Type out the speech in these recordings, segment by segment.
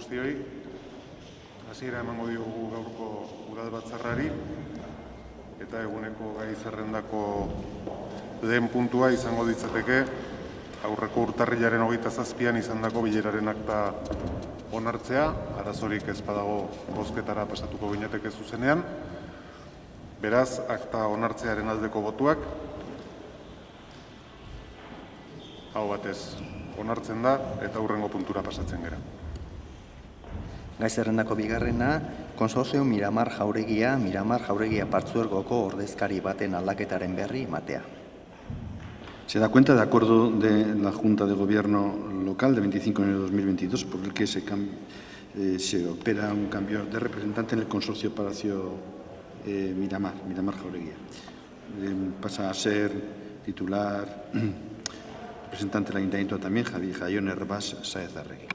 guztioi. Hasiera emango diogu gaurko udalbatzarrari eta eguneko gai zerrendako lehen puntua izango ditzateke aurreko urtarrilaren 27an izandako bileraren akta onartzea, arazorik ez badago bozketara pasatuko ginateke zuzenean. Beraz, akta onartzearen aldeko botuak hau batez onartzen da eta hurrengo puntura pasatzen gera. Gai zerrendako bigarrena, Konsortzio Miramar Jauregia Partzuergoko ordezkari baten aldaketaren berri ematea. Se da cuenta, de acuerdo de la Junta de Gobierno local de 25 de enero de 2022, por el que se opera un cambio de representante en el Consorcio Palacio Miramar Jauregia. Pasa a ser titular, representante del Ayuntamiento también, Jaion Herbás Sáez Arregui.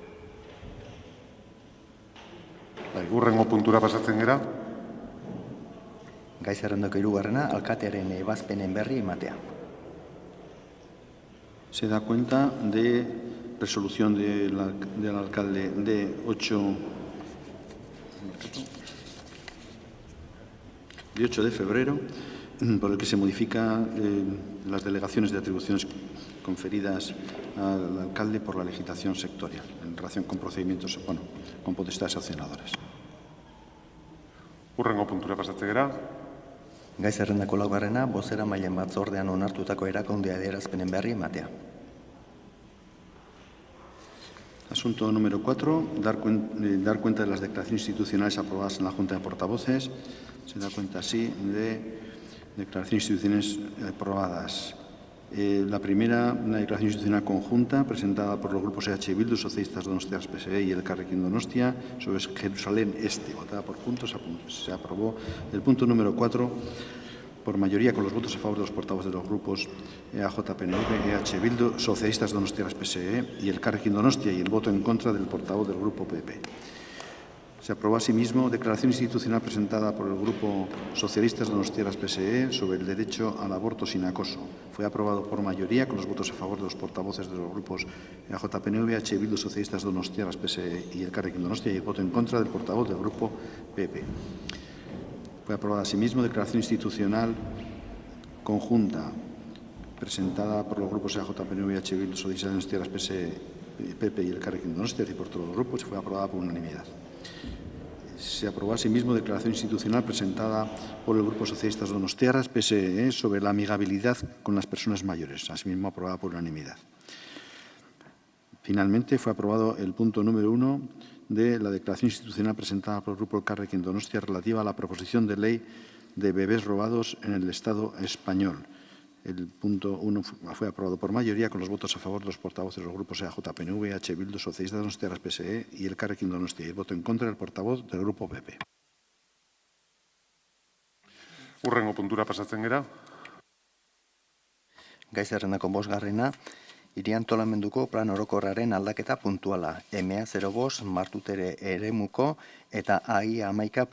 Hurrengo puntura pasatzen gera. Gai zerrendako hirugarrena, alkatearen ebazpenen berri ematea. Se da cuenta de resolución del alcalde de 8 de febrero, por el que se modifica las delegaciones de atribuciones conferidas al alcalde por la legislación sectorial en relación con procedimientos, con potestades sancionadoras. Hurrengo puntura pasatzen gera. Gai zerrendako laugarrena, bozeramaileen batzordean onartutako erakunde adierazpenen berri ematea. Asunto número 4, dar cuenta de las declaraciones institucionales aprobadas en la Junta de Portavoces. Se da cuenta así de declaraciones institucionales aprobadas. La primera, una declaración institucional conjunta presentada por los grupos EH Bildu, Socialistas Donostiarras PSE y Elkarrekin Donostia sobre Jerusalén Este, votada por puntos. Se aprobó el punto número 4 por mayoría con los votos a favor de los portavoces de los grupos EAJ-PNV, EH Bildu, Socialistas Donostiarras PSE y Elkarrekin Donostia y el voto en contra del portavoz del grupo PP. Se aprobó asimismo declaración institucional presentada por el Grupo Socialistas Donostiarras PSE sobre el derecho al aborto sin acoso. Fue aprobado por mayoría con los votos a favor de los portavoces de los grupos EAJ-PNV, EH Bildu, Socialistas Donostiarras PSE y Elkarrekin Donostia y el voto en contra del portavoz del Grupo PP. Fue aprobada asimismo declaración institucional conjunta presentada por los grupos EAJ-PNV, EH Bildu, Socialistas Donostiarras PSE, PP y Elkarrekin Donostia y por todos los grupos y fue aprobada por unanimidad. Se aprobó asimismo declaración institucional presentada por el Grupo Socialistas Donostiarras PSE sobre la amigabilidad con las personas mayores, asimismo aprobada por unanimidad. Finalmente, fue aprobado el punto número 1 de la declaración institucional presentada por el Grupo Elkarrekin Donostia relativa a la proposición de ley de bebés robados en el Estado español. El punto 1 fue aprobado por mayoría con los votos a favor de los portavoces de los grupos EAJ-PNV, EH Bildu, Socialistas Donostiarras PSE y Elkarrekin Donostia y el voto en contra del portavoz del grupo PP. Hurrengo puntura pasatzen gera. Gai zerrendako bosgarrena, hiri antolamenduko plan orokorraren aldaketa puntuala. EMEA 05 Martutere eremuko eta AI 11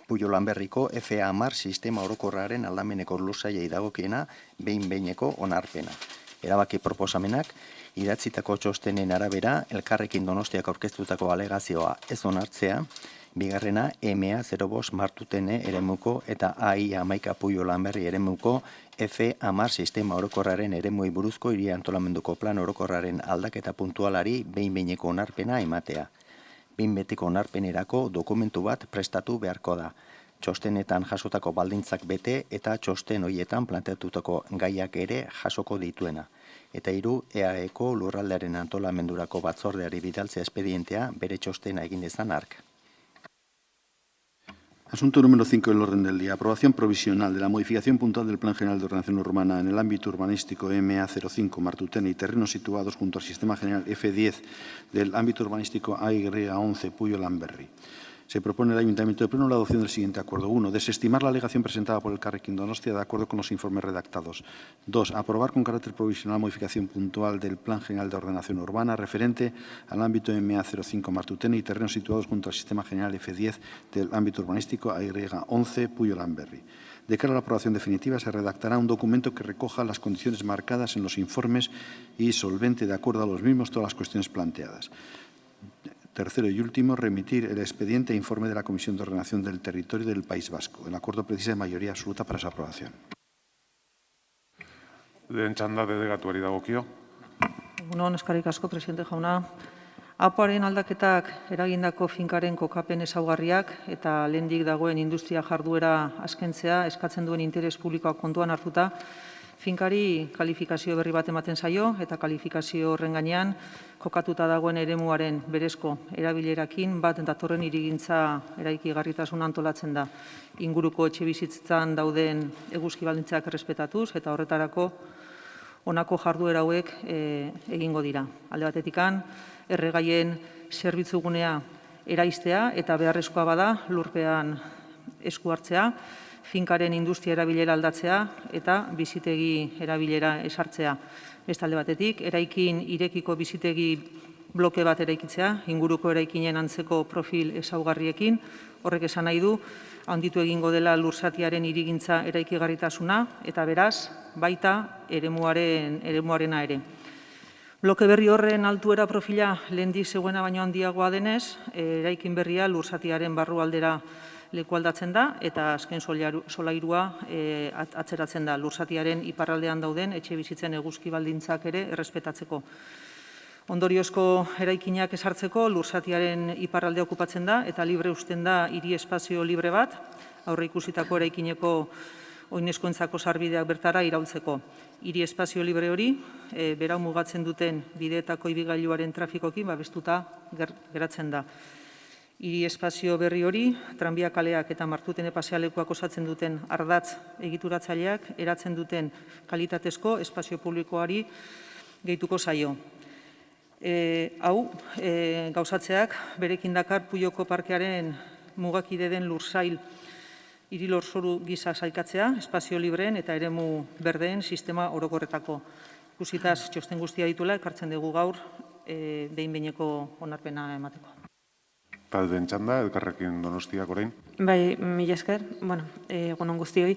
Puyo Lanberriko FA 10 sistema orokorraren aldameneko lursaiei dagokiena behin-behineko onarpena. Erabaki proposamenak idatzitako txostenen arabera Elkarrekin Donostiak aurkeztutako alegazioa ez onartzea, bigarrena EMEA 05 Martutene eremuko eta AI 11 Puyo Lanberri eremuko FA 10 sistema orokorraren eremuei buruzko hiri antolamenduko plan orokorraren aldaketa puntualari behin-behineko onarpena ematea. Behin betiko onarpenerako dokumentu bat prestatu beharko da. Txostenetan jasotako baldintzak bete eta txosten horietan planteatutako gaiak ere jasoko dituena. Eta 3, EAEko lurraldearen antolamendurako batzordeari bidaltzea espedientea bere txostena egin dezan hark. Asunto número 5 del orden del día. Aprobación provisional de la modificación puntual del Plan General de Ordenación Urbana en el ámbito urbanístico EMEA 05 Martutene y terrenos situados junto al Sistema General F10 del ámbito urbanístico AY11 Puyo Lanberri. Se propone al Ayuntamiento de Pleno la adopción del siguiente acuerdo. 1. Desestimar la alegación presentada por el Elkarrekin Donostia de acuerdo con los informes redactados. 2. Aprobar con carácter provisional la modificación puntual del Plan General de Ordenación Urbana referente al ámbito MA 05 Martutene y terrenos situados junto al Sistema General F10 del ámbito urbanístico AY11 Puyo Lanberri. De cara a la aprobación definitiva, se redactará un documento que recoja las condiciones marcadas en los informes y solvente de acuerdo a los mismos todas las cuestiones planteadas. Tercero y último, remitir el expediente e informe de la Comisión de Ordenación del Territorio del País Vasco. El acuerdo precisa de mayoría absoluta para su aprobación. Lehen txanda delegatuari dagokio. Egunon, eskerrik asko, presidente jauna. APOaren aldaketak eragindako finkaren kokapen ezaugarriak eta lehendik dagoen industria jarduera askentzea eskatzen duen interes publikoak kontuan hartuta, finkari kalifikazio berri bat ematen zaio eta kalifikazio horren gainean kokatuta dagoen eremuaren berezko erabilerakin bat datorren hirigintza eraikigarritasuna antolatzen da. Inguruko etxebizitzan dauden eguzki baldintzak errespetatuz eta horretarako honako jarduera hauek egingo dira. Alde batetikan, erregaien zerbitzugunea eraistea eta beharrezkoa bada lurpean esku hartzea, finkaren industria erabilera aldatzea eta bizitegi erabilera esartzea. Beste alde batetik, eraikin irekiko bizitegi bloke bat eraikitzea, inguruko eraikinen antzeko profil ezaugarriekin, horrek esan nahi du, handitu egingo dela lurzatiaren hirigintza eraikigarritasuna eta beraz, baita eremuarena ere. Bloke berri horren altuera profila lehendik zegoena baino handiagoa denez, eraikin berria lurzatiaren barrualdera lekualdatzen da eta azken solairua atzeratzen da lurzatiaren iparraldean dauden etxe bizitzen eguzki baldintzak ere errespetatzeko. Ondoriozko eraikinak esartzeko lurzatiaren iparraldea okupatzen da eta libre uzten da hiri espazio libre bat, aurre ikusitako eraikineko oinezkoentzako sarbideak bertara iraultzeko. Hiri espazio libre hori, berau mugatzen duten bideetako ibigailuaren trafikokin babestuta geratzen da. Hiri espazio berri hori, tranbia kaleak eta martutene pasealekuak osatzen duten ardatz egituratzaileak eratzen duten kalitatezko espazio publikoari gehituko zaio. Hau, gauzatzeak berekin dakar Puyoko parkearen mugakide den lursail hiri lurzoru gisa sailkatzea, espazio libreen eta eremu berdeen sistema orokorretako. Ikusitaz txosten guztia dituela, ekartzen dugu gaur behin-behineko onarpena emateko. Taldeen txanda, Elkarrekin Donostiak orain. Bai, mila esker. Bueno, egun on guztioi.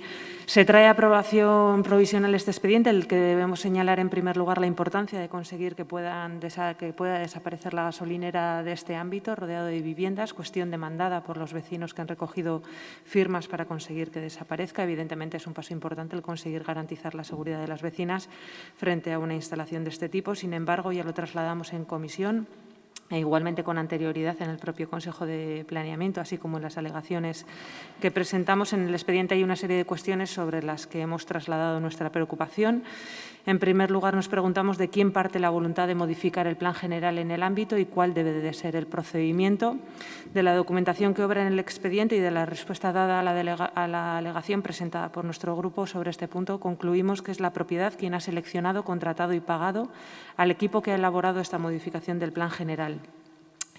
Se trae a aprobación provisional este expediente, en el que debemos señalar en primer lugar la importancia de conseguir que pueda desaparecer la gasolinera de este ámbito, rodeado de viviendas, cuestión demandada por los vecinos que han recogido firmas para conseguir que desaparezca. Evidentemente es un paso importante el conseguir garantizar la seguridad de las vecinas frente a una instalación de este tipo. Sin embargo, ya lo trasladamos en comisión. E igualmente con anterioridad en el propio Consejo de Planeamiento, así como en las alegaciones que presentamos en el expediente, hay una serie de cuestiones sobre las que hemos trasladado nuestra preocupación. En primer lugar, nos preguntamos de quién parte la voluntad de modificar el plan general en el ámbito y cuál debe de ser el procedimiento. De la documentación que obra en el expediente y de la respuesta dada a la alegación presentada por nuestro grupo sobre este punto, concluimos que es la propiedad quien ha seleccionado, contratado y pagado al equipo que ha elaborado esta modificación del plan general.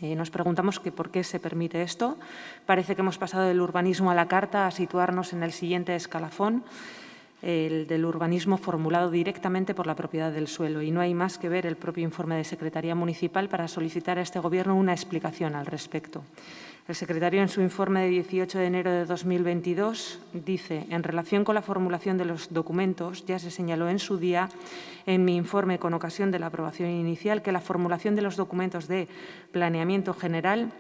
Nos preguntamos que por qué se permite esto. Parece que hemos pasado del urbanismo a la carta a situarnos en el siguiente escalafón, el del urbanismo formulado directamente por la propiedad del suelo. Y no hay más que ver el propio informe de Secretaría Municipal para solicitar a este Gobierno una explicación al respecto. El secretario, en su informe de 18 de enero de 2022, dice: en relación con la formulación de los documentos, ya se señaló en su día, en mi informe con ocasión de la aprobación inicial, que la formulación de los documentos de planeamiento general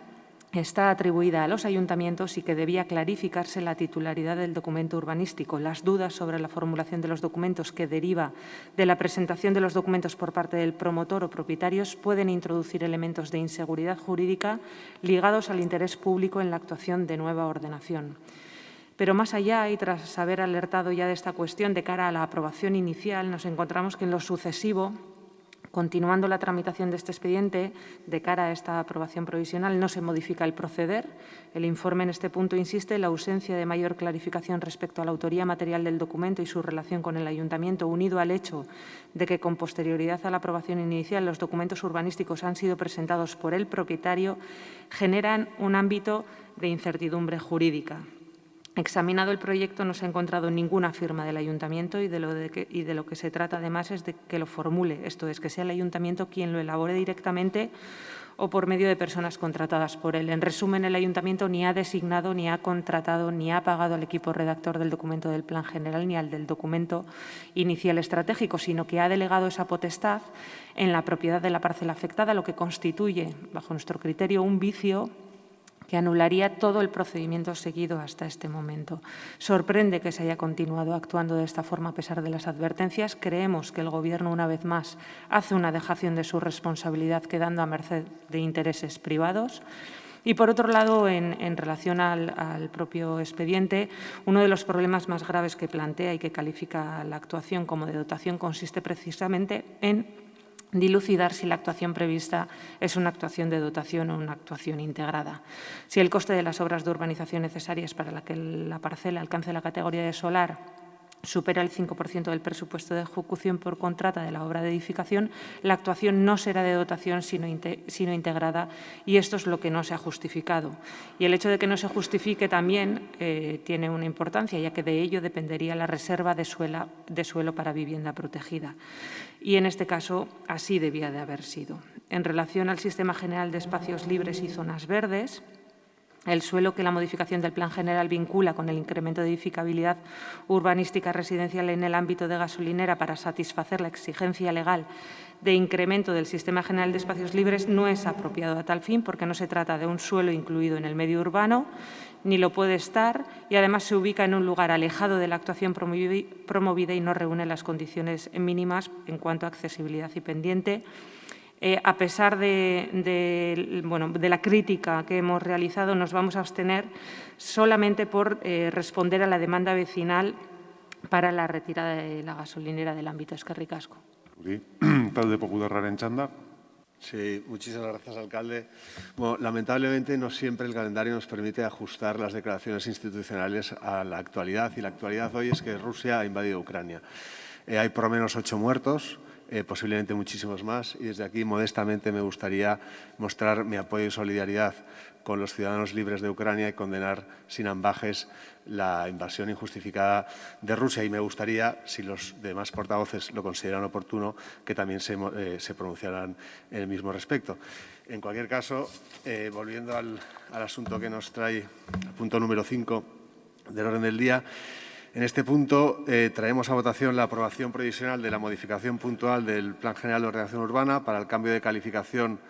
está atribuida a los ayuntamientos y que debía clarificarse la titularidad del documento urbanístico. Las dudas sobre la formulación de los documentos que deriva de la presentación de los documentos por parte del promotor o propietarios pueden introducir elementos de inseguridad jurídica ligados al interés público en la actuación de nueva ordenación. Pero más allá, y tras haber alertado ya de esta cuestión de cara a la aprobación inicial, nos encontramos que en lo sucesivo, continuando la tramitación de este expediente, de cara a esta aprobación provisional, no se modifica el proceder. El informe en este punto insiste en la ausencia de mayor clarificación respecto a la autoría material del documento y su relación con el ayuntamiento, unido al hecho de que con posterioridad a la aprobación inicial los documentos urbanísticos han sido presentados por el propietario, generan un ámbito de incertidumbre jurídica. Examinado el proyecto, no se ha encontrado ninguna firma del ayuntamiento y de lo que se trata además es de que lo formule, esto es, que sea el ayuntamiento quien lo elabore directamente o por medio de personas contratadas por él. En resumen, el Ayuntamiento ni ha designado, ni ha contratado, ni ha pagado al equipo redactor del documento del Plan General ni al del documento inicial estratégico, sino que ha delegado esa potestad en la propiedad de la parcela afectada, lo que constituye, bajo nuestro criterio, un vicio que anularía todo el procedimiento seguido hasta este momento. Sorprende que se haya continuado actuando de esta forma a pesar de las advertencias. Creemos que el Gobierno, una vez más, hace una dejación de su responsabilidad quedando a merced de intereses privados. Y, por otro lado, en relación al propio expediente, uno de los problemas más graves que plantea y que califica la actuación como de dotación consiste precisamente en dilucidar si la actuación prevista es una actuación de dotación o una actuación integrada. Si el coste de las obras de urbanización necesarias para que la parcela alcance la categoría de solar supera el 5% del presupuesto de ejecución por contrata de la obra de edificación, la actuación no será de dotación sino integrada, y esto es lo que no se ha justificado. Y el hecho de que no se justifique también tiene una importancia, ya que de ello dependería la reserva de suelo para vivienda protegida. Y en este caso así debía de haber sido. En relación al Sistema General de Espacios Libres y Zonas Verdes, el suelo que la modificación del Plan General vincula con el incremento de edificabilidad urbanística residencial en el ámbito de gasolinera para satisfacer la exigencia legal de incremento del Sistema General de Espacios Libres no es apropiado a tal fin, porque no se trata de un suelo incluido en el medio urbano, ni lo puede estar, y además se ubica en un lugar alejado de la actuación promovida y no reúne las condiciones mínimas en cuanto a accesibilidad y pendiente. A pesar de la crítica que hemos realizado, nos vamos a abstener solamente por responder a la demanda vecinal para la retirada de la gasolinera del ámbito. Eskerrik asko. Talde Popularraren txanda. Sí, muchísimas gracias, alcalde. Bueno, lamentablemente no siempre el calendario nos permite ajustar las declaraciones institucionales a la actualidad, y la actualidad hoy es que Rusia ha invadido Ucrania. Hay por lo menos 8 muertos. Posiblemente muchísimos más, y desde aquí modestamente me gustaría mostrar mi apoyo y solidaridad con los ciudadanos libres de Ucrania y condenar sin ambages la invasión injustificada de Rusia. Y me gustaría, si los demás portavoces lo consideran oportuno, que también se pronunciaran en el mismo respecto. En cualquier caso, volviendo al asunto que nos trae, el punto número 5 del orden del día, en este punto traemos a votación la aprobación provisional de la modificación puntual del Plan General de Ordenación Urbana para el cambio de calificación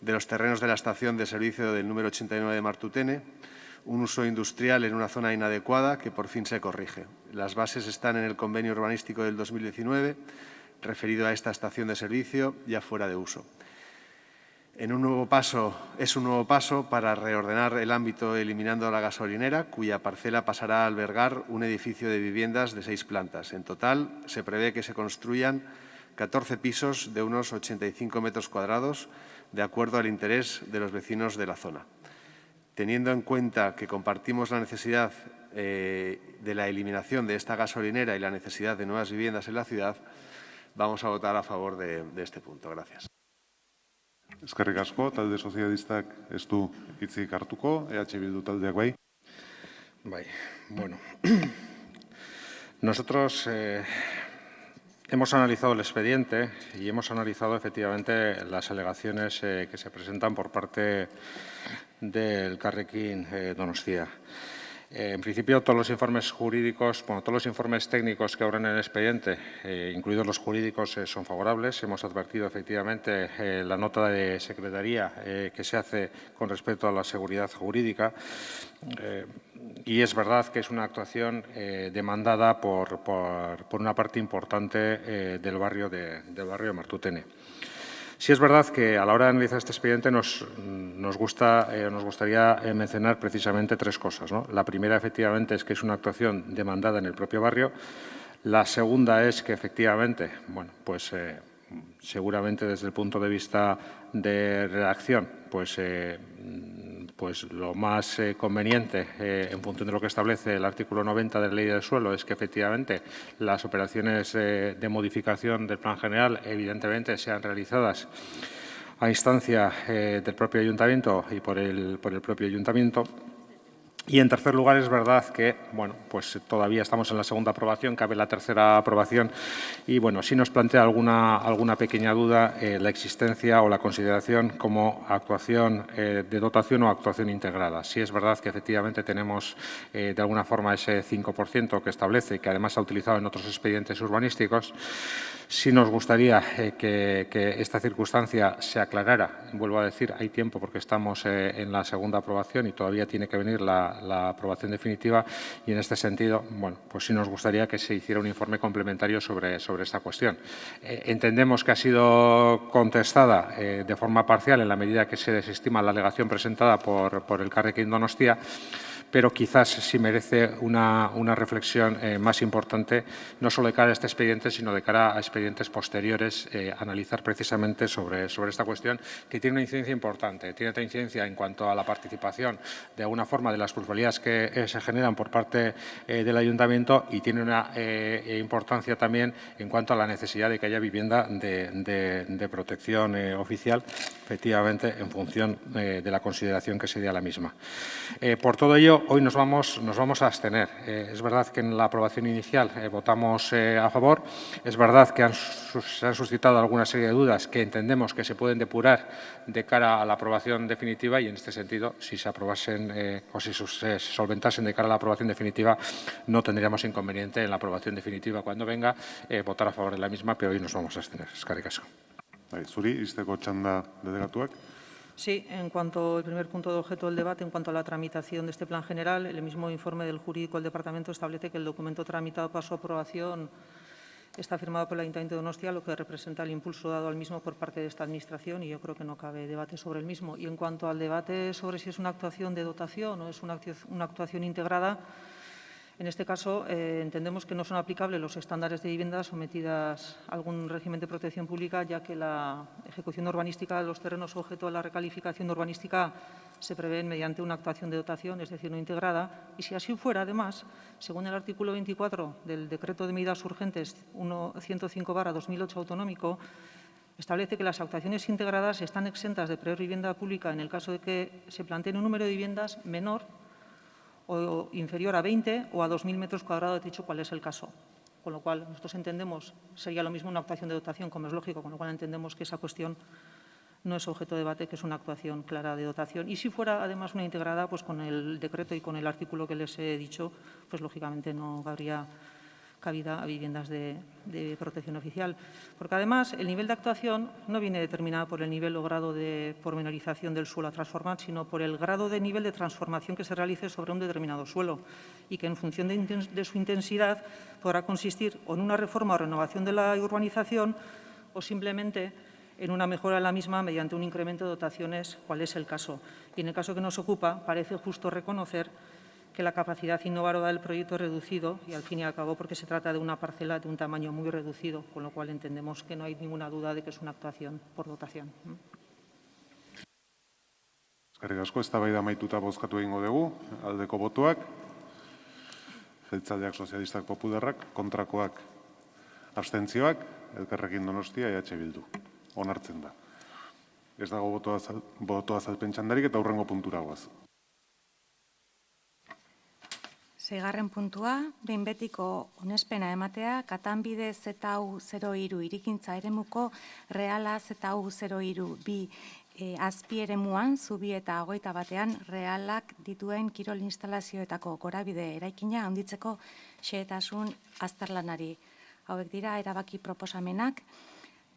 de los terrenos de la estación de servicio del número 89 de Martutene, un uso industrial en una zona inadecuada que por fin se corrige. Las bases están en el convenio urbanístico del 2019 referido a esta estación de servicio ya fuera de uso. Es un nuevo paso para reordenar el ámbito eliminando la gasolinera, cuya parcela pasará a albergar un edificio de viviendas de 6 plantas. En total, se prevé que se construyan 14 pisos de unos 85 metros cuadrados, de acuerdo al interés de los vecinos de la zona. Teniendo en cuenta que compartimos la necesidad de la eliminación de esta gasolinera y la necesidad de nuevas viviendas en la ciudad, vamos a votar a favor de este punto. Gracias. Eskerrik asko, talde sozialistak ez du hitzik hartuko, Bildu taldeak bai. Bueno, nosotros hemos analizado el expediente y hemos analizado efectivamente las alegaciones que se presentan por parte del Elkarrekin Donostia. En principio, todos los informes jurídicos, todos los informes técnicos que obran en el expediente, incluidos los jurídicos, son favorables. Hemos advertido efectivamente la nota de secretaría que se hace con respecto a la seguridad jurídica. Y es verdad que es una actuación demandada por una parte importante del barrio de Martutene. Sí es verdad que a la hora de analizar este expediente nos gustaría mencionar precisamente 3 cosas, ¿no? La primera, efectivamente, es que es una actuación demandada en el propio barrio. La segunda es que, efectivamente, seguramente desde el punto de vista de redacción, pues lo más conveniente, en función de lo que establece el artículo 90 de la Ley del Suelo, es que efectivamente las operaciones de modificación del Plan General evidentemente sean realizadas a instancia del propio Ayuntamiento y por el propio Ayuntamiento. Y, en tercer lugar, es verdad que pues todavía estamos en la segunda aprobación, cabe la tercera aprobación y sí nos plantea alguna pequeña duda la existencia o la consideración como actuación de dotación o actuación integrada. Sí es verdad que efectivamente tenemos de alguna forma ese 5% que establece y que además se ha utilizado en otros expedientes urbanísticos. Sí nos gustaría que esta circunstancia se aclarara. Vuelvo a decir, hay tiempo porque estamos en la segunda aprobación y todavía tiene que venir la aprobación definitiva y, en este sentido, pues sí nos gustaría que se hiciera un informe complementario sobre esta cuestión. Entendemos que ha sido contestada de forma parcial en la medida que se desestima la alegación presentada por Elkarrekin Donostia, pero quizás sí merece una reflexión más importante, no solo de cara a este expediente, sino de cara a expedientes posteriores, analizar precisamente sobre esta cuestión, que tiene una incidencia importante. Tiene otra incidencia en cuanto a la participación, de alguna forma, de las plusvalías que se generan por parte del Ayuntamiento y tiene una importancia también en cuanto a la necesidad de que haya vivienda de protección oficial, efectivamente, en función de la consideración que se dé a la misma. Por todo ello, hoy nos vamos a abstener. Es verdad que en la aprobación inicial votamos a favor. Es verdad que se han suscitado alguna serie de dudas que entendemos que se pueden depurar de cara a la aprobación definitiva y, en este sentido, si se aprobasen o si se solventasen de cara a la aprobación definitiva, no tendríamos inconveniente en la aprobación definitiva cuando venga votar a favor de la misma, pero hoy nos vamos a abstener. Eskerrik asko. Zuri, izteko txanda delegatuak. Sí, en cuanto al primer punto de objeto del debate, en cuanto a la tramitación de este plan general, el mismo informe del jurídico del departamento establece que el documento tramitado para su aprobación está firmado por el Ayuntamiento de Donostia, lo que representa el impulso dado al mismo por parte de esta Administración y yo creo que no cabe debate sobre el mismo. Y en cuanto al debate sobre si es una actuación de dotación o es una actuación integrada, en este caso, entendemos que no son aplicables los estándares de viviendas sometidas a algún régimen de protección pública, ya que la ejecución urbanística de los terrenos objeto de la recalificación urbanística se prevé mediante una actuación de dotación, es decir, no integrada. Y si así fuera, además, según el artículo 24 del Decreto de Medidas Urgentes 105/2008 autonómico, establece que las actuaciones integradas están exentas de prever vivienda pública en el caso de que se plantee un número de viviendas menor o inferior a 20 o a 2.000 metros cuadrados de techo, cuál es el caso. Con lo cual, nosotros entendemos, sería lo mismo una actuación de dotación, como es lógico, con lo cual entendemos que esa cuestión no es objeto de debate, que es una actuación clara de dotación. Y si fuera, además, una integrada, pues con el decreto y con el artículo que les he dicho, pues lógicamente no habría cabida a viviendas de protección oficial. Porque, además, el nivel de actuación no viene determinado por el nivel o grado de pormenorización del suelo a transformar, sino por el grado de nivel de transformación que se realice sobre un determinado suelo y que, en función de su intensidad, podrá consistir o en una reforma o renovación de la urbanización o simplemente en una mejora de la misma mediante un incremento de dotaciones, cuál es el caso. Y en el caso que nos ocupa, parece justo reconocer que la capacidad innovadora del proyecto es reducido y, al fin y al cabo, porque se trata de una parcela de un tamaño muy reducido, con lo cual entendemos que no hay ninguna duda de que es una actuación por dotación. Eskerrik asko, eztabaida amaituta bozkatu egingo dugu. Aldeko botoak, jeltzaleak, sozialistak, popularrak, kontrakoak, abstentzioak, Elkarrekin Donostia, EH Bildu. Onartzen da. Ez dago boto azalpen txandarik eta hurrengo puntura goaz. Seigarren puntua, behin betiko onespena ematea, Katanbide ZU03 irikintza eremuko Reala ZU03 bi azpieremuan, Zubi eta 21 Realak dituen kirol instalazioetako gorabide eraikina handitzeko xehetasun azterlanari. Hauek dira erabaki proposamenak.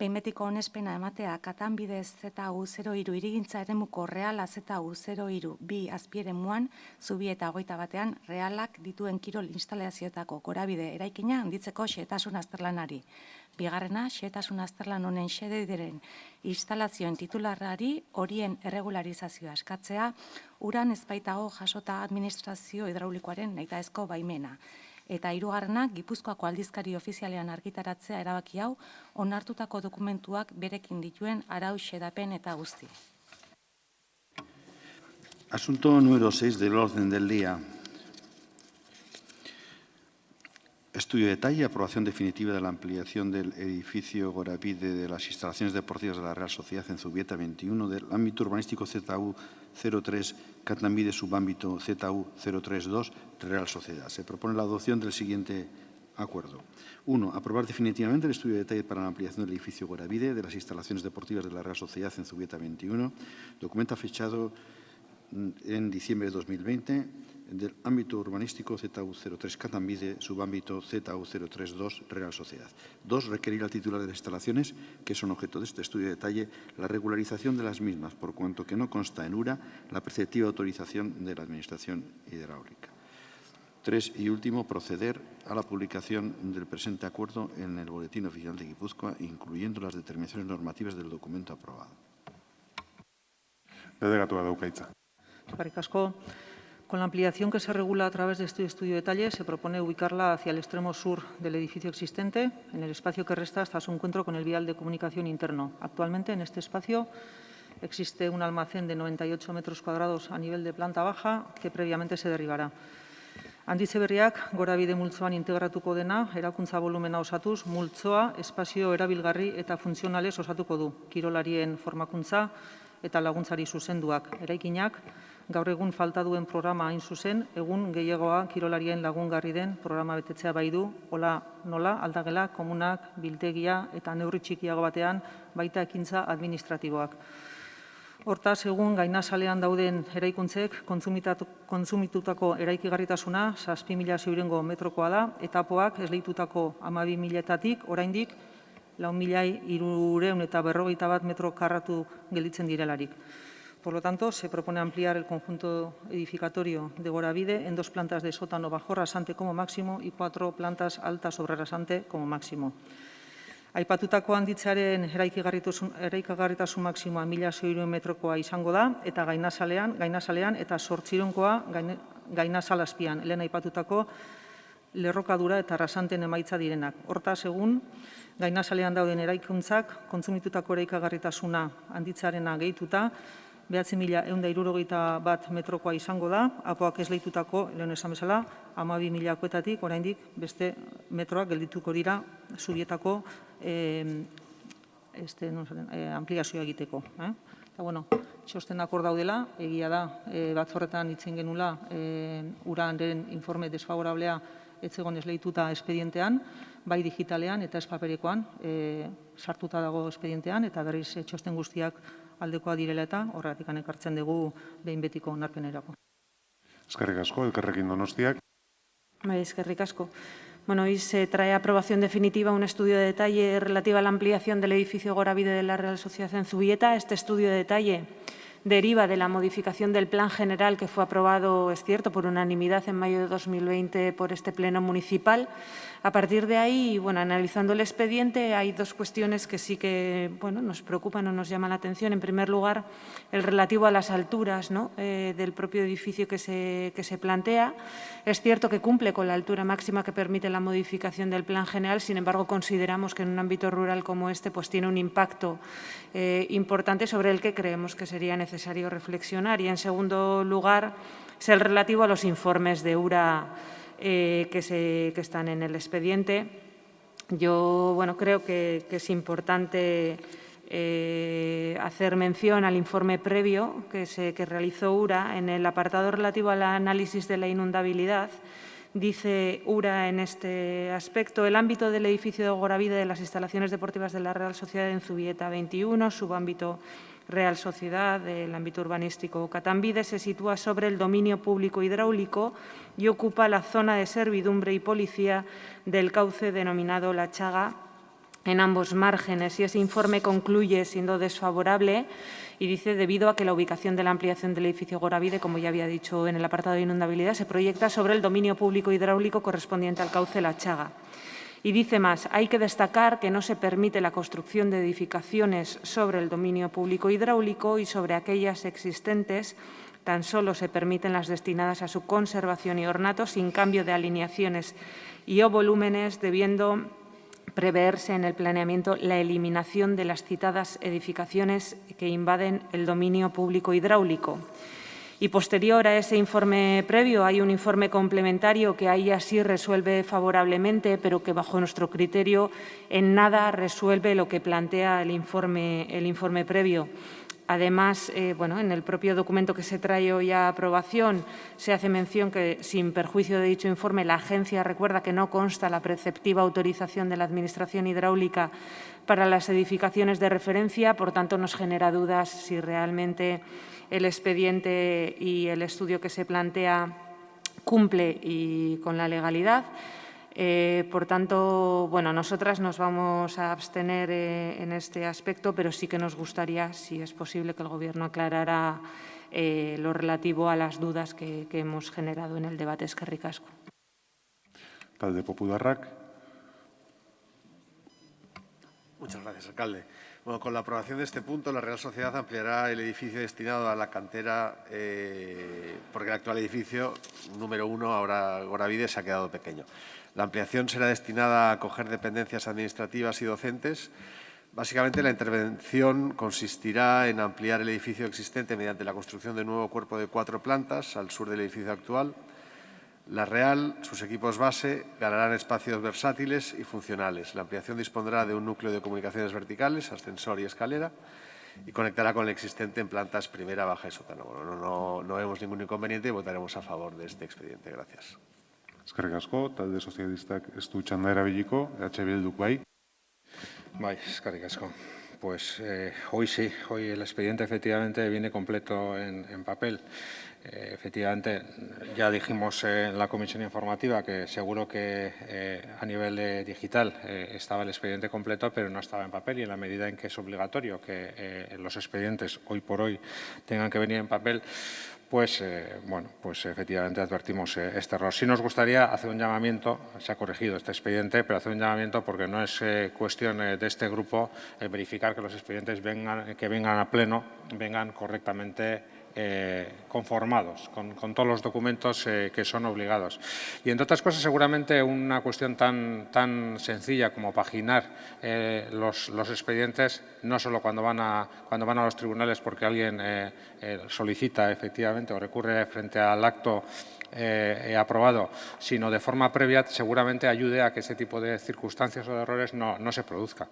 Behin betiko onespena ematea, Katanbide ZU03 irigintza eremuko Reala ZU03 bi azpieremuan, Zubi eta 21 Realak dituen kirol instalazioetako gorabide eraikina handitzeko xehetasun azterlanari. Bigarrena, xehetasun azterlan honen xede diren instalazioen titularrari horien erregularizazioa eskatzea, uran ez baitago jasota administrazio hidraulikoaren nahitaezko baimena. Eta hirugarrena, Gipuzkoako aldizkari ofizialean argitaratzea erabaki hau, onartutako dokumentuak berekin dituen arau xedapen eta guzti. Asunto número 6 del orden del día. Estudio de detalle, aprobación definitiva de la ampliación del edificio Goravide de las instalaciones deportivas de la Real Sociedad en Zubieta 21, del ámbito urbanístico ZU 03, Catnamide, subámbito ZU 032, Real Sociedad. Se propone la adopción del siguiente acuerdo. 1. Aprobar definitivamente el estudio de detalle para la ampliación del edificio Goravide de las instalaciones deportivas de la Real Sociedad en Zubieta 21, documento fechado en diciembre de 2020, del ámbito urbanístico ZU 03 Catnamide, subámbito ZU 032, Real Sociedad. 2. Requerir al titular de las instalaciones, que son objeto de este estudio de detalle, la regularización de las mismas, por cuanto que no consta en URA la preceptiva autorización de la Administración hidráulica. 3. Y último, proceder a la publicación del presente acuerdo en el Boletín Oficial de Guipúzcoa, incluyendo las determinaciones normativas del documento aprobado. Delegatua dauka hitza. Eskerrik asko. Con la ampliación que se regula a través de este estudio de detalle, se propone ubicarla hacia el extremo sur del edificio existente, en el espacio que resta hasta su encuentro con el vial de comunicación interno. Actualmente, en este espacio, existe un almacén de 98 metros cuadrados a nivel de planta baja, que previamente se derribará. Handitze berriak, Goravide multzoan integratuko dena, erakuntza volumena osatuz, multzoa, espazio erabilgarri eta funtzionalez osatuko du. Kirolarien formakuntza eta laguntzari zuzenduak. Eraikinak, gaur egun falta duen programa hain zuzen, egun gehiagoa kirolarien lagungarri den programa betetzea bai du, hola nola, aldagela, komunak, biltegia eta neurri txikiago batean baita ekintza administratiboak. Hortaz, egun gainazalean dauden eraikuntzek kontsumitutako eraikigarritasuna 7.000 metrokoa da, etapoak esleitutako 12.000-etatik oraindik 4.351 metro karratu gelditzen direlarik. Por lo tanto, se propone ampliar el conjunto edificatorio de Goravide en 2 plantas de sótano bajo rasante como máximo y 4 plantas altas sobre rasante como máximo. Aipatutako handitzearen eraikagarritasun maksimoa 1.600 metrokoa izango da, eta gainazalean eta 800koa gainazalazpian, lehen aipatutako lerrokadura eta rasanten emaitza direnak. Hortaz, egun, gainazalean dauden eraikuntzak, kontsumitutako eraikagarritasuna handitzearena gehituta, 9.161 metrokoa izango da, apoak esleitutako, lehen esan bezala, 12.000koetatik, oraindik beste metroak geldituko dira Zubietako ampliazioa egiteko. Eta, bueno, txostenak hor daudela, egia da, batzorretan hitzen genula, uraren informe desfavorablea etzegon esleituta espedientean, bai digitalean eta ez paperekoan, sartuta dago espedientean, eta berriz txosten guztiak aldekoa direla eta horregatik ekartzen dugu behin betiko onarpenerako. Eskerrik asko, Elkarrekin Donostiak. Eskerrik asko. Bueno, hoy se trae a aprobación definitiva un estudio de detalle relativo a la ampliación del edificio Goravide de la Real Sociedad en Zubieta. Este estudio de detalle deriva de la modificación del plan general que fue aprobado, es cierto, por unanimidad en mayo de 2020 por este Pleno Municipal. A partir de ahí, bueno, analizando el expediente, hay 2 cuestiones que sí que, bueno, nos preocupan o nos llaman la atención. En primer lugar, el relativo a las alturas, ¿no?, del propio edificio que se plantea. Es cierto que cumple con la altura máxima que permite la modificación del plan general, sin embargo, consideramos que en un ámbito rural como este pues tiene un impacto importante sobre el que creemos que sería necesario reflexionar. Y, en segundo lugar, es el relativo a los informes de URA que están en el expediente. Yo, bueno, creo que es importante hacer mención al informe previo que realizó URA en el apartado relativo al análisis de la inundabilidad. Dice URA en este aspecto: el ámbito del edificio de Goravide de las instalaciones deportivas de la Real Sociedad en Zubieta 21, subámbito Real Sociedad, del ámbito urbanístico Catnamide, se sitúa sobre el dominio público hidráulico y ocupa la zona de servidumbre y policía del cauce denominado La Chaga en ambos márgenes. Y ese informe concluye siendo desfavorable y dice: debido a que la ubicación de la ampliación del edificio Goravide, como ya había dicho en el apartado de inundabilidad, se proyecta sobre el dominio público hidráulico correspondiente al cauce La Chaga. Y dice más: hay que destacar que no se permite la construcción de edificaciones sobre el dominio público hidráulico y sobre aquellas existentes tan solo se permiten las destinadas a su conservación y ornato, sin cambio de alineaciones y o volúmenes, debiendo preverse en el planeamiento la eliminación de las citadas edificaciones que invaden el dominio público hidráulico. Y posterior a ese informe previo hay un informe complementario que ahí así resuelve favorablemente, pero que bajo nuestro criterio en nada resuelve lo que plantea el informe previo. Además, en el propio documento que se trae hoy a aprobación se hace mención que, sin perjuicio de dicho informe, la agencia recuerda que no consta la preceptiva autorización de la Administración hidráulica para las edificaciones de referencia. Por tanto, nos genera dudas si realmente el expediente y el estudio que se plantea cumple y con la legalidad. Por tanto, nosotras nos vamos a abstener en este aspecto, pero sí que nos gustaría, si es posible, que el Gobierno aclarara lo relativo a las dudas que hemos generado en el debate. Eskerrik asko. Talde Popularrak. Muchas gracias, alcalde. Bueno, con la aprobación de este punto, la Real Sociedad ampliará el edificio destinado a la cantera, porque el actual edificio, número 1, ahora Goravide, se ha quedado pequeño. La ampliación será destinada a acoger dependencias administrativas y docentes. Básicamente, la intervención consistirá en ampliar el edificio existente mediante la construcción de un nuevo cuerpo de 4 plantas al sur del edificio actual. La Real, sus equipos base, ganarán espacios versátiles y funcionales. La ampliación dispondrá de un núcleo de comunicaciones verticales, ascensor y escalera, y conectará con el existente en plantas primera, baja y sótano. Bueno, no vemos ningún inconveniente y votaremos a favor de este expediente. Gracias. Eskerrik asko, talde sozialistak ez du txanda erabiliko, Bilduk bai. Bai, eskerrik asko. Pues hoy sí, hoy el expediente efectivamente viene completo en papel. Efectivamente, ya dijimos en la comisión informativa que seguro que a nivel digital estaba el expediente completo, pero no estaba en papel, y en la medida en que es obligatorio que los expedientes hoy por hoy tengan que venir en papel, pues efectivamente advertimos este error. Sí nos gustaría hacer un llamamiento, se ha corregido este expediente, pero hacer un llamamiento porque no es cuestión de este grupo verificar que los expedientes que vengan a pleno vengan correctamente conformados con todos los documentos que son obligados. Y, entre otras cosas, seguramente una cuestión tan sencilla como paginar los expedientes, no solo cuando van a los tribunales porque alguien solicita efectivamente o recurre frente al acto aprobado, sino de forma previa, seguramente ayude a que ese tipo de circunstancias o de errores no se produzca.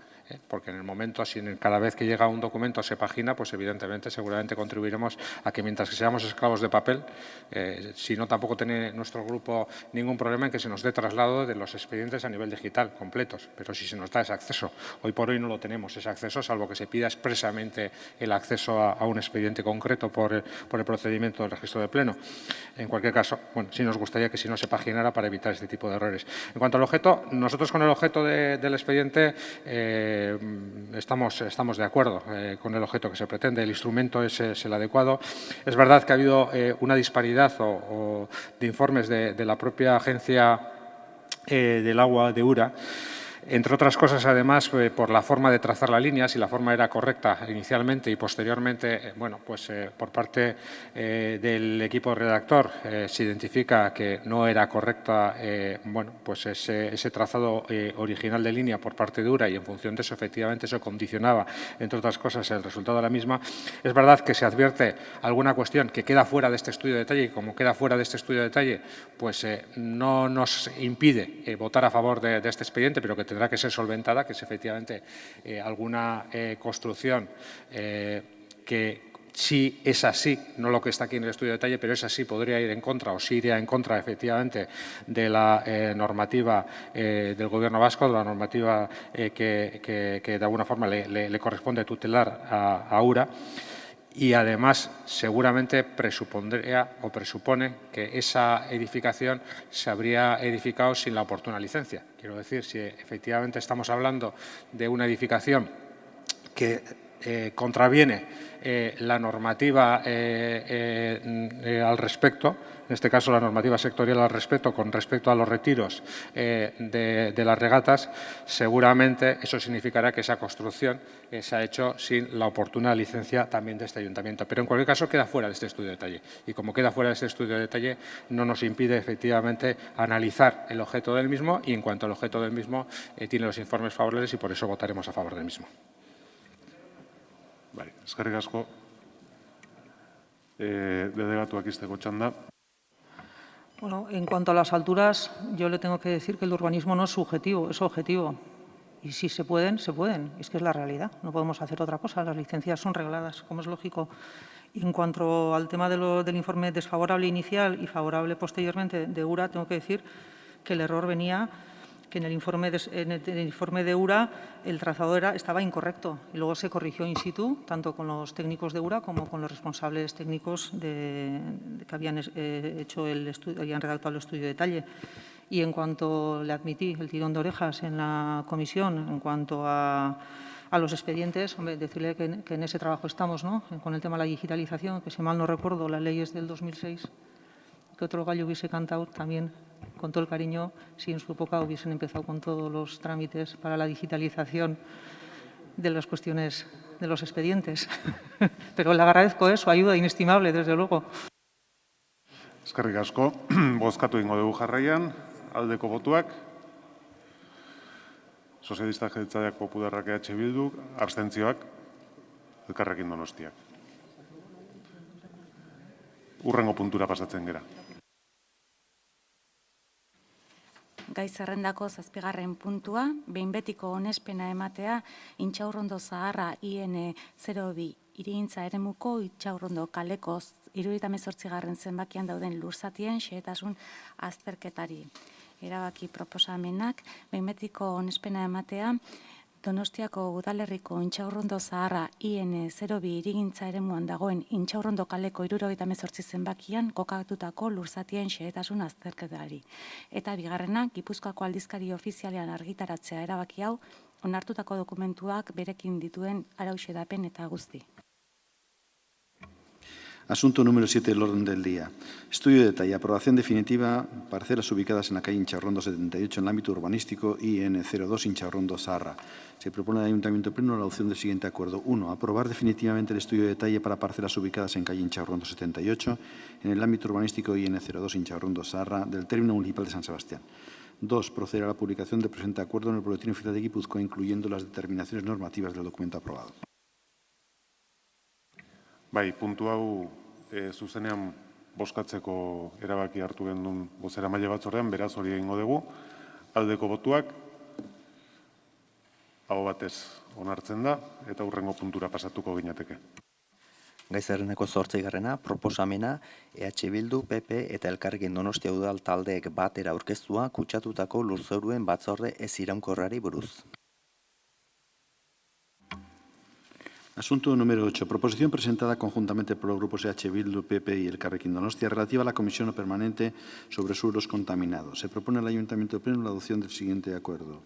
Porque en el momento, si cada vez que llega un documento se pagina, pues evidentemente seguramente contribuiremos a que, mientras que seamos esclavos de papel, si no, tampoco tiene nuestro grupo ningún problema en que se nos dé traslado de los expedientes a nivel digital completos, pero si se nos da ese acceso. Hoy por hoy no lo tenemos, ese acceso, salvo que se pida expresamente el acceso a un expediente concreto por el procedimiento del registro de pleno. En cualquier caso, sí nos gustaría que si no se paginara para evitar este tipo de errores. En cuanto al objeto, nosotros con el objeto del expediente estamos de acuerdo con el objeto que se pretende. El instrumento es el adecuado. Es verdad que ha habido una disparidad de informes de la propia Agencia del Agua de Ura. Entre otras cosas, además, por la forma de trazar la línea, si la forma era correcta inicialmente y posteriormente, por parte del equipo redactor se identifica que no era correcta ese trazado original de línea por parte de Ura, y en función de eso, efectivamente, eso condicionaba, entre otras cosas, el resultado de la misma. Es verdad que se advierte alguna cuestión que queda fuera de este estudio de detalle, y como queda fuera de este estudio de detalle, no nos impide votar a favor de este expediente, pero que tendrá que ser solventada, que es efectivamente alguna construcción que, si es así, no lo que está aquí en el estudio de detalle, pero es así, podría ir en contra, o sí iría en contra, efectivamente, de la normativa del Gobierno vasco, de la normativa que de alguna forma le corresponde tutelar a URA. Y, además, seguramente presupondría o presupone que esa edificación se habría edificado sin la oportuna licencia. Quiero decir, si efectivamente estamos hablando de una edificación que contraviene la normativa al respecto, en este caso la normativa sectorial al respecto, con respecto a los retiros de las regatas, seguramente eso significará que esa construcción se ha hecho sin la oportuna licencia también de este ayuntamiento. Pero, en cualquier caso, queda fuera de este estudio de detalle. Y, como queda fuera de este estudio de detalle, no nos impide efectivamente analizar el objeto del mismo, y, en cuanto al objeto del mismo, tiene los informes favorables, y por eso votaremos a favor del mismo. Vale, eskerrik asko. Delegatuak izteko txanda. Bueno, en cuanto a las alturas, yo le tengo que decir que el urbanismo no es subjetivo, es objetivo. Y si se pueden, se pueden. Es que es la realidad. No podemos hacer otra cosa. Las licencias son regladas, como es lógico. Y en cuanto al tema del informe desfavorable inicial y favorable posteriormente de URA, tengo que decir que el error venía que en el informe de URA el trazado estaba incorrecto y luego se corrigió in situ, tanto con los técnicos de URA como con los responsables técnicos que habían habían redactado el estudio de detalle. Y en cuanto le admití el tirón de orejas en la comisión, en cuanto a los expedientes, hombre, decirle que en ese trabajo estamos, ¿no? Con el tema de la digitalización, que si mal no recuerdo, la ley es del 2006, que otro gallo hubiese cantado también, con todo el cariño, si en su época hubiesen empezado con todos los trámites para la digitalización de las cuestiones de los expedientes. Pero le agradezco su ayuda inestimable, desde luego. Eskerrik asko. Bozkatu egingo dugu jarraian. Aldeko botuak. Sozialistak, Jeltzaleak, Popularrak, EH Bilduk. Abstentzioak. Elkarrekin Donostiak. Hurrengo puntura pasatzen gera. Gai zerrendako 7. puntua, behin betiko onespena ematea Intxaurrondo Zaharra IN 02 hirigintza eremuko Intxaurrondo kaleko 78. zenbakian dauden lurzatien xehetasun azterketari. Erabaki proposamenak behin betiko onespena ematea Donostiako udalerriko Intxaurrondo Zaharra IN 02 hirigintza eremuan dagoen Intxaurrondo kaleko 78. zenbakian kokatutako lurzatien xehetasun azterketari. Eta bigarrena, Gipuzkoako aldizkari ofizialean argitaratzea erabaki hau, onartutako dokumentuak berekin dituen arau-xedapen eta guzti. Asunto número 7 del orden del día. Estudio de detalle. Aprobación definitiva. Parcelas ubicadas en la calle Intxaurrondo 78 en el ámbito urbanístico IN 02 Intxaurrondo Zaharra. Se propone al Ayuntamiento Pleno la adopción del siguiente acuerdo. 1. Aprobar definitivamente el estudio de detalle para parcelas ubicadas en calle Intxaurrondo 78 en el ámbito urbanístico IN 02 Intxaurrondo Zaharra del término municipal de San Sebastián. 2. Proceder a la publicación del presente acuerdo en el Boletín Oficial de Guipúzcoa, incluyendo las determinaciones normativas del documento aprobado. Bai, puntu hau zuzenean bozkatzeko erabaki hartu gendun bozeramaile batzordean, beraz hori egingo dugu. Aldeko botuak, aho batez onartzen da, eta hurrengo puntura pasatuko ginateke. Gai zerrendako 8. proposamena EH Bildu, PP eta Elkarrekin Donostia udal taldeek batera aurkeztua kutsatutako lurzoruen batzorde ez iraunkorrari buruz. Asunto número 8. Proposición presentada conjuntamente por los grupos EH Bildu, PP y Elkarrekin Donostia relativa a la Comisión Permanente sobre Suelos Contaminados. Se propone al Ayuntamiento Pleno la adopción del siguiente acuerdo.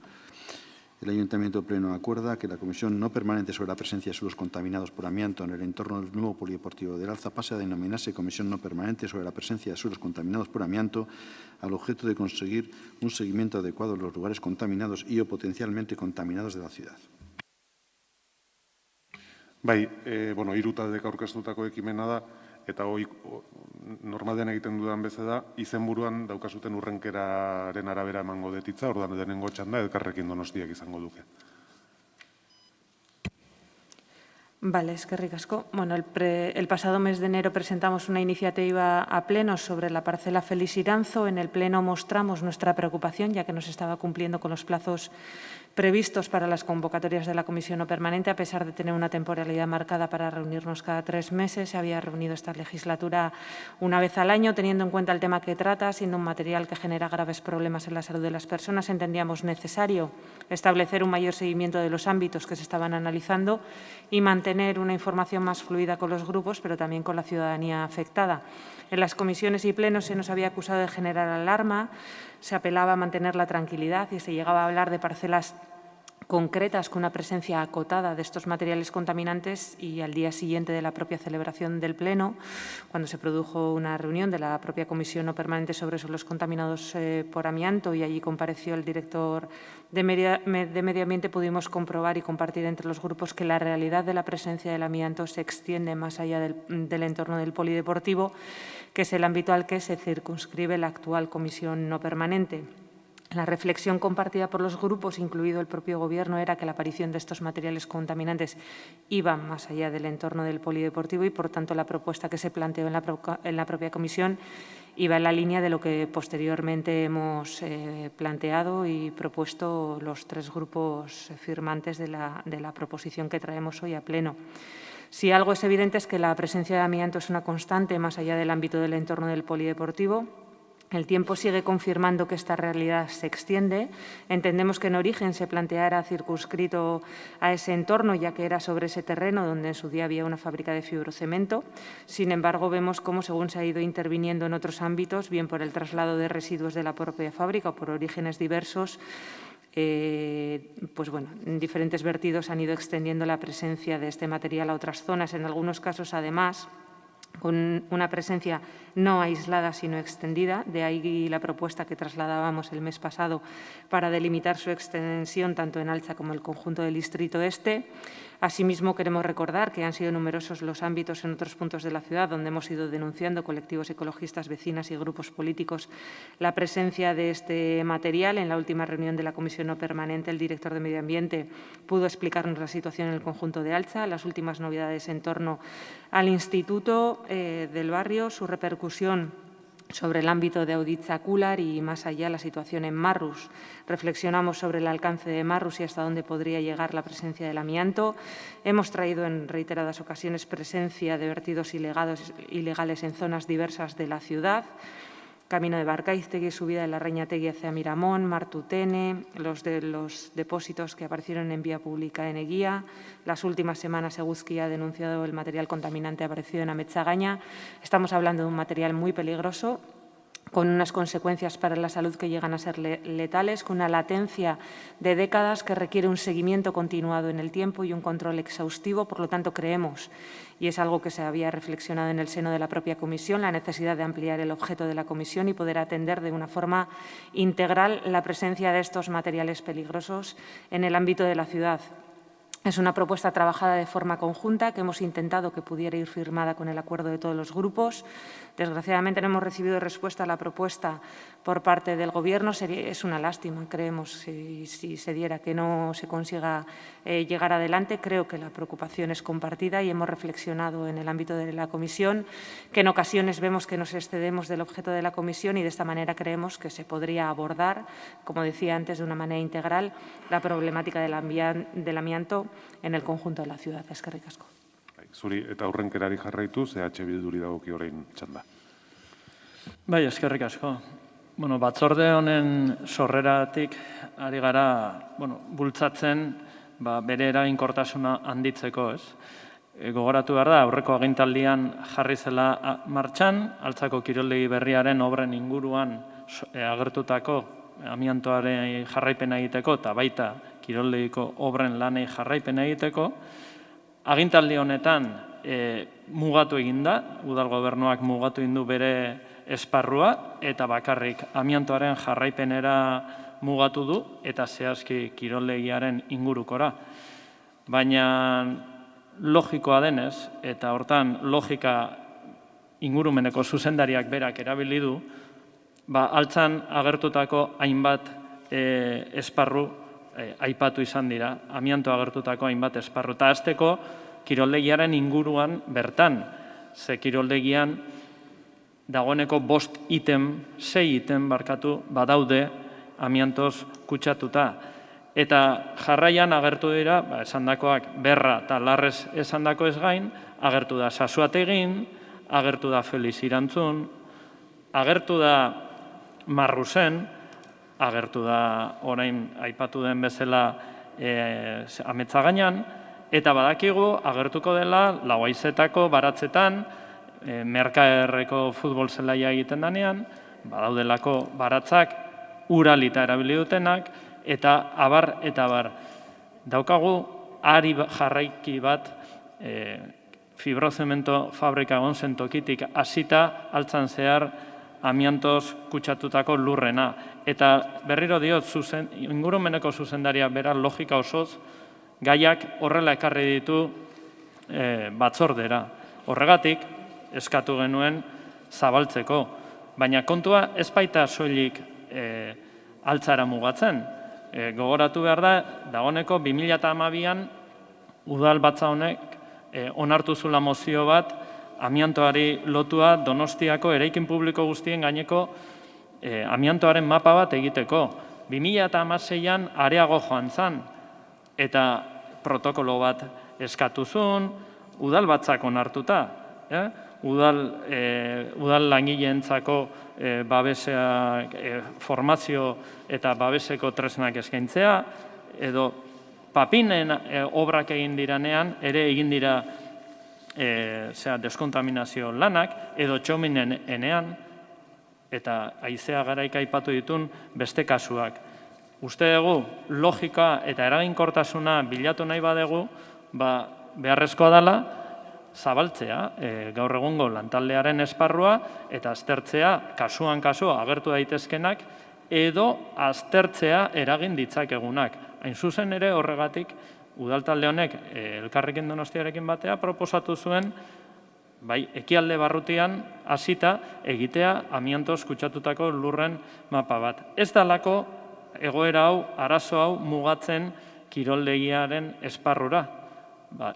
El Ayuntamiento Pleno acuerda que la Comisión No Permanente sobre la presencia de suelos contaminados por amianto en el entorno del nuevo polideportivo del Alza pase a denominarse Comisión No Permanente sobre la presencia de suelos contaminados por amianto al objeto de conseguir un seguimiento adecuado de los lugares contaminados y o potencialmente contaminados de la ciudad. Bai, hiru taldek aurkeztutako ekimena da, eta normalean egiten dudan bezala, izenburuan daukazuten urrenkeraren arabera emango detitza, orduan denengo txanda Elkarrekin Donostiak izango duke. Vale, eskerrik asko. Bueno, el pasado mes de enero presentamos una iniciativa a pleno sobre la parcela Félix Iranzo. En el pleno mostramos nuestra preocupación, ya que no se estaba cumpliendo con los plazos previstos para las convocatorias de la Comisión No Permanente, a pesar de tener una temporalidad marcada para reunirnos cada 3 meses. Se había reunido esta legislatura una vez al año, teniendo en cuenta el tema que trata, siendo un material que genera graves problemas en la salud de las personas. Entendíamos necesario establecer un mayor seguimiento de los ámbitos que se estaban analizando y mantener una información más fluida con los grupos, pero también con la ciudadanía afectada. En las comisiones y plenos se nos había acusado de generar alarma, se apelaba a mantener la tranquilidad y se llegaba a hablar de parcelas concretas con una presencia acotada de estos materiales contaminantes, y al día siguiente de la propia celebración del Pleno, cuando se produjo una reunión de la propia Comisión No Permanente sobre suelos contaminados por amianto y allí compareció el director de Medio Ambiente, pudimos comprobar y compartir entre los grupos que la realidad de la presencia del amianto se extiende más allá del entorno del polideportivo, que es el ámbito al que se circunscribe la actual Comisión No Permanente. La reflexión compartida por los grupos, incluido el propio Gobierno, era que la aparición de estos materiales contaminantes iba más allá del entorno del polideportivo y, por tanto, la propuesta que se planteó en la propia comisión iba en la línea de lo que posteriormente hemos planteado y propuesto los 3 grupos firmantes de la proposición que traemos hoy a pleno. Si algo es evidente es que la presencia de amianto es una constante más allá del ámbito del entorno del polideportivo. El tiempo sigue confirmando que esta realidad se extiende. Entendemos que en origen se planteara circunscrito a ese entorno, ya que era sobre ese terreno donde en su día había una fábrica de fibrocemento. Sin embargo, vemos cómo, según se ha ido interviniendo en otros ámbitos, bien por el traslado de residuos de la propia fábrica o por orígenes diversos, pues bueno, en diferentes vertidos han ido extendiendo la presencia de este material a otras zonas. En algunos casos, además, con una presencia no aislada, sino extendida. De ahí la propuesta que trasladábamos el mes pasado para delimitar su extensión tanto en Altza como en el conjunto del Distrito Este. Asimismo, queremos recordar que han sido numerosos los ámbitos en otros puntos de la ciudad donde hemos ido denunciando colectivos ecologistas, vecinas y grupos políticos la presencia de este material. En la última reunión de la Comisión No Permanente, el director de Medio Ambiente pudo explicarnos la situación en el conjunto de Altza, las últimas novedades en torno al Instituto del barrio, su repercusión sobre el ámbito de Auditza-Cular y, más allá, la situación en Marrus. Reflexionamos sobre el alcance de Marrus y hasta dónde podría llegar la presencia del amianto. Hemos traído en reiteradas ocasiones presencia de vertidos ilegales en zonas diversas de la ciudad. Camino de Barcaiztegui, subida de la Reñategui hacia Miramón, Martutene, los depósitos que aparecieron en vía pública en Eguía. Las últimas semanas Eguzki ha denunciado el material contaminante aparecido en Ametzagaña. Estamos hablando de un material muy peligroso, con unas consecuencias para la salud que llegan a ser letales, con una latencia de décadas que requiere un seguimiento continuado en el tiempo y un control exhaustivo. Por lo tanto, creemos, y es algo que se había reflexionado en el seno de la propia comisión, la necesidad de ampliar el objeto de la comisión y poder atender de una forma integral la presencia de estos materiales peligrosos en el ámbito de la ciudad. Es una propuesta trabajada de forma conjunta que hemos intentado que pudiera ir firmada con el acuerdo de todos los grupos. Desgraciadamente no hemos recibido respuesta a la propuesta por parte del Gobierno. Es una lástima, creemos, si se diera que no se consiga llegar adelante. Creo que la preocupación es compartida y hemos reflexionado en el ámbito de la comisión que en ocasiones vemos que nos excedemos del objeto de la comisión y de esta manera creemos que se podría abordar, como decía antes, de una manera integral la problemática del amianto en el conjunto de la ciudad. Eskerrik asko. Zuri eta aurrenkerari jarraituz, Bilduri dagoki orain txanda. Bai, eskerrik asko. Batzorde honen sorreratik ari gara bultzatzen bere eraginkortasuna handitzeko, ez? Gogoratu behar da, aurreko agintaldian jarri zela martxan, Altzako kiroldegi berriaren obren inguruan agertutako amiantoaren jarraipena egiteko eta baita kiroldegiko obren lanei jarraipena egiteko. Agintaldi honetan mugatu egin da, udal gobernuak mugatu egin du bere esparrua eta bakarrik amiantoaren jarraipenera mugatu du eta zehazki kiroldegiaren ingurukora. Baina logikoa denez, eta hortan logika ingurumeneko zuzendariak berak erabili du, Altzan agertutako hainbat esparru aipatu izan dira, amianto agertutako hainbat esparru. Eta hasteko kiroldegiaren inguruan bertan, ze kiroldegian dagoeneko 5 item, 6 item badaude amiantoz kutsatuta. Eta jarraian agertu dira, esandakoak Berra eta Larrez esandako ez gain, agertu da Sasuategin, agertu da Feliz Irantzun, agertu da Marrusen, agertu da orain aipatu den bezala Ametzagainan, eta badakigu agertuko dela Lauhaizetako baratzetan, Merkaerreko futbol zelaia egiten danean, badaudelako baratzak uralita erabili dutenak, eta abar eta abar. Daukagu ari jarraiki bat fibrozemento fabrika egon zen tokitik hasita Altzan zehar amiantoz kutsatutako lurrena. Eta berriro diot, ingurumeneko zuzendaria bera logika osoz, gaiak horrela ekarri ditu batzordera. Horregatik, eskatu genuen zabaltzeko. Baina kontua ez baita soilik altzara mugatzen. Gogoratu behar da, dagoeneko 2012an udal batza honek onartu zula mozio bat amiantoari lotua Donostiako eraikin publiko guztien gaineko amiantoaren mapa bat egiteko. 2016an areago joan zen eta protokolo bat eskatu zuen, udal batzak onartuta. Udal langileentzako babesea, formazio eta babeseko tresnak eskaintzea, edo papinen obrak egin diranean, ere egin dira deskontaminazio lanak, edo txominen enean, eta haizea garaika aipatu ditun beste kasuak. Uste dugu, logika eta eraginkortasuna bilatu nahi badegu, beharrezkoa dela, zabaltzea gaur egungo lantaldearen esparrua eta aztertzea kasuan kasu agertu daitezkenak edo aztertzea eragin ditzakegunak. Hain zuzen ere horregatik udaltalde honek Elkarrekin Donostiarekin batea proposatu zuen ekialde barrutian hasita egitea amiantoz kutsatutako lurren mapa bat. Ez dalako egoera hau, arazo hau mugatzen kiroldegiaren esparrura.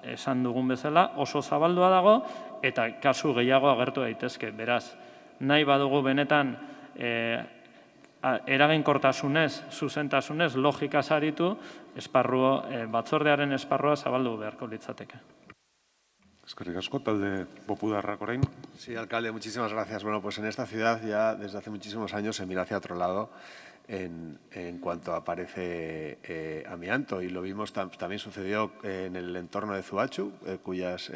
Esan dugun bezala oso zabaldua dago eta kasu gehiago agertu daitezke. Beraz, nahi badugu benetan eraginkortasunez, zuzentasunez, logika saritu, batzordearen esparrua zabaldu beharko litzateke. Eskerrik asko, talde popularrak orain. Sí, alcalde, muchísimas gracias. Bueno, pues en esta ciudad ya desde hace muchísimos años se mira hacia otro lado en cuanto aparece amianto, y lo vimos, también sucedió en el entorno de Zuachu, cuyas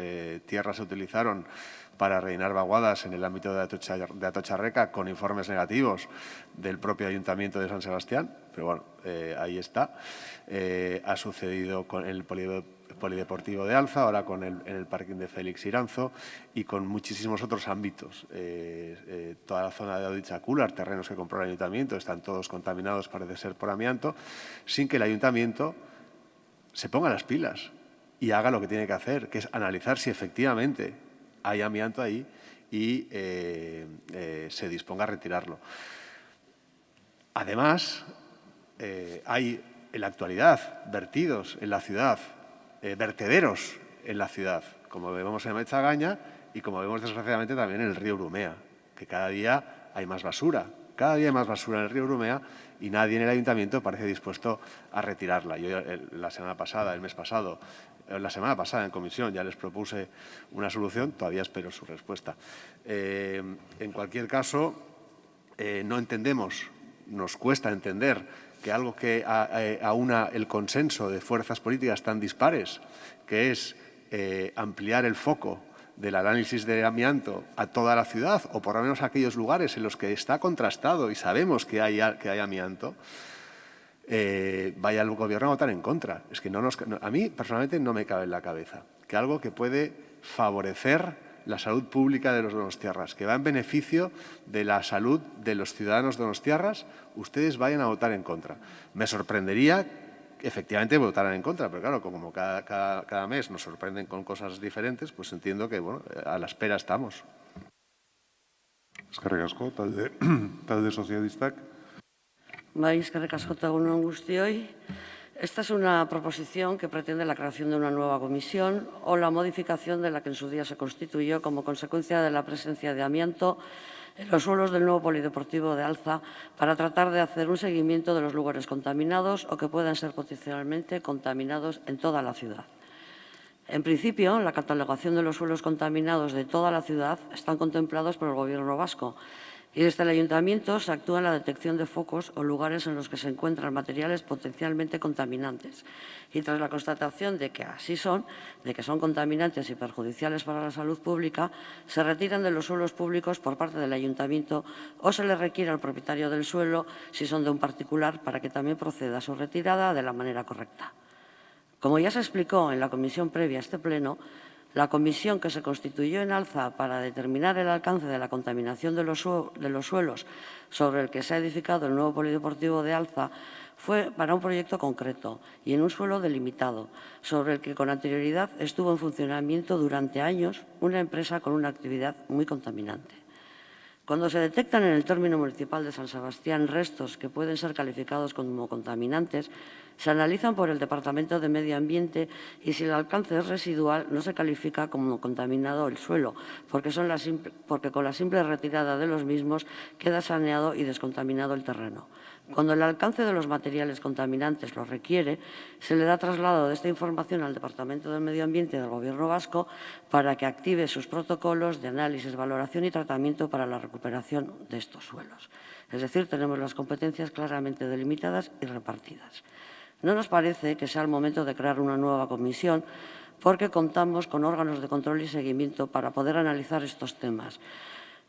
tierras se utilizaron para rellenar vaguadas en el ámbito de Atotxarreca con informes negativos del propio Ayuntamiento de San Sebastián, pero bueno, ahí está. Ha sucedido con el Polideportivo de Alza, ahora en el parking de Félix Iranzo y con muchísimos otros ámbitos. Toda la zona de Auditxacular, terrenos que compró el Ayuntamiento, están todos contaminados, parece ser, por amianto, sin que el Ayuntamiento se ponga las pilas y haga lo que tiene que hacer, que es analizar si efectivamente hay amianto ahí y se disponga a retirarlo. Además, hay en la actualidad vertidos en la ciudad, vertederos en la ciudad, como vemos en Mechagaña y como vemos desgraciadamente también en el río Urumea, que cada día hay más basura. Cada día hay más basura en el río Urumea y nadie en el ayuntamiento parece dispuesto a retirarla. Yo la semana pasada en comisión ya les propuse una solución, todavía espero su respuesta. En cualquier caso, no entendemos, nos cuesta entender que algo que aúna el consenso de fuerzas políticas tan dispares, que es ampliar el foco del análisis de amianto a toda la ciudad, o por lo menos a aquellos lugares en los que está contrastado y sabemos que hay amianto, vaya el Gobierno a votar en contra. Es que a mí personalmente no me cabe en la cabeza que algo que puede favorecer la salud pública de los donostiarras, que va en beneficio de la salud de los ciudadanos donostiarras, ustedes vayan a votar en contra. Me sorprendería que efectivamente votaran en contra, pero claro, como cada mes nos sorprenden con cosas diferentes, pues entiendo que bueno, a la espera estamos. Eskerrik asko, talde sozialistak. Eskerrik asko eta egun on guztioi. Esta es una proposición que pretende la creación de una nueva comisión o la modificación de la que en su día se constituyó como consecuencia de la presencia de amianto en los suelos del nuevo Polideportivo de Alza para tratar de hacer un seguimiento de los lugares contaminados o que puedan ser potencialmente contaminados en toda la ciudad. En principio, la catalogación de los suelos contaminados de toda la ciudad están contemplados por el Gobierno vasco y desde el Ayuntamiento se actúa en la detección de focos o lugares en los que se encuentran materiales potencialmente contaminantes. Y tras la constatación de que así son, de que son contaminantes y perjudiciales para la salud pública, se retiran de los suelos públicos por parte del Ayuntamiento o se le requiere al propietario del suelo, si son de un particular, para que también proceda a su retirada de la manera correcta. Como ya se explicó en la comisión previa a este pleno, la comisión que se constituyó en Alza para determinar el alcance de la contaminación de los suelos sobre el que se ha edificado el nuevo Polideportivo de Alza fue para un proyecto concreto y en un suelo delimitado, sobre el que con anterioridad estuvo en funcionamiento durante años una empresa con una actividad muy contaminante. Cuando se detectan en el término municipal de San Sebastián restos que pueden ser calificados como contaminantes, se analizan por el Departamento de Medio Ambiente y si el alcance es residual no se califica como contaminado el suelo, porque con la simple retirada de los mismos queda saneado y descontaminado el terreno. Cuando el alcance de los materiales contaminantes lo requiere, se le da traslado de esta información al Departamento de Medio Ambiente del Gobierno vasco para que active sus protocolos de análisis, valoración y tratamiento para la recuperación de estos suelos. Es decir, tenemos las competencias claramente delimitadas y repartidas. No nos parece que sea el momento de crear una nueva comisión porque contamos con órganos de control y seguimiento para poder analizar estos temas,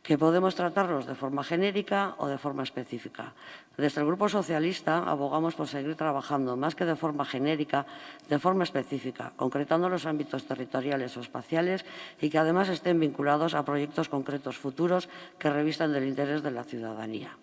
que podemos tratarlos de forma genérica o de forma específica. Desde el Grupo Socialista abogamos por seguir trabajando, más que de forma genérica, de forma específica, concretando los ámbitos territoriales o espaciales y que además estén vinculados a proyectos concretos futuros que revistan del interés de la ciudadanía.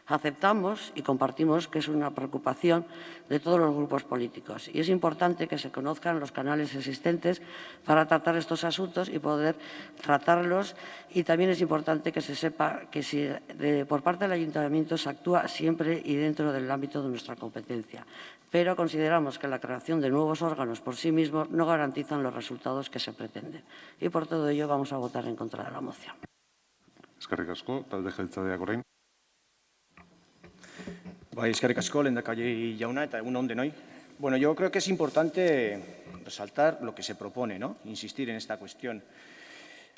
Aceptamos y compartimos que es una preocupación de todos los grupos políticos y es importante que se conozcan los canales existentes para tratar estos asuntos y poder tratarlos, y también es importante que se sepa que por parte del Ayuntamiento se actúa siempre y dentro del ámbito de nuestra competencia, pero consideramos que la creación de nuevos órganos por sí mismos no garantizan los resultados que se pretenden y por todo ello vamos a votar en contra de la moción. Eskerrik asko, talde jeltzaleak orain. Eskerrik asko, lehendakari jauna, eta egun on denoi. Bueno, yo creo que es importante resaltar lo que se propone, ¿no? Insistir en esta cuestión.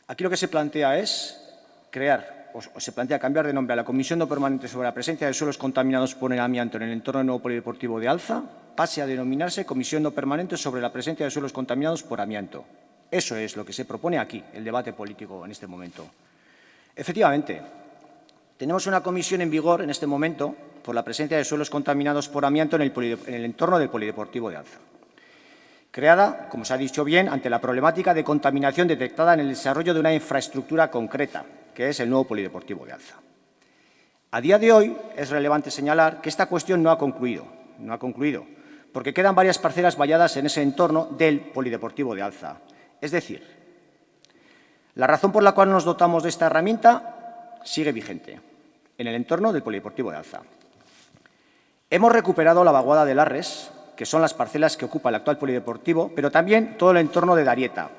Aquí lo que se plantea es crear, o se plantea cambiar de nombre a la Comisión no permanente sobre la presencia de suelos contaminados por el amianto en el entorno del nuevo polideportivo de Alza, pase a denominarse Comisión no permanente sobre la presencia de suelos contaminados por amianto. Eso es lo que se propone aquí, el debate político en este momento. Efectivamente, tenemos una comisión en vigor en este momento por la presencia de suelos contaminados por amianto en el entorno del polideportivo de Alza. Creada, como se ha dicho bien, ante la problemática de contaminación detectada en el desarrollo de una infraestructura concreta, que es el nuevo polideportivo de Alza. A día de hoy es relevante señalar que esta cuestión no ha concluido, porque quedan varias parcelas valladas en ese entorno del polideportivo de Alza. Es decir, la razón por la cual nos dotamos de esta herramienta sigue vigente en el entorno del polideportivo de Alza. Hemos recuperado la vaguada de Larres, que son las parcelas que ocupa el actual polideportivo, pero también todo el entorno de Darieta.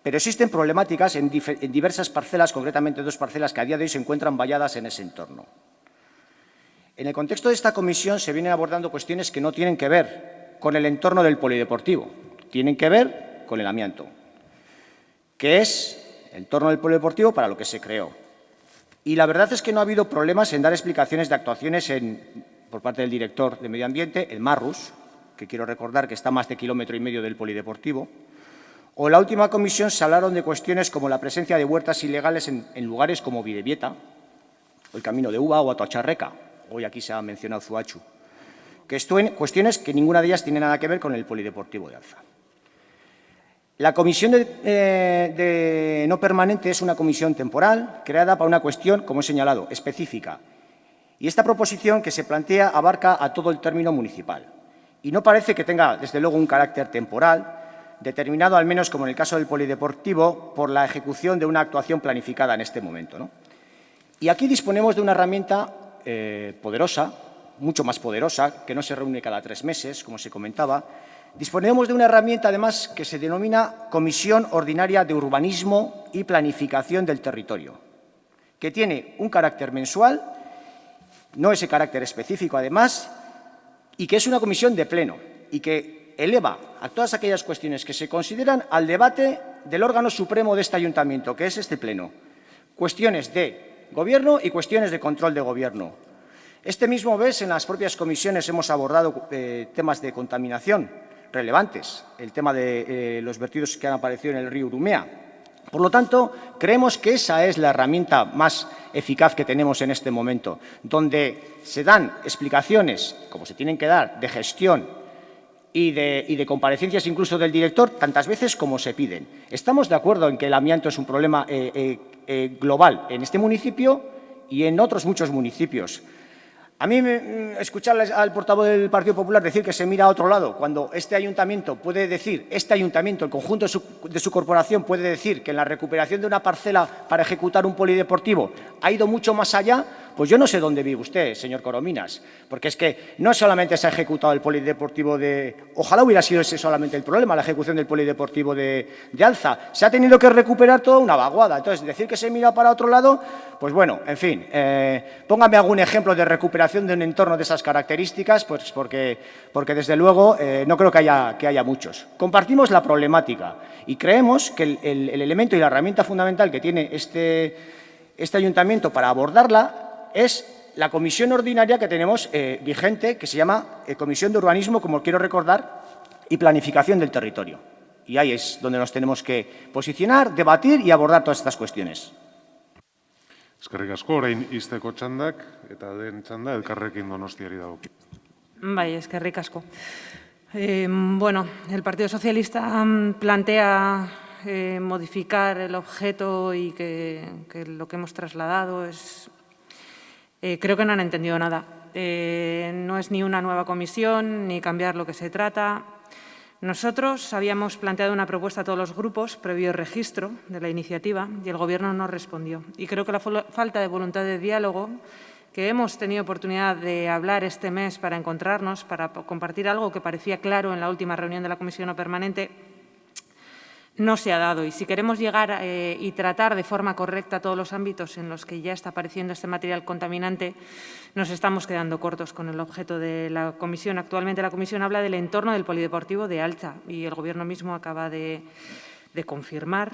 Pero existen problemáticas en diversas parcelas, concretamente 2 parcelas que a día de hoy se encuentran valladas en ese entorno. En el contexto de esta comisión se vienen abordando cuestiones que no tienen que ver con el entorno del polideportivo, tienen que ver con el amianto, que es el entorno del polideportivo para lo que se creó. Y la verdad es que no ha habido problemas en dar explicaciones de actuaciones por parte del director de Medio Ambiente, el Marrus, que quiero recordar que está a más de 1,5 kilómetros del polideportivo. O en la última comisión se hablaron de cuestiones como la presencia de huertas ilegales en lugares como Bidebieta, o el Camino de Uva o Atoacharreca. Hoy aquí se ha mencionado Zuachu. Cuestiones que ninguna de ellas tiene nada que ver con el polideportivo de Alza. La comisión de no permanente es una comisión temporal creada para una cuestión, como he señalado, específica. Y esta proposición que se plantea abarca a todo el término municipal. Y no parece que tenga, desde luego, un carácter temporal, determinado al menos, como en el caso del polideportivo, por la ejecución de una actuación planificada en este momento, ¿no? Y aquí disponemos de una herramienta poderosa, mucho más poderosa, que no se reúne cada 3 meses, como se comentaba. Disponemos de una herramienta, además, que se denomina Comisión Ordinaria de Urbanismo y Planificación del Territorio, que tiene un carácter mensual, no ese carácter específico, además, y que es una comisión de pleno y que eleva a todas aquellas cuestiones que se consideran al debate del órgano supremo de este ayuntamiento, que es este pleno. Cuestiones de gobierno y cuestiones de control de gobierno. Este mismo mes, en las propias comisiones, hemos abordado temas de contaminación relevantes, el tema de los vertidos que han aparecido en el río Urumea. Por lo tanto, creemos que esa es la herramienta más eficaz que tenemos en este momento, donde se dan explicaciones, como se tienen que dar, de gestión y de comparecencias incluso del director, tantas veces como se piden. Estamos de acuerdo en que el amianto es un problema global en este municipio y en otros muchos municipios. A mí escuchar al portavoz del Partido Popular decir que se mira a otro lado, cuando este ayuntamiento puede decir, el conjunto de su corporación puede decir que en la recuperación de una parcela para ejecutar un polideportivo ha ido mucho más allá, pues yo no sé dónde vive usted, señor Corominas, porque es que no solamente se ha ejecutado el polideportivo ojalá hubiera sido ese solamente el problema, la ejecución del polideportivo de Alza, se ha tenido que recuperar toda una vaguada. Entonces, decir que se mira para otro lado, pues bueno, en fin, póngame algún ejemplo de recuperación de un entorno de esas características, pues porque desde luego no creo que haya muchos. Compartimos la problemática y creemos que el elemento y la herramienta fundamental que tiene este ayuntamiento para abordarla es la comisión ordinaria que tenemos vigente, que se llama Comisión de Urbanismo, como quiero recordar, y Planificación del Territorio. Y ahí es donde nos tenemos que posicionar, debatir y abordar todas estas cuestiones. Eskerrik asko, orain izteko txandak, eta den txanda Elkarrekin Donostiari dagoki. Bai, eskerrik asko. Bueno, el Partido Socialista plantea modificar el objeto y que lo que hemos trasladado es... creo que no han entendido nada. No es ni una nueva comisión, ni cambiar lo que se trata. Nosotros habíamos planteado una propuesta a todos los grupos previo registro de la iniciativa y el Gobierno no respondió. Y creo que la falta de voluntad de diálogo, que hemos tenido oportunidad de hablar este mes para encontrarnos, para compartir algo que parecía claro en la última reunión de la Comisión Permanente, no se ha dado. Y si queremos llegar y tratar de forma correcta todos los ámbitos en los que ya está apareciendo este material contaminante, nos estamos quedando cortos con el objeto de la comisión. Actualmente la comisión habla del entorno del polideportivo de Alza y el Gobierno mismo acaba de confirmar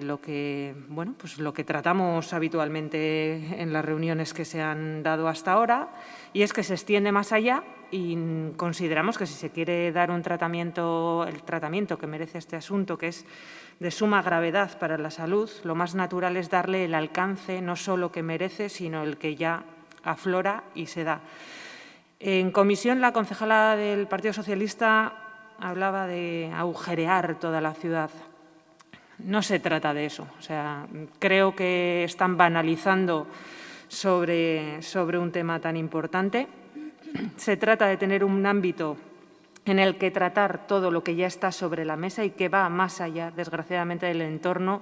lo que tratamos habitualmente en las reuniones que se han dado hasta ahora, y es que se extiende más allá y consideramos que si se quiere dar el tratamiento que merece este asunto, que es de suma gravedad para la salud, lo más natural es darle el alcance no solo que merece, sino el que ya aflora y se da. En comisión, la concejala del Partido Socialista hablaba de agujerear toda la ciudad. No se trata de eso. O sea, creo que están banalizando sobre un tema tan importante. Se trata de tener un ámbito en el que tratar todo lo que ya está sobre la mesa y que va más allá, desgraciadamente, del entorno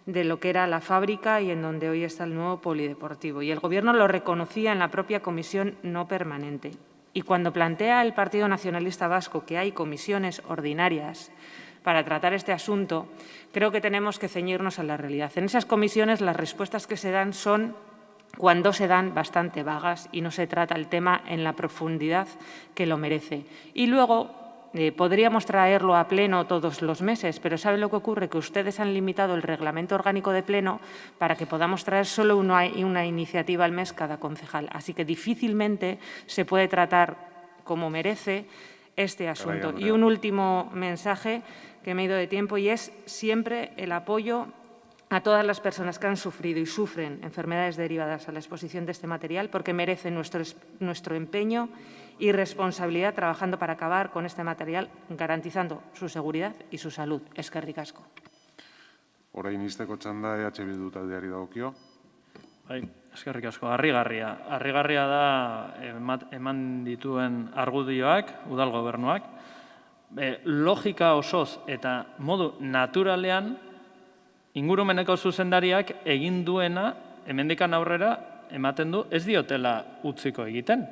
de lo que era la fábrica y en donde hoy está el nuevo polideportivo. Y el Gobierno lo reconocía en la propia comisión no permanente. Y cuando plantea el Partido Nacionalista Vasco que hay comisiones ordinarias para tratar este asunto, creo que tenemos que ceñirnos a la realidad. En esas comisiones las respuestas que se dan son, cuando se dan, bastante vagas y no se trata el tema en la profundidad que lo merece. Y luego podríamos traerlo a pleno todos los meses, pero ¿sabe lo que ocurre? Que ustedes han limitado el reglamento orgánico de pleno para que podamos traer solo una iniciativa al mes cada concejal. Así que difícilmente se puede tratar como merece este asunto. Y un último mensaje, que me he ido de tiempo, y es siempre el apoyo a todas las personas que han sufrido y sufren enfermedades derivadas a la exposición de este material, porque merecen nuestro empeño y responsabilidad trabajando para acabar con este material, garantizando su seguridad y su salud. Eskerrik asko. Orain izteko txanda EH Bildu taldeari dagokio. Bai, eskerrik asko. Harrigarria da eman dituen argudioak, udal gobernuak. Logika osoz eta modu naturalean ingurumeneko zuzendariak egin duena, hemendikan aurrera ematen du, ez diotela utziko egiten.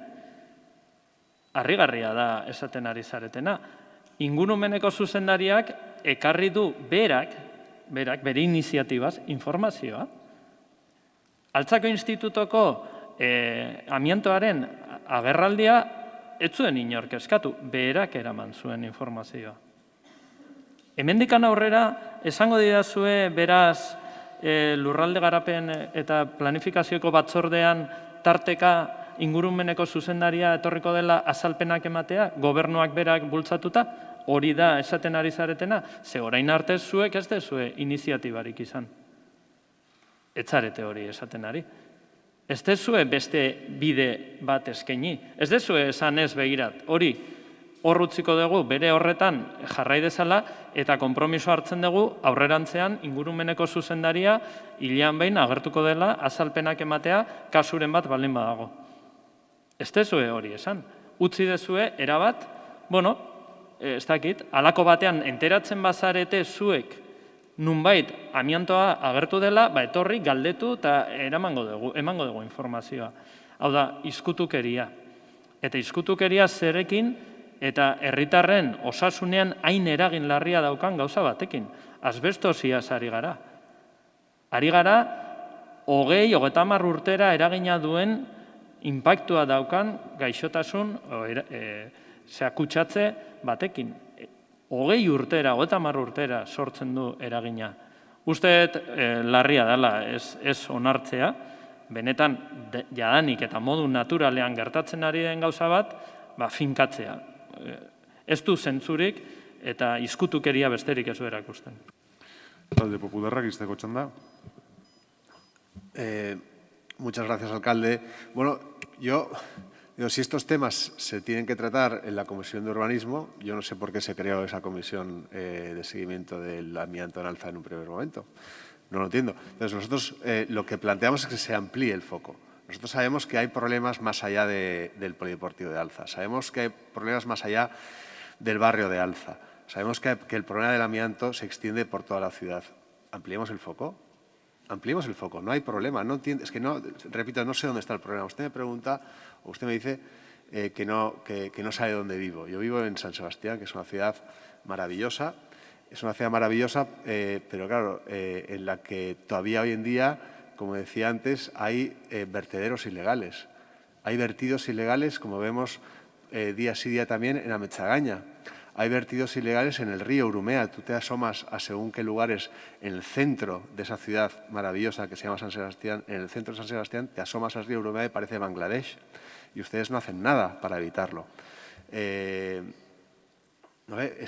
Harrigarria da esaten ari zaretena. Ingurumeneko zuzendariak ekarri du berak, bere iniziatibaz, informazioa. Altzako institutoko amiantoaren agerraldia ez zuen inork eskatu, berak eraman zuen informazioa. Hemendikan aurrera, esango didazue beraz lurralde garapen eta planifikazioko batzordean tarteka ingurumeneko zuzendaria etorriko dela azalpenak ematea, gobernuak berak bultzatuta, hori da esaten ari zaretena, ze orain arte zuek ez dezue iniziatibarik izan. Ez zarete hori esaten ari. Ez dezue beste bide bat eskaini. Ez dezue esan ez begirat. Hori hor utziko dugu bere horretan jarrai dezala eta konpromiso hartzen dugu aurrerantzean ingurumeneko zuzendaria hilean behin agertuko dela azalpenak ematea kasuren bat baldin badago. Ez dezue hori esan. Utzi dezue, erabat, bueno, ez dakit, halako batean enteratzen bazarete zuek nunbait amiantoa agertu dela, etorri, galdetu eta emango dugu informazioa. Hau da, izkutukeria. Eta izkutukeria zerekin eta herritarren osasunean hain eragin larria daukan gauza batekin. Asbestosiaz ari gara. Ari gara, 20-30 urtera eragina duen inpaktua daukan gaixotasun kutsatze batekin. 20 urtera, 30 urtera sortzen du eragina. Uste larria dela ez onartzea, benetan jadanik eta modu naturalean gertatzen ari den gauza bat, finkatzea. Ez du zentzurik eta izkutukeria besterik ez du erakusten. Talde Popularrak izteko txanda. Muchas gracias, alcalde. Bueno, si estos temas se tienen que tratar en la Comisión de Urbanismo, yo no sé por qué se creó esa comisión de seguimiento del amianto en Alza en un primer momento. No lo entiendo. Entonces, nosotros lo que planteamos es que se amplíe el foco. Nosotros sabemos que hay problemas más allá del polideportivo de Alza. Sabemos que hay problemas más allá del barrio de Alza. Sabemos que el problema del amianto se extiende por toda la ciudad. ¿Ampliemos el foco? Ampliemos el foco, no hay problema. No entiendo, es que no, repito, no sé dónde está el problema. Usted me pregunta, o usted me dice que no sabe dónde vivo. Yo vivo en San Sebastián, que es una ciudad maravillosa. Es una ciudad maravillosa, pero claro, en la que todavía hoy en día, como decía antes, hay vertederos ilegales. Hay vertidos ilegales, como vemos día sí día también, en Ametzagaña. Hay vertidos ilegales en el río Urumea. Tú te asomas a según qué lugares en el centro de esa ciudad maravillosa que se llama San Sebastián, en el centro de San Sebastián, te asomas al río Urumea y parece Bangladesh. Y ustedes no hacen nada para evitarlo. Es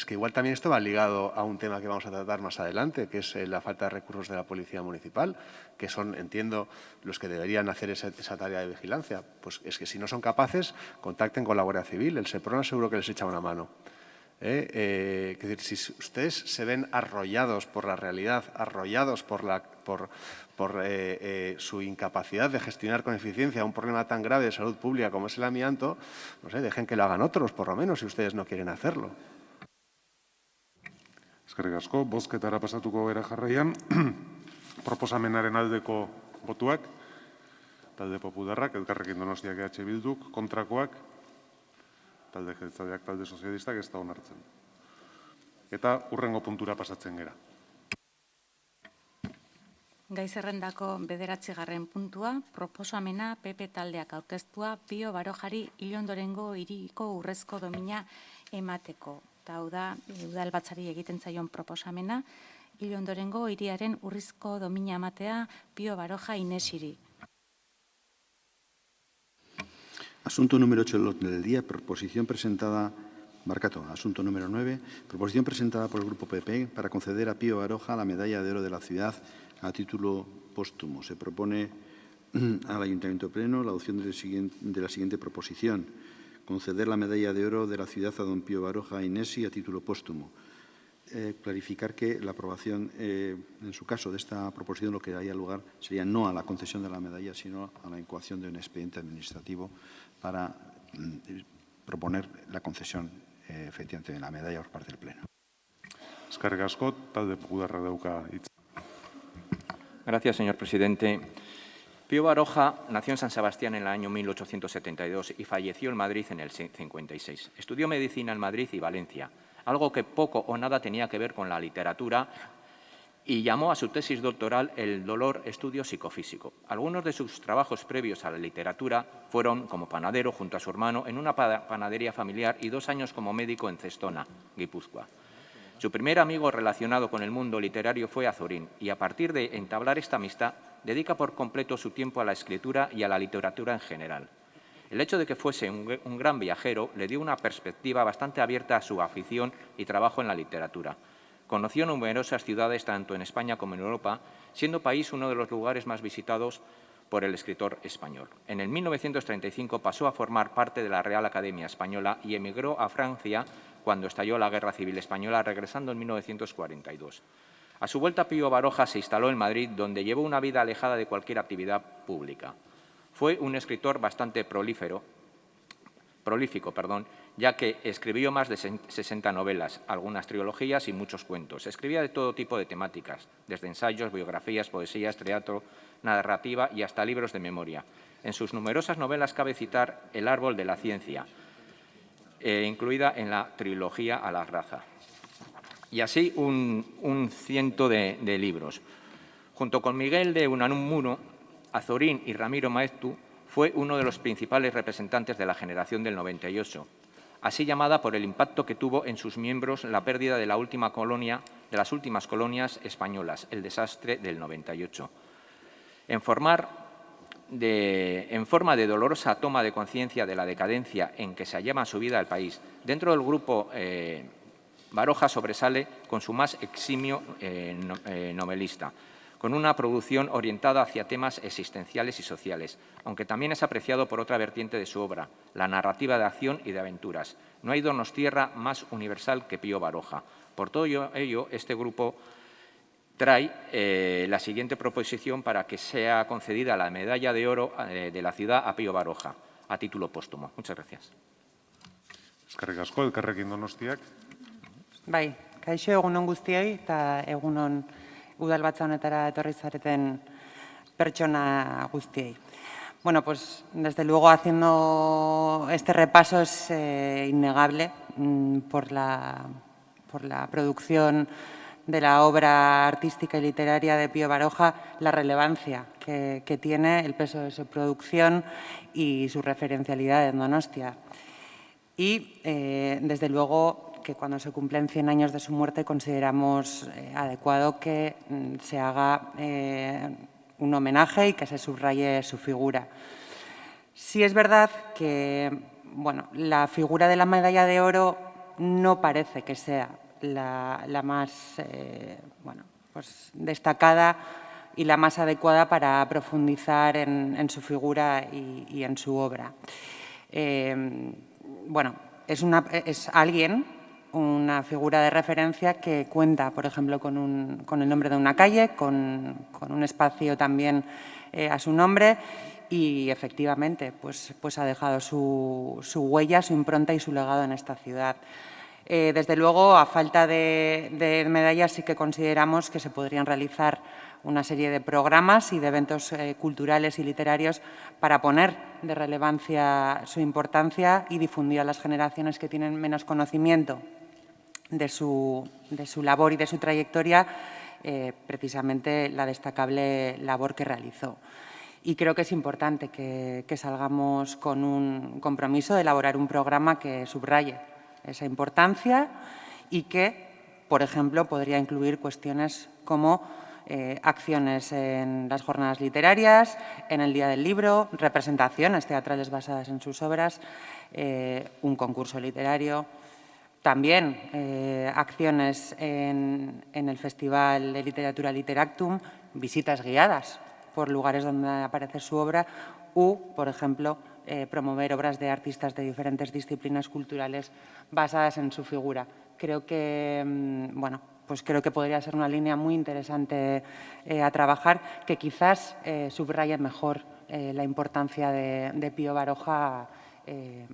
que igual también esto va ligado a un tema que vamos a tratar más adelante, que es la falta de recursos de la Policía Municipal, que son, entiendo, los que deberían hacer esa tarea de vigilancia. Pues es que si no son capaces, contacten con la Guardia Civil. El Seprona seguro que les echa una mano. Es decir, si ustedes se ven arrollados por la realidad, arrollados por su incapacidad de gestionar con eficiencia un problema tan grave de salud pública como es el amianto, no sé, dejen que lo hagan otros, por lo menos, si ustedes no quieren hacerlo. Eskerrik asko, bozketara pasatuko gara jarraian. Proposamenaren aldeko botuak, talde Popularrak, Elkarrekin Donostiak EH Bilduk, kontrakoak, talde Jeltzaleak, talde Sozialistak ez da onartzen. Eta hurrengo puntura pasatzen gera. Gai zerrendako 9. puntua, proposamena PP taldeak aurkeztua Pio Barojari Ilondorengo hiriko urrezko domina emateko. Eta hau da, udalbatzari egiten zaion proposamena, Ilondorengo hiriaren urrizko domina ematea Pio Baroja Inesiri. Asunto número 8 del día, proposición presentada, asunto número 9, proposición presentada por el Grupo PP para conceder a Pío Baroja la Medalla de Oro de la Ciudad a título póstumo. Se propone al Ayuntamiento Pleno la adopción de la siguiente proposición: conceder la Medalla de Oro de la Ciudad a don Pío Baroja Inesi a título póstumo. Clarificar que la aprobación, en su caso, de esta proposición lo que daría lugar sería no a la concesión de la medalla, sino a la incoación de un expediente administrativo para proponer la concesión efectivamente de la medalla por parte del Pleno. Eskerrik asko, talde Popularrak dauka hitza. Gracias, señor presidente. Pío Baroja nació en San Sebastián en el año 1872 y falleció en Madrid en el 56. Estudió medicina en Madrid y Valencia, algo que poco o nada tenía que ver con la literatura, y llamó a su tesis doctoral el dolor estudio psicofísico. Algunos de sus trabajos previos a la literatura fueron como panadero junto a su hermano en una panadería familiar y 2 años como médico en Cestona, Guipúzcoa. Su primer amigo relacionado con el mundo literario fue Azorín, y a partir de entablar esta amistad, dedica por completo su tiempo a la escritura y a la literatura en general. El hecho de que fuese un gran viajero le dio una perspectiva bastante abierta a su afición y trabajo en la literatura. Conoció numerosas ciudades tanto en España como en Europa, siendo país uno de los lugares más visitados por el escritor español. En el 1935 pasó a formar parte de la Real Academia Española y emigró a Francia cuando estalló la Guerra Civil Española, regresando en 1942. A su vuelta, Pío Baroja se instaló en Madrid, donde llevó una vida alejada de cualquier actividad pública. Fue un escritor bastante prolífero, ya que escribió más de 60 novelas, algunas trilogías y muchos cuentos. Escribía de todo tipo de temáticas, desde ensayos, biografías, poesías, teatro, narrativa y hasta libros de memoria. En sus numerosas novelas cabe citar El árbol de la ciencia, incluida en la trilogía Alarraza. Y así un ciento de libros. Junto con Miguel de Unamuno, Azorín y Ramiro Maeztu, fue uno de los principales representantes de la generación del 98, así llamada por el impacto que tuvo en sus miembros la pérdida de las últimas colonias españolas, el desastre del 98. En forma de dolorosa toma de conciencia de la decadencia en que se hallaba su vida el país, dentro del grupo Baroja sobresale con su más eximio novelista, con una producción orientada hacia temas existenciales y sociales, aunque también es apreciado por otra vertiente de su obra, la narrativa de acción y de aventuras. No hay donostiarra más universal que Pío Baroja. Por todo ello, este grupo trae la siguiente proposición para que sea concedida la medalla de oro de la ciudad a Pío Baroja, a título póstumo. Muchas gracias. Eskerrik asko, Elkarrekin Donostiak. Bai, kaixo egunon guztioi eta egunon udalbatza honetara etorri zareten pertsona guztiei. Bueno, pues desde luego haciendo este repaso es innegable por la producción de la obra artística y literaria de Pío Baroja, la relevancia que tiene, el peso de su producción y su referencialidad en Donostia. Y, desde luego, que cuando se cumplen 100 años de su muerte consideramos adecuado que se haga un homenaje y que se subraye su figura. Sí es verdad que la figura de la medalla de oro no parece que sea la más destacada y la más adecuada para profundizar en su figura y en su obra. Es alguien, una figura de referencia que cuenta, por ejemplo, con el nombre de una calle, con un espacio también a su nombre y, efectivamente, pues ha dejado su huella, su impronta y su legado en esta ciudad. Desde luego, a falta de medallas, sí que consideramos que se podrían realizar una serie de programas y de eventos culturales y literarios para poner de relevancia su importancia y difundir a las generaciones que tienen menos conocimiento de su labor y de su trayectoria, precisamente la destacable labor que realizó. Y creo que es importante que salgamos con un compromiso de elaborar un programa que subraye esa importancia y que, por ejemplo, podría incluir cuestiones como acciones en las jornadas literarias, en el Día del Libro, representaciones teatrales basadas en sus obras, un concurso literario, también acciones en el Festival de Literatura Literactum, visitas guiadas por lugares donde aparece su obra u, por ejemplo, promover obras de artistas de diferentes disciplinas culturales basadas en su figura. Creo que, creo que podría ser una línea muy interesante a trabajar, que quizás subraye mejor la importancia de Pío Baroja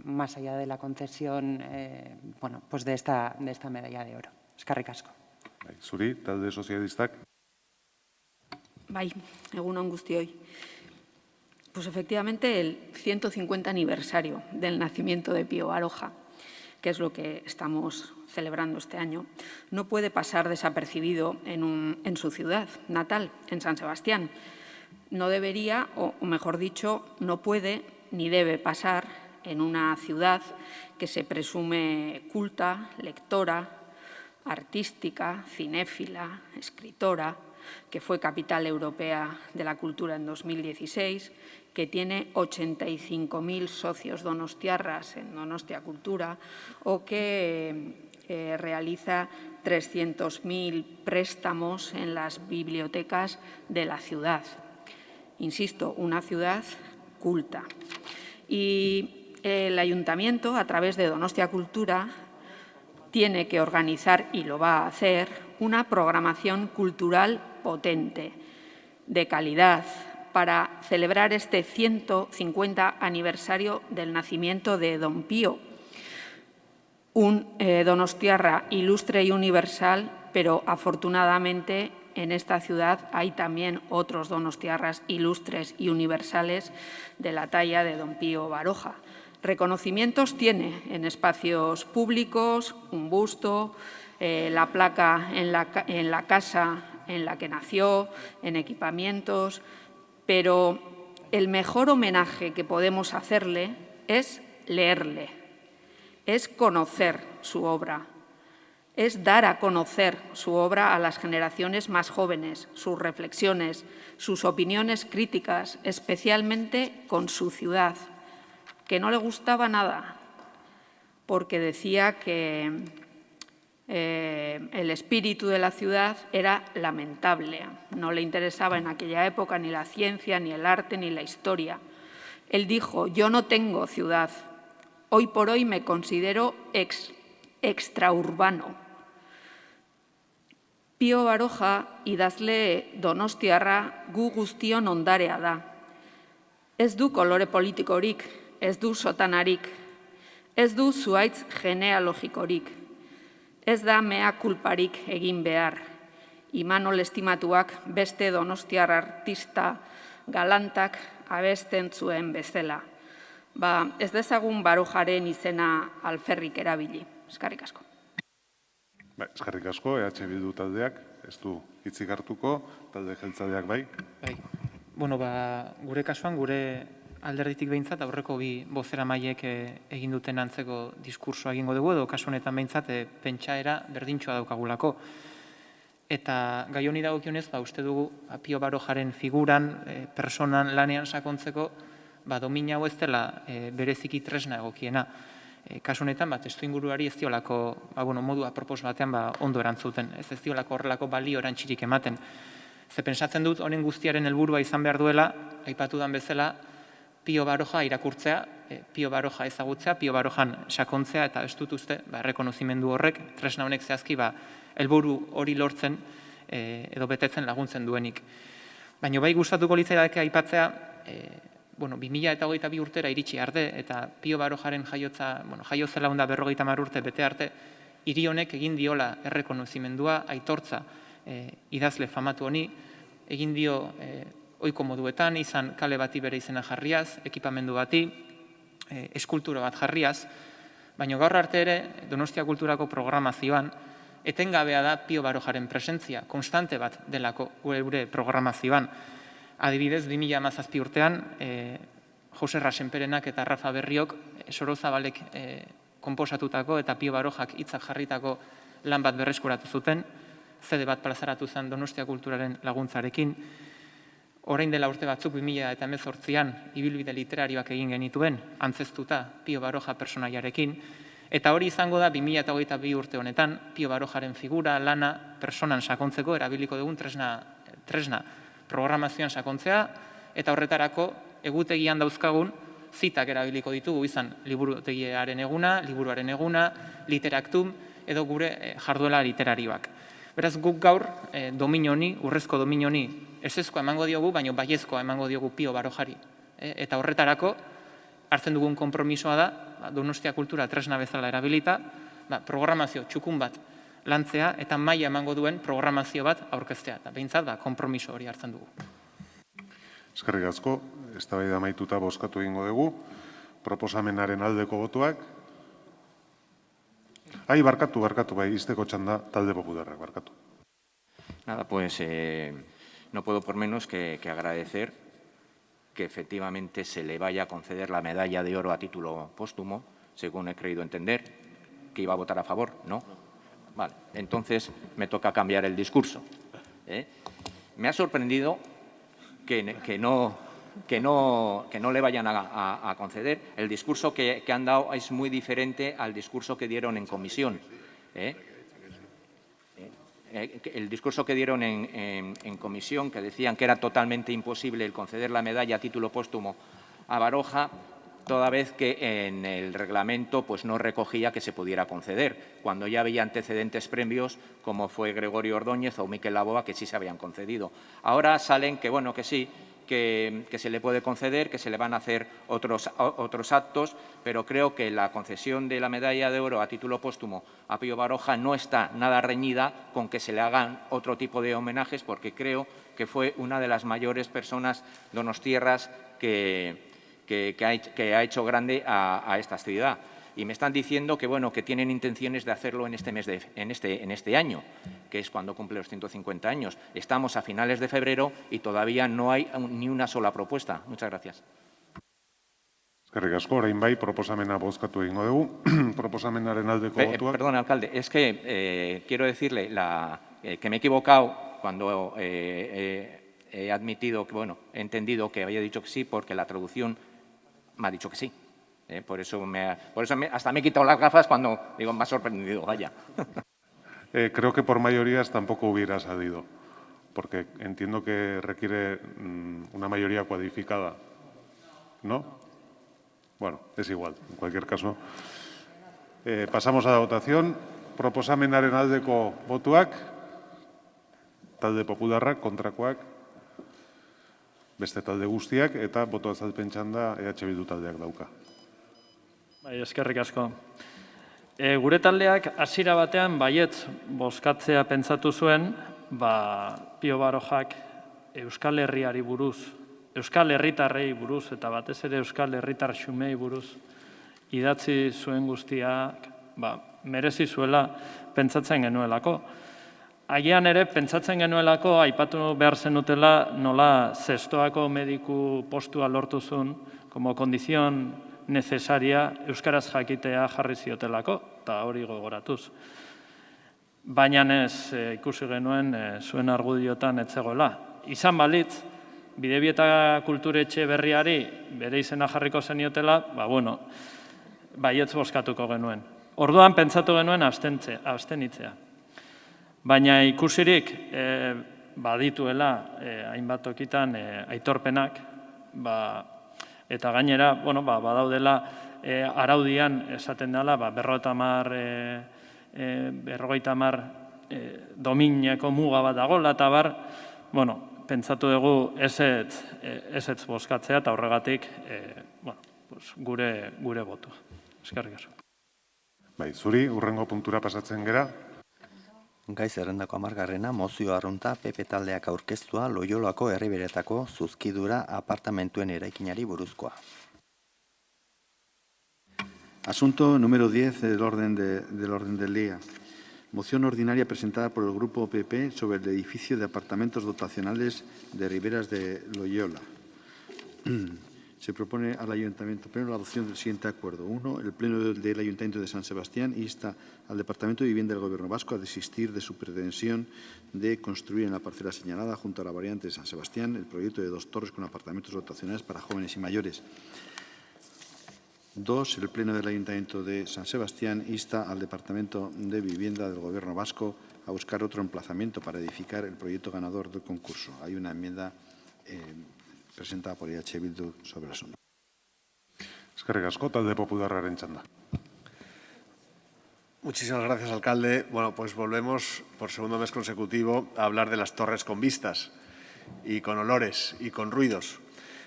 más allá de la concesión de esta medalla de oro. Eskerrik asko. Zuri, talde sozialistak. Bai, egunon guztioi. Pues efectivamente el 150 aniversario del nacimiento de Pío Baroja, que es lo que estamos celebrando este año, no puede pasar desapercibido en su ciudad natal, en San Sebastián. No debería, o mejor dicho, no puede ni debe pasar en una ciudad que se presume culta, lectora, artística, cinéfila, escritora, que fue capital europea de la cultura en 2016, que tiene 85.000 socios donostiarras en Donostia Cultura o que realiza 300.000 préstamos en las bibliotecas de la ciudad. Insisto, una ciudad culta. Y el Ayuntamiento, a través de Donostia Cultura, tiene que organizar, y lo va a hacer, una programación cultural potente, de calidad, para celebrar este 150 aniversario del nacimiento de Don Pío, un donostiarra ilustre y universal, pero afortunadamente en esta ciudad hay también otros donostiarras ilustres y universales de la talla de Don Pío Baroja. Reconocimientos tiene en espacios públicos, un busto, la placa en la casa en la que nació, en equipamientos, pero el mejor homenaje que podemos hacerle es leerle, es conocer su obra, es dar a conocer su obra a las generaciones más jóvenes, sus reflexiones, sus opiniones críticas, especialmente con su ciudad, que no le gustaba nada, porque decía que el espíritu de la ciudad era lamentable. No le interesaba en aquella época ni la ciencia, ni el arte, ni la historia. Él dijo, yo no tengo ciudad, hoy por hoy me considero extraurbano. Pío Baroja idazle donostiarra gu guztion ondarea da. Ez du kolore politikorik, ez du sotanarik, ez du zuhaitz genealogikorik, ez da mea kulparik egin behar. Imanol estimatuak beste donostiar artista galantak abesten zuen bezala. Ez dezagun Barojaren izena alferrik erabili. Eskerrik asko. Eskerrik asko, EH Bildu taldeak, ez du hitzik hartuko, talde jeltzaleak bai. Gure kasuan, gure alderditik behintzat, aurreko bi bozeramaileek egin duten antzeko diskursoa egingo dugu, edo kasu honetan behintzat pentsaera berdintxoa daukagulako. Eta gai honi dagokionez, uste dugu Pío Barojaren figuran, personan, lanean sakontzeko, domina hau ez dela bereziki tresna egokiena. Kasu honetan, testu inguruari ez diolako, modu apropos batean ondo erantzuten, ez diolako horrelako balio erantzirik ematen. Ze pensatzen dut, honen guztiaren helburua izan behar duela, aipatu dan bezala, Pío Baroja irakurtzea, Pío Baroja ezagutzea, Pío Barojan sakontzea, eta ez dut uste, errekonozimendu horrek, tresna honek zehazki, helburu hori lortzen edo betetzen laguntzen duenik. Baina bai gustatuko litzaidake aipatzea, 2022 urtera iritsi arte, eta Pío Barojaren jaio zela 50 urte bete arte, hiri honek egin diola errekonozimendua, aitortza idazle famatu honi, egin dio ohiko moduetan, izan kale bati bere izena jarriaz, ekipamendu bati, eskultura bat jarriaz, baina gaur arte ere Donostia Kulturako programazioan etengabea da Pío Barojaren presentzia, konstante bat delako gure programazioan. Adibidez, 2017 urtean, Jose Rasenperenak eta Rafa Berriok Sorozabalek konposatutako eta Pío Barojak hitzak jarritako lan bat berreskuratu zuten, CD bat plazaratu zen Donostia Kulturaren laguntzarekin. Orain dela urte batzuk 2018an ibilbide literarioak egin genituen, antzeztuta Pío Baroja personaiarekin, eta hori izango da 2022 urte honetan Pío Barojaren figura, lana, personan sakontzeko erabiliko dugun tresna programazioan sakontzea, eta horretarako egutegian dauzkagun zitak erabiliko ditugu izan liburutegiaren eguna, liburuaren eguna, literaktum, edo gure jarduela literarioak. Beraz, guk gaur dominio honi, urrezko dominio honi, ezezkoa emango diogu, baina baiezkoa emango diogu Pío Barojari. Eta horretarako, hartzen dugun konpromisoa da, Donostia Kultura tresna bezala erabilita, programazio txukun bat lantzea, eta maila emango duen programazio bat aurkeztea. Eta behintzat, konpromiso hori hartzen dugu. Eskerrik asko, eztabaida amaituta bozkatu egingo dugu. Proposamenaren aldeko botoak. Barkatu, izteko txanda talde popularrak, barkatu. Nada, pues no puedo por menos que agradecer que efectivamente se le vaya a conceder la medalla de oro a título póstumo, según he creído entender, que iba a votar a favor, ¿no? Vale, entonces me toca cambiar el discurso. Me ha sorprendido que no le vayan a conceder. El discurso que han dado es muy diferente al discurso que dieron en comisión. El discurso que dieron en comisión, que decían que era totalmente imposible el conceder la medalla a título póstumo a Baroja, toda vez que en el reglamento no recogía que se pudiera conceder, cuando ya había antecedentes previos, como fue Gregorio Ordóñez o Miquel Laboa, que sí se habían concedido. Ahora salen que sí, que se le puede conceder, que se le van a hacer otros actos, pero creo que la concesión de la medalla de oro a título póstumo a Pío Baroja no está nada reñida con que se le hagan otro tipo de homenajes, porque creo que fue una de las mayores personas donostiarras que ha hecho grande a esta ciudad. Y me están diciendo que, bueno, que tienen intenciones de hacerlo en este año, que es cuando cumple los 150 años. Estamos a finales de febrero y todavía no hay ni una sola propuesta. Muchas gracias. Eskerrik asko, orain bai, proposamena bozkatu egingo dugu. Proposamenaren aldeko botuak. Perdón, alcalde, es que quiero decirle que me he equivocado cuando he admitido que, bueno, he entendido que había dicho que sí, porque la traducción me ha dicho que sí. Por eso hasta me he quitado las gafas cuando digo, me ha sorprendido, vaya. Creo que por mayorías tampoco hubiera salido, porque entiendo que requiere una mayoría cualificada, ¿no? Bueno, es igual, en cualquier caso. Pasamos a la votación. Proposamenaren aldeko botuak, talde popularrak, kontrakoak, beste talde guztiak, eta boto azalpen txanda EH Bildu taldeak dauka. Bai, eskerrik asko. Gure taldeak hasiera batean baietz bozkatzea pentsatu zuen, Pío Barojak Euskal Herriari buruz, Euskal Herritarrei buruz eta batez ere Euskal Herritar xumei buruz idatzi zuen guztiak merezi zuela pentsatzen genuelako. Agian ere pentsatzen genuelako aipatu behar zenutela nola zestoako mediku postua lortu zuen como condición necesaria euskaraz jakitea jarri ziotelako, eta hori gogoratuz. Baina ez ikusi genuen zuen argudiotan ez zegoela. Izan balitz, Bidebieta kulturetxe berriari bere izena jarriko zeniotela, baietz bozkatuko genuen. Orduan pentsatu genuen abstenitzea. Baina ikusirik badituela hainbat tokitan aitorpenak, eta gainera, badaudela araudian esaten dela, 50 domineko muga bat dagoela, eta pentsatu dugu ezetz bozkatzea, eta horregatik gure botua. Eskerrik asko. Bai, zuri, hurrengo puntura pasatzen gera. Gai zerrendako 10. mozio arrunta PP taldeak aurkeztua Loiolako herriberetako zuzkidura apartamentuen eraikinari buruzkoa. Asunto número 10 del orden del día. Moción ordinaria presentada por el Grupo PP sobre el edificio de apartamentos dotacionales de Riberas de Loyola. Se propone al Ayuntamiento Pleno la adopción del siguiente acuerdo. 1. El Pleno del Ayuntamiento de San Sebastián insta al Departamento de Vivienda del Gobierno Vasco a desistir de su pretensión de construir en la parcela señalada junto a la variante de San Sebastián el proyecto de 2 torres con apartamentos dotacionales para jóvenes y mayores. 2. El Pleno del Ayuntamiento de San Sebastián insta al Departamento de Vivienda del Gobierno Vasco a buscar otro emplazamiento para edificar el proyecto ganador del concurso. Hay una enmienda presentada por EH Bildu sobre el asunto. Eskerrik asko, talde popularraren txanda. Muchísimas gracias, alcalde. Bueno, pues volvemos por segundo mes consecutivo a hablar de las torres con vistas y con olores y con ruidos.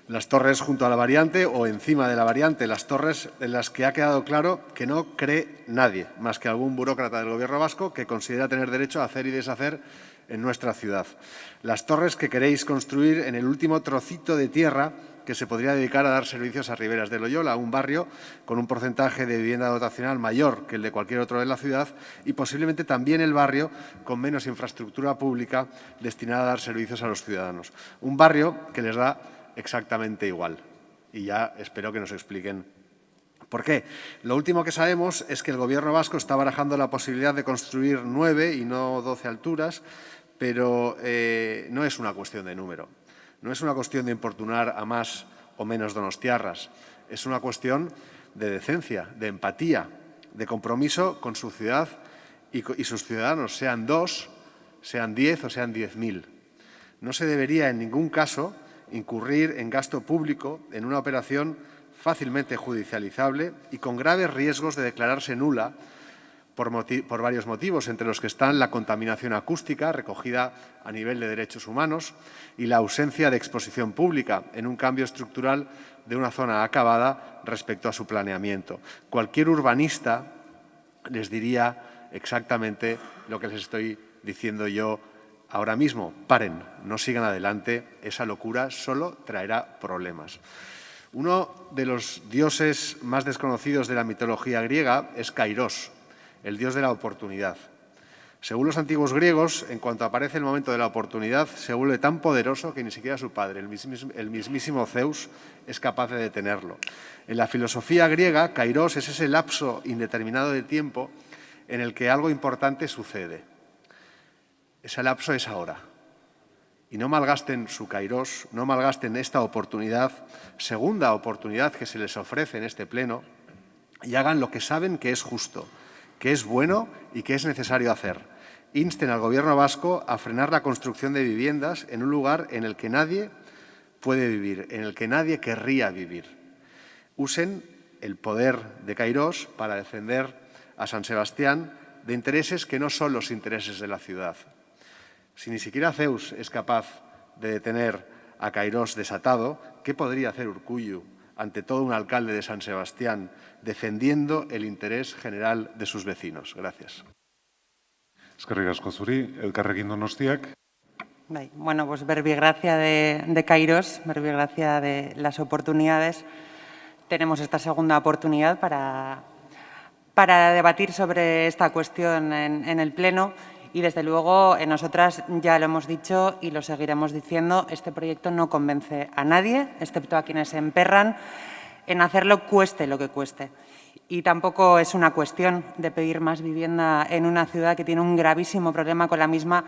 Las torres junto a la variante o encima de la variante, las torres en las que ha quedado claro que no cree nadie, más que algún burócrata del Gobierno vasco que considera tener derecho a hacer y deshacer en nuestra ciudad. Las torres que queréis construir en el último trocito de tierra que se podría dedicar a dar servicios a Riberas de Loyola, un barrio con un porcentaje de vivienda dotacional mayor que el de cualquier otro de la ciudad y posiblemente también el barrio con menos infraestructura pública destinada a dar servicios a los ciudadanos. Un barrio que les da exactamente igual. Y ya espero que nos expliquen por qué. Lo último que sabemos es que el Gobierno vasco está barajando la posibilidad de construir 9 y no 12 alturas, pero no es una cuestión de número. No es una cuestión de importunar a más o menos donostiarras. Es una cuestión de decencia, de empatía, de compromiso con su ciudad y sus ciudadanos, sean 2, sean 10 o sean 10.000. No se debería en ningún caso incurrir en gasto público en una operación fácilmente judicializable y con graves riesgos de declararse nula por varios motivos, entre los que están la contaminación acústica, recogida a nivel de derechos humanos, y la ausencia de exposición pública en un cambio estructural de una zona acabada respecto a su planeamiento. Cualquier urbanista les diría exactamente lo que les estoy diciendo yo ahora mismo. Paren, no sigan adelante, esa locura solo traerá problemas. Uno de los dioses más desconocidos de la mitología griega es Kairos, el dios de la oportunidad. Según los antiguos griegos, en cuanto aparece el momento de la oportunidad, se vuelve tan poderoso que ni siquiera su padre, el mismísimo Zeus, es capaz de detenerlo. En la filosofía griega, Kairos es ese lapso indeterminado de tiempo en el que algo importante sucede. Ese lapso es ahora. Y no malgasten su Kairos, no malgasten esta oportunidad, segunda oportunidad que se les ofrece en este pleno, y hagan lo que saben que es justo, que es bueno y que es necesario hacer. Insten al Gobierno vasco a frenar la construcción de viviendas en un lugar en el que nadie puede vivir, en el que nadie querría vivir. Usen el poder de Kairos para defender a San Sebastián de intereses que no son los intereses de la ciudad. Si ni siquiera Zeus es capaz de detener a Kairos desatado, ¿qué podría hacer Urkullu ante todo un alcalde de San Sebastián defendiendo el interés general de sus vecinos? Gracias. Eskerrik asko zuri, Elkarrekin Donostiak. Bueno, pues verbigracia de Kairos, verbigracia de las oportunidades. Tenemos esta segunda oportunidad para debatir sobre esta cuestión en el Pleno. Y, desde luego, nosotras ya lo hemos dicho y lo seguiremos diciendo, este proyecto no convence a nadie, excepto a quienes se emperran en hacerlo cueste lo que cueste. Y tampoco es una cuestión de pedir más vivienda en una ciudad que tiene un gravísimo problema con la misma,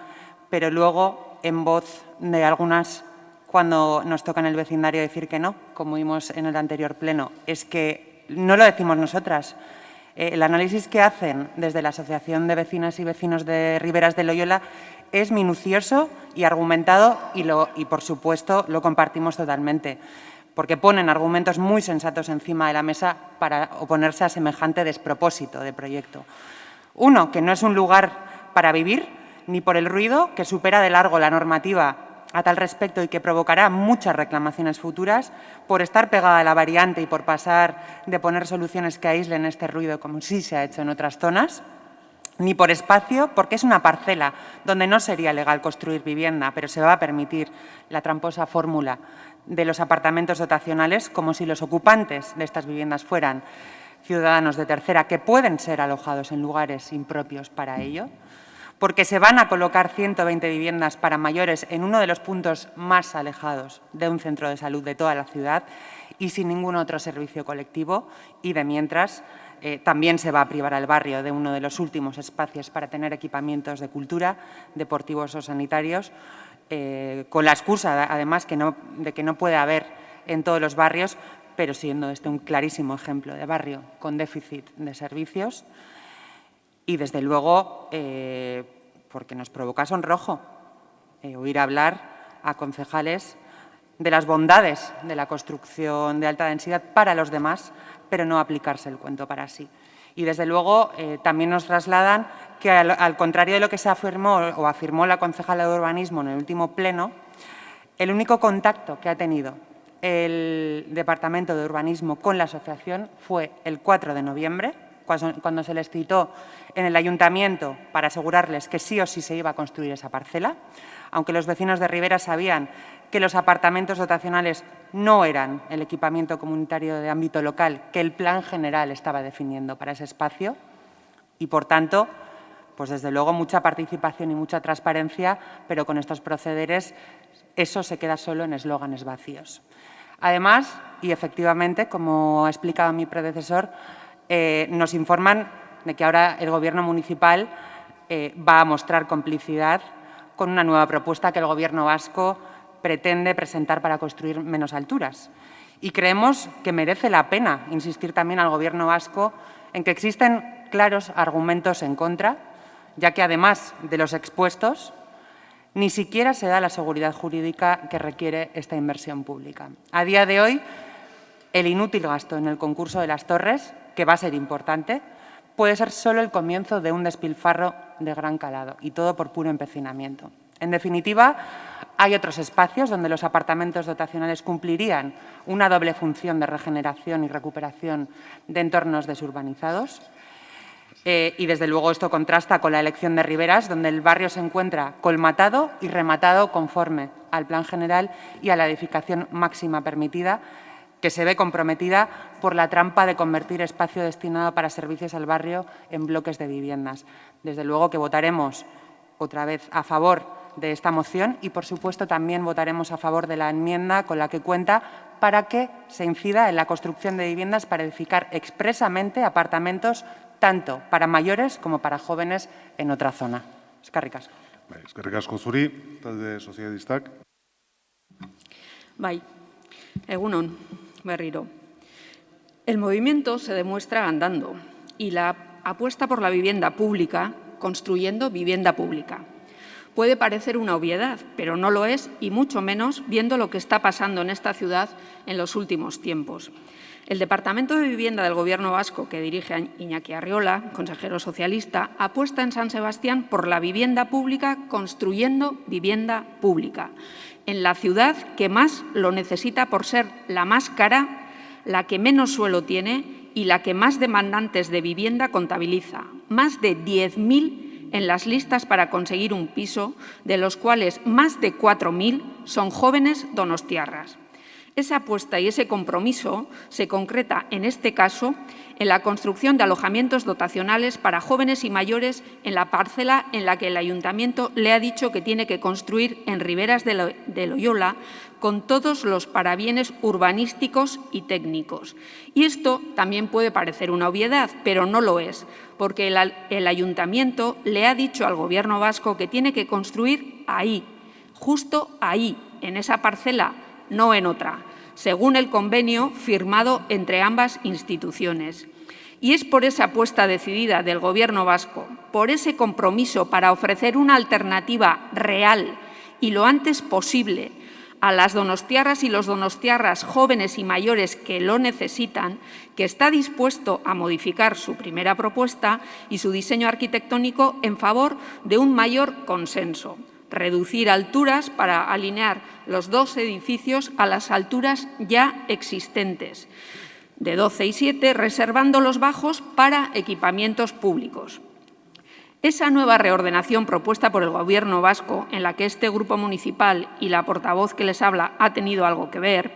pero luego, en voz de algunas, cuando nos toca en el vecindario decir que no, como vimos en el anterior pleno, es que no lo decimos nosotras. El análisis que hacen desde la Asociación de Vecinas y Vecinos de Riberas de Loyola es minucioso y argumentado y, por supuesto, lo compartimos totalmente, porque ponen argumentos muy sensatos encima de la mesa para oponerse a semejante despropósito de proyecto. Uno, que no es un lugar para vivir, ni por el ruido, que supera de largo la normativa a tal respecto y que provocará muchas reclamaciones futuras, por estar pegada a la variante y por pasar de poner soluciones que aíslen este ruido, como sí se ha hecho en otras zonas, ni por espacio, porque es una parcela donde no sería legal construir vivienda, pero se va a permitir la tramposa fórmula de los apartamentos dotacionales, como si los ocupantes de estas viviendas fueran ciudadanos de tercera que pueden ser alojados en lugares impropios para ello, porque se van a colocar 120 viviendas para mayores en uno de los puntos más alejados de un centro de salud de toda la ciudad y sin ningún otro servicio colectivo, y de mientras también se va a privar al barrio de uno de los últimos espacios para tener equipamientos de cultura, deportivos o sanitarios, con la excusa, además, de que no puede haber en todos los barrios, pero siendo este un clarísimo ejemplo de barrio con déficit de servicios. Y, desde luego, porque nos provoca sonrojo oír hablar a concejales de las bondades de la construcción de alta densidad para los demás, pero no aplicarse el cuento para sí. Y, desde luego, también nos trasladan que, al contrario de lo que se afirmó o afirmó la concejala de Urbanismo en el último pleno, el único contacto que ha tenido el Departamento de Urbanismo con la asociación fue el 4 de noviembre, cuando se les citó en el ayuntamiento para asegurarles que sí o sí se iba a construir esa parcela, aunque los vecinos de Ribera sabían que los apartamentos dotacionales no eran el equipamiento comunitario de ámbito local que el plan general estaba definiendo para ese espacio y, por tanto, pues desde luego mucha participación y mucha transparencia, pero con estos procederes eso se queda solo en eslóganes vacíos. Además, y efectivamente, como ha explicado mi predecesor, nos informan de que ahora el Gobierno municipal va a mostrar complicidad con una nueva propuesta que el Gobierno vasco pretende presentar para construir menos alturas. Y creemos que merece la pena insistir también al Gobierno vasco en que existen claros argumentos en contra, ya que, además de los expuestos, ni siquiera se da la seguridad jurídica que requiere esta inversión pública. A día de hoy, el inútil gasto en el concurso de las torres, que va a ser importante, puede ser solo el comienzo de un despilfarro de gran calado, y todo por puro empecinamiento. En definitiva, hay otros espacios donde los apartamentos dotacionales cumplirían una doble función de regeneración y recuperación de entornos desurbanizados. Y, desde luego, esto contrasta con la elección de Riberas, donde el barrio se encuentra colmatado y rematado conforme al plan general y a la edificación máxima permitida, que se ve comprometida por la trampa de convertir espacio destinado para servicios al barrio en bloques de viviendas. Desde luego que votaremos otra vez a favor de esta moción y, por supuesto, también votaremos a favor de la enmienda con la que cuenta para que se incida en la construcción de viviendas para edificar expresamente apartamentos tanto para mayores como para jóvenes en otra zona. Eskerrik asko. Eskerrik asko zuri, talde sozialistak. Bai, egun on, berriro. El movimiento se demuestra andando y la apuesta por la vivienda pública, construyendo vivienda pública. Puede parecer una obviedad, pero no lo es, y mucho menos viendo lo que está pasando en esta ciudad en los últimos tiempos. El Departamento de Vivienda del Gobierno vasco, que dirige Iñaki Arriola, consejero socialista, apuesta en San Sebastián por la vivienda pública, construyendo vivienda pública, en la ciudad que más lo necesita por ser la más cara, la que menos suelo tiene y la que más demandantes de vivienda contabiliza, más de 10.000 en las listas para conseguir un piso, de los cuales más de 4.000 son jóvenes donostiarras. Esa apuesta y ese compromiso se concreta, en este caso, en la construcción de alojamientos dotacionales para jóvenes y mayores en la parcela en la que el Ayuntamiento le ha dicho que tiene que construir en Riberas de Loyola, con todos los parabienes urbanísticos y técnicos. Y esto también puede parecer una obviedad, pero no lo es, porque el Ayuntamiento le ha dicho al Gobierno vasco que tiene que construir ahí, justo ahí, en esa parcela, no en otra, según el convenio firmado entre ambas instituciones. Y es por esa apuesta decidida del Gobierno vasco, por ese compromiso para ofrecer una alternativa real y lo antes posible a las donostiarras y los donostiarras jóvenes y mayores que lo necesitan, que está dispuesto a modificar su primera propuesta y su diseño arquitectónico en favor de un mayor consenso. Reducir alturas para alinear los dos edificios a las alturas ya existentes, de 12 y 7, reservando los bajos para equipamientos públicos. Esa nueva reordenación propuesta por el Gobierno vasco, en la que este grupo municipal y la portavoz que les habla ha tenido algo que ver,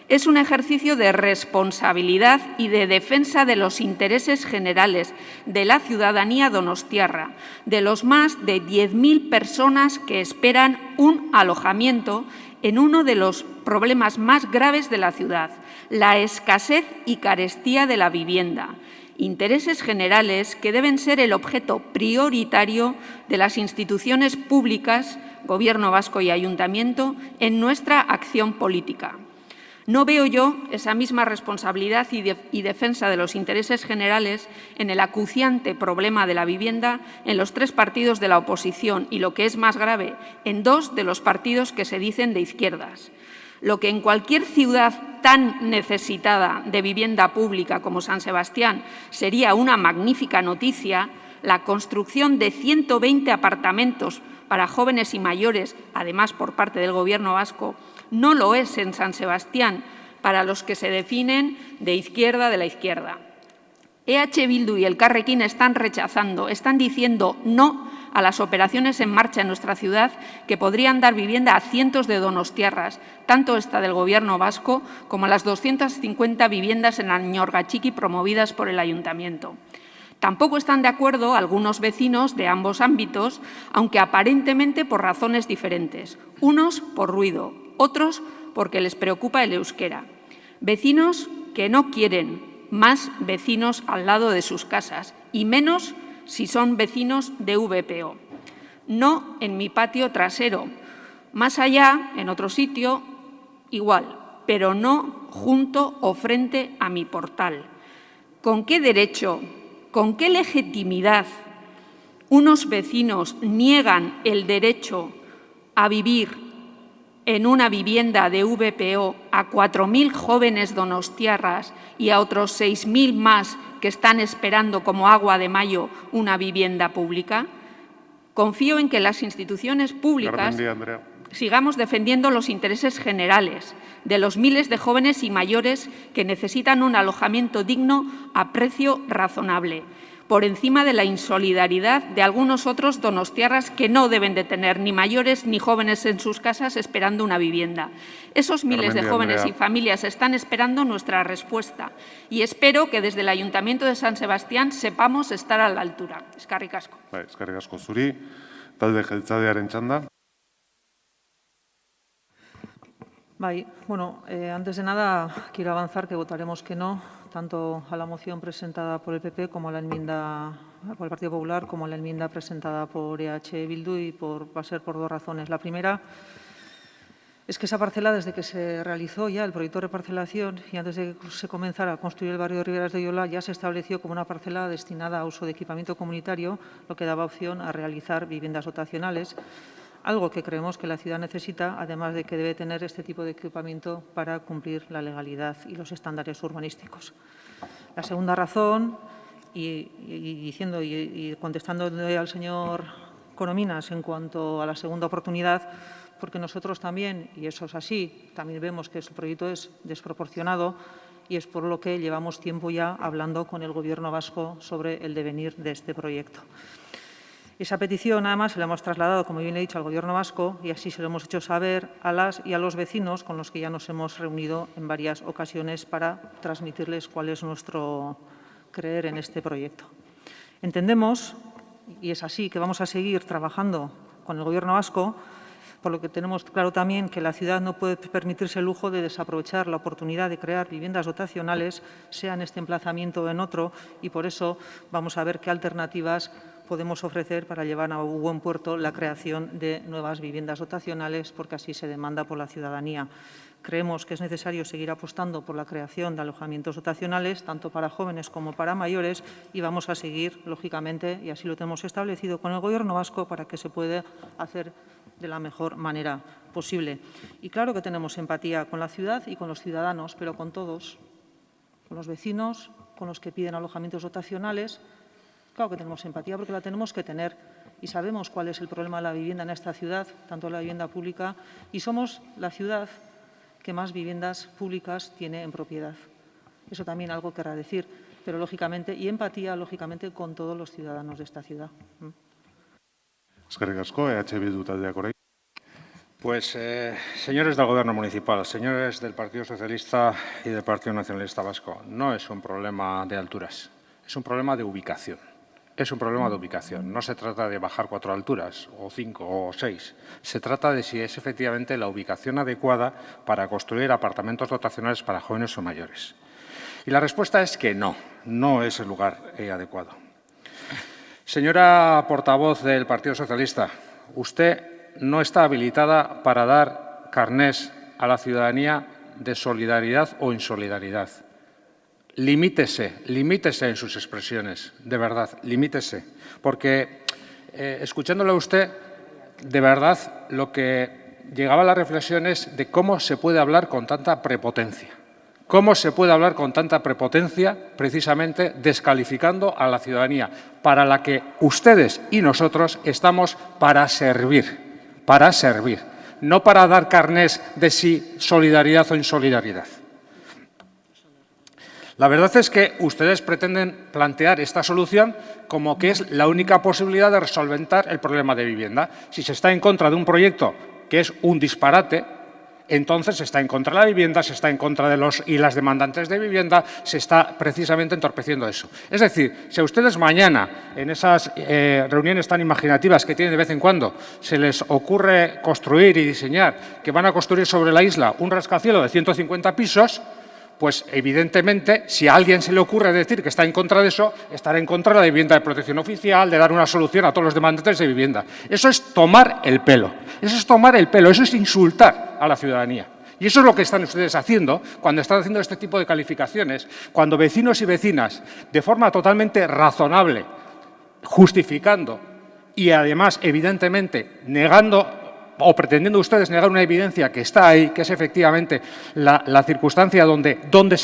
es un ejercicio de responsabilidad y de defensa de los intereses generales de la ciudadanía donostiarra, de los más de 10.000 personas que esperan un alojamiento en uno de los problemas más graves de la ciudad, la escasez y carestía de la vivienda. Intereses generales que deben ser el objeto prioritario de las instituciones públicas, Gobierno vasco y Ayuntamiento, en nuestra acción política. No veo yo esa misma responsabilidad y defensa de los intereses generales en el acuciante problema de la vivienda en los 3 partidos de la oposición y, lo que es más grave, en 2 de los partidos que se dicen de izquierdas. Lo que en cualquier ciudad tan necesitada de vivienda pública como San Sebastián sería una magnífica noticia, la construcción de 120 apartamentos para jóvenes y mayores, además por parte del Gobierno vasco, no lo es en San Sebastián para los que se definen de la izquierda. EH Bildu y Elkarrekin están rechazando, están diciendo no a las operaciones en marcha en nuestra ciudad que podrían dar vivienda a cientos de donostiarras, tanto esta del Gobierno vasco como las 250 viviendas en Añorgachiqui promovidas por el Ayuntamiento. Tampoco están de acuerdo algunos vecinos de ambos ámbitos, aunque aparentemente por razones diferentes. Unos por ruido, otros porque les preocupa el euskera. Vecinos que no quieren más vecinos al lado de sus casas y menos si son vecinos de VPO. No en mi patio trasero, más allá, en otro sitio, igual, pero no junto o frente a mi portal. ¿Con qué derecho, con qué legitimidad unos vecinos niegan el derecho a vivir en una vivienda de VPO a 4.000 jóvenes donostiarras y a otros 6.000 más que están esperando como agua de mayo una vivienda pública? Confío en que las instituciones públicas sigamos defendiendo los intereses generales de los miles de jóvenes y mayores que necesitan un alojamiento digno a precio razonable, por encima de la insolidaridad de algunos otros donostiarras que no deben de tener ni mayores ni jóvenes en sus casas esperando una vivienda. Esos miles de jóvenes y familias están esperando nuestra respuesta y espero que desde el Ayuntamiento de San Sebastián sepamos estar a la altura. Eskerrik asko. Eskerrik asko zuri. Talde jeltzalearen txanda. Bueno, antes de nada quiero avanzar que votaremos que no, tanto a la moción presentada por el PP como a la enmienda por el Partido Popular, como a la enmienda presentada por EH Bildu, y va a ser por dos razones. La primera es que esa parcela, desde que se realizó ya el proyecto de reparcelación y antes de que se comenzara a construir el barrio de Riberas de Oyola, ya se estableció como una parcela destinada a uso de equipamiento comunitario, lo que daba opción a realizar viviendas dotacionales, algo que creemos que la ciudad necesita, además de que debe tener este tipo de equipamiento para cumplir la legalidad y los estándares urbanísticos. La segunda razón, y contestando al señor Corominas en cuanto a la segunda oportunidad, porque nosotros también, y eso es así, también vemos que el proyecto es desproporcionado y es por lo que llevamos tiempo ya hablando con el Gobierno vasco sobre el devenir de este proyecto. Esa petición, además, se la hemos trasladado, como bien he dicho, al Gobierno vasco y así se lo hemos hecho saber a las y a los vecinos con los que ya nos hemos reunido en varias ocasiones para transmitirles cuál es nuestro creer en este proyecto. Entendemos, y es así, que vamos a seguir trabajando con el Gobierno vasco, por lo que tenemos claro también que la ciudad no puede permitirse el lujo de desaprovechar la oportunidad de crear viviendas dotacionales, sea en este emplazamiento o en otro, y por eso vamos a ver qué alternativas podemos ofrecer para llevar a buen puerto la creación de nuevas viviendas dotacionales, porque así se demanda por la ciudadanía. Creemos que es necesario seguir apostando por la creación de alojamientos dotacionales, tanto para jóvenes como para mayores, y vamos a seguir, lógicamente, y así lo tenemos establecido con el Gobierno vasco, para que se pueda hacer de la mejor manera posible. Y claro que tenemos empatía con la ciudad y con los ciudadanos, pero con todos, con los vecinos, con los que piden alojamientos dotacionales. Claro que tenemos empatía porque la tenemos que tener y sabemos cuál es el problema de la vivienda en esta ciudad, tanto la vivienda pública, y somos la ciudad que más viviendas públicas tiene en propiedad. Eso también algo querrá decir, pero lógicamente, y empatía, lógicamente, con todos los ciudadanos de esta ciudad. Eskerrik asko, EH Bildu taldeak orain. Pues, señores del Gobierno municipal, señores del Partido Socialista y del Partido Nacionalista Vasco, no es un problema de alturas, es un problema de ubicación. Es un problema de ubicación. No se trata de bajar 4 alturas, o 5, o 6. Se trata de si es efectivamente la ubicación adecuada para construir apartamentos dotacionales para jóvenes o mayores. Y la respuesta es que no, no es el lugar adecuado. Señora portavoz del Partido Socialista, usted no está habilitada para dar carnés a la ciudadanía de solidaridad o insolidaridad. Limítese en sus expresiones, de verdad, limítese. Porque, escuchándole a usted, de verdad, lo que llegaba a la reflexión es de cómo se puede hablar con tanta prepotencia. ¿Cómo se puede hablar con tanta prepotencia, precisamente descalificando a la ciudadanía, para la que ustedes y nosotros estamos para servir, no para dar carnés de si solidaridad o insolidaridad? La verdad es que ustedes pretenden plantear esta solución como que es la única posibilidad de resolver el problema de vivienda. Si se está en contra de un proyecto que es un disparate, entonces se está en contra de la vivienda, se está en contra de los y las demandantes de vivienda, se está precisamente entorpeciendo eso. Es decir, si a ustedes mañana, en esas reuniones tan imaginativas que tienen de vez en cuando, se les ocurre construir y diseñar que van a construir sobre la isla un rascacielos de 150 pisos, pues evidentemente, si a alguien se le ocurre decir que está en contra de eso, estará en contra de la vivienda de protección oficial, de dar una solución a todos los demandantes de vivienda. Eso es tomar el pelo, eso es insultar a la ciudadanía. Y eso es lo que están ustedes haciendo cuando están haciendo este tipo de calificaciones, cuando vecinos y vecinas, de forma totalmente razonable, justificando y además, evidentemente, negando o pretendiendo ustedes negar una evidencia que está ahí, que es efectivamente la circunstancia donde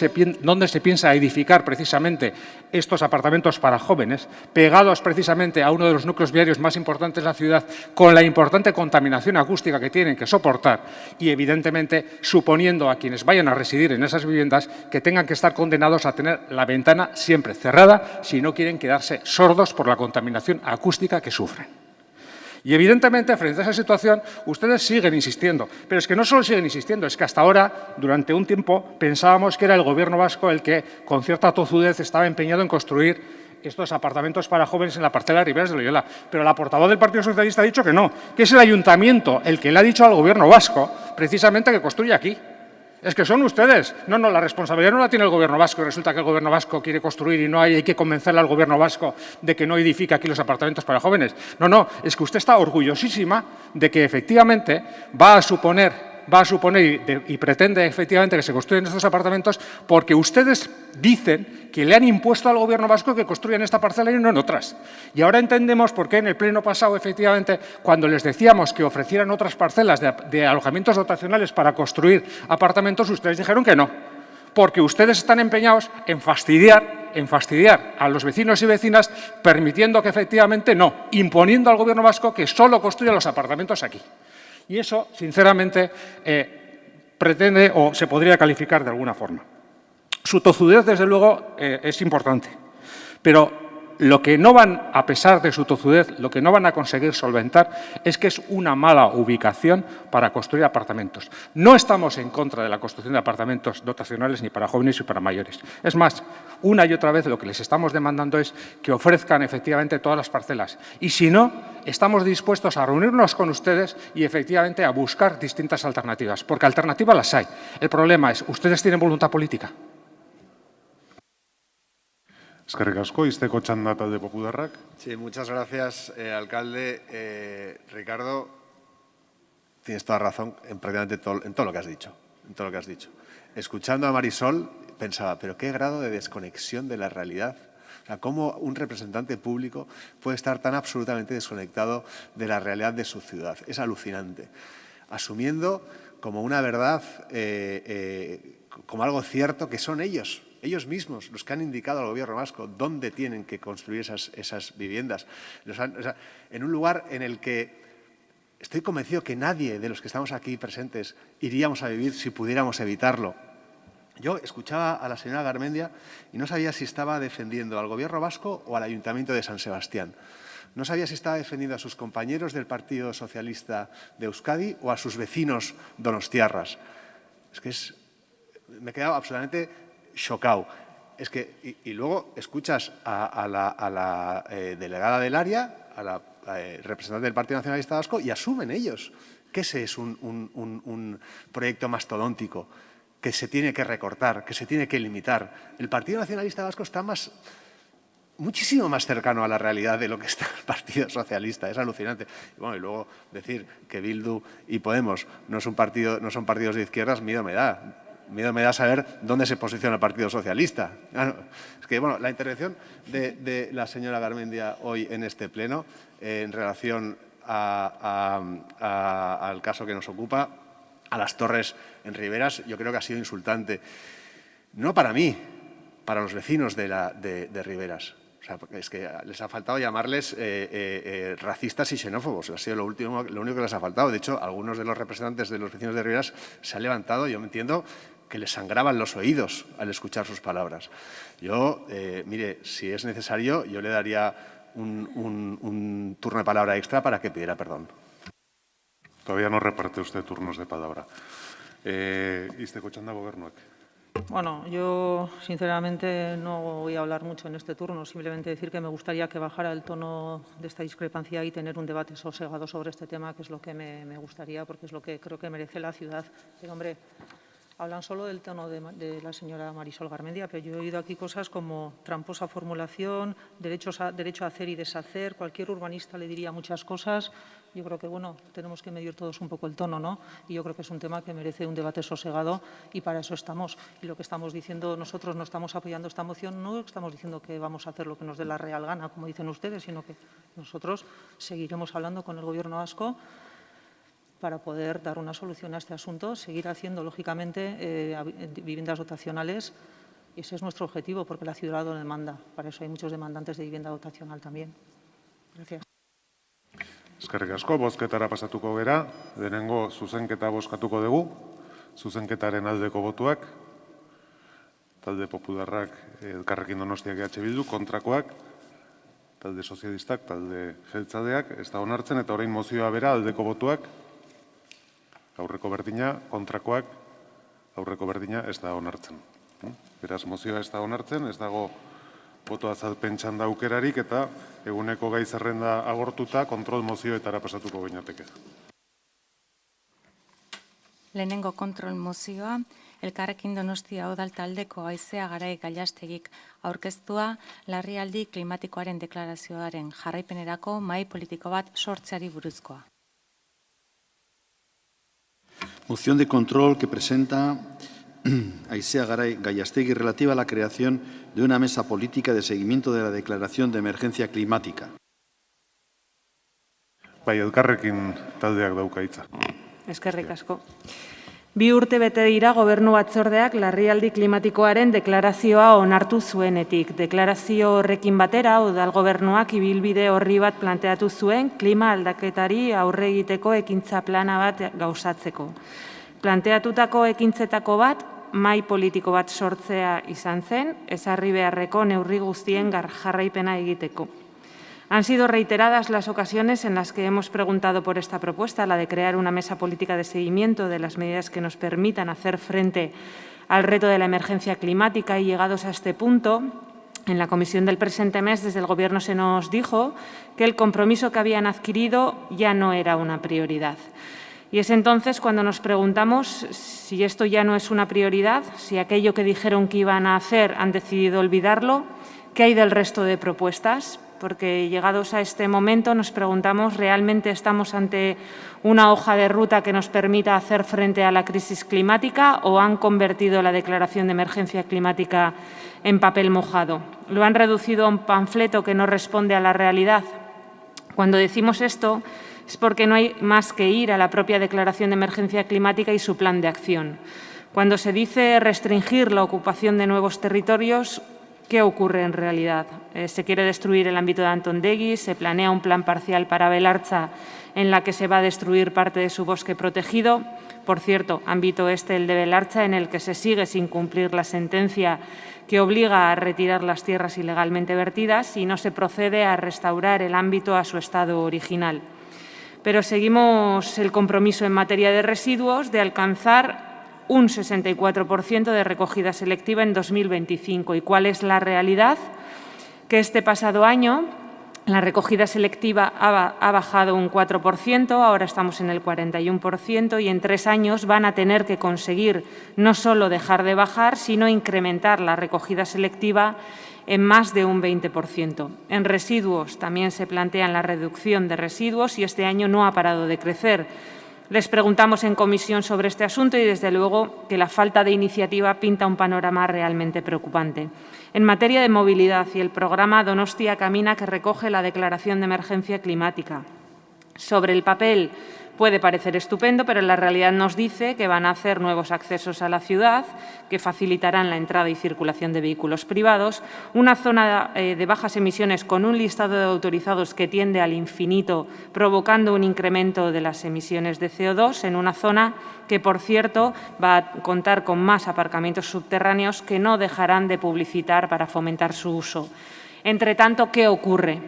se piensa edificar precisamente estos apartamentos para jóvenes, pegados precisamente a uno de los núcleos viarios más importantes de la ciudad, con la importante contaminación acústica que tienen que soportar y, evidentemente, suponiendo a quienes vayan a residir en esas viviendas que tengan que estar condenados a tener la ventana siempre cerrada si no quieren quedarse sordos por la contaminación acústica que sufren. Y, evidentemente, frente a esa situación, ustedes siguen insistiendo. Pero es que no solo siguen insistiendo, es que hasta ahora, durante un tiempo, pensábamos que era el Gobierno vasco el que, con cierta tozudez, estaba empeñado en construir estos apartamentos para jóvenes en la parcela de Riberas de Loyola. Pero la portavoz del Partido Socialista ha dicho que no, que es el Ayuntamiento el que le ha dicho al Gobierno vasco, precisamente, que construya aquí. Es que son ustedes. No, la responsabilidad no la tiene el Gobierno vasco y resulta que el Gobierno vasco quiere construir y no hay que convencerle al Gobierno vasco de que no edifica aquí los apartamentos para jóvenes. No, es que usted está orgullosísima de que efectivamente va a suponer y pretende efectivamente que se construyan estos apartamentos porque ustedes dicen que le han impuesto al Gobierno vasco que construyan esta parcela y no en otras. Y ahora entendemos por qué en el pleno pasado, efectivamente, cuando les decíamos que ofrecieran otras parcelas de alojamientos dotacionales para construir apartamentos, ustedes dijeron que no, porque ustedes están empeñados en fastidiar a los vecinos y vecinas, permitiendo que efectivamente no, imponiendo al Gobierno vasco que solo construya los apartamentos aquí. Y eso, sinceramente, pretende o se podría calificar de alguna forma. Su tozudez, desde luego, es importante, pero lo que no van, a pesar de su tozudez, lo que no van a conseguir solventar es que es una mala ubicación para construir apartamentos. No estamos en contra de la construcción de apartamentos dotacionales ni para jóvenes ni para mayores. Es más, una y otra vez lo que les estamos demandando es que ofrezcan efectivamente todas las parcelas. Y si no, estamos dispuestos a reunirnos con ustedes y efectivamente a buscar distintas alternativas, porque alternativas las hay. El problema es, ¿ustedes tienen voluntad política? Eskerrik asko, izteko txanda talde popularrak. Sí, muchas gracias, alcalde. Ricardo, tienes toda razón en prácticamente en todo lo que has dicho. Escuchando a Marisol, pensaba, pero qué grado de desconexión de la realidad. O sea, cómo un representante público puede estar tan absolutamente desconectado de la realidad de su ciudad. Es alucinante. Asumiendo como una verdad, como algo cierto, que son ellos mismos los que han indicado al Gobierno vasco dónde tienen que construir esas viviendas. En un lugar en el que estoy convencido que nadie de los que estamos aquí presentes iríamos a vivir si pudiéramos evitarlo. Yo escuchaba a la señora Garmendia y no sabía si estaba defendiendo al Gobierno vasco o al Ayuntamiento de San Sebastián. No sabía si estaba defendiendo a sus compañeros del Partido Socialista de Euskadi o a sus vecinos donostiarras. Es que me he quedado absolutamente chocado. Es que, y luego escuchas a la delegada del área, a la representante del Partido Nacionalista Vasco, y asumen ellos que ese es un proyecto mastodóntico, que se tiene que recortar, que se tiene que limitar. El Partido Nacionalista Vasco está muchísimo más cercano a la realidad de lo que está el Partido Socialista. Es alucinante. Y luego decir que Bildu y Podemos no son partidos de izquierdas, miedo me da. Miedo me da saber dónde se posiciona el Partido Socialista. Es que, la intervención de la señora Garmendia hoy en este pleno, en relación al caso que nos ocupa, a las torres en Riberas, yo creo que ha sido insultante. No para mí, para los vecinos de Riberas. O sea, porque es que les ha faltado llamarles racistas y xenófobos. Ha sido lo único que les ha faltado. De hecho, algunos de los representantes de los vecinos de Riberas se han levantado, yo me entiendo, que les sangraban los oídos al escuchar sus palabras. Yo, mire, si es necesario, yo le daría un turno de palabra extra para que pidiera perdón. Todavía no reparte usted turnos de palabra. Izteko txanda gobernuak. Bueno, yo sinceramente no voy a hablar mucho en este turno, simplemente decir que me gustaría que bajara el tono de esta discrepancia y tener un debate sosegado sobre este tema, que es lo que me gustaría, porque es lo que creo que merece la ciudad. Pero, hombre, hablan solo del tono de la señora Marisol Garmendia, pero yo he oído aquí cosas como tramposa formulación, derecho a hacer y deshacer. Cualquier urbanista le diría muchas cosas. Yo creo que, tenemos que medir todos un poco el tono, ¿no? Y yo creo que es un tema que merece un debate sosegado y para eso estamos. Y lo que estamos diciendo, nosotros no estamos apoyando esta moción, no estamos diciendo que vamos a hacer lo que nos dé la real gana, como dicen ustedes, sino que nosotros seguiremos hablando con el Gobierno vasco para poder dar una solución a este asunto, seguir haciendo, lógicamente, viviendas dotacionales. Y ese es nuestro objetivo, porque la ciudad lo demanda. Para eso hay muchos demandantes de vivienda dotacional también. Gracias. Eskerrik asko, bozketara pasatuko gera. Lehenengo zuzenketa bozkatuko dugu. Zuzenketaren aldeko botuak. Talde Popularrak, Elkarrekin Donostiak EH Bildu, kontrakoak. Talde Sozialistak, talde Jeltzaleak, ez da onartzen, eta orain mozioa bera aldeko botuak. Aurreko berdina, kontrakoak, aurreko berdina ez da onartzen. Beraz, mozioa ez da onartzen, ez dago boto azalpen txanda aukerarik, eta eguneko gai zerrenda agortuta kontrol mozioetara pasatuko ginateke. Lehenengo kontrol mozioa, Elkarrekin Donostia Udal taldeko Aizea Garai Gallastegik aurkeztua larrialdi klimatikoaren deklarazioaren jarraipenerako mahai politiko bat sortzeari buruzkoa. Moción de control que presenta Aizea Garai Gallastegui relativa a la creación de una mesa política de seguimiento de la declaración de emergencia climática. Bai, Elkarrekin taldeak dauka hitza. Eskerrik asko. 2 urte bete dira Gobernu Batzordeak larrialdi klimatikoaren deklarazioa onartu zuenetik. Deklarazio horrekin batera, Udal Gobernuak ibilbide horri bat planteatu zuen klima aldaketari aurre egiteko ekintza plana bat gauzatzeko. Planteatutako ekintzetako bat, mahai politiko bat sortzea izan zen, ezarri beharreko neurri guztien jarraipena egiteko. Han sido reiteradas las ocasiones en las que hemos preguntado por esta propuesta, la de crear una mesa política de seguimiento de las medidas que nos permitan hacer frente al reto de la emergencia climática, y llegados a este punto, en la comisión del presente mes, desde el Gobierno se nos dijo que el compromiso que habían adquirido ya no era una prioridad. Y es entonces cuando nos preguntamos si esto ya no es una prioridad, si aquello que dijeron que iban a hacer han decidido olvidarlo, ¿qué hay del resto de propuestas? Porque llegados a este momento nos preguntamos, ¿realmente estamos ante una hoja de ruta que nos permita hacer frente a la crisis climática o han convertido la declaración de emergencia climática en papel mojado? ¿Lo han reducido a un panfleto que no responde a la realidad? Cuando decimos esto es porque no hay más que ir a la propia declaración de emergencia climática y su plan de acción. Cuando se dice restringir la ocupación de nuevos territorios, ¿qué ocurre en realidad? Se quiere destruir el ámbito de Antondegui, se planea un plan parcial para Belartza en la que se va a destruir parte de su bosque protegido. Por cierto, ámbito el de Belartza, en el que se sigue sin cumplir la sentencia que obliga a retirar las tierras ilegalmente vertidas y no se procede a restaurar el ámbito a su estado original. Pero seguimos el compromiso en materia de residuos de alcanzar un 64% de recogida selectiva en 2025. ¿Y cuál es la realidad? Que este pasado año la recogida selectiva ha bajado un 4%, ahora estamos en el 41%, y en 3 años van a tener que conseguir no solo dejar de bajar, sino incrementar la recogida selectiva en más de un 20%. En residuos también se plantean la reducción de residuos y este año no ha parado de crecer. Les preguntamos en comisión sobre este asunto y, desde luego, que la falta de iniciativa pinta un panorama realmente preocupante. En materia de movilidad y el programa Donostia Camina, que recoge la declaración de emergencia climática. Sobre el papel puede parecer estupendo, pero la realidad nos dice que van a hacer nuevos accesos a la ciudad, que facilitarán la entrada y circulación de vehículos privados, una zona de bajas emisiones con un listado de autorizados que tiende al infinito, provocando un incremento de las emisiones de CO2 en una zona que, por cierto, va a contar con más aparcamientos subterráneos que no dejarán de publicitar para fomentar su uso. Entre tanto, ¿qué ocurre?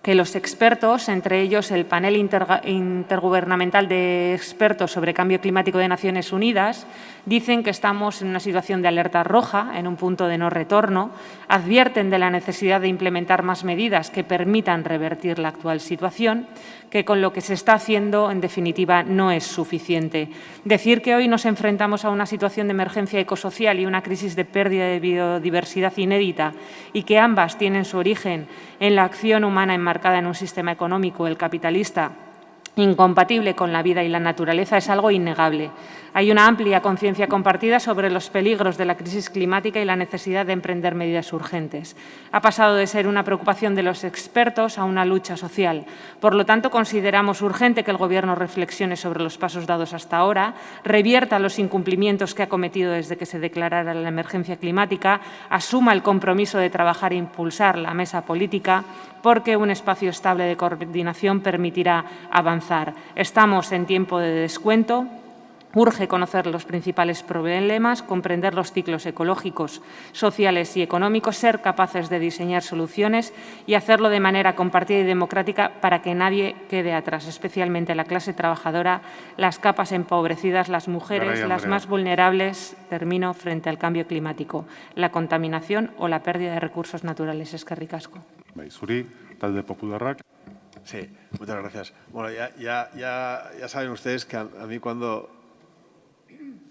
Que los expertos, entre ellos el panel intergubernamental de expertos sobre cambio climático de Naciones Unidas, dicen que estamos en una situación de alerta roja, en un punto de no retorno, advierten de la necesidad de implementar más medidas que permitan revertir la actual situación, que con lo que se está haciendo, en definitiva, no es suficiente. Decir que hoy nos enfrentamos a una situación de emergencia ecosocial y una crisis de pérdida de biodiversidad inédita, y que ambas tienen su origen en la acción humana enmarcada en un sistema económico, el capitalista, incompatible con la vida y la naturaleza es algo innegable. Hay una amplia conciencia compartida sobre los peligros de la crisis climática y la necesidad de emprender medidas urgentes. Ha pasado de ser una preocupación de los expertos a una lucha social. Por lo tanto, consideramos urgente que el Gobierno reflexione sobre los pasos dados hasta ahora, revierta los incumplimientos que ha cometido desde que se declarara la emergencia climática, asuma el compromiso de trabajar e impulsar la mesa política, porque un espacio estable de coordinación permitirá avanzar. Estamos en tiempo de descuento. Urge conocer los principales problemas, comprender los ciclos ecológicos, sociales y económicos, ser capaces de diseñar soluciones y hacerlo de manera compartida y democrática para que nadie quede atrás, especialmente la clase trabajadora, las capas empobrecidas, las mujeres, las más vulnerables, termino, frente al cambio climático, la contaminación o la pérdida de recursos naturales. Eskerrik asko. Zuri, talde popularrak. Sí, muchas gracias. Bueno, ya saben ustedes que a mí cuando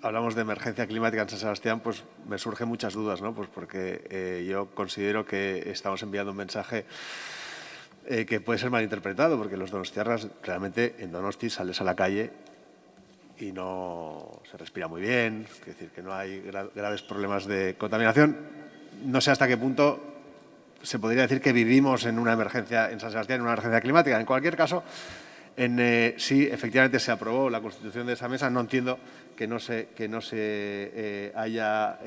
hablamos de emergencia climática en San Sebastián, pues me surgen muchas dudas, ¿no? Pues porque yo considero que estamos enviando un mensaje que puede ser malinterpretado, porque los donostiarras, realmente en Donosti sales a la calle y no se respira muy bien, es decir, que no hay graves problemas de contaminación. No sé hasta qué punto se podría decir que vivimos en una emergencia, en San Sebastián, en una emergencia climática. En cualquier caso, sí, efectivamente se aprobó la constitución de esa mesa. No entiendo que no se haya,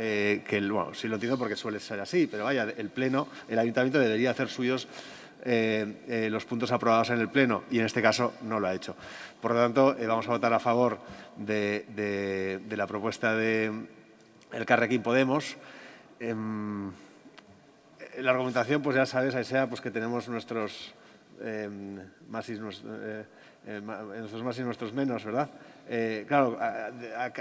bueno, sí lo entiendo porque suele ser así, pero vaya, el Pleno, el Ayuntamiento debería hacer suyos los puntos aprobados en el Pleno y en este caso no lo ha hecho. Por lo tanto, vamos a votar a favor de la propuesta de Elkarrekin Podemos. La argumentación, pues ya sabes, Aisea, pues que tenemos nuestros más y nuestros menos, ¿verdad? Claro,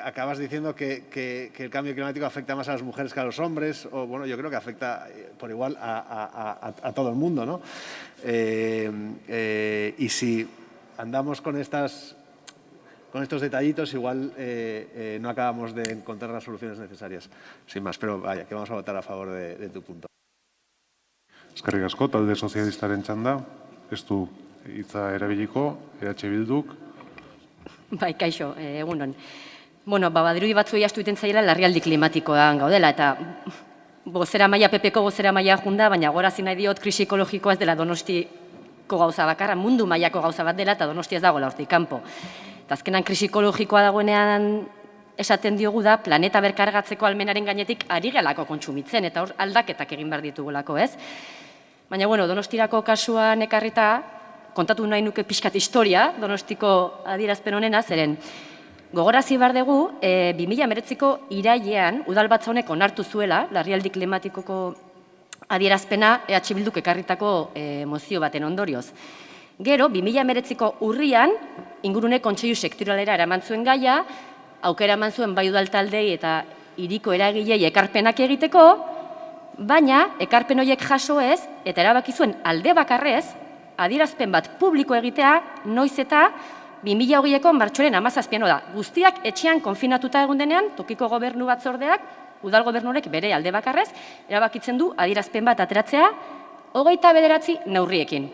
acabas diciendo que el cambio climático afecta más a las mujeres que a los hombres, o bueno, yo creo que afecta por igual a todo el mundo, ¿no? Y si andamos con estos detallitos, igual no acabamos de encontrar las soluciones necesarias. Sin más, pero vaya, que vamos a votar a favor de tu punto. Eskerrik asko, talde sozialistaren txanda. Ez du hitza erabiliko, Bilduk. Bai, kaixo, egunon. Bueno, badirudi batzuei astu egiten zaiela larrialdi klimatikoan gaudela, eta bozeramaila, PP-ko bozeramaila junda, baina gorazi nahi diot krisi ekologikoa ez dela Donostiko gauza bakarra, mundu mailako gauza bat dela, eta Donosti ez dagoela hortik kanpo. Eta azkenan krisi ekologikoa dagoenean esaten diogu da, planeta berkargatzeko almenaren gainetik ari gelako kontsumitzen, eta hor aldaketak egin behar ditugulako, ez? Baina, bueno, Donostirako kasuan ekarrita, kontatu nahi nuke pixkat historia, Donostiko adierazpen honena, zeren gogorazi behar dugu, 2019ko irailean, udalbatza honek onartu zuela, larrialdi klimatikoko adierazpena EH Bilduk ekarritako mozio baten ondorioz. Gero, 2019ko urrian, ingurune kontseilu sektoralera eraman zuen gaia, aukera eman zuen bai udaltaldei eta hiriko eragilei ekarpenak egiteko, baina ekarpen horiek jaso ez, eta erabaki zuen alde bakarrez, adierazpen bat publiko egitea, noiz eta 2020ko martxoaren 17 da. Guztiak etxean konfinatuta egon denean, tokiko gobernu batzordeak, udal gobernuek bere alde bakarrez, erabakitzen du adierazpen bat ateratzea, 29 neurriekin.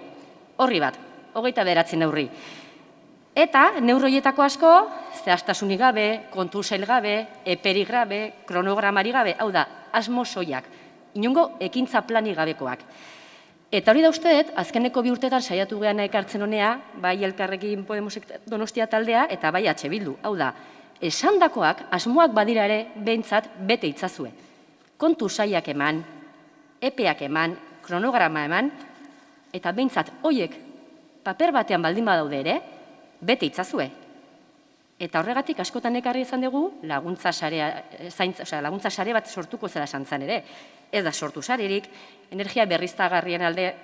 Horri bat, 29 neurri. Eta neurroietako asko, zehaztasunik gabe, kontu sail gabe, eperik gabe, kronogramari gabe, hau da, asmo soiak, inongo ekintza planik gabekoak. Eta hori da usteet, azkeneko 2 urteetan saiatu geana ekartzen honea, bai Elkarrekin Podemos Donostia taldea, eta bai EH Bildu. Hau da, esandakoak, asmoak badira ere, behintzat bete itzazue. Kontu sailak eman, epeak eman, kronograma eman, eta behintzat hoiek paper batean baldin badaude ere, bete itzazue. Eta horregatik askotan ekarri izan dugu laguntza sare bat sortuko zela santzan ere. Ez da sortu sarerik, energia berriztagarrien alde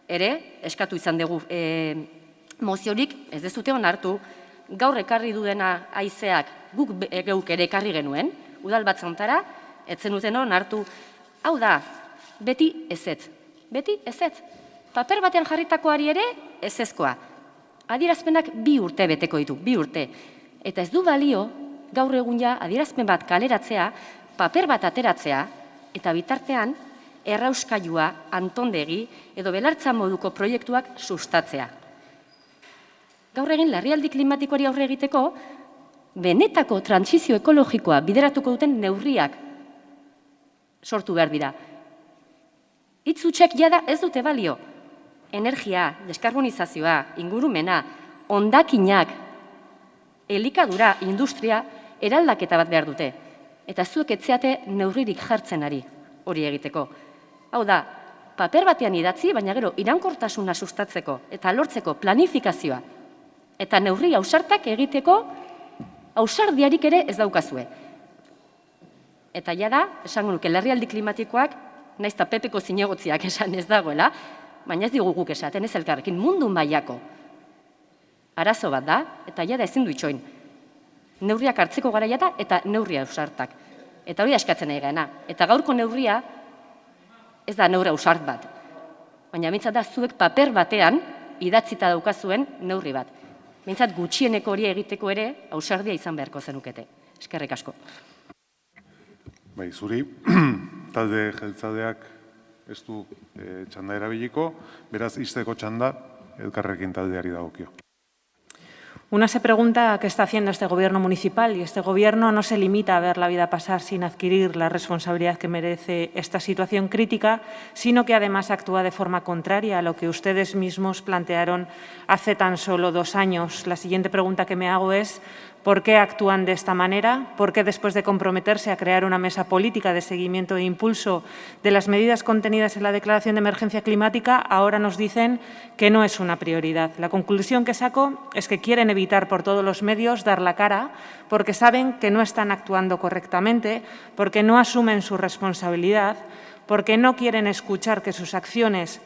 ere eskatu izan dugu moziorik, ez dezute onartu, gaur ekarri dudena haizeak guk geuk ere ekarri genuen, udal bat zantara, etzen duten onartu, hau da, beti ezetz, beti ezetz. Paper batean jarritakoari ere ezezkoa. Adierazpenak 2 urte beteko ditu, 2 urte. Eta ez du balio, gaur egun ja, adierazpen bat kaleratzea, paper bat ateratzea, eta bitartean, errauskailua, antondegi, edo belartza moduko proiektuak sustatzea. Gaur egin larrialdi klimatikoari aurre egiteko, benetako trantsizio ekologikoa bideratuko duten neurriak sortu behar dira. Hitz hutsak jada ez dute balio. Energia, deskarbonizazioa, ingurumena, hondakinak, elikadura, industria, eraldaketa bat behar dute. Eta zuek etzeate neurririk jartzen ari hori egiteko. Hau da, paper batean idatzi, baina gero iraunkortasuna sustatzeko eta lortzeko planifikazioa eta neurri ausartak egiteko ausardiarik ere ez daukazue. Eta jada, esango nuke, larrialdi klimatikoak, naiz eta pepeko zinegotziak esan ez dagoela, baina ez digu guk esaten, ez elkarrekin, mundu mailako arazo bat da, eta jada ezin du itxoin. Neurriak hartzeko garaia da eta neurria ausartak. Eta hori askatzen nahi gaena. Eta gaurko neurria ez da neurri ausart bat. Baina bintzat da zuek paper batean idatzita daukazuen neurri bat. Bintzat gutxieneko hori egiteko ere ausardia izan beharko zenukete. Eskerrik asko. Bai, zuri, talde jeltzadeak ez du txanda erabiliko, beraz, izteko txanda Elkarrekin taldeari dagokio. Una se pregunta qué está haciendo este gobierno municipal y este gobierno no se limita a ver la vida pasar sin adquirir la responsabilidad que merece esta situación crítica, sino que además actúa de forma contraria a lo que ustedes mismos plantearon hace tan solo 2 años. La siguiente pregunta que me hago es ¿por qué actúan de esta manera? ¿Por qué después de comprometerse a crear una mesa política de seguimiento e impulso de las medidas contenidas en la Declaración de Emergencia Climática, ahora nos dicen que no es una prioridad? La conclusión que saco es que quieren evitar por todos los medios dar la cara porque saben que no están actuando correctamente, porque no asumen su responsabilidad, porque no quieren escuchar que sus acciones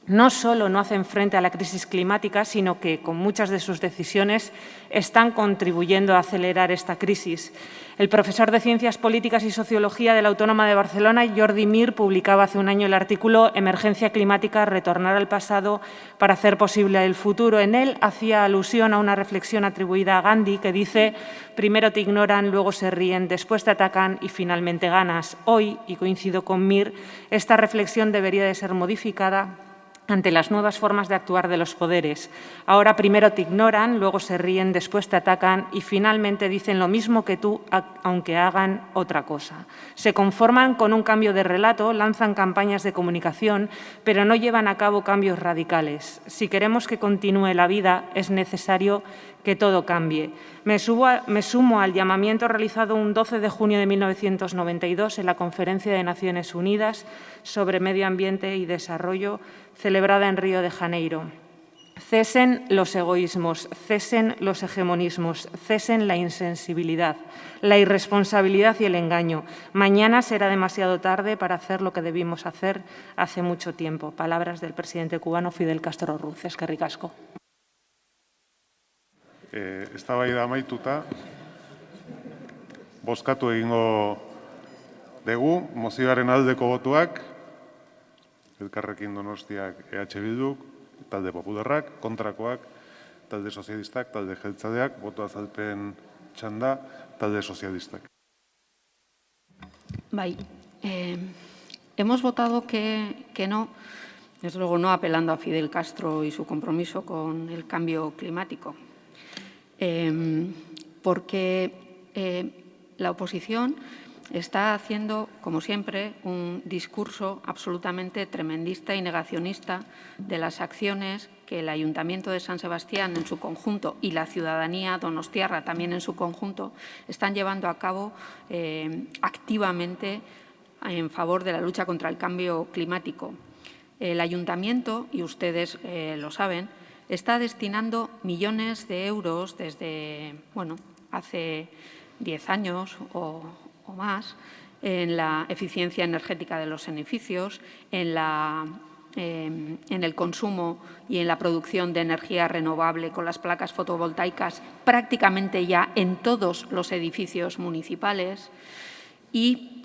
no solo no hacen frente a la crisis climática, sino que con muchas de sus decisiones están contribuyendo a acelerar esta crisis. El profesor de Ciencias Políticas y Sociología de la Autónoma de Barcelona, Jordi Mir, publicaba hace un año el artículo Emergencia climática, retornar al pasado para hacer posible el futuro. En él hacía alusión a una reflexión atribuida a Gandhi que dice: primero te ignoran, luego se ríen, después te atacan y finalmente ganas. Hoy, y coincido con Mir, esta reflexión debería de ser modificada ante las nuevas formas de actuar de los poderes. Ahora primero te ignoran, luego se ríen, después te atacan y finalmente dicen lo mismo que tú, aunque hagan otra cosa. Se conforman con un cambio de relato, lanzan campañas de comunicación, pero no llevan a cabo cambios radicales. Si queremos que continúe la vida, es necesario que todo cambie. Me sumo al llamamiento realizado un 12 de junio de 1992 en la Conferencia de Naciones Unidas sobre Medio Ambiente y Desarrollo, celebrada en Río de Janeiro. Cesen los egoísmos, cesen los hegemonismos, cesen la insensibilidad, la irresponsabilidad y el engaño. Mañana será demasiado tarde para hacer lo que debimos hacer hace mucho tiempo. Palabras del presidente cubano Fidel Castro Ruz. Eskerrik asko. Eztabaida amaituta, bozkatu egingo dugu, mozioaren aldeko botuak, Elkarrekin Donostiak, EH Bilduk, talde Popularrak, kontrakoak, talde sozialistak, talde jeltzadeak, boto azalpen txanda, talde sozialistak. Bai, hemos votado que no, desde luego no apelando a Fidel Castro y su compromiso con el cambio climático, porque la oposición está haciendo, como siempre, un discurso absolutamente tremendista y negacionista de las acciones que el Ayuntamiento de San Sebastián en su conjunto y la ciudadanía donostiarra también en su conjunto están llevando a cabo activamente en favor de la lucha contra el cambio climático. El Ayuntamiento, y ustedes lo saben, está destinando millones de euros desde hace 10 años o más en la eficiencia energética de los edificios, en el consumo y en la producción de energía renovable con las placas fotovoltaicas prácticamente ya en todos los edificios municipales. Y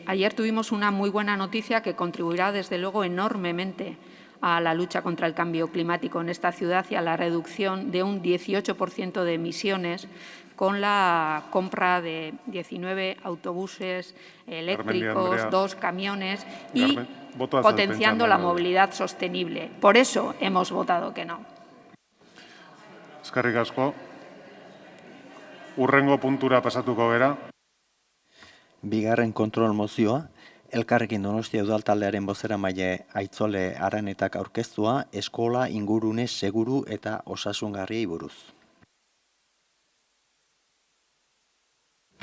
ayer tuvimos una muy buena noticia que contribuirá desde luego enormemente a la lucha contra el cambio climático en esta ciudad y a la reducción de un 18% de emisiones con la compra de 19 autobuses eléctricos, 2 camiones y potenciando la movilidad sostenible. Por eso hemos votado que no. Eskerrik asko. Urrengo puntura pasatuko gera. Bigarren kontrol mozioa, Elkarrekin Donostia udaltaldearen bozeramaile Aitzole Aranetak aurkeztua eskola ingurune seguru eta osasungarriei buruz.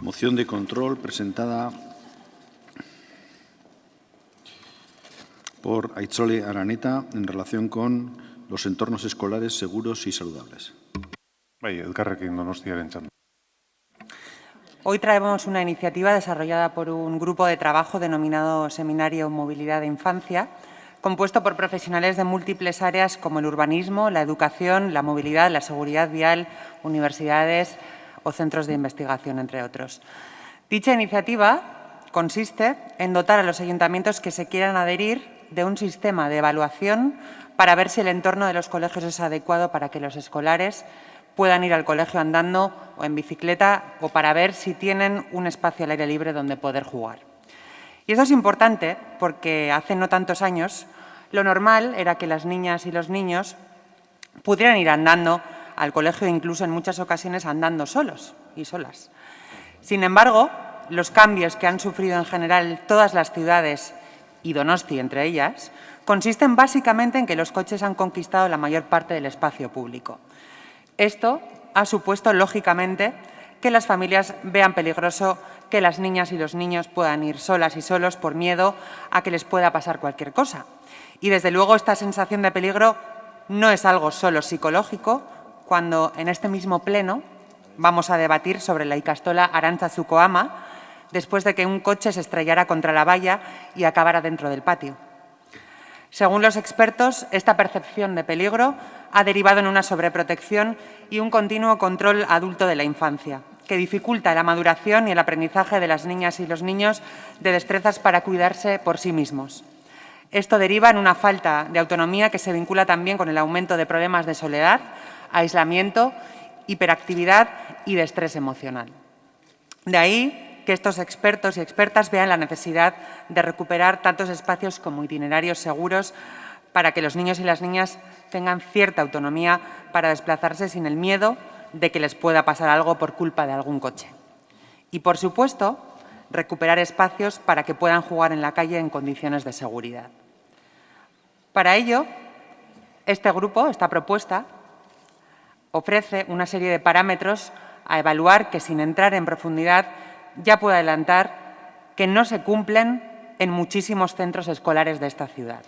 Moción de control presentada por Aitzole Araneta en relación con los entornos escolares seguros y saludables. Bai, Elkarrekin Donostiaren txanda. Hoy traemos una iniciativa desarrollada por un grupo de trabajo denominado Seminario Movilidad de Infancia, compuesto por profesionales de múltiples áreas como el urbanismo, la educación, la movilidad, la seguridad vial, universidades o centros de investigación, entre otros. Dicha iniciativa consiste en dotar a los ayuntamientos que se quieran adherir de un sistema de evaluación para ver si el entorno de los colegios es adecuado para que los escolares puedan ir al colegio andando o en bicicleta o para ver si tienen un espacio al aire libre donde poder jugar. Y eso es importante porque hace no tantos años lo normal era que las niñas y los niños pudieran ir andando al colegio, incluso en muchas ocasiones andando solos y solas. Sin embargo, los cambios que han sufrido en general todas las ciudades, y Donosti entre ellas, consisten básicamente en que los coches han conquistado la mayor parte del espacio público. Esto ha supuesto, lógicamente, que las familias vean peligroso que las niñas y los niños puedan ir solas y solos por miedo a que les pueda pasar cualquier cosa. Y, desde luego, esta sensación de peligro no es algo solo psicológico, cuando en este mismo pleno vamos a debatir sobre la ikastola Arantzazuko-Ama, después de que un coche se estrellara contra la valla y acabara dentro del patio. Según los expertos, esta percepción de peligro ha derivado en una sobreprotección y un continuo control adulto de la infancia, que dificulta la maduración y el aprendizaje de las niñas y los niños de destrezas para cuidarse por sí mismos. Esto deriva en una falta de autonomía que se vincula también con el aumento de problemas de soledad, aislamiento, hiperactividad y de estrés emocional. De ahí que estos expertos y expertas vean la necesidad de recuperar tantos espacios como itinerarios seguros para que los niños y las niñas tengan cierta autonomía para desplazarse sin el miedo de que les pueda pasar algo por culpa de algún coche. Y, por supuesto, recuperar espacios para que puedan jugar en la calle en condiciones de seguridad. Para ello, este grupo, esta propuesta, ofrece una serie de parámetros a evaluar que, sin entrar en profundidad, ya puedo adelantar que no se cumplen en muchísimos centros escolares de esta ciudad.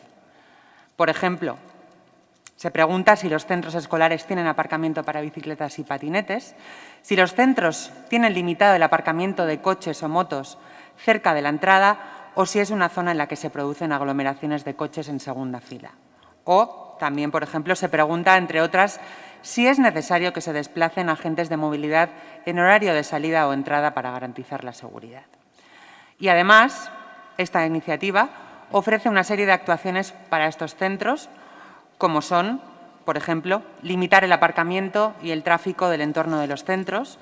Por ejemplo, se pregunta si los centros escolares tienen aparcamiento para bicicletas y patinetes, si los centros tienen limitado el aparcamiento de coches o motos cerca de la entrada o si es una zona en la que se producen aglomeraciones de coches en segunda fila. O también, por ejemplo, se pregunta, entre otras, si es necesario que se desplacen agentes de movilidad en horario de salida o entrada para garantizar la seguridad. Y, además, esta iniciativa ofrece una serie de actuaciones para estos centros, como son, por ejemplo, limitar el aparcamiento y el tráfico del entorno de los centros,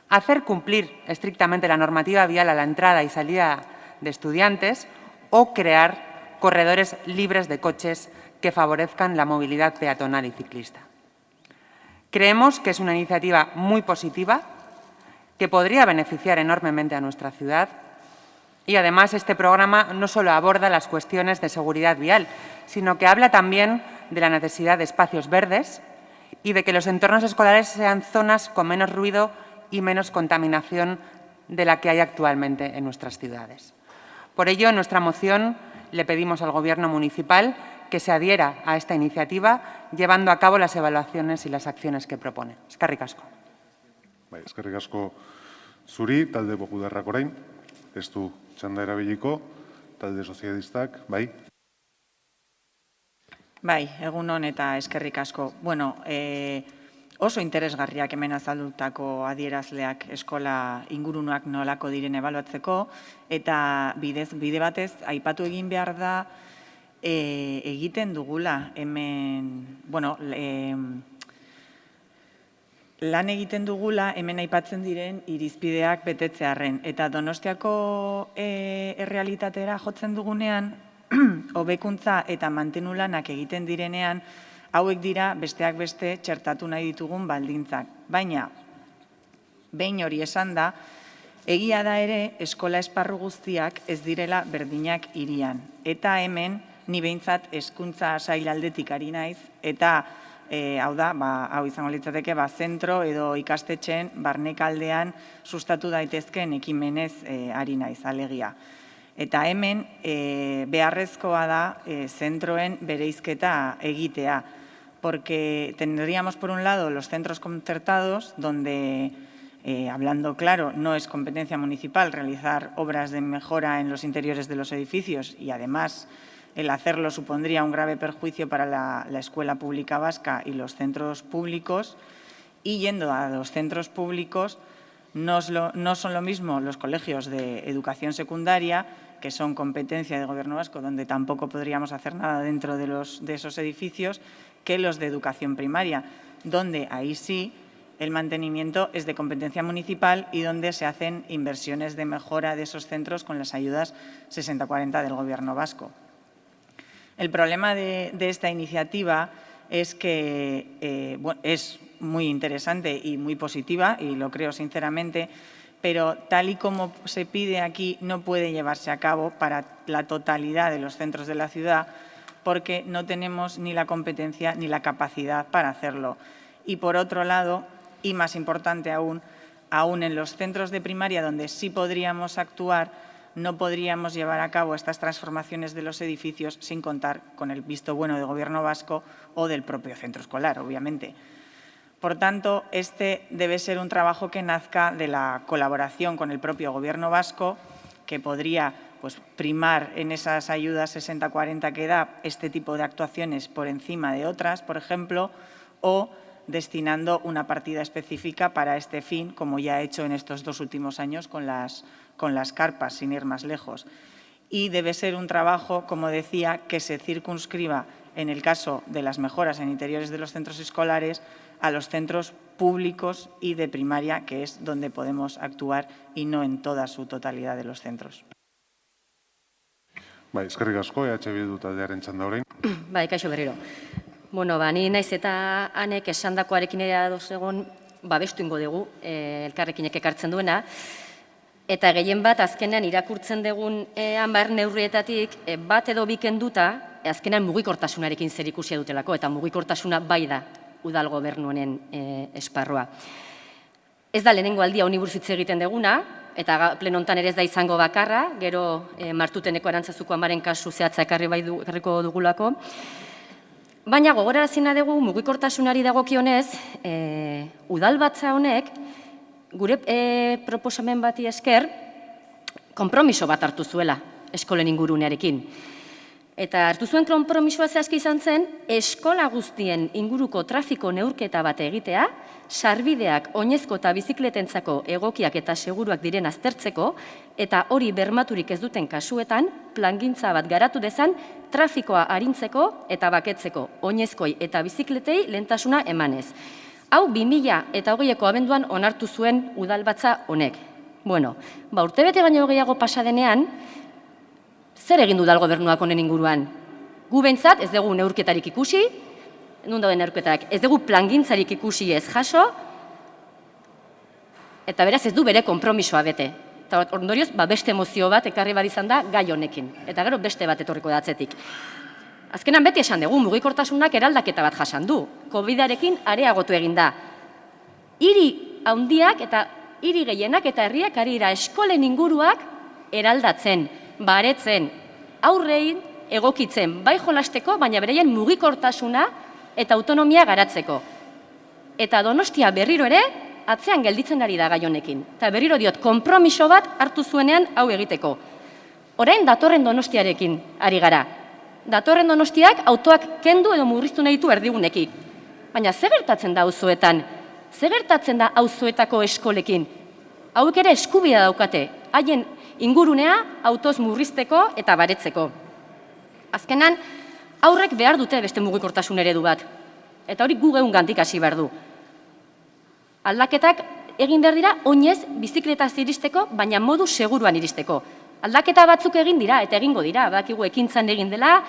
hacer cumplir estrictamente la normativa vial a la entrada y salida de estudiantes o crear corredores libres de coches que favorezcan la movilidad peatonal y ciclista. Creemos que es una iniciativa muy positiva, que podría beneficiar enormemente a nuestra ciudad y, además, este programa no solo aborda las cuestiones de seguridad vial, sino que habla también de la necesidad de espacios verdes y de que los entornos escolares sean zonas con menos ruido y menos contaminación de la que hay actualmente en nuestras ciudades. Por ello, en nuestra moción le pedimos al Gobierno municipal que se adhiera a esta iniciativa, llevando a cabo las evaluaciones y las acciones que propone. Eskerrik asko. Bai, eskerrik asko zuri, talde Popularrak orain, ez du txanda erabiliko, talde sozialistak, bai? Bai, egun hon eta eskerrik asko. Bueno, oso interesgarriak hemen azaldutako adierazleak eskola ingurunak nolako diren ebaluatzeko, eta bide batez, aipatu egin behar da, egiten dugula hemen, bueno, lan egiten dugula hemen aipatzen diren irizpideak betetzearren. Eta Donostiako errealitatera jotzen dugunean, hobekuntza eta mantenu lanak egiten direnean, Hauek dira besteak beste txertatu nahi ditugun baldintzak. Baina, behin hori esan da, egia da ere eskola esparru guztiak ez direla berdinak hirian. Eta hemen, ni behintzat hezkuntza sail aldetik ari naiz, eta hau da, hau izango litzateke, zentro edo ikastetxeen barnekaldean sustatu daitezkeen ekimenez ari naiz, alegia. Eta hemen beharrezkoa da zentroen bereizketa egitea, porque tendríamos por un lado los centros concertados, donde, hablando claro, no es competencia municipal realizar obras de mejora en los interiores de los edificios y además el hacerlo supondría un grave perjuicio para la escuela pública vasca y los centros públicos, y yendo a los centros públicos no son lo mismo los colegios de educación secundaria, que son competencia del Gobierno vasco, donde tampoco podríamos hacer nada dentro de esos edificios, que los de educación primaria, donde ahí sí el mantenimiento es de competencia municipal y donde se hacen inversiones de mejora de esos centros con las ayudas 60-40 del Gobierno vasco. El problema de esta iniciativa es que es muy interesante y muy positiva, y lo creo sinceramente, pero tal y como se pide aquí no puede llevarse a cabo para la totalidad de los centros de la ciudad, porque no tenemos ni la competencia ni la capacidad para hacerlo. Y por otro lado, y más importante aún en los centros de primaria donde sí podríamos actuar, no podríamos llevar a cabo estas transformaciones de los edificios sin contar con el visto bueno del Gobierno vasco o del propio centro escolar, obviamente. Por tanto, este debe ser un trabajo que nazca de la colaboración con el propio Gobierno vasco, que podría primar en esas ayudas 60-40 que da este tipo de actuaciones por encima de otras, por ejemplo, o destinando una partida específica para este fin, como ya ha hecho en estos 2 últimos años con las carpas, sin ir más lejos. Y debe ser un trabajo, como decía, que se circunscriba, en el caso de las mejoras en interiores de los centros escolares, a los centros públicos y de primaria, que es donde podemos actuar, y no en toda su totalidad de los centros. Eskerrik asko, EH Bildu taldearen txanda orain. Kaixo berriro. Bueno, ni naiz eta anek esandakoarekin ere ados egon, babestu ingo dugu, elkarrekinek ekartzen duena, eta gehien bat azkenean irakurtzen dugun hanbar neurrietatik bat edo bikenduta, azkenean mugikortasunarekin zer ikusia dutelako, eta mugikortasuna bai da udal gobernu honen esparrua. Ez da lehenengo aldia honi buruz hitz egiten duguna, eta pleno honetan ere ez da izango bakarra, gero Martuteneko Arantzazuko amaren kasu zehatza ekarriko dugulako. Baina gogorarazina dugu mugikortasunari dagokionez, udalbatza honek gure proposamen bati esker konpromiso bat hartu zuela eskolen ingurunearekin. Eta hartu zuen konpromisoa zehazki izan zen, eskola guztien inguruko trafiko neurketa bat egitea, sarbideak oinezko eta bizikletentzako egokiak eta seguruak diren aztertzeko, eta hori bermaturik ez duten kasuetan, plangintza bat garatu dezan, trafikoa arintzeko eta baketzeko oinezkoi eta bizikletei lehentasuna emanez. Hau 2020ko abenduan onartu zuen udalbatza honek. Bueno, urtebete baino gehiago pasa denean, zer egin udal gobernuak honen inguruan? Gu behintzat ez dugu neurketarik ikusi, nun dauden neurketarik, ez dugu plangintzarik ikusi ez jaso, eta beraz ez du bere konpromisoa bete. Eta ondorioz, beste mozio bat ekarri bat izan da gai honekin, eta gero beste bat etorriko da atzetik. Azkenan beti esan dugu, mugikortasunak eraldaketa bat jasan du. COVID-arekin areagotu egin da. Hiri handiak eta hiri gehienak eta herriak ari dira eskolen inguruak eraldatzen, baretzen, aurrein egokitzen, bai jolasteko, baina bereien mugikortasuna eta autonomia garatzeko. Eta Donostia berriro ere, atzean gelditzen ari da gai honekin. Eta berriro diot, konpromiso bat hartu zuenean hau egiteko. Orain datorren Donostiarekin ari gara. Datorren Donostiak autoak kendu edo murriztu nahi ditu erdiguneki. Baina zer gertatzen da auzoetan? Zer gertatzen da auzoetako eskolekin? Hauek ere eskubidea daukate, haien ingurunea autoz murrizteko eta baretzeko. Azkenan, aurrek behar dute beste mugikortasun eredu bat. Eta hori gu geun gandik hasi behar du. Aldaketak egin behar dira oinez bizikletaz iristeko, baina modu seguruan iristeko. Aldaketa batzuk egin dira eta egingo dira. Bakigu ekintzan egin dela,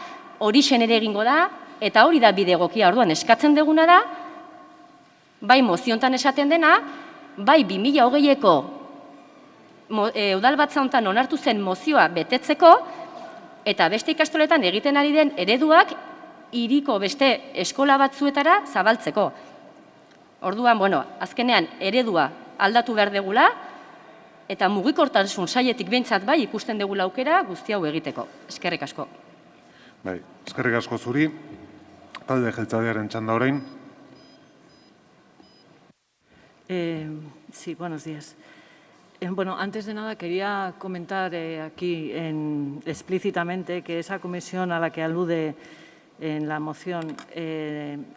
orixen ere egingo da, eta hori da bide egokia. Orduan, eskatzen duguna da, bai moziontan esaten dena, bai 2020ko udalbatza honetan onartu zen mozioa betetzeko, eta beste ikastoletan egiten ari den ereduak hiriko beste eskola batzuetara zabaltzeko. Orduan, azkenean eredua aldatu behar degula, eta mugikortasun sailetik behintzat bai ikusten degula aukera guzti hau egiteko. Eskerrik asko. Bai, eskerrik asko zuri. Talde jeltzalearen txanda orain. Sí, buenos días. Bueno, antes de nada quería comentar aquí explícitamente que esa comisión a la que alude en la moción,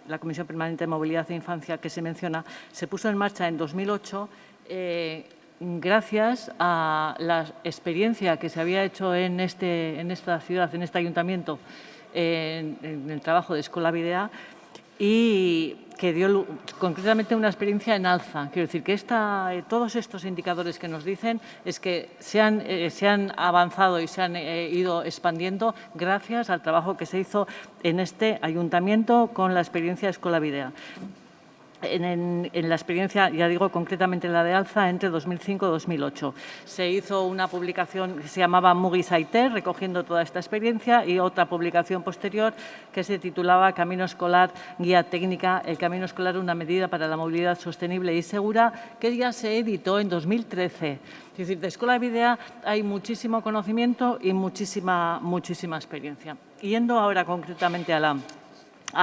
la Comisión Permanente de Movilidad e Infancia que se menciona, se puso en marcha en 2008 gracias a la experiencia que se había hecho en esta ciudad, en este ayuntamiento, en el trabajo de Escola Bidea, y que dio concretamente una experiencia en alza. Quiero decir que todos estos indicadores que nos dicen es que se han avanzado y se han ido expandiendo gracias al trabajo que se hizo en este ayuntamiento con la experiencia de Escola Bidea. En la experiencia, ya digo, concretamente la de alza, entre 2005 y 2008. Se hizo una publicación que se llamaba Mugisaiter, recogiendo toda esta experiencia, y otra publicación posterior que se titulaba Camino Escolar, Guía Técnica, el Camino Escolar, una medida para la movilidad sostenible y segura, que ya se editó en 2013. Es decir, de Escola Bidea hay muchísimo conocimiento y muchísima experiencia. Yendo ahora concretamente a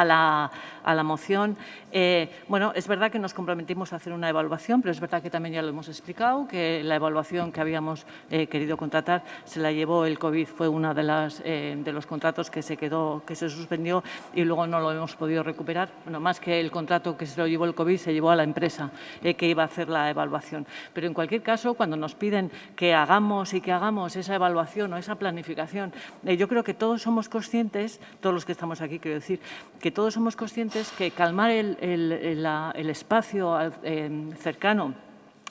la moción, es verdad que nos comprometimos a hacer una evaluación, pero es verdad que también ya lo hemos explicado, que la evaluación que habíamos querido contratar se la llevó el COVID, fue uno de los contratos que se suspendió y luego no lo hemos podido recuperar. Bueno, más que el contrato que se lo llevó el COVID, se llevó a la empresa que iba a hacer la evaluación. Pero en cualquier caso, cuando nos piden que hagamos esa evaluación o esa planificación, yo creo que todos somos conscientes, todos los que estamos aquí, quiero decir, que todos somos conscientes que calmar el espacio cercano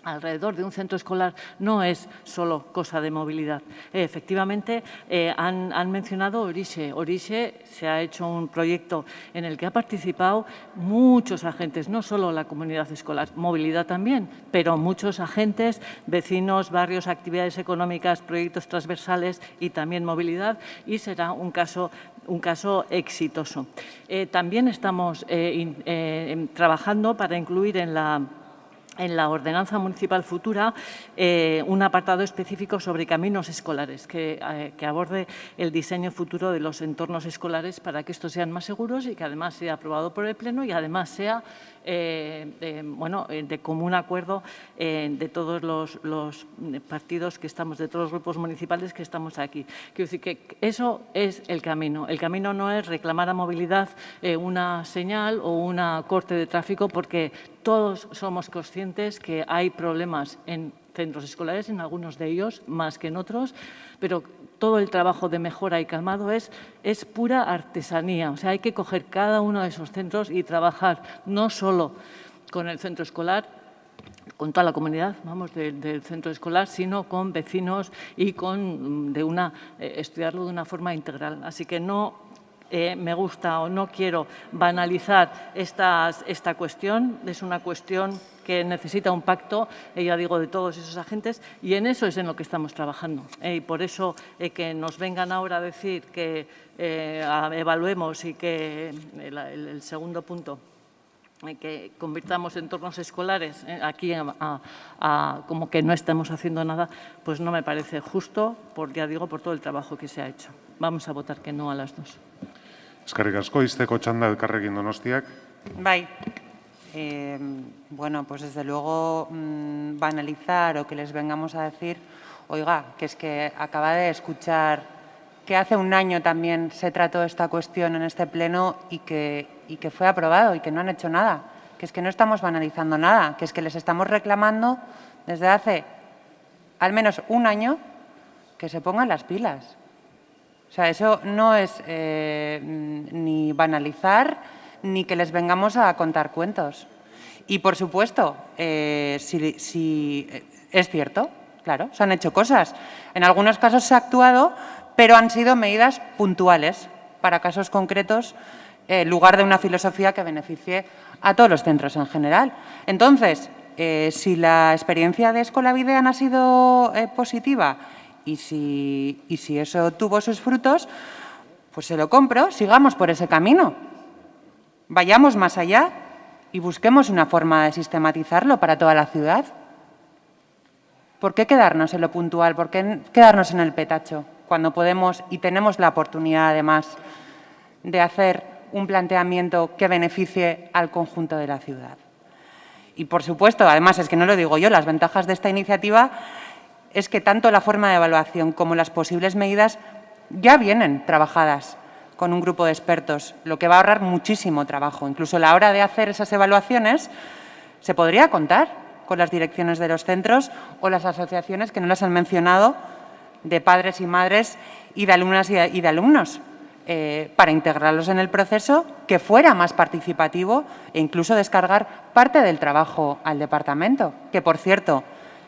alrededor de un centro escolar no es solo cosa de movilidad. Efectivamente, han mencionado Orixe. Orixe se ha hecho un proyecto en el que ha participado muchos agentes, no solo la comunidad escolar, movilidad también, pero muchos agentes, vecinos, barrios, actividades económicas, proyectos transversales y también movilidad, y será un caso exitoso. También estamos trabajando para incluir en la ordenanza municipal futura un apartado específico sobre caminos escolares que aborde el diseño futuro de los entornos escolares para que estos sean más seguros y que además sea aprobado por el Pleno y además sea de común acuerdo de todos los partidos que estamos, de todos los grupos municipales que estamos aquí. Quiero decir que eso es el camino. El camino no es reclamar a movilidad una señal o una corte de tráfico, porque todos somos conscientes que hay problemas en centros escolares, en algunos de ellos más que en otros, pero todo el trabajo de mejora y calmado es pura artesanía. O sea, hay que coger cada uno de esos centros y trabajar no solo con el centro escolar, con toda la comunidad, del centro escolar, sino con vecinos y estudiarlo de una forma integral. Así que no me gusta o no quiero banalizar esta cuestión. Es una cuestión que necesita un pacto, ya digo, de todos esos agentes, y en eso es en lo que estamos trabajando. Y por eso que nos vengan ahora a decir que evaluemos y que el segundo punto, que convirtamos entornos escolares aquí como que no estamos haciendo nada, pues no me parece justo, ya digo, por todo el trabajo que se ha hecho. Vamos a votar que no a las dos. Eskerrik asko, izteko txanda Elkarrekin Donostiak. Bai. Bueno, pues desde luego banalizar o que les vengamos a decir, oiga, que es que acaba de escuchar que hace un año también se trató esta cuestión en este pleno y que fue aprobado y que no han hecho nada, que es que no estamos banalizando nada, que es que les estamos reclamando desde hace al menos un año que se pongan las pilas. O sea, eso no es ni banalizar ni que les vengamos a contar cuentos. Y, por supuesto, si es cierto, claro, se han hecho cosas. En algunos casos se ha actuado, pero han sido medidas puntuales para casos concretos en lugar de una filosofía que beneficie a todos los centros en general. Entonces, si la experiencia de Escola Bidean ha sido positiva y si eso tuvo sus frutos, pues se lo compro, sigamos por ese camino. Vayamos más allá y busquemos una forma de sistematizarlo para toda la ciudad. ¿Por qué quedarnos en lo puntual? ¿Por qué quedarnos en el petacho cuando podemos y tenemos la oportunidad, además, de hacer un planteamiento que beneficie al conjunto de la ciudad? Y, por supuesto, además, es que no lo digo yo, las ventajas de esta iniciativa es que tanto la forma de evaluación como las posibles medidas ya vienen trabajadas con un grupo de expertos, lo que va a ahorrar muchísimo trabajo. Incluso a la hora de hacer esas evaluaciones se podría contar con las direcciones de los centros o las asociaciones que no las han mencionado de padres y madres y de alumnas y de alumnos para integrarlos en el proceso, que fuera más participativo e incluso descargar parte del trabajo al departamento. Que, por cierto,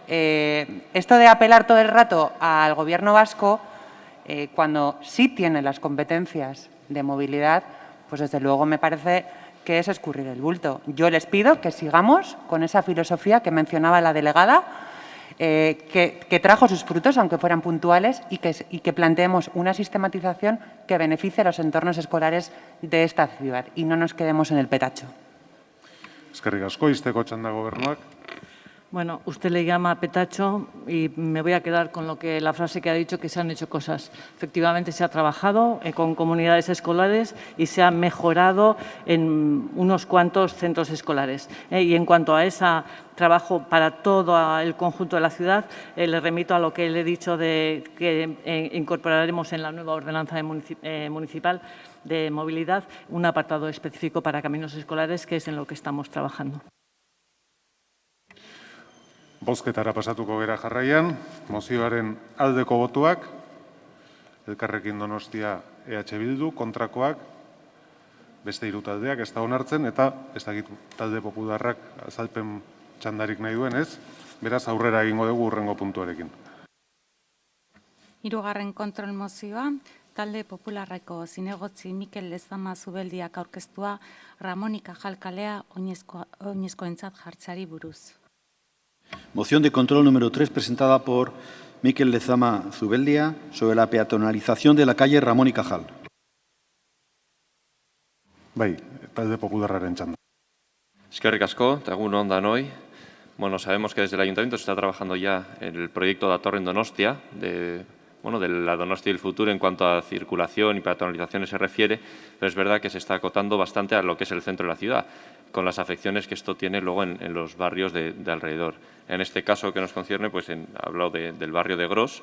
esto de apelar todo el rato al Gobierno vasco, cuando sí tiene las competencias de movilidad, pues desde luego me parece que es escurrir el bulto. Yo les pido que sigamos con esa filosofía que mencionaba la delegada, que trajo sus frutos, aunque fueran puntuales, y que planteemos una sistematización que beneficie a los entornos escolares de esta ciudad y no nos quedemos en el petacho. Eskerrik asko, izteko txanda gobernuak. Bueno, usted le llama petacho y me voy a quedar con la frase que ha dicho, que se han hecho cosas. Efectivamente, se ha trabajado con comunidades escolares y se ha mejorado en unos cuantos centros escolares. Y en cuanto a ese trabajo para todo el conjunto de la ciudad, le remito a lo que le he dicho de que incorporaremos en la nueva ordenanza municipal de movilidad un apartado específico para caminos escolares, que es en lo que estamos trabajando. Bozketara pasatuko gera jarraian, mozioaren aldeko botuak, Elkarrekin Donostia EH Bildu, kontrakoak, beste hiru taldeak ez da onartzen, eta ez dakit talde popularrak azalpen txandarik nahi duen, ez? Beraz, aurrera egingo dugu hurrengo puntuarekin. Hirugarren kontrol mozioa, talde popularreko zinegotzi Mikel Lezama Zubeldiak aurkeztua Ramonika Jalkalea oinezkoentzat jartzeari buruz. Moción de control número 3 presentada por Mikel Lezama Zubeldia sobre la peatonalización de la calle Ramón y Cajal. Bai, talde popularraren txanda. Eskerrik asko, eta egun on danoi. Bueno, sabemos que desde el Ayuntamiento se está trabajando ya en el proyecto de Torre en Donostia, de la Donostia del futuro en cuanto a circulación y peatonalizaciones se refiere, pero es verdad que se está acotando bastante a lo que es el centro de la ciudad, con las afecciones que esto tiene luego en los barrios de alrededor. En este caso que nos concierne, pues ha hablado del barrio de Gros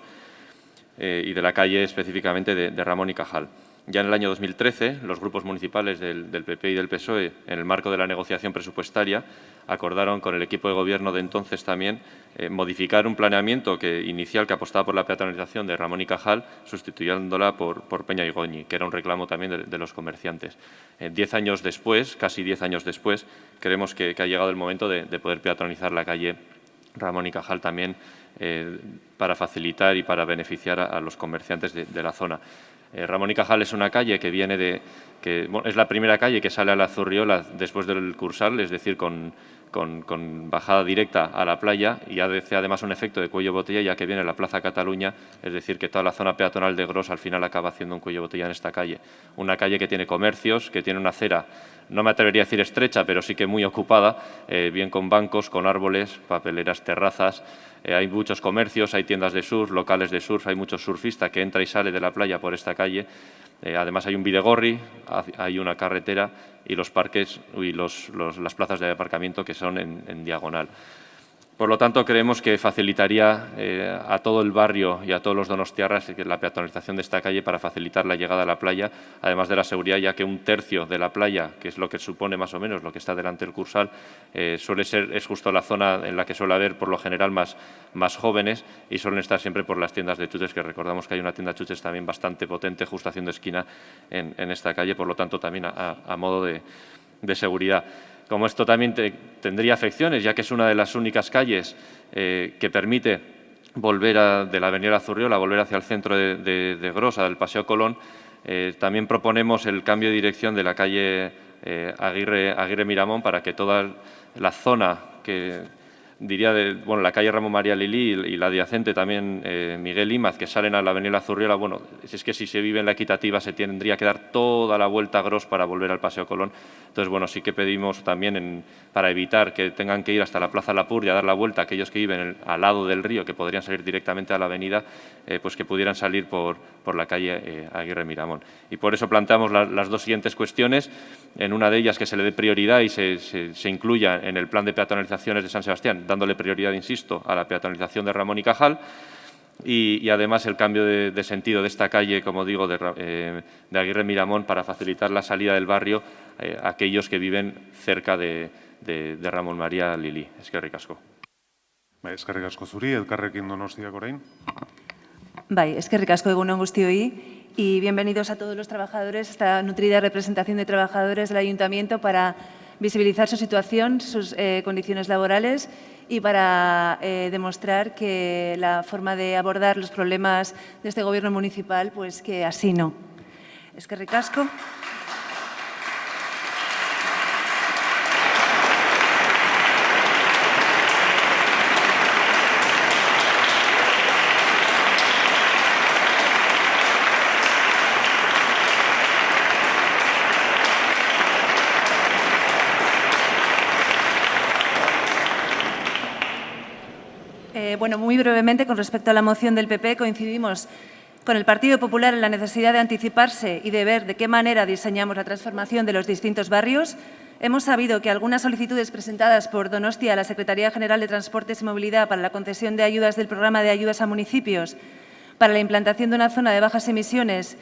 y de la calle específicamente de Ramón y Cajal. Ya en el año 2013, los grupos municipales del PP y del PSOE, en el marco de la negociación presupuestaria, acordaron con el equipo de gobierno de entonces también modificar un planeamiento inicial que apostaba por la peatonalización de Ramón y Cajal, sustituyéndola por Peña y Goñi, que era un reclamo también de los comerciantes. 10 años después, casi 10 años después, creemos que ha llegado el momento de poder peatonalizar la calle Ramón y Cajal también para facilitar y para beneficiar a los comerciantes de la zona. Ramón y Cajal es una calle que viene es la primera calle que sale a la Zurriola después del Cursal, es decir, con bajada directa a la playa, y hace además un efecto de cuello botella, ya que viene la Plaza Cataluña, es decir, que toda la zona peatonal de Gros al final acaba haciendo un cuello botella en esta calle. Una calle que tiene comercios, que tiene una acera, no me atrevería a decir estrecha, pero sí que muy ocupada, bien con bancos, con árboles, papeleras, terrazas. Hay muchos comercios, hay tiendas de surf, locales de surf, hay muchos surfistas que entra y sale de la playa por esta calle. Además hay un bidegorri, hay una carretera y los parques y las plazas de aparcamiento que son en diagonal. Por lo tanto, creemos que facilitaría a todo el barrio y a todos los donostiarras la peatonalización de esta calle para facilitar la llegada a la playa, además de la seguridad, ya que un tercio de la playa, que es lo que supone más o menos lo que está delante del Cursal, es justo la zona en la que suele haber por lo general más jóvenes y suelen estar siempre por las tiendas de chuches, que recordamos que hay una tienda de chuches también bastante potente justo haciendo esquina en esta calle, por lo tanto también a modo de seguridad. Como esto también tendría afecciones, ya que es una de las únicas calles que permite volver de la avenida Zurriola, volver hacia el centro de Gros, del Paseo Colón, También proponemos el cambio de dirección de la calle Aguirre Miramón para que toda la zona que diría la calle Ramón María Lilí y la adyacente también Miguel Imaz, que salen a la avenida Zurriola, bueno, es que si se vive en la Equitativa se tendría que dar toda la vuelta a Gros para volver al Paseo Colón. Entonces, bueno, sí que pedimos también para evitar que tengan que ir hasta la Plaza Lapur y a dar la vuelta a aquellos que viven al lado del río, que podrían salir directamente a la avenida, pues que pudieran salir por la calle Aguirre Miramón. Y por eso planteamos las dos siguientes cuestiones. En una de ellas que se le dé prioridad y se incluya en el plan de peatonalizaciones de San Sebastián, dándole prioridad, insisto, a la peatonalización de Ramón y Cajal, y además el cambio de sentido de esta calle, como digo, de Aguirre Miramón, para facilitar la salida del barrio a aquellos que viven cerca de Ramón María Lilí. Eskerrik asko. Eskerrik asko zuri, Elkarrekin Donostiak orain. Eskerrik asko egunon guztioi. Y bienvenidos a todos los trabajadores, esta nutrida representación de trabajadores del Ayuntamiento para visibilizar su situación, sus condiciones laborales y para demostrar que la forma de abordar los problemas de este Gobierno municipal, pues que así no. Eskerrik asko. Bueno, muy brevemente, con respecto a la moción del PP, coincidimos con el Partido Popular en la necesidad de anticiparse y de ver de qué manera diseñamos la transformación de los distintos barrios. Hemos sabido que algunas solicitudes presentadas por Donostia a la Secretaría General de Transportes y Movilidad para la concesión de ayudas del Programa de Ayudas a Municipios para la implantación de una zona de bajas emisiones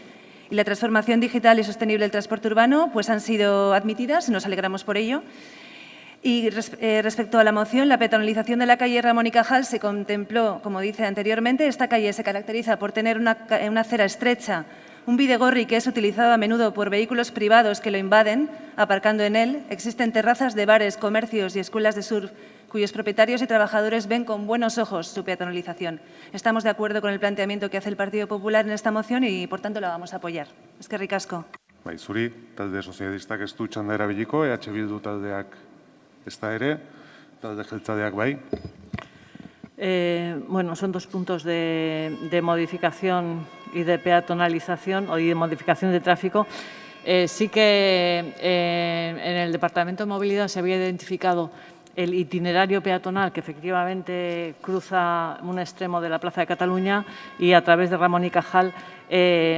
y la transformación digital y sostenible del transporte urbano pues han sido admitidas, nos alegramos por ello. Y respecto a la moción, la peatonalización de la calle Ramón y Cajal se contempló, como dice anteriormente. Esta calle se caracteriza por tener una acera estrecha, un bidegorri que es utilizado a menudo por vehículos privados que lo invaden, aparcando en él. Existen terrazas de bares, comercios y escuelas de surf cuyos propietarios y trabajadores ven con buenos ojos su peatonalización. Estamos de acuerdo con el planteamiento que hace el Partido Popular en esta moción y, por tanto, la vamos a apoyar. Eskerrik asko. Zuri, talde sozialistak ez du txanda erabiliko, Bildu taldeak esta ere, talde jeltzaleak bai. Bueno, son dos puntos de modificación y de peatonalización o de modificación de tráfico. Sí que en el Departamento de Movilidad se había identificado el itinerario peatonal que efectivamente cruza un extremo de la Plaza de Cataluña y a través de Ramón y Cajal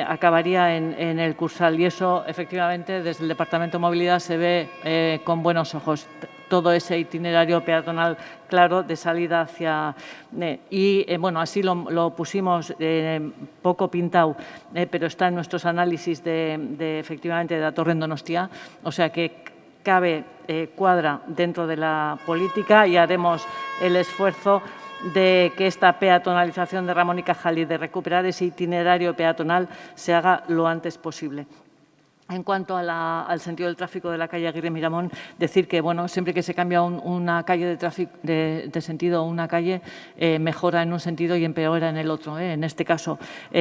acabaría en el Cursal. Y eso, efectivamente, desde el Departamento de Movilidad se ve con buenos ojos. Todo ese itinerario peatonal claro de salida hacia... bueno, así lo pusimos poco pintado, pero está en nuestros análisis efectivamente de la Torre en Donostia, o sea que cabe, cuadra dentro de la política y haremos el esfuerzo de que esta peatonalización de Ramón y Cajal y de recuperar ese itinerario peatonal se haga lo antes posible. En cuanto al sentido del tráfico de la calle Aguirre Miramón, decir que bueno, siempre que se cambia una calle de tráfico de sentido, una calle mejora en un sentido y empeora en el otro. En este caso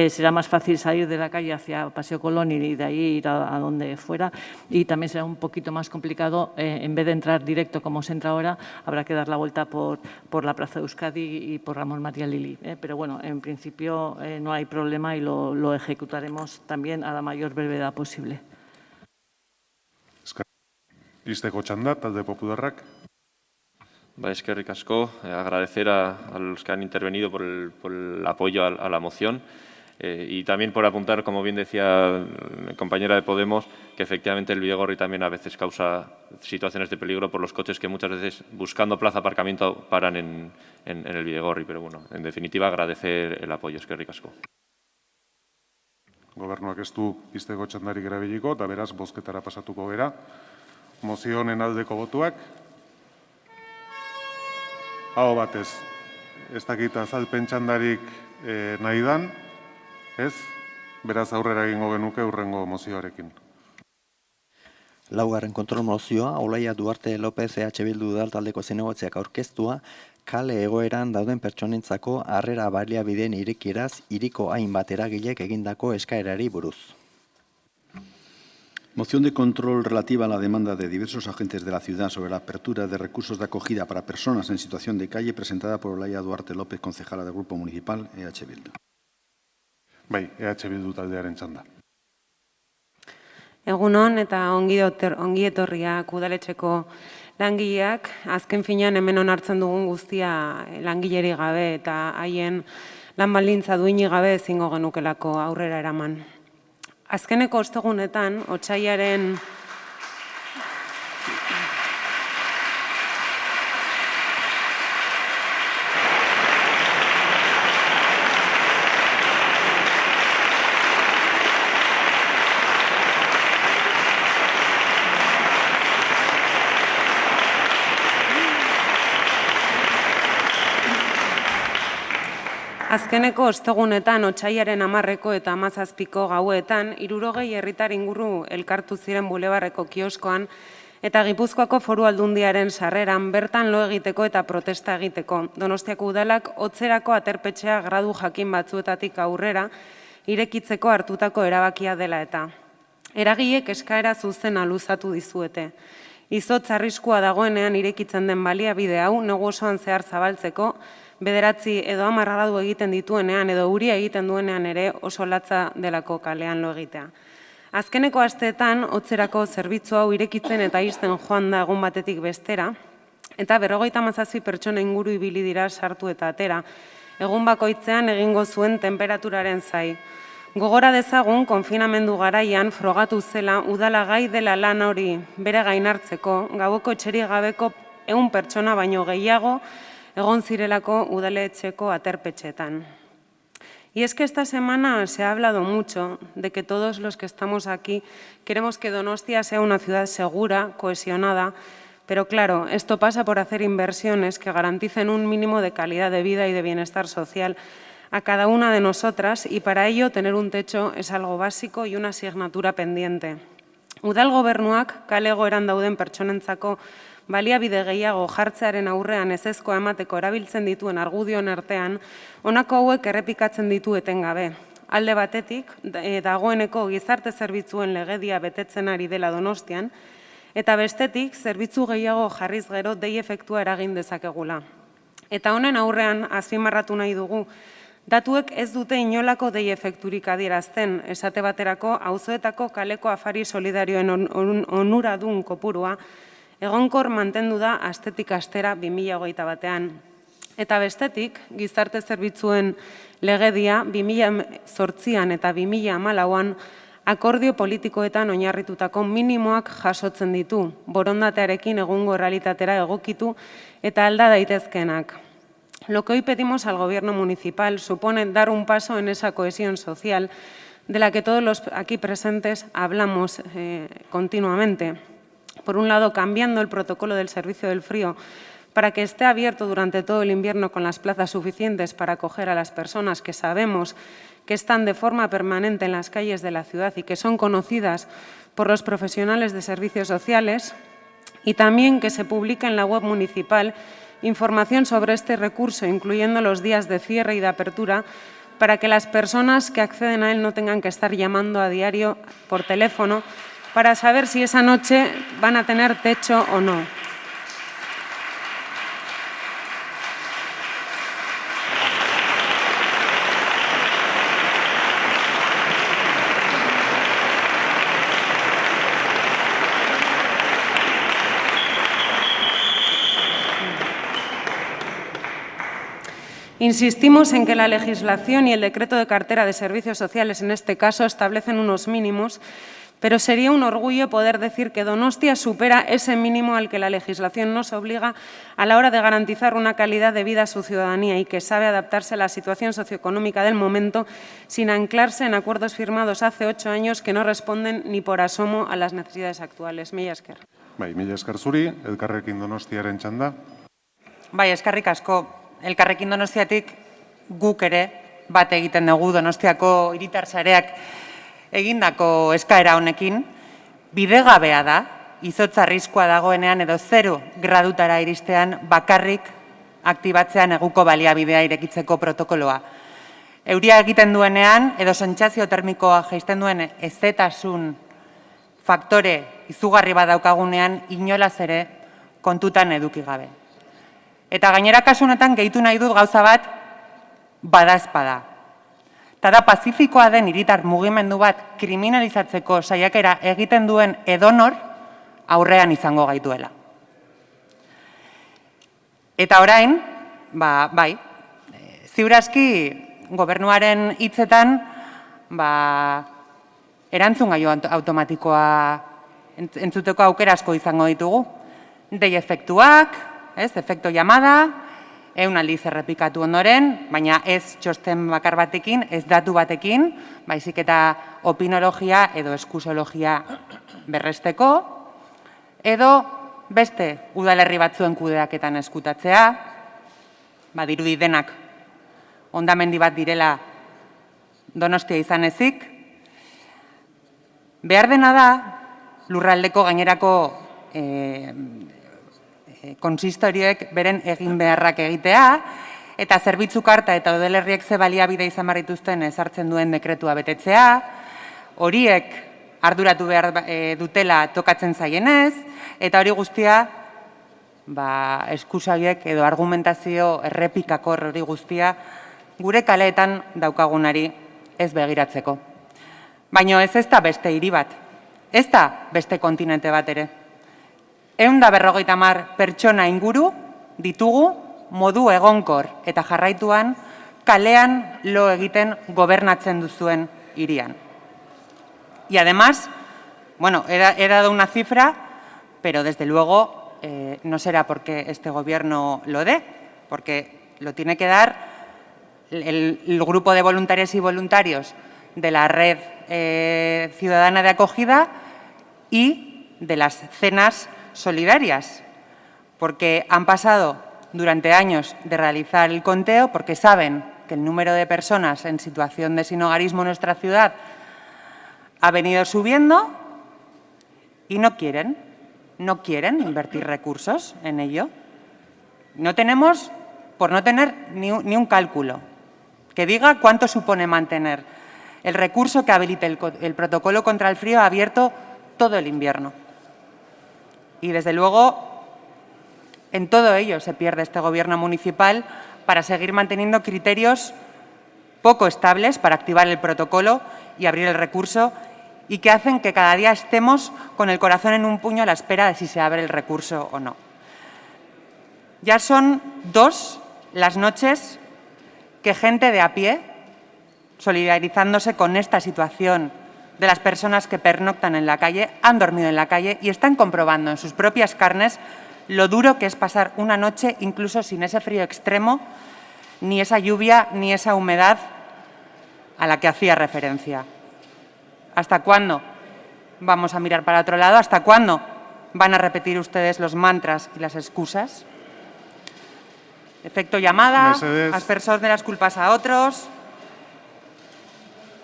será más fácil salir de la calle hacia Paseo Colón y de ahí ir a donde fuera, y también será un poquito más complicado, en vez de entrar directo como se entra ahora, habrá que dar la vuelta por la Plaza de Euskadi y por Ramón María Lilí. Pero bueno, en principio no hay problema y lo ejecutaremos también a la mayor brevedad posible. Listeko txanda, talde popularrak. Eskerrik asko. Agradecer a los que han intervenido por el apoyo a la moción y también por apuntar, como bien decía mi compañera de Podemos, que efectivamente el bidegorri también a veces causa situaciones de peligro por los coches que muchas veces, buscando plaza aparcamiento, paran en el bidegorri. Pero bueno, en definitiva, agradecer el apoyo. Eskerrik asko. Gobernuak ez du listeko txandarik erabiliko, eta beraz, bozketara pasatuko gera. Mozio honen aldeko botuak. Aho batez, ez dakit azalpen txandarik nahi dan, ez? Beraz aurrera egingo genuke hurrengo mozioarekin. Laugarren kontrol mozioa, Olaia Duarte López Bildu udal taldeko zinegotziak aurkeztua, kale egoeran dauden pertsonentzako harrera baliabideen irekieraz hiriko hainbat eragilek egindako eskaerari buruz. Moción de control relativa a la demanda de diversos agentes de la ciudad sobre la apertura de recursos de acogida para personas en situación de calle, presentada por Olaya Duarte López, concejala del Grupo Municipal EH Bildu. Bai, EH Bildu taldearen txanda. Egunon eta ongi etorriak udaletxeko langileak, azken finean hemen onartzen dugun guztia langileri gabe eta haien lan baldintza duinik gabe ezingo genukelako aurrera eraman. Azkeneko ostegunetan, otsailaren Azkeneko ostegunetan, otsailaren 10 eta 17 gauetan, 60 herritar inguru elkartu ziren bulebarreko kioskoan eta Gipuzkoako Foru Aldundiaren sarreran bertan lo egiteko eta protesta egiteko. Donostiako udalak hotzerako aterpetxea gradu jakin batzuetatik aurrera irekitzeko hartutako erabakia dela eta. Eragileek eskaera zuzena luzatu dizuete. Izotz arriskua dagoenean irekitzen den baliabide hau negu osoan zehar zabaltzeko, 9 edo 10 gradu egiten dituenean edo euria egiten duenean ere oso latza delako kalean lo egitea. Azkeneko asteetan hotzerako zerbitzu hau irekitzen eta ixten joan da egun batetik bestera eta 57 pertsona inguru ibili dira sartu eta atera. Egun bakoitzean egingo zuen temperaturaren zai. Gogora dezagun konfinamendu garaian frogatu zela udala gai dela lan hori bere gain hartzeko, gaueko etxerik gabeko 100 pertsona baino gehiago egon zirelako udaletxeko aterpetxetan. Y es que esta semana se ha hablado mucho de que todos los que estamos aquí queremos que Donostia sea una ciudad segura, cohesionada, pero claro, esto pasa por hacer inversiones que garanticen un mínimo de calidad de vida y de bienestar social a cada una de nosotras y para ello tener un techo es algo básico y una asignatura pendiente. Udal gobernuak kale egoeran dauden pertsonentzako baliabide gehiago jartzearen aurrean ezezkoa emateko erabiltzen dituen argudioen artean, honako hauek errepikatzen ditu etengabe. Alde batetik, dagoeneko gizarte zerbitzuen legedia betetzen ari dela Donostian, eta bestetik, zerbitzu gehiago jarriz gero dei efektua eragin dezakegula. Eta honen aurrean, azpimarratu nahi dugu, datuek ez dute inolako dei efekturik adierazten, esate baterako, auzoetako kaleko afari solidarioen onuradun kopurua, egonkor mantendu da astetik astera 2021 batean. Eta bestetik, gizarte zerbitzuen legedia 2008an eta 2014an akordio politikoetan oinarritutako minimoak jasotzen ditu, borondatearekin egungo errealitatera egokitu eta alda daitezkenak. Lo que hoy pedimos al Gobierno municipal supone dar un paso en esa cohesión social de la que todos los aquí presentes hablamos continuamente. Por un lado, cambiando el protocolo del servicio del frío para que esté abierto durante todo el invierno con las plazas suficientes para acoger a las personas que sabemos que están de forma permanente en las calles de la ciudad y que son conocidas por los profesionales de servicios sociales, y también que se publique en la web municipal información sobre este recurso, incluyendo los días de cierre y de apertura, para que las personas que acceden a él no tengan que estar llamando a diario por teléfono para saber si esa noche van a tener techo o no. Insistimos en que la legislación y el decreto de cartera de servicios sociales, en este caso, establecen unos mínimos, pero sería un orgullo poder decir que Donostia supera ese mínimo al que la legislación nos obliga a la hora de garantizar una calidad de vida a su ciudadanía y que sabe adaptarse a la situación socioeconómica del momento sin anclarse en acuerdos firmados hace 8 años que no responden ni por asomo a las necesidades actuales. Mila esker. Bai, mila esker zuri, Elkarrekin Donostiaren txanda. Bai, eskerrik asko. Elkarrekin Donostiatik guk ere bat egiten dugu Donostiako hiritar sareak egindako eskaera honekin, bidegabea da, izotz arriskua dagoenean edo 0 gradutara iristean bakarrik aktibatzean neguko baliabidea irekitzeko protokoloa. Euria egiten duenean edo sentsazio termikoa jaisten duen ezetasun faktore izugarri bat daukagunean inolaz ere kontutan eduki gabe. Eta gainera kasu honetan gehitu nahi dut gauza bat badaezpada. Eta da pazifikoa den hiritar mugimendu bat kriminalizatzeko saiakera egiten duen edonor aurrean izango gaituela. Eta orain, bai, ziurazki gobernuaren hitzetan erantzun gailu automatikoa entzuteko aukera asko izango ditugu. Dei efektuak, efekto llamada, 100 aldiz errepikatu ondoren, baina ez txosten bakar batekin, ez datu batekin, baizik eta opinologia edo eskusologia berresteko, edo beste udalerri batzuen kudeaketan eskutatzea, badirudi denak hondamendi bat direla Donostia izan ezik. Behar dena da, lurraldeko gainerako konsistorioek beren egin beharrak egitea, eta zerbitzu karta eta udalerriek ze baliabide izan barrituzten ezartzen duen dekretua betetzea, horiek arduratu behar dutela tokatzen zaienez, eta hori guztia eskusagiek edo argumentazio errepikakor hori guztia gure kaleetan daukagunari ez begiratzeko. Baina ez da beste hiri bat, ez da beste kontinente bat ere. 150 pertsona inguru ditugu modu egonkor eta jarraituan kalean lo egiten gobernatzen duzuen hirian. Y además, bueno, he dado una cifra, pero desde luego no será porque este gobierno lo dé, porque lo tiene que dar el grupo de voluntarias y voluntarios de la red ciudadana de acogida y de las cenas solidarias, porque han pasado durante años de realizar el conteo, porque saben que el número de personas en situación de sinhogarismo en nuestra ciudad ha venido subiendo y no quieren invertir recursos en ello. No tenemos, por no tener ni un cálculo que diga cuánto supone mantener el recurso que habilite el protocolo contra el frío abierto todo el invierno. Y desde luego, en todo ello se pierde este gobierno municipal para seguir manteniendo criterios poco estables para activar el protocolo y abrir el recurso, y que hacen que cada día estemos con el corazón en un puño a la espera de si se abre el recurso o no. Ya son 2 las noches que gente de a pie, solidarizándose con esta situación de las personas que pernoctan en la calle, han dormido en la calle y están comprobando en sus propias carnes lo duro que es pasar una noche incluso sin ese frío extremo, ni esa lluvia, ni esa humedad a la que hacía referencia. ¿Hasta cuándo vamos a mirar para otro lado? ¿Hasta cuándo van a repetir ustedes los mantras y las excusas? Efecto llamada, aspersor de las culpas a otros.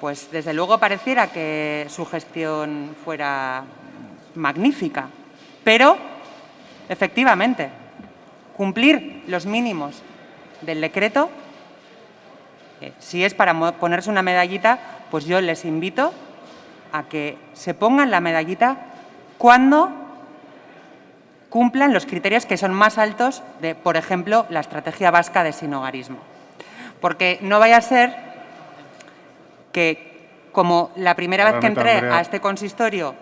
Pues desde luego pareciera que su gestión fuera magnífica, pero efectivamente cumplir los mínimos del decreto, si es para ponerse una medallita, pues yo les invito a que se pongan la medallita cuando cumplan los criterios que son más altos de, por ejemplo, la estrategia vasca de sinhogarismo. Porque no vaya a ser que, como la primera vez que entré a este consistorio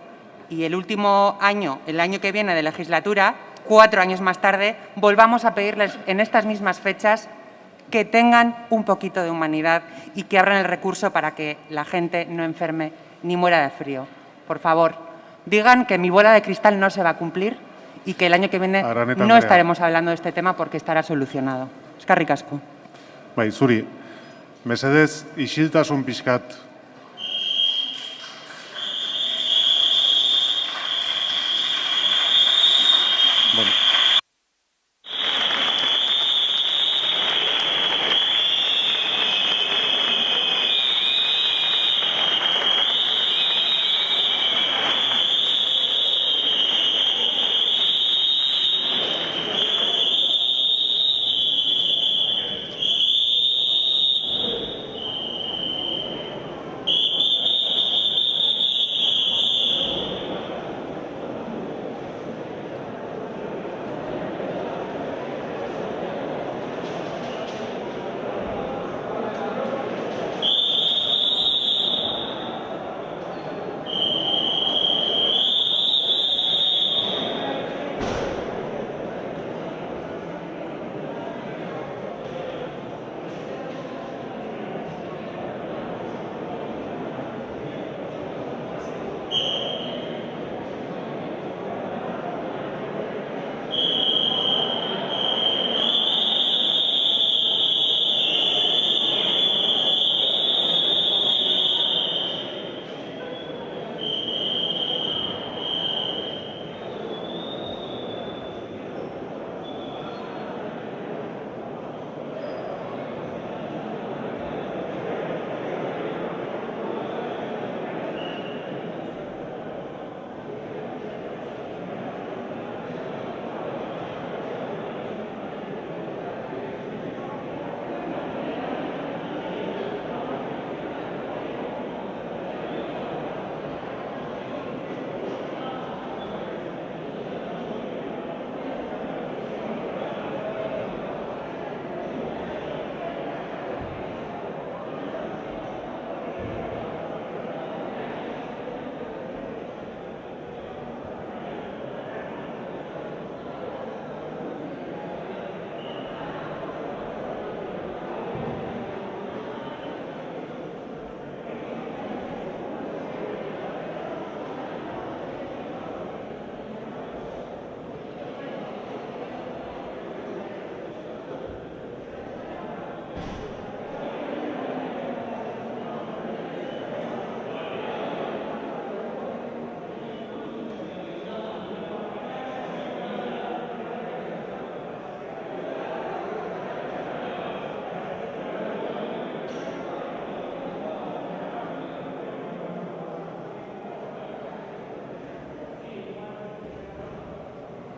y el último año, el año que viene de legislatura, 4 años más tarde, volvamos a pedirles en estas mismas fechas que tengan un poquito de humanidad y que abran el recurso para que la gente no enferme ni muera de frío. Por favor, digan que mi bola de cristal no se va a cumplir y que el año que viene no estaremos hablando de este tema porque estará solucionado. Eskerrik asko. Bai, zuri, mesedez, isiltasun pixkat. Bueno.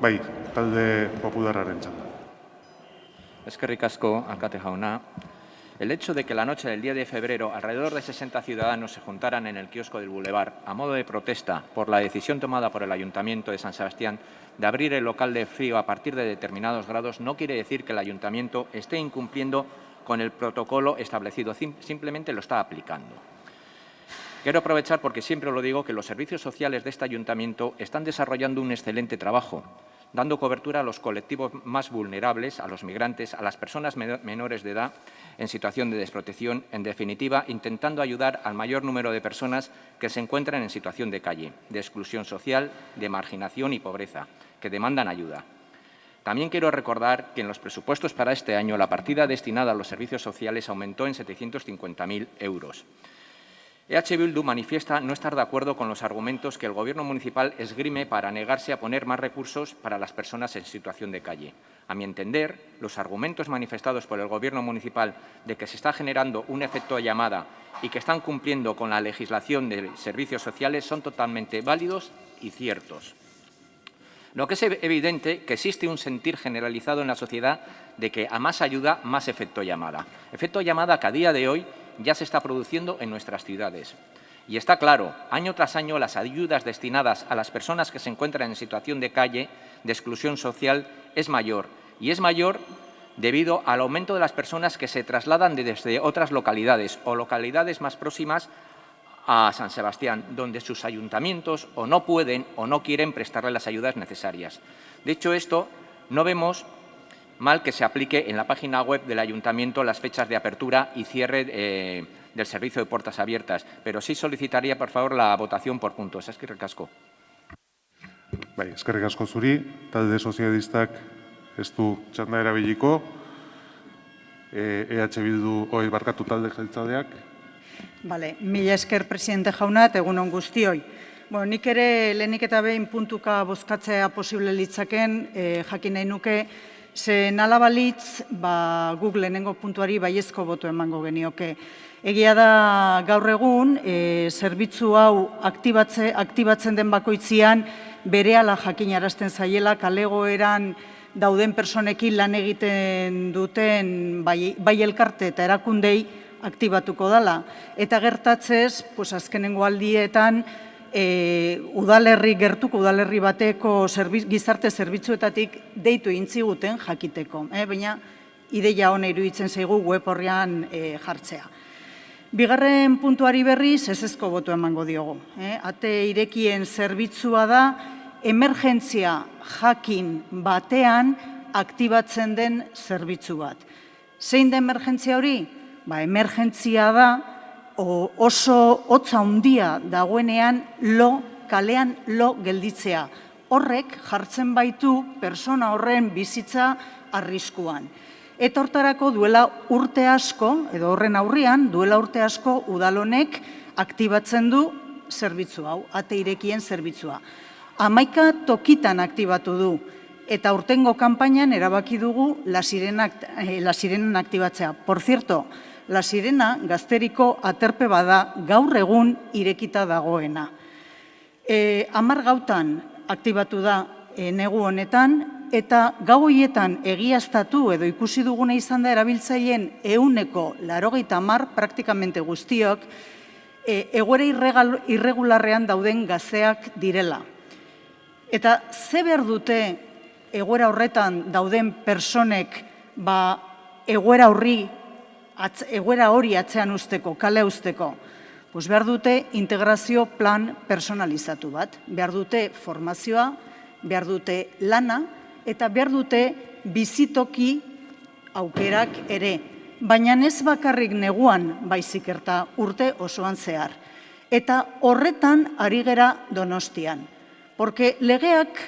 Bai, talde popularraren txanda. Eskerrik asko, alkate jauna. El hecho de que la noche del 10 de febrero alrededor de 60 ciudadanos se juntaran en el kiosco del Boulevard a modo de protesta por la decisión tomada por el Ayuntamiento de San Sebastián de abrir el local de frío a partir de determinados grados no quiere decir que el Ayuntamiento esté incumpliendo con el protocolo establecido, simplemente lo está aplicando. Quiero aprovechar, porque siempre lo digo, que los servicios sociales de este Ayuntamiento están desarrollando un excelente trabajo, dando cobertura a los colectivos más vulnerables, a los migrantes, a las personas menores de edad en situación de desprotección, en definitiva, intentando ayudar al mayor número de personas que se encuentran en situación de calle, de exclusión social, de marginación y pobreza, que demandan ayuda. También quiero recordar que en los presupuestos para este año la partida destinada a los servicios sociales aumentó en 750.000 euros. EH Bildu manifiesta no estar de acuerdo con los argumentos que el Gobierno municipal esgrime para negarse a poner más recursos para las personas en situación de calle. A mi entender, los argumentos manifestados por el Gobierno municipal de que se está generando un efecto de llamada y que están cumpliendo con la legislación de servicios sociales son totalmente válidos y ciertos. Lo que es evidente que existe un sentir generalizado en la sociedad de que a más ayuda, más efecto llamada. Efecto llamada que a día de hoy ya se está produciendo en nuestras ciudades. Y está claro, año tras año las ayudas destinadas a las personas que se encuentran en situación de calle, de exclusión social, es mayor. Y es mayor debido al aumento de las personas que se trasladan desde otras localidades o localidades más próximas a San Sebastián, donde sus ayuntamientos o no pueden o no quieren prestarle las ayudas necesarias. De hecho, esto no vemos mal que se aplique en la página web del Ayuntamiento las fechas de apertura y cierre del servicio de puertas abiertas, pero sí solicitaría, por favor, la votación por puntos. Eskerrik asko. Bai, eskerrik asko zuri, talde sozialistak ez du txanda erabiliko, EH Bildu, barkatu talde jeltzaleak. Bale, mila esker presidente jauna, eta egun on guztioi. Bueno, nik ere lehenik eta behin puntuka bozkatzea posible litzaken, jakin nahi nuke, ze nala balitz, guk lehenengo puntuari baiezko boto emango genioke. Egia da gaur egun, zerbitzu hau aktibatzen den bakoitzian, berehala jakinarazten zaiela, kalegoeran dauden personekin lan egiten duten bai elkarte eta erakundei aktibatuko dela. Eta gertatzez, azkenengo aldietan, udalerri gertuko udalerri bateko gizarte zerbitzuetatik deitu intziguten jakiteko. Baina ideia hona iruditzen zaigu web horrean jartzea. Bigarren puntuari berriz ezezko boto emango diogu. Ate irekien zerbitzua da emergentzia jakin batean aktibatzen den zerbitzu bat. Zein da emergentzia hori? Emergentzia da oso hotza handia dagoenean kalean lo gelditzea. Horrek jartzen baitu persona horren bizitza arriskuan. Eta hortarako duela urte asko, edo horren aurrian, duela urte asko udalonek aktibatzen du zerbitzu hau, ate irekien zerbitzua. 11 tokitan aktibatu du, eta urtengo kanpainan erabaki dugu La Sirenen aktibatzea. Por cierto, La Sirena gazteriko aterpe bada gaur egun irekita dagoena. 10 gautan aktibatu da negu honetan, eta gau horietan egiaztatu edo ikusi duguna izan da erabiltzaileen 80% praktikamente guztiok egoera irregularrean dauden gazteak direla. Eta ze behar dute egoera horretan dauden personek egoera hori atzean usteko, kale usteko? Behar dute integrazio plan personalizatu bat, behar dute formazioa, behar dute lana, eta behar dute bizitoki aukerak ere. Baina ez bakarrik neguan baizik eta urte osoan zehar. Eta horretan ari gera Donostian. Porque legeak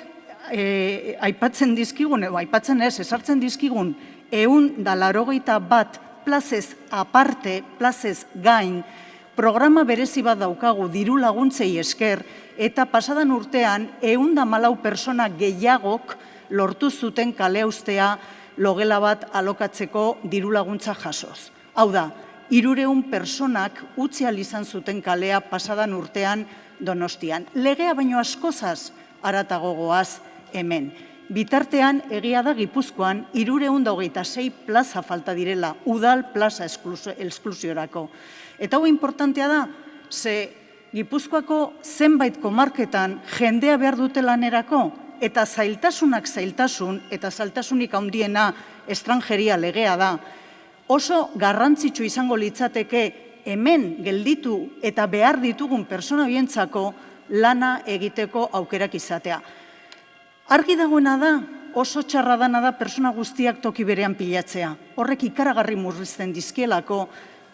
aipatzen dizkigun, aipatzen ez, esartzen dizkigun, 181 plazez aparte, plazez gain, programa berezi bat daukagu diru laguntzei esker, eta pasadan urtean 114 persona gehiagok lortu zuten kale ustea logela bat alokatzeko diru laguntza jasoz. Hau da, 300 personak utzi ahal izan zuten kalea pasadan urtean Donostian. Legea baino askozaz haratago goaz hemen. bitartean egia da Gipuzkoan 326 plaza falta direla, udal plaza esklusiorako. Eta hau importantea da, ze Gipuzkoako zenbait komarketan jendea behar dute lanerako, eta zailtasunak zailtasun, eta zailtasunik handiena estrangeria legea da, oso garrantzitsu izango litzateke hemen gelditu eta behar ditugun pertsona horientzako lana egiteko aukerak izatea. Argi dagoena da, oso txarra dana da pertsona guztiak toki berean pilatzea. Horrek ikaragarri murrizten dizkielako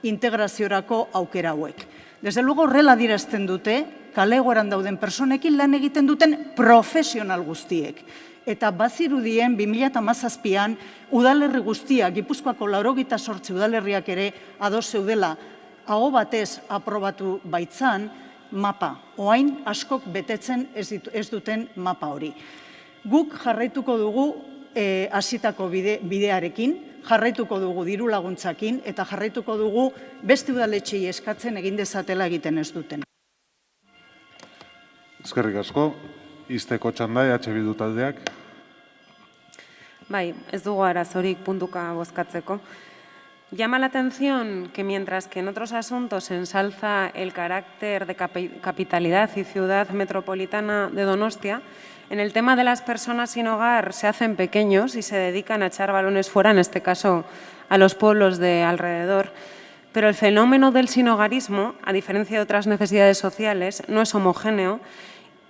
integraziorako aukera hauek. Desde luego horrela adierazten dute, kale egoeran dauden personekin lan egiten duten profesional guztiek. Eta bazirudien 2017an udalerri guztiak, Gipuzkoako 88 udalerriak ere ados zeudela, aho batez aprobatu baitzan mapa. Oain askok betetzen ez duten mapa hori. Guk jarraituko dugu hasitako bidearekin, jarraituko dugu diru laguntzakin eta jarraituko dugu beste udaletxei eskatzen egin dezatela egiten ez duten. Eskerrik asko, izteko txanda EH Bildu taldeak. Bai, ez dugu arazorik puntuka bozkatzeko. Llama la atención que mientras que en otros asuntos se ensalza el carácter de capitalidad y ciudad metropolitana de Donostia, en el tema de las personas sin hogar se hacen pequeños y se dedican a echar balones fuera, en este caso a los pueblos de alrededor. Pero el fenómeno del sinhogarismo, a diferencia de otras necesidades sociales, no es homogéneo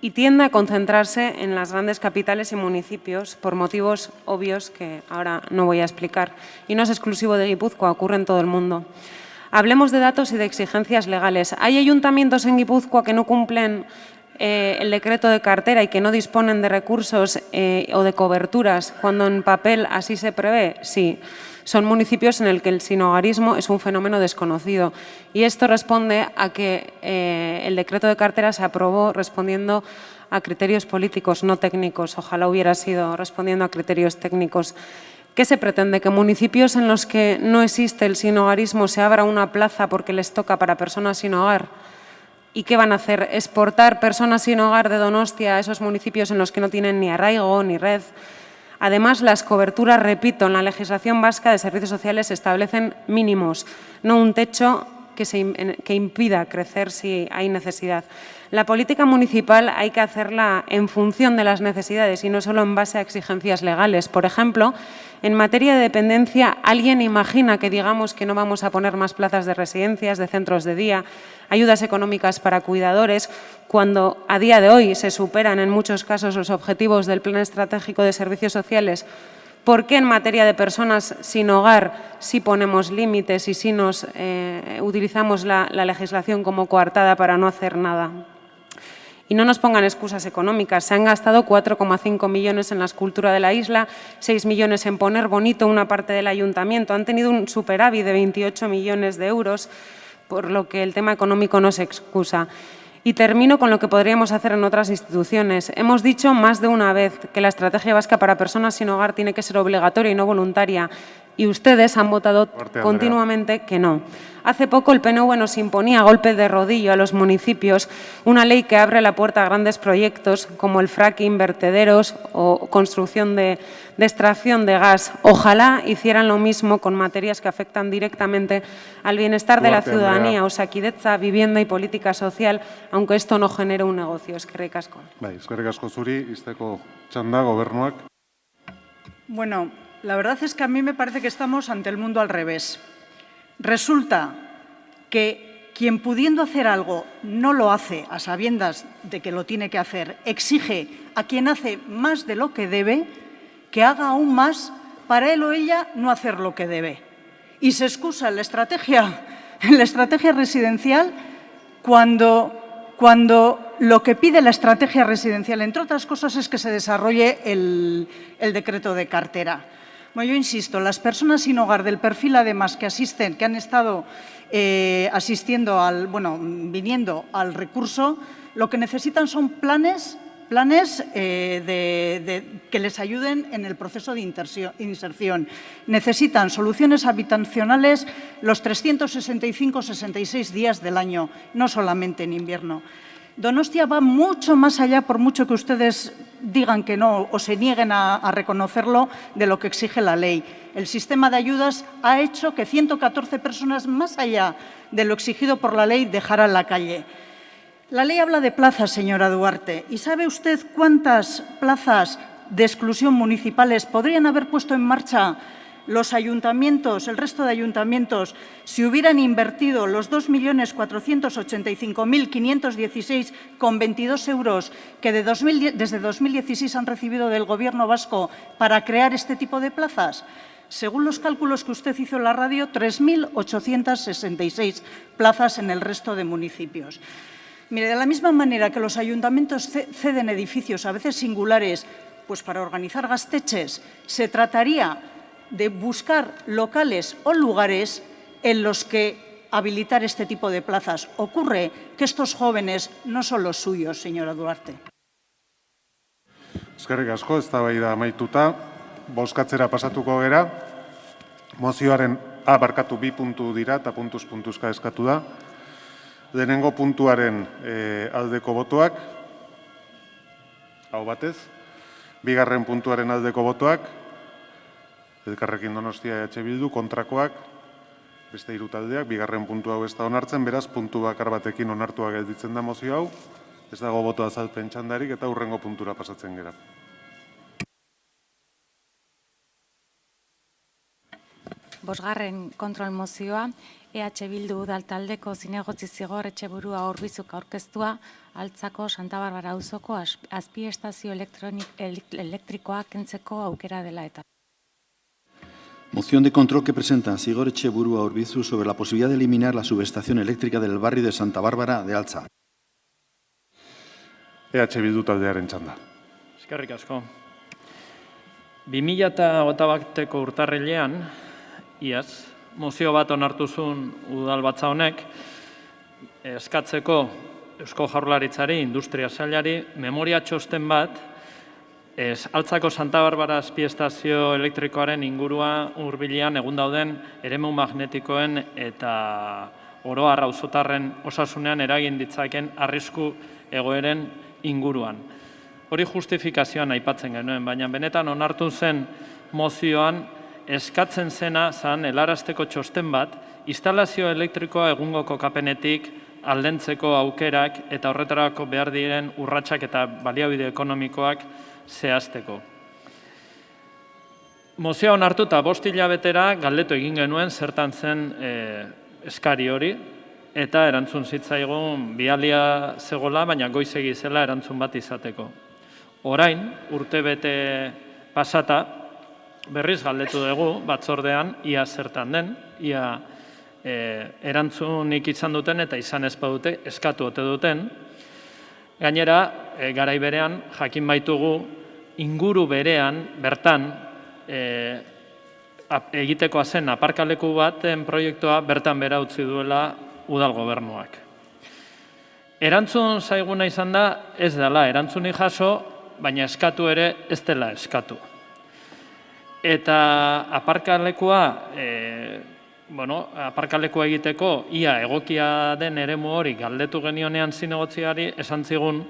y tiende a concentrarse en las grandes capitales y municipios por motivos obvios que ahora no voy a explicar. Y no es exclusivo de Guipúzcoa, ocurre en todo el mundo. Hablemos de datos y de exigencias legales. Hay ayuntamientos en Guipúzcoa que no cumplen el decreto de cartera y que no disponen de recursos o de coberturas cuando en papel así se prevé. Sí, son municipios en el que el sinhogarismo es un fenómeno desconocido y esto responde a que el decreto de cartera se aprobó respondiendo a criterios políticos, no técnicos. Ojalá hubiera sido respondiendo a criterios técnicos. ¿Qué se pretende? ¿Que municipios en los que no existe el sinhogarismo se abra una plaza porque les toca para personas sin hogar? ¿Y qué van a hacer? ¿Exportar personas sin hogar de Donostia a esos municipios en los que no tienen ni arraigo ni red? Además, las coberturas, repito, en la legislación vasca de servicios sociales se establecen mínimos, no un techo que impida crecer si hay necesidad. La política municipal hay que hacerla en función de las necesidades y no solo en base a exigencias legales. Por ejemplo, en materia de dependencia, ¿alguien imagina que digamos que no vamos a poner más plazas de residencias, de centros de día, ayudas económicas para cuidadores, cuando a día de hoy se superan en muchos casos los objetivos del Plan Estratégico de Servicios Sociales? ¿Por qué en materia de personas sin hogar sí ponemos límites y sí nos utilizamos la legislación como coartada para no hacer nada? Y no nos pongan excusas económicas. Se han gastado 4,5 millones en la escultura de la isla, 6 millones en poner bonito una parte del ayuntamiento. Han tenido un superávit de 28 millones de euros, por lo que el tema económico no se excusa. Y termino con lo que podríamos hacer en otras instituciones. Hemos dicho más de una vez que la estrategia vasca para personas sin hogar tiene que ser obligatoria y no voluntaria. Y ustedes han votado continuamente que no. Hace poco el PNV nos imponía a golpe de rodillo a los municipios una ley que abre la puerta a grandes proyectos como el fracking, vertederos o construcción de extracción de gas. Ojalá hicieran lo mismo con materias que afectan directamente al bienestar de la ciudadanía, Osakidetza, vivienda y política social, aunque esto no genere un negocio. Eskerrik asko. Bai, eskerrik asko zuri, izteko txanda, gobernuak. Bueno, la verdad es que a mí me parece que estamos ante el mundo al revés. Resulta que quien pudiendo hacer algo no lo hace a sabiendas de que lo tiene que hacer, exige a quien hace más de lo que debe que haga aún más para él o ella no hacer lo que debe. Y se excusa en la estrategia residencial cuando lo que pide la estrategia residencial, entre otras cosas, es que se desarrolle el decreto de cartera. Bueno, yo insisto, las personas sin hogar del perfil, además, que han estado viniendo al recurso, lo que necesitan son planes que les ayuden en el proceso de inserción. Necesitan soluciones habitacionales los 365-66 días del año, no solamente en invierno. Donostia va mucho más allá, por mucho que ustedes digan que no o se nieguen a reconocerlo de lo que exige la ley. El sistema de ayudas ha hecho que 114 personas, más allá de lo exigido por la ley, dejaran la calle. La ley habla de plazas, señora Duarte, ¿y sabe usted cuántas plazas de exclusión municipales podrían haber puesto en marcha los ayuntamientos, el resto de ayuntamientos, si hubieran invertido los 2.485.516,22 euros que desde 2016 han recibido del Gobierno vasco para crear este tipo de plazas? Según los cálculos que usted hizo en la radio, 3.866 plazas en el resto de municipios. Mire, de la misma manera que los ayuntamientos ceden edificios, a veces singulares, pues para organizar gasteches, se trataría de buscar locales o lugares en los que habilitar este tipo de plazas. Ocurre que estos jóvenes no son los suyos, señora Duarte. Eskerrik asko, eztabaida amaituta. Bozkatzera pasatuko gera. Mozioaren barkatu 2 puntu dira eta puntuz-puntuzka eskatu da. Lehenengo puntuaren aldeko botoak, hau batez. Bigarren puntuaren aldeko botoak, Elkarrekin Donostia EH Bildu, kontrakoak, beste 3 taldeak, bigarren puntu hau ez da onartzen, beraz, puntu bakar batekin onartua gelditzen da mozio hau, ez dago boto azalpen txandarik eta hurrengo puntura pasatzen gera. Bosgarren kontrol mozioa, EH Bildu udal taldeko zinegotzi zigor Etxeburua Urbizuk aurkeztua, Altzako Santa Barbara auzoko azpiestazio elektrikoa kentzeko aukera dela eta. Moción de control que presenta Zigor Etxeburua Urbizu sobre la posibilidad de eliminar la subestación eléctrica del barrio de Santa Bárbara de Altza. EH Bildu taldearen txanda. Eskerrik asko. 2021ko urtarrilean, iaz, mozio bat onartu zuen udalbatza honek, eskatzeko Eusko Jaurlaritzari, Industria Sailari, memoria txosten bat, Altzako Santa Barbara azpiestazio elektrikoaren ingurua hurbilean egun dauden eremu magnetikoen eta oro har auzotarren osasunean eragin ditzaken arrisku egoeren inguruan. Hori justifikazioan aipatzen genuen, baina benetan onartu zen mozioan eskatzen zena zan helarazteko txosten bat, instalazio elektrikoa egungo kokapenetik aldentzeko aukerak eta horretarako behar diren urratsak eta baliabide ekonomikoak zehazteko. Mozioa onartu eta 5 hilabetera galdetu egin genuen zertan zen eskari hori, eta erantzun zitzaigun bialia zegoela, baina goizegi zela erantzun bat izateko. Orain, urtebete pasata, berriz galdetu dugu batzordean, ia zertan den, ia erantzunik izan duten eta izan ez badute, eskatu ote duten. Gainera, garai berean, jakin baitugu, inguru berean, bertan, egitekoa zen aparkaleku baten proiektua bertan bera utzi duela udal gobernuak. Erantzun zaiguna izan da, ez dela erantzunik jaso, baina eskatu ere ez dela eskatu. Eta aparkalekua, aparkalekua egiteko ia egokia den eremu hori galdetu genionean zinegotziari esan zigun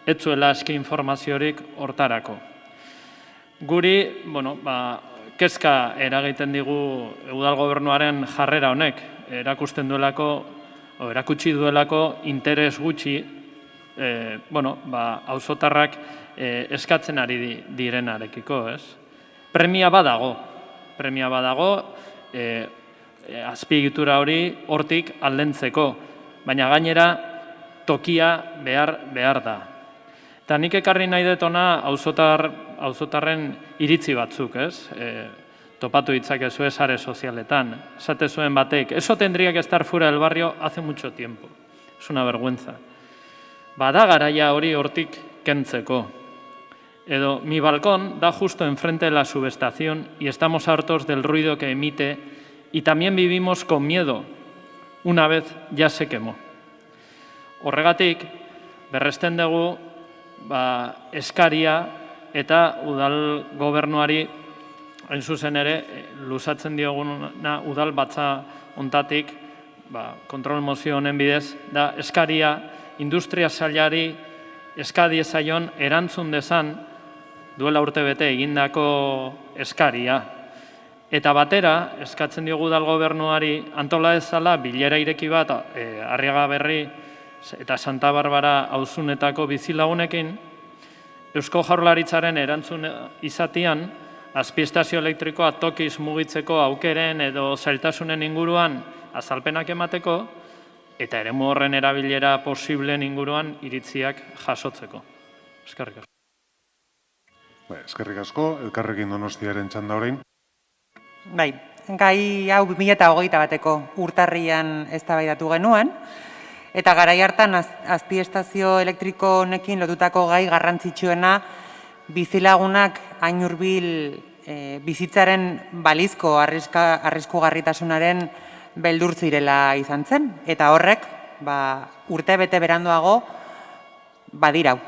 ez zuela eski informaziorik hortarako. Guri, kezka eragiten digu udal gobernuaren jarrera honek, erakusten duelako, erakutsi duelako interes gutxi, auzotarrak eskatzen ari direnarekiko, ez? Premia badago, azpiegitura hori hortik aldentzeko, baina gainera tokia behar da. Eta nik ekarri nahi detona auzotarren iritzi batzuk, ez? Topatu ditzakezu sare sozialetan. Esate zuen batek, eso tendría que estar fuera del barrio hace mucho tiempo. Es una vergüenza. Bada garaia hori hortik kentzeko. Edo, mi balcón da justo enfrente de la subestación y estamos hartos del ruido que emite y también vivimos con miedo. Una vez ya se quemó. Horregatik, berresten dugu eskaria eta udal gobernuari hain zuzen ere luzatzen dioguna udal batza ontatik kontrol mozio honen bidez da eskaria industria sailari eska diezaion erantzun dezan duela urtebete egindako eskaria. Eta batera, eskatzen diogu udal gobernuari antola dezala bilera ireki bat Arriaga Berri eta Santa Barbara auzunetako bizilagunekin, Eusko Jaurlaritzaren erantzun izatian, azpiestazio elektrikoa tokiz mugitzeko aukeren edo zailtasunen inguruan azalpenak emateko, eta eremu horren erabilera posibleen inguruan iritziak jasotzeko. Eskerrik asko. Eskerrik asko, Elkarrekin Donostiaren txanda orain. Bai, gai hau 2021ko urtarrian eztabaidatu genuen, eta garai hartan azpiestazio elektriko honekin lotutako gai garrantzitsuena bizilagunak hain hurbil bizitzaren balizko arriskugarritasunaren beldur zirela izan zen, eta horrek urtebete beranduago badirau.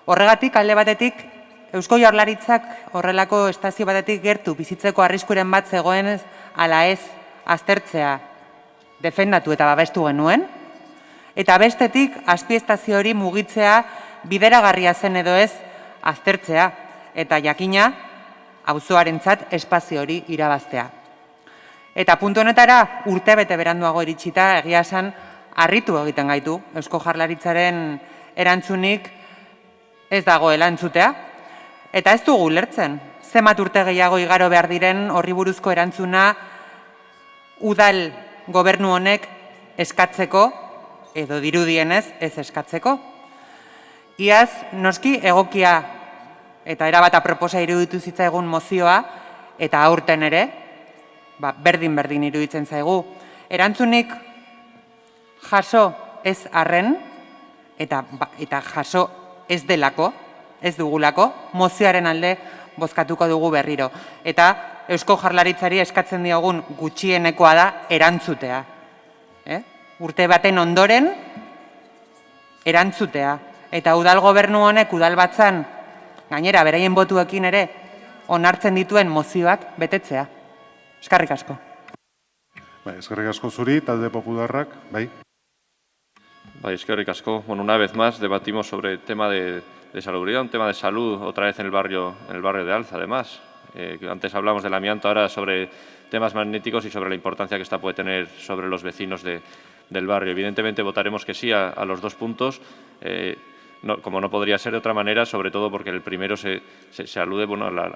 Horregatik, alde batetik, Eusko Jaurlaritzak horrelako estazio batetik gertu bizitzeko arriskuren bat zegoenez ala ez aztertzea defendatu eta babestu genuen, eta bestetik azpiestazio hori mugitzea bideragarria zen edo ez aztertzea, eta jakina auzoarentzat espazio hori irabaztea. Eta puntu honetara urtebete beranduago iritsita egia esan harritu egiten gaitu Eusko Jaurlaritzaren erantzunik ez dagoela entzutea, eta ez dugu ulertzen. Zenbat urte gehiago igaro behar diren horri buruzko erantzuna udal gobernu honek eskatzeko edo dirudienez ez eskatzeko. Iaz, noski egokia eta erabat aproposa iruditu zitzaigun mozioa, eta aurten ere, berdin-berdin iruditzen zaigu. Erantzunik jaso ez arren, eta jaso ez delako, ez dugulako, mozioaren alde bozkatuko dugu berriro. Eta Eusko Jaurlaritzari eskatzen diogun gutxienekoa da erantzutea. Urte baten ondoren erantzutea. Eta udal gobernu honek udalbatzan, gainera, beraien botuekin ere, onartzen dituen mozioak betetzea. Eskerrik asko. Eskerrik asko zuri, talde popularrak, bai? Eskerrik asko. Bueno, una vez más debatimos sobre el tema de salubridad, un tema de salud, otra vez en el barrio de Alza, además. Antes hablamos del amianto, ahora sobre temas magnéticos y sobre la importancia que esta puede tener sobre los vecinos del barrio. Evidentemente votaremos que sí a los dos puntos. Como no podría ser de otra manera, sobre todo porque el primero se alude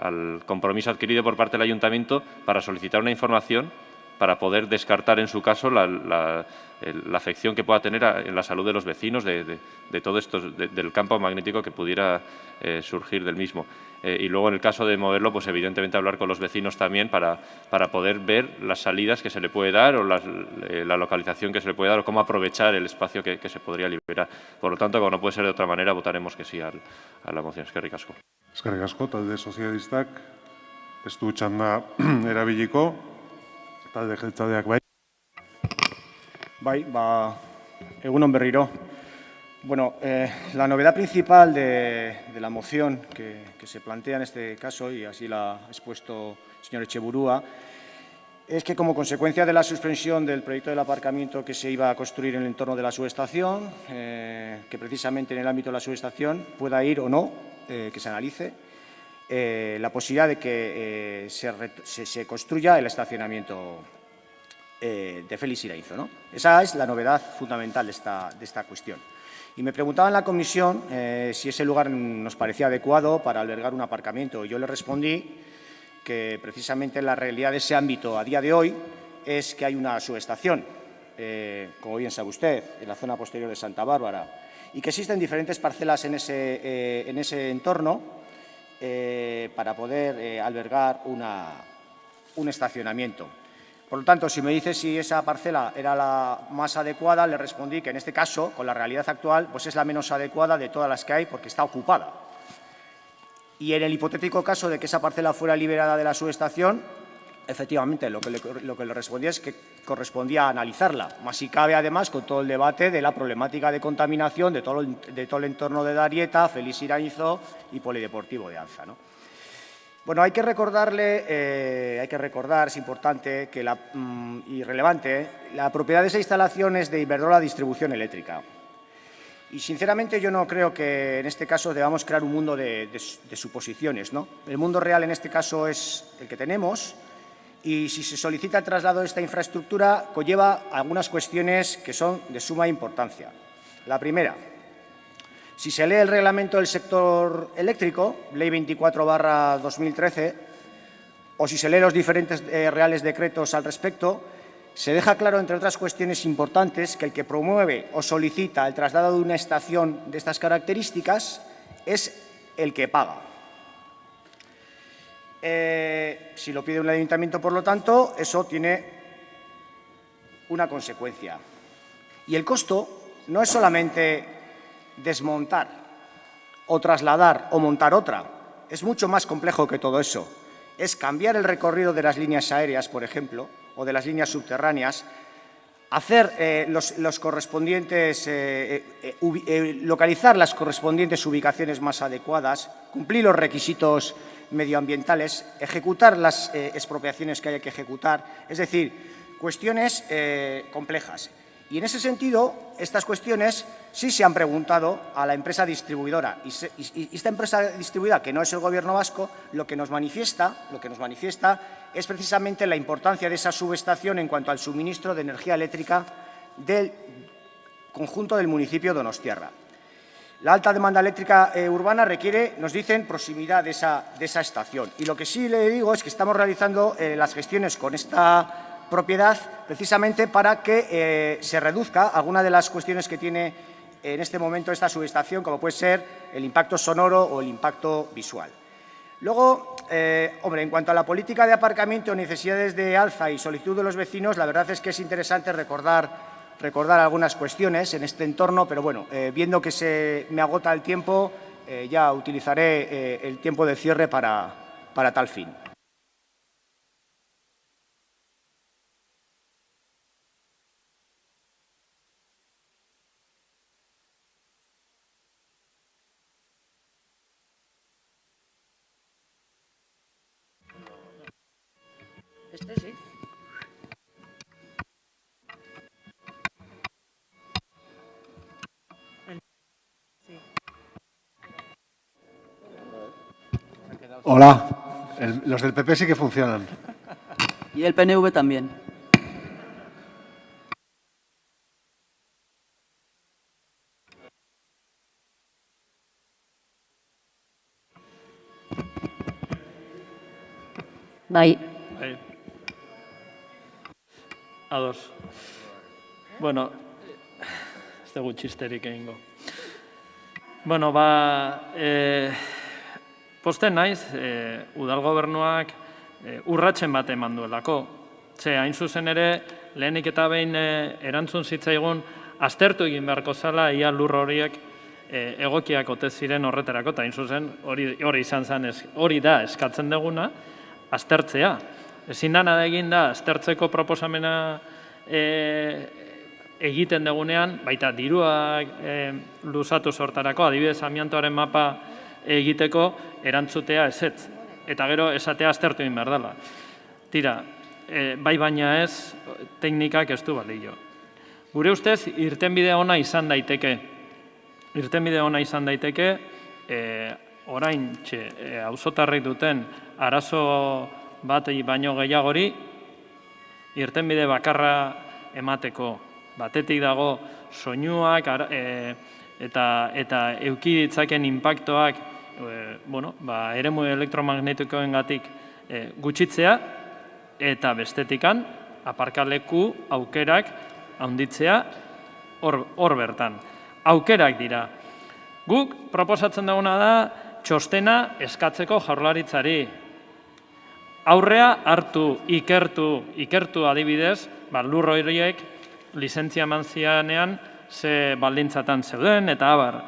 al compromiso adquirido por parte del Ayuntamiento para solicitar una información para poder descartar, en su caso, la afección que pueda tener en la salud de los vecinos de todo esto, del campo magnético que pudiera surgir del mismo. Y luego, en el caso de moverlo, pues evidentemente hablar con los vecinos también para poder ver las salidas que se le puede dar o la localización que se le puede dar o cómo aprovechar el espacio que se podría liberar. Por lo tanto, como no puede ser de otra manera, votaremos que sí a la moción. Eskerrik asko. Eskerrik asko, talde sozialistak ez du txanda erabiliko, talde jeltzaleak bai. Bai, egunon berriro. Bueno, la novedad principal de la moción que se plantea en este caso, y así la ha expuesto el señor Etxeburua, es que como consecuencia de la suspensión del proyecto del aparcamiento que se iba a construir en el entorno de la subestación, que precisamente en el ámbito de la subestación pueda ir o no, que se analice, la posibilidad de que se construya el estacionamiento de Félix Irainzo, ¿no? Esa es la novedad fundamental de esta cuestión. Y me preguntaba en la comisión si ese lugar nos parecía adecuado para albergar un aparcamiento. Yo le respondí que precisamente la realidad de ese ámbito a día de hoy es que hay una subestación, como bien sabe usted, en la zona posterior de Santa Bárbara, y que existen diferentes parcelas en ese entorno para poder albergar un estacionamiento. Por lo tanto, si me dice si esa parcela era la más adecuada, le respondí que en este caso, con la realidad actual, pues es la menos adecuada de todas las que hay porque está ocupada. Y en el hipotético caso de que esa parcela fuera liberada de la subestación, efectivamente, lo que le respondí es que correspondía a analizarla, más si cabe además con todo el debate de la problemática de contaminación de todo el entorno de Darieta, Félix Irainzo y Polideportivo de Alza, ¿no? Bueno, hay que recordar, es importante y relevante, la propiedad de esa instalación es de Iberdrola Distribución Eléctrica. Y, sinceramente, yo no creo que en este caso debamos crear un mundo de suposiciones, ¿no? El mundo real en este caso es el que tenemos y si se solicita el traslado de esta infraestructura conlleva algunas cuestiones que son de suma importancia. La primera, si se lee el reglamento del sector eléctrico, Ley 24/2013, o si se lee los diferentes reales decretos al respecto, se deja claro, entre otras cuestiones importantes, que el que promueve o solicita el traslado de una estación de estas características es el que paga. Si lo pide un ayuntamiento, por lo tanto, eso tiene una consecuencia. Y el costo no es solamente desmontar o trasladar o montar otra, es mucho más complejo que todo eso. Es cambiar el recorrido de las líneas aéreas, por ejemplo, o de las líneas subterráneas, hacer los correspondientes, localizar las correspondientes ubicaciones más adecuadas, cumplir los requisitos medioambientales, ejecutar las expropiaciones que haya que ejecutar, es decir, cuestiones complejas. Y en ese sentido, estas cuestiones sí se han preguntado a la empresa distribuidora. Y esta empresa distribuidora, que no es el Gobierno vasco, lo que nos manifiesta es precisamente la importancia de esa subestación en cuanto al suministro de energía eléctrica del conjunto del municipio donostiarra. La alta demanda eléctrica urbana requiere, nos dicen, proximidad de esa estación. Y lo que sí le digo es que estamos realizando las gestiones con esta propiedad precisamente para que se reduzca alguna de las cuestiones que tiene en este momento esta subestación, como puede ser el impacto sonoro o el impacto visual. Luego, en cuanto a la política de aparcamiento, necesidades de alza y solicitud de los vecinos, la verdad es que es interesante recordar algunas cuestiones en este entorno, pero bueno, viendo que se me agota el tiempo, ya utilizaré el tiempo de cierre para tal fin. Este sí. Hola. Los del PP sí que funcionan. Y el PNV también. Bai. Ados. Bueno, ez dugu txisterik egingo. Bueno, posten naiz, udal gobernuak urratzen bat eman duelako. Ze, hain zuzen ere, lehenik eta behin erantzun zitzaigun, aztertu egin beharko zala, ia lur horiek egokiak ote ziren horretarako, eta hain zuzen, hori izan zen, hori da eskatzen duguna, aztertzea. Ezin dana da egin da, aztertzeko proposamena egiten dugunean, baita diruak luzatu sortarako, adibidez amiantoaren mapa egiteko erantzutea ezetz. Eta gero esatea aztertu egin behar dela. Tira, bai baina ez, teknikak ez du balio. Gure ustez, irtenbide ona izan daiteke. Irtenbide ona izan daiteke, orain auzotarrek duten arazo bat baino gehiagori, irtenbide bakarra emateko. Batetik dago soinuak eta eduki ditzaken inpaktoak eremu elektromagnetikoengatik gutxitzea, eta bestetikan aparkaleku aukerak handitzea hor bertan. Aukerak dira. Guk proposatzen duguna da txostena eskatzeko Jaurlaritzari. Aurrea hartu, ikertu adibidez, lur horiek lizentzia eman zianean ze baldintzatan zeuden, eta abar.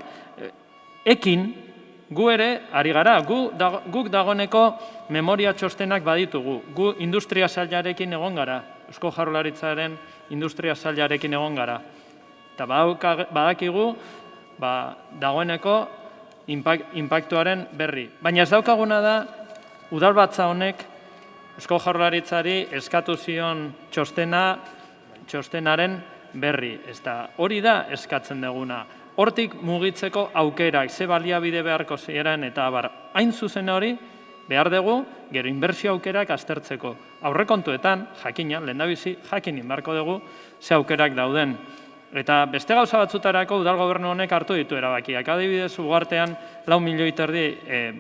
Ekin, gu ere, ari gara, guk dagoeneko memoria txostenak baditugu. Gu industria sailarekin egon gara, Eusko Jaurlaritzaren industria sailarekin egon gara. Eta badakigu, dagoeneko inpaktuaren berri. Baina ez daukaguna da, udalbatza honek Eusko Jaurlaritzari eskatu zion txostenaren berri. Hori da eskatzen duguna. hortik mugitzeko aukerak, ze baliabide beharko ziren eta abar. Hain zuzen hori, behar dugu, gero inbertsio aukerak aztertzeko. Aurrekontuetan, jakina, lehendabizi, jakinin beharko dugu, ze aukerak dauden. Eta beste gauza batzutarako udal gobernu honek hartu ditu erabakiak. Adibidez, ugartean 4,5 milioi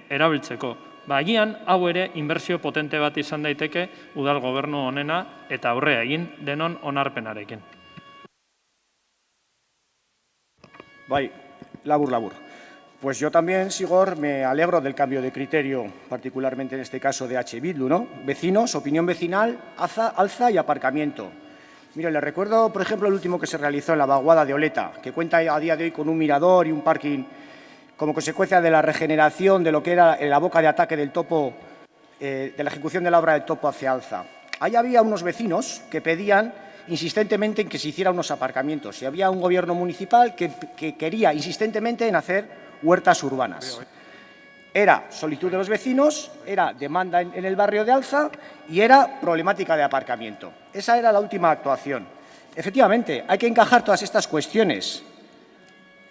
erabiltzeko. Agian, hau ere, inbertsio potente bat izan daiteke udal gobernu honena eta aurrea egin denon onarpenarekin. Bai, labur. Pues yo también, Sigor, me alegro del cambio de criterio, particularmente en este caso de H. Bildu, ¿no? Vecinos, opinión vecinal, alza y aparcamiento. Mire, le recuerdo, por ejemplo, el último que se realizó en la vaguada de Oleta, que cuenta a día de hoy con un mirador y un parking como consecuencia de la regeneración de lo que era la boca de ataque del topo, de la ejecución de la obra del topo hacia Alza. Ahí había unos vecinos que pedían insistentemente en que se hicieran unos aparcamientos y había un gobierno municipal que quería insistentemente en hacer huertas urbanas. Era solitud de los vecinos, era demanda en el barrio de Alza y era problemática de aparcamiento. Esa era la última actuación. Efectivamente, hay que encajar todas estas cuestiones.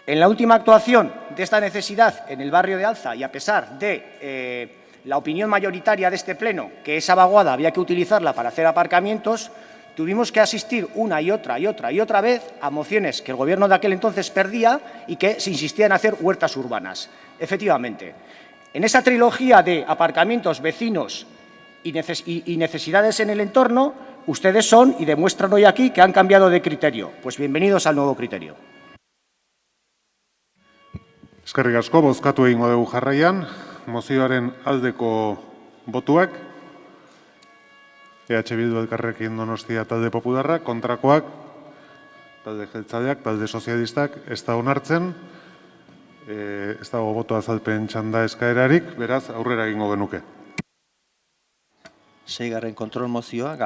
En la última actuación de esta necesidad en el barrio de Alza y a pesar de la opinión mayoritaria de este Pleno, que esa vaguada había que utilizarla para hacer aparcamientos, tuvimos que asistir una y otra vez a mociones que el Gobierno de aquel entonces perdía y que se insistía en hacer huertas urbanas. Efectivamente, en esa trilogía de aparcamientos, vecinos y necesidades en el entorno, ustedes son y demuestran hoy aquí que han cambiado de criterio. Pues bienvenidos al nuevo criterio. Eskerrik asko, bozkatu egingo dugu jarraian, mozioaren aldeko botuak, EH Bildu Elkarrekin Donostia talde popularrak, kontrakoak, talde jeltzaleak, talde sozialistak, ez da onartzen, ez dago boto azalpen txanda eskaerarik, beraz aurrera egingo genuke. 6. kontrol mozioa,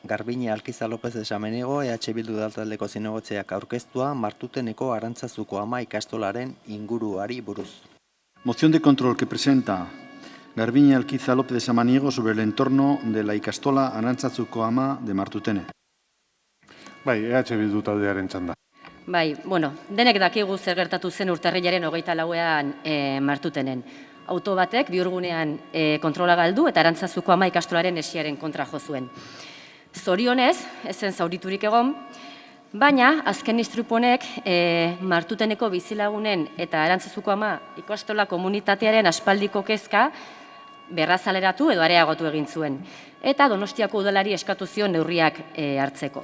Garbiñe Alkiza López de Samaniego, EH Bildu taldeko zinegotziak aurkeztua, Martuteneko Arantzazuko Ama ikastolaren inguruari buruz. Moción de control que presenta Garbiñe Alkiza López de Samaniego sobre el entorno de la ikastola Arantzazuko Ama de Martutene. Bai, EH Bildu taldearen txanda. Bai, denek dakigu zer gertatu zen urtarrilaren 24ean Martutenen. Auto batek bihurgunean kontrola galdu eta Arantzazuko Ama ikastolaren esiaren kontra jo zuen. Zorionez, ez zen zauriturik egon, baina azken istripu honek Martuteneko bizilagunen eta Arantzazuko Ama ikastola komunitatearen aspaldiko kezka berrazaleratu edo areagotu egin zuen. Eta Donostiako udalari eskatu zion neurriak hartzeko.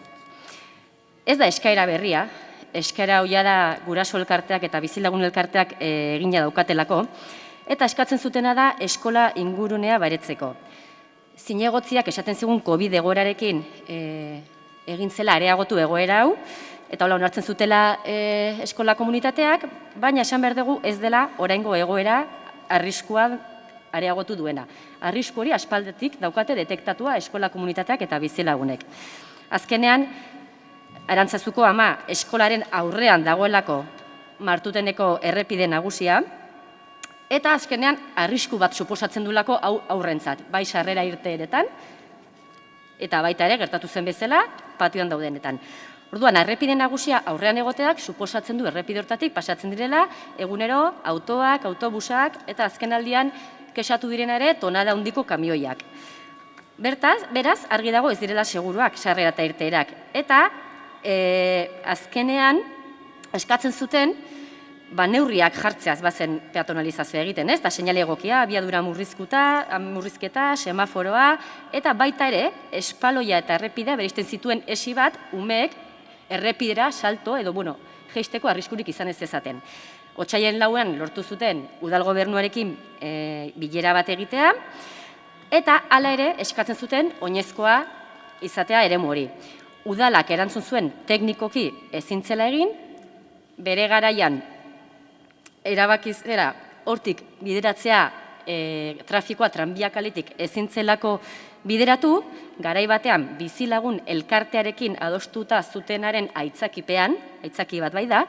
Ez da eskaera berria, eskaera hoia da guraso elkarteak eta bizilagun elkarteak egina daukatelako, eta eskatzen zutena da eskola ingurunea baretzeko. Zinegotziak esaten zigun COVID egoerarekin egin zela areagotu egoera hau, eta hola onartzen zutela eskola komunitateak, baina esan behar dugu ez dela oraingo egoera arriskua areagotu duena. Arrisku hori aspaldetik daukate detektatua eskola komunitateak eta bizilagunek. Azkenean, Arantzazuko Ama eskolaren aurrean dagoelako Martuteneko errepide nagusia, eta azkenean arrisku bat suposatzen duelako aurrentzat, bai sarrera irteeretan, eta baita ere gertatu zen bezala patioan daudenetan. Orduan, errepide nagusia aurrean egoteak suposatzen du errepide hortatik pasatzen direla egunero autoak, autobusak eta azkenaldian kexatu direna ere tonada handiko kamioiak. Beraz, argi dago ez direla seguruak sarrera eta irteerak. Eta azkenean eskatzen zuten neurriak jartzeaz bazen peatonalizazioa egiten, ez? Da seinale egokia, abiadura murrizketa, semaforoa, eta baita ere, espaloia eta errepidea bereizten zituen esi bat, umeek errepidera salto edo, jeisteko arriskurik izan ez dezaten. Otsailaren 4 lortu zuten udal gobernuarekin bilera bat egitea, eta hala ere eskatzen zuten oinezkoa izatea eremu hori. Udalak erantzun zuen teknikoki ezin zela egin, bere garaian erabakizera hortik bideratzea trafikoa tranbia kaletik ezin zelako bideratu, garai batean bizilagun elkartearekin adostuta zutenaren aitzakipean, aitzaki bat bai da,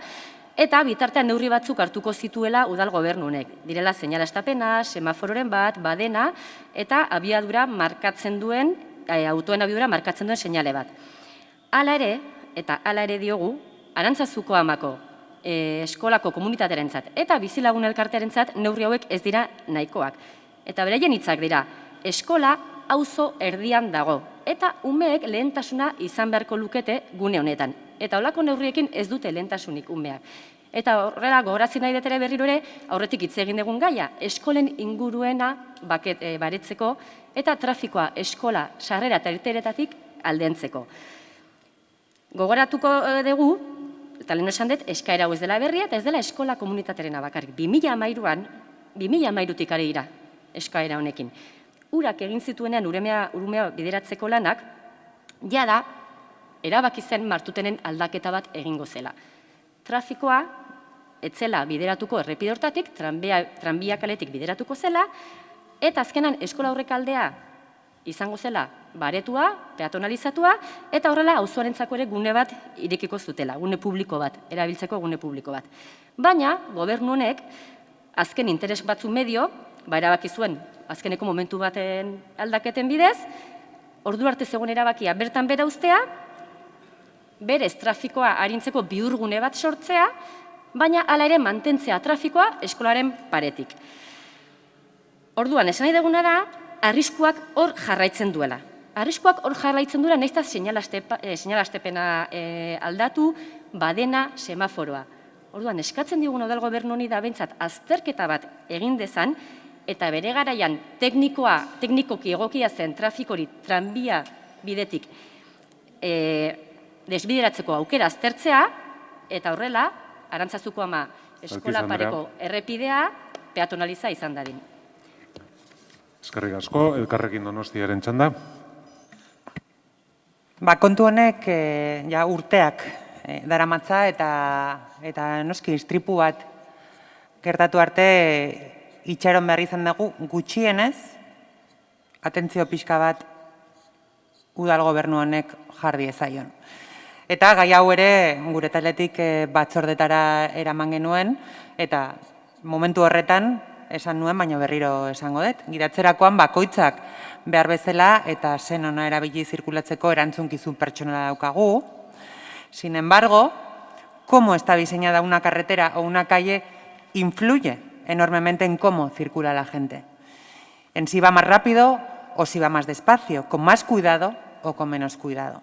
eta bitartean neurri batzuk hartuko zituela udal gobernunek. Direla seinalastapena, semafororen bat, badena, eta abiadura markatzen duen, autoen abiadura markatzen duen seinale bat. Hala ere, eta hala ere diogu, Arantzazuko Amako eskolako komunitatearentzat eta bizilagun elkartearentzat neurri hauek ez dira nahikoak. Eta beraien hitzak dira, eskola auzo erdian dago eta umeek lehentasuna izan beharko lukete gune honetan. Eta holako neurriekin ez dute lehentasunik umeak. Eta horrela gogorazi nahi detere berriro ere, aurretik hitz egin dugun gaia, eskolen inguruena baretzeko eta trafikoa eskola sarrera eta irteeretatik aldentzeko. Gogoratuko dugu, eta lehen esan dut, eskaera hau ez dela berria eta ez dela eskola komunitaterena bakarrik. 2013-tik ari dira eskaera honekin. Urak egin zituenean urumea bideratzeko lanak, jada, erabaki zen Martutenen aldaketa bat egingo zela. Trafikoa, etzela bideratuko errepide hortatik, tranbia kaletik bideratuko zela, eta azkenan eskola aurrekaldea izango zela baretua, peatonalizatua, eta horrela auzoarentzako ere gune bat irekiko zutela, gune publiko bat, erabiltzeko gune publiko bat. Baina, gobernu honek, azken interes batzu medio, erabaki zuen, azkeneko momentu baten aldaketen bidez, ordu arte zegoen erabakia bertan bera uztea, berez trafikoa arintzeko bihurgune bat sortzea, baina hala ere mantentzea trafikoa eskolaren paretik. Orduan, esan nahi duguna da, arriskuak hor jarraitzen duela. Arriskuak hor jarraitzen duela, nahiz eta seinalastepena aldatu, badena semaforoa. Orduan, eskatzen digun udal gobernu honi da behintzat azterketa bat egin dezan, eta bere garaian teknikoki egokia zen trafikori tranbia bidetik desbideratzeko aukera aztertzea, eta horrela, Arantzazuko ama eskola pareko errepidea peatonaliza izan dadin. Eskerrik asko, Elkarrekin Donostiaren txanda. Kontu honek urteak daramatza eta noski istripu bat gertatu arte itxaron behar izan dugu gutxienez, atentzio pixka bat udal gobernu honek jarri ezaion. Eta gai hau ere gure taletik batzordetara eraman genuen, eta momentu horretan esan nuen, baina berriro esango dut. Gidatzerakoan bakoitzak behar bezala eta zen ona erabili zirkulatzeko erantzunkizun pertsonala daukagu. Sin embargo, cómo está diseñada una carretera o una calle influye enormemente en cómo circula la gente. En si va más rápido o si va más despacio, con más cuidado o con menos cuidado.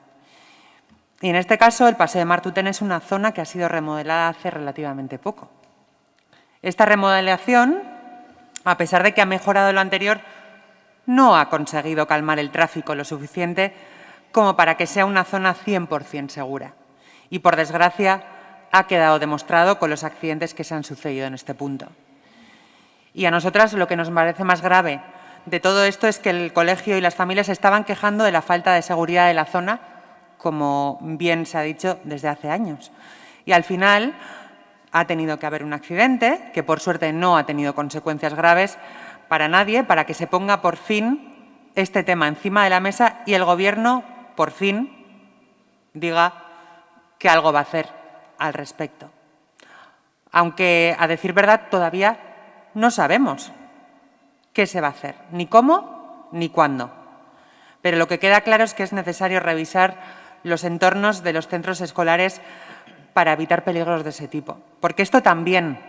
Y en este caso, el Paseo de Martutén es una zona que ha sido remodelada hace relativamente poco. Esta remodelación, a pesar de que ha mejorado lo anterior, no ha conseguido calmar el tráfico lo suficiente como para que sea una zona 100% segura. Y, por desgracia, ha quedado demostrado con los accidentes que se han sucedido en este punto. Y a nosotras lo que nos parece más grave de todo esto es que el colegio y las familias se estaban quejando de la falta de seguridad de la zona, como bien se ha dicho desde hace años. Y al final ha tenido que haber un accidente, que por suerte no ha tenido consecuencias graves para nadie, para que se ponga por fin este tema encima de la mesa y el Gobierno por fin diga que algo va a hacer al respecto. Aunque, a decir verdad, todavía no sabemos qué se va a hacer, ni cómo ni cuándo. Pero lo que queda claro es que es necesario revisar los entornos de los centros escolares para evitar peligros de ese tipo. Porque esto también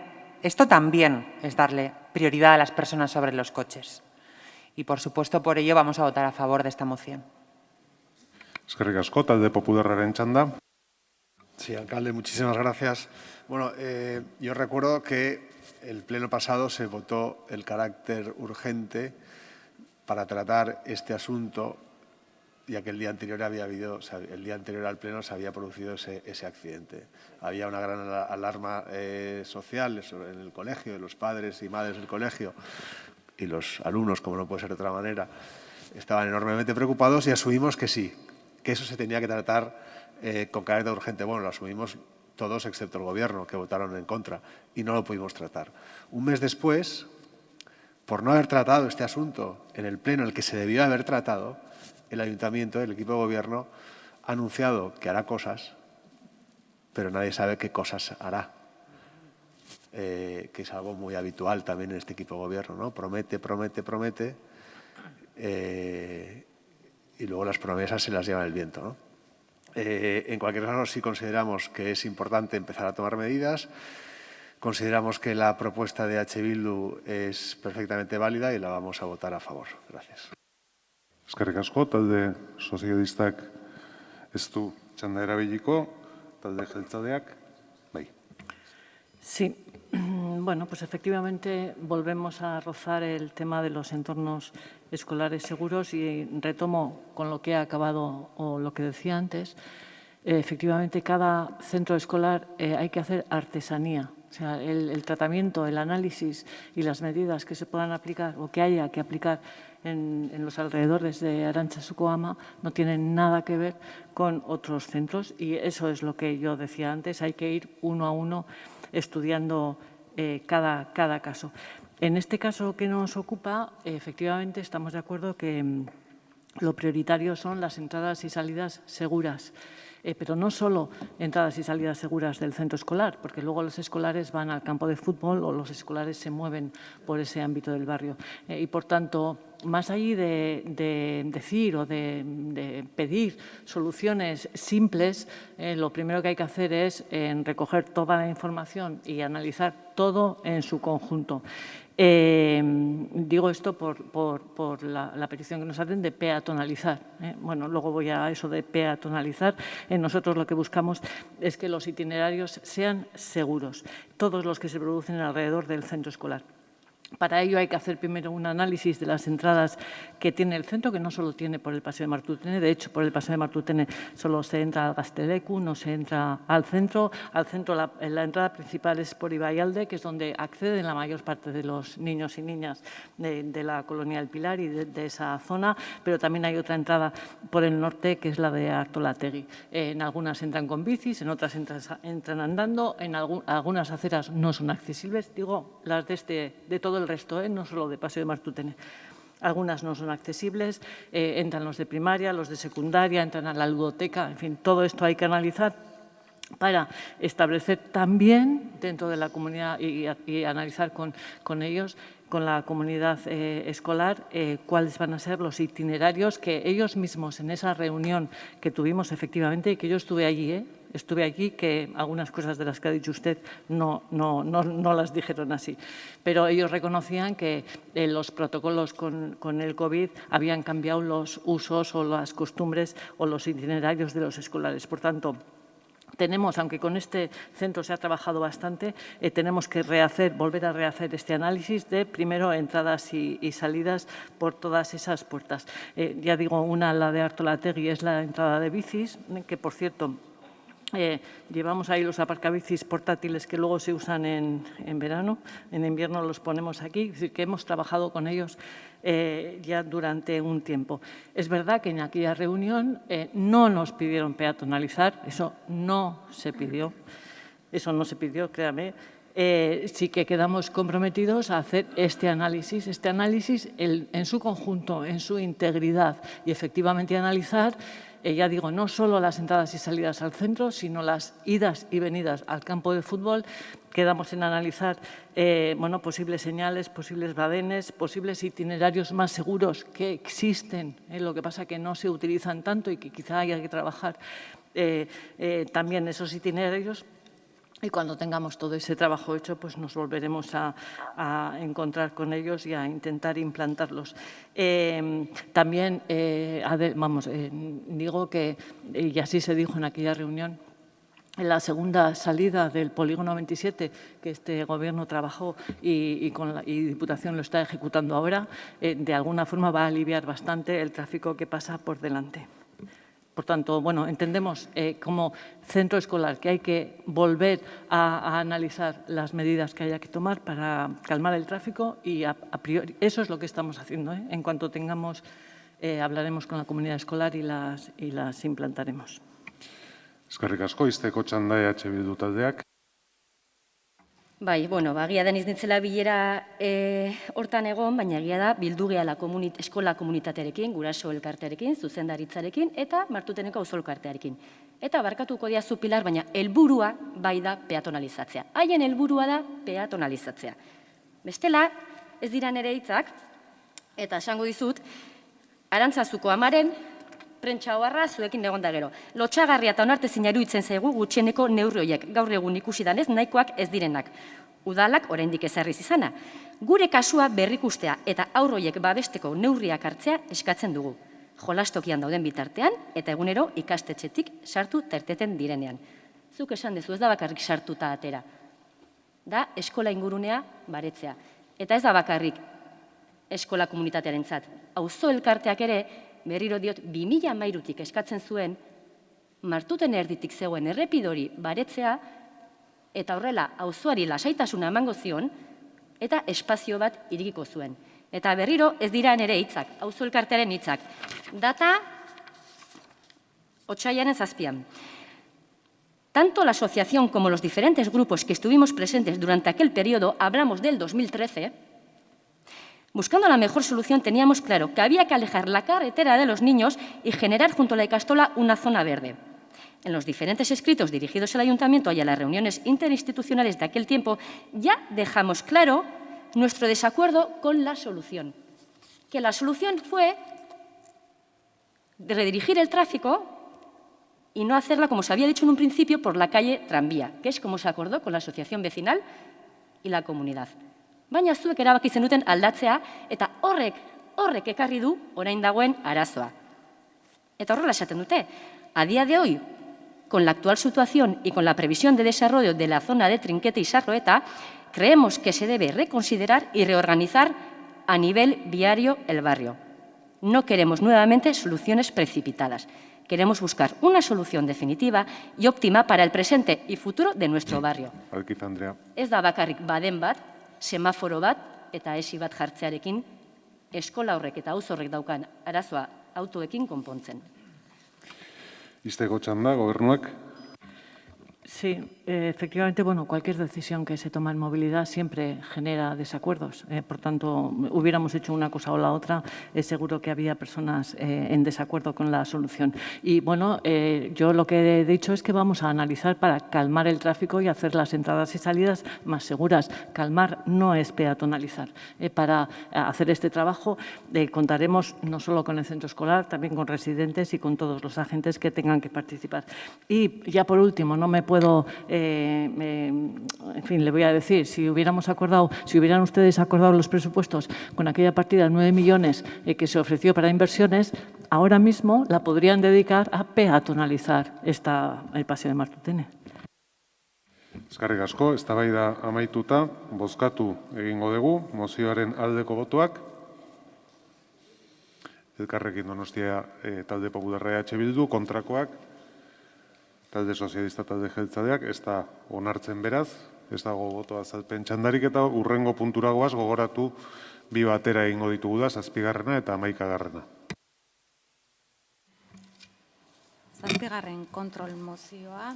es darle prioridad a las personas sobre los coches. Y, por supuesto, por ello vamos a votar a favor de esta moción. Eskerrik asko, talde popularraren txanda. Sí, alcalde, muchísimas gracias. Bueno, yo recuerdo que el pleno pasado se votó el carácter urgente para tratar este asunto, ya que el día anterior al pleno se había producido ese accidente. Había una gran alarma social en el colegio, de los padres y madres del colegio y los alumnos, como no puede ser de otra manera, estaban enormemente preocupados y asumimos que sí, que eso se tenía que tratar con carácter urgente. Bueno, lo asumimos todos excepto el Gobierno, que votaron en contra, y no lo pudimos tratar. Un mes después, por no haber tratado este asunto en el pleno en el que se debió haber tratado, el Ayuntamiento, el equipo de Gobierno, ha anunciado que hará cosas, pero nadie sabe qué cosas hará, que es algo muy habitual también en este equipo de Gobierno, ¿no? Promete, y luego las promesas se las lleva el viento, ¿no? En cualquier caso, sí consideramos que es importante empezar a tomar medidas. Consideramos que la propuesta de H. Bildu es perfectamente válida y la vamos a votar a favor. Gracias. Eskerrik asko, talde sozialistak ez du txanda erabiliko, talde jeltzaleak, bai. Sí, bueno, pues efectivamente volvemos a rozar el tema de los entornos escolares seguros y retomo con lo que he acabado o lo que decía antes. Efectivamente, cada centro escolar hay que hacer artesanía. O sea, el tratamiento, el análisis y las medidas que se puedan aplicar o que haya que aplicar en los alrededores de Arantxa-Sukoama no tienen nada que ver con otros centros y eso es lo que yo decía antes, hay que ir uno a uno estudiando cada caso. En este caso que nos ocupa, efectivamente estamos de acuerdo que lo prioritario son las entradas y salidas seguras. Pero no solo entradas y salidas seguras del centro escolar, porque luego los escolares van al campo de fútbol o los escolares se mueven por ese ámbito del barrio. Y, por tanto, más allá de decir o de pedir soluciones simples, lo primero que hay que hacer es recoger toda la información y analizar todo en su conjunto. Digo esto por la petición que nos hacen de peatonalizar. Bueno, luego voy a eso de peatonalizar. Nosotros lo que buscamos es que los itinerarios sean seguros, todos los que se producen alrededor del centro escolar. Para ello hay que hacer primero un análisis de las entradas que tiene el centro, que no solo tiene por el Paseo de Martutene. De hecho, por el Paseo de Martutene solo se entra al Gazteleku, no se entra al centro. Al centro la entrada principal es por Ibaialde, que es donde acceden la mayor parte de los niños y niñas de la Colonia del Pilar y de esa zona, pero también hay otra entrada por el norte, que es la de Artolategui. En algunas entran con bicis, en otras entran andando, en algunas aceras no son accesibles, digo, las de todo el resto, no solo de Paseo de Martutene. Algunas no son accesibles, entran los de primaria, los de secundaria, entran a la ludoteca, en fin, todo esto hay que analizar para establecer también dentro de la comunidad y analizar con ellos, con la comunidad escolar, cuáles van a ser los itinerarios que ellos mismos en esa reunión que tuvimos efectivamente, y que yo estuve allí, estuve aquí, que algunas cosas de las que ha dicho usted no las dijeron así. Pero ellos reconocían que los protocolos con el COVID habían cambiado los usos o las costumbres o los itinerarios de los escolares. Por tanto, tenemos, aunque con este centro se ha trabajado bastante, tenemos que volver a rehacer este análisis de, primero, entradas y salidas por todas esas puertas. Ya digo, una, la de Artolategui, es la entrada de bicis, que, por cierto, llevamos ahí los aparcabicis portátiles que luego se usan en verano, en invierno los ponemos aquí, es decir, que hemos trabajado con ellos ya durante un tiempo. Es verdad que en aquella reunión no nos pidieron peatonalizar, eso no se pidió, créame. Sí que quedamos comprometidos a hacer este análisis en su conjunto, en su integridad y efectivamente analizar, ya digo, no solo las entradas y salidas al centro, sino las idas y venidas al campo de fútbol. Quedamos en analizar posibles señales, posibles badenes, posibles itinerarios más seguros que existen, lo que pasa que no se utilizan tanto y que quizá haya que trabajar también esos itinerarios. Y cuando tengamos todo ese trabajo hecho, pues nos volveremos a encontrar con ellos y a intentar implantarlos. También, digo que, y así se dijo en aquella reunión, en la segunda salida del polígono 27, que este Gobierno trabajó y Diputación lo está ejecutando ahora, de alguna forma va a aliviar bastante el tráfico que pasa por delante. Por tanto, bueno, entendemos como centro escolar que hay que volver a analizar las medidas que haya que tomar para calmar el tráfico y a priori eso es lo que estamos haciendo. En cuanto tengamos, hablaremos con la comunidad escolar y las implantaremos. Eskerrik asko, izteko txanda EH Bildu taldeak. Bai, egia da nitzela bilera hortan egon, baina egia da bildu gehala eskola komunitatearekin, guraso elkartearekin, zuzendaritzarekin eta Martuteneko auzo elkartearekin. Eta barkatuko diazu Pilar, baina helburua bai da peatonalizatzea. Haien helburua da peatonalizatzea. Bestela, ez dira nire hitzak, eta esango dizut, Arantxa-Sukoamaren prentsa oharra zuekin egon da gero. Lotxagarria eta onartezina iruditzen zaigu gutxieneko neurri horiek, gaur egun ikusi danez nahikoak ez direnak. Udalak oraindik ezarriz izana. Gure kasua berrikustea eta haur horiek babesteko neurriak hartzea eskatzen dugu. Jolastokian dauden bitartean eta egunero ikastetxetik sartu terteten direnean. Zuk esan dezu, ez da bakarrik sartuta atera. Da eskola ingurunea baretzea. Eta ez da bakarrik eskola komunitatearentzat. Auzo elkarteak ere, berriro diot, 2013tik eskatzen zuen, Martuten erditik zegoen errepidori baretzea, eta horrela auzoari lasaitasuna emango zion, eta espazio bat irikiko zuen. Eta berriro ez dira nere hitzak, auzo elkartearen hitzak. Data, otsailaren 7. Tanto la asociación como los diferentes grupos que estuvimos presentes durante aquel periodo, hablamos del 2013, buscando la mejor solución teníamos claro que había que alejar la carretera de los niños y generar junto a la ikastola una zona verde. En los diferentes escritos dirigidos al Ayuntamiento y a las reuniones interinstitucionales de aquel tiempo ya dejamos claro nuestro desacuerdo con la solución. Que la solución fue redirigir el tráfico y no hacerla, como se había dicho en un principio, por la calle Tranvía, que es como se acordó con la asociación vecinal y la comunidad. Baina zuek erabaki zenuten aldatzea eta horrek ekarri du orain dagoen arazoa. Eta horrela esaten dute, a día de hoy, con la actual situación y con la previsión de desarrollo de la zona de Trinquete y Sarroeta, creemos que se debe reconsiderar y reorganizar a nivel viario el barrio. No queremos nuevamente soluciones precipitadas. Queremos buscar una solución definitiva y óptima para el presente y futuro de nuestro barrio. Andrea. Ez da bakarrik baden bat, semaforo bat eta esi bat jartzearekin eskola horrek eta auzo horrek daukan arazoa autoekin konpontzen. Izteko txanda, gobernuak. Sí, efectivamente, bueno, cualquier decisión que se toma en movilidad siempre genera desacuerdos. Por tanto, hubiéramos hecho una cosa o la otra, seguro que había personas en desacuerdo con la solución. Y bueno, yo lo que he dicho es que vamos a analizar para calmar el tráfico y hacer las entradas y salidas más seguras. Calmar no es peatonalizar. Para hacer este trabajo contaremos no solo con el centro escolar, también con residentes y con todos los agentes que tengan que participar. Y ya por último, no me puedo, en fin, le voy a decir, si hubieran ustedes acordado los presupuestos con aquella partida de 9 millones que se ofreció para inversiones, ahora mismo la podrían dedicar a peatonalizar el paseo de Martutene. Eskerrik asko, eztabaida amaituta, bozkatu egingo dugu, mozioaren aldeko botoak. Elkarrekin Donostia talde Popularra EH Bildu, kontrakoak, talde sozialista talde jeltzaleak, ez da onartzen beraz, ez dago botoa azalpen txandarik eta hurrengo punturagoaz gogoratu bi batera egingo ditugu da, 7. eta 11. 7. kontrol mozioa,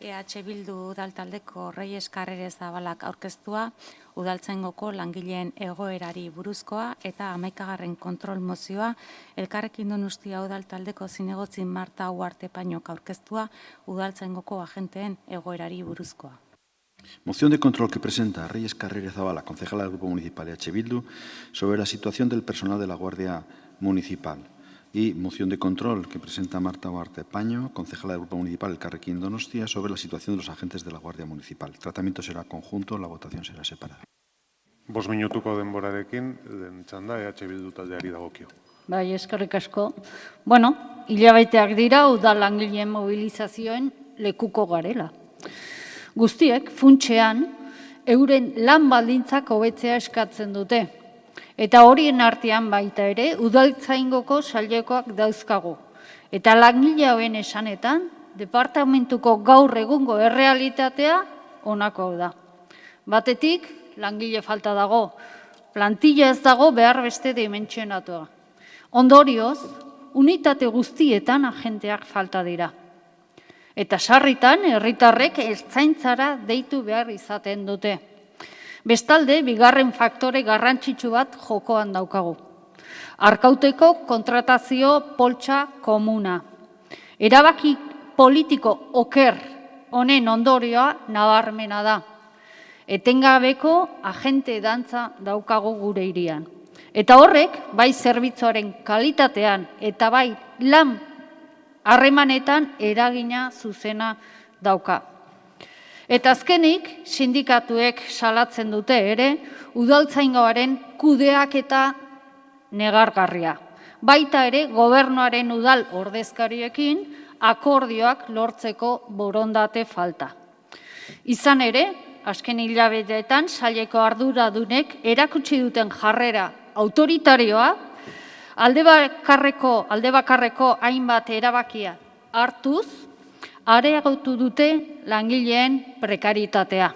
EH Bildu udaltaldeko Reyes Carrerez Zabalak aurkeztua, udaltzaingoko langileen egoerari buruzkoa eta 11. kontrol mozioa, Elkarrekin Donostia udaltaldeko zinegotzi Marta Uarte Pañok aurkeztua, udaltzaingoko agenteen egoerari buruzkoa. Moción de control que presenta Reyes Carrerez Zabalak, concejala del Grupo Municipal EH Bildu, sobre la situación del personal de la Guardia Municipal. Y moción de control que presenta Marta Uarte Paño, concejala del Grupo Municipal Elkarrekin Donostia, sobre la situación de los agentes de la Guardia Municipal. El tratamiento será conjunto, la votación será separada. 5 minutuko denborarekin, den txanda EH Bildu taldeari dagokio. Bai, eskerrik asko. Bueno, hilabeteak dira udal langileen mobilizazioen lekuko garela. Guztiek, funtsean, euren lan baldintzak hobetzea eskatzen dute. Eta horien artean baita ere, udaltzaingoko sailekoak dauzkagu. Eta langile hauen esanetan, departamentuko gaur egungo errealitatea honako da. Batetik, langile falta dago, plantilla ez dago behar beste dimentsionatua. Ondorioz, unitate guztietan agenteak falta dira. Eta sarritan, herritarrek ertzaintzara deitu behar izaten dute. Bestalde, bigarren faktore garrantzitsu bat jokoan daukagu. Arkauteko kontratazio poltsa komuna. Erabaki politiko oker honen ondorioa nabarmena da. Etengabeko agente dantza daukagu gure hirian. Eta horrek, bai zerbitzuaren kalitatean eta bai lan harremanetan eragina zuzena dauka. Eta azkenik, sindikatuek salatzen dute ere, udaltzaingoaren kudeaketa negargarria. Baita ere, gobernuaren udal ordezkariekin akordioak lortzeko borondate falta. Izan ere, azken hilabeteetan saileko arduradunek erakutsi duten jarrera autoritarioa, alde bakarreko hainbat erabakia hartuz, areagotu dute langileen prekaritatea.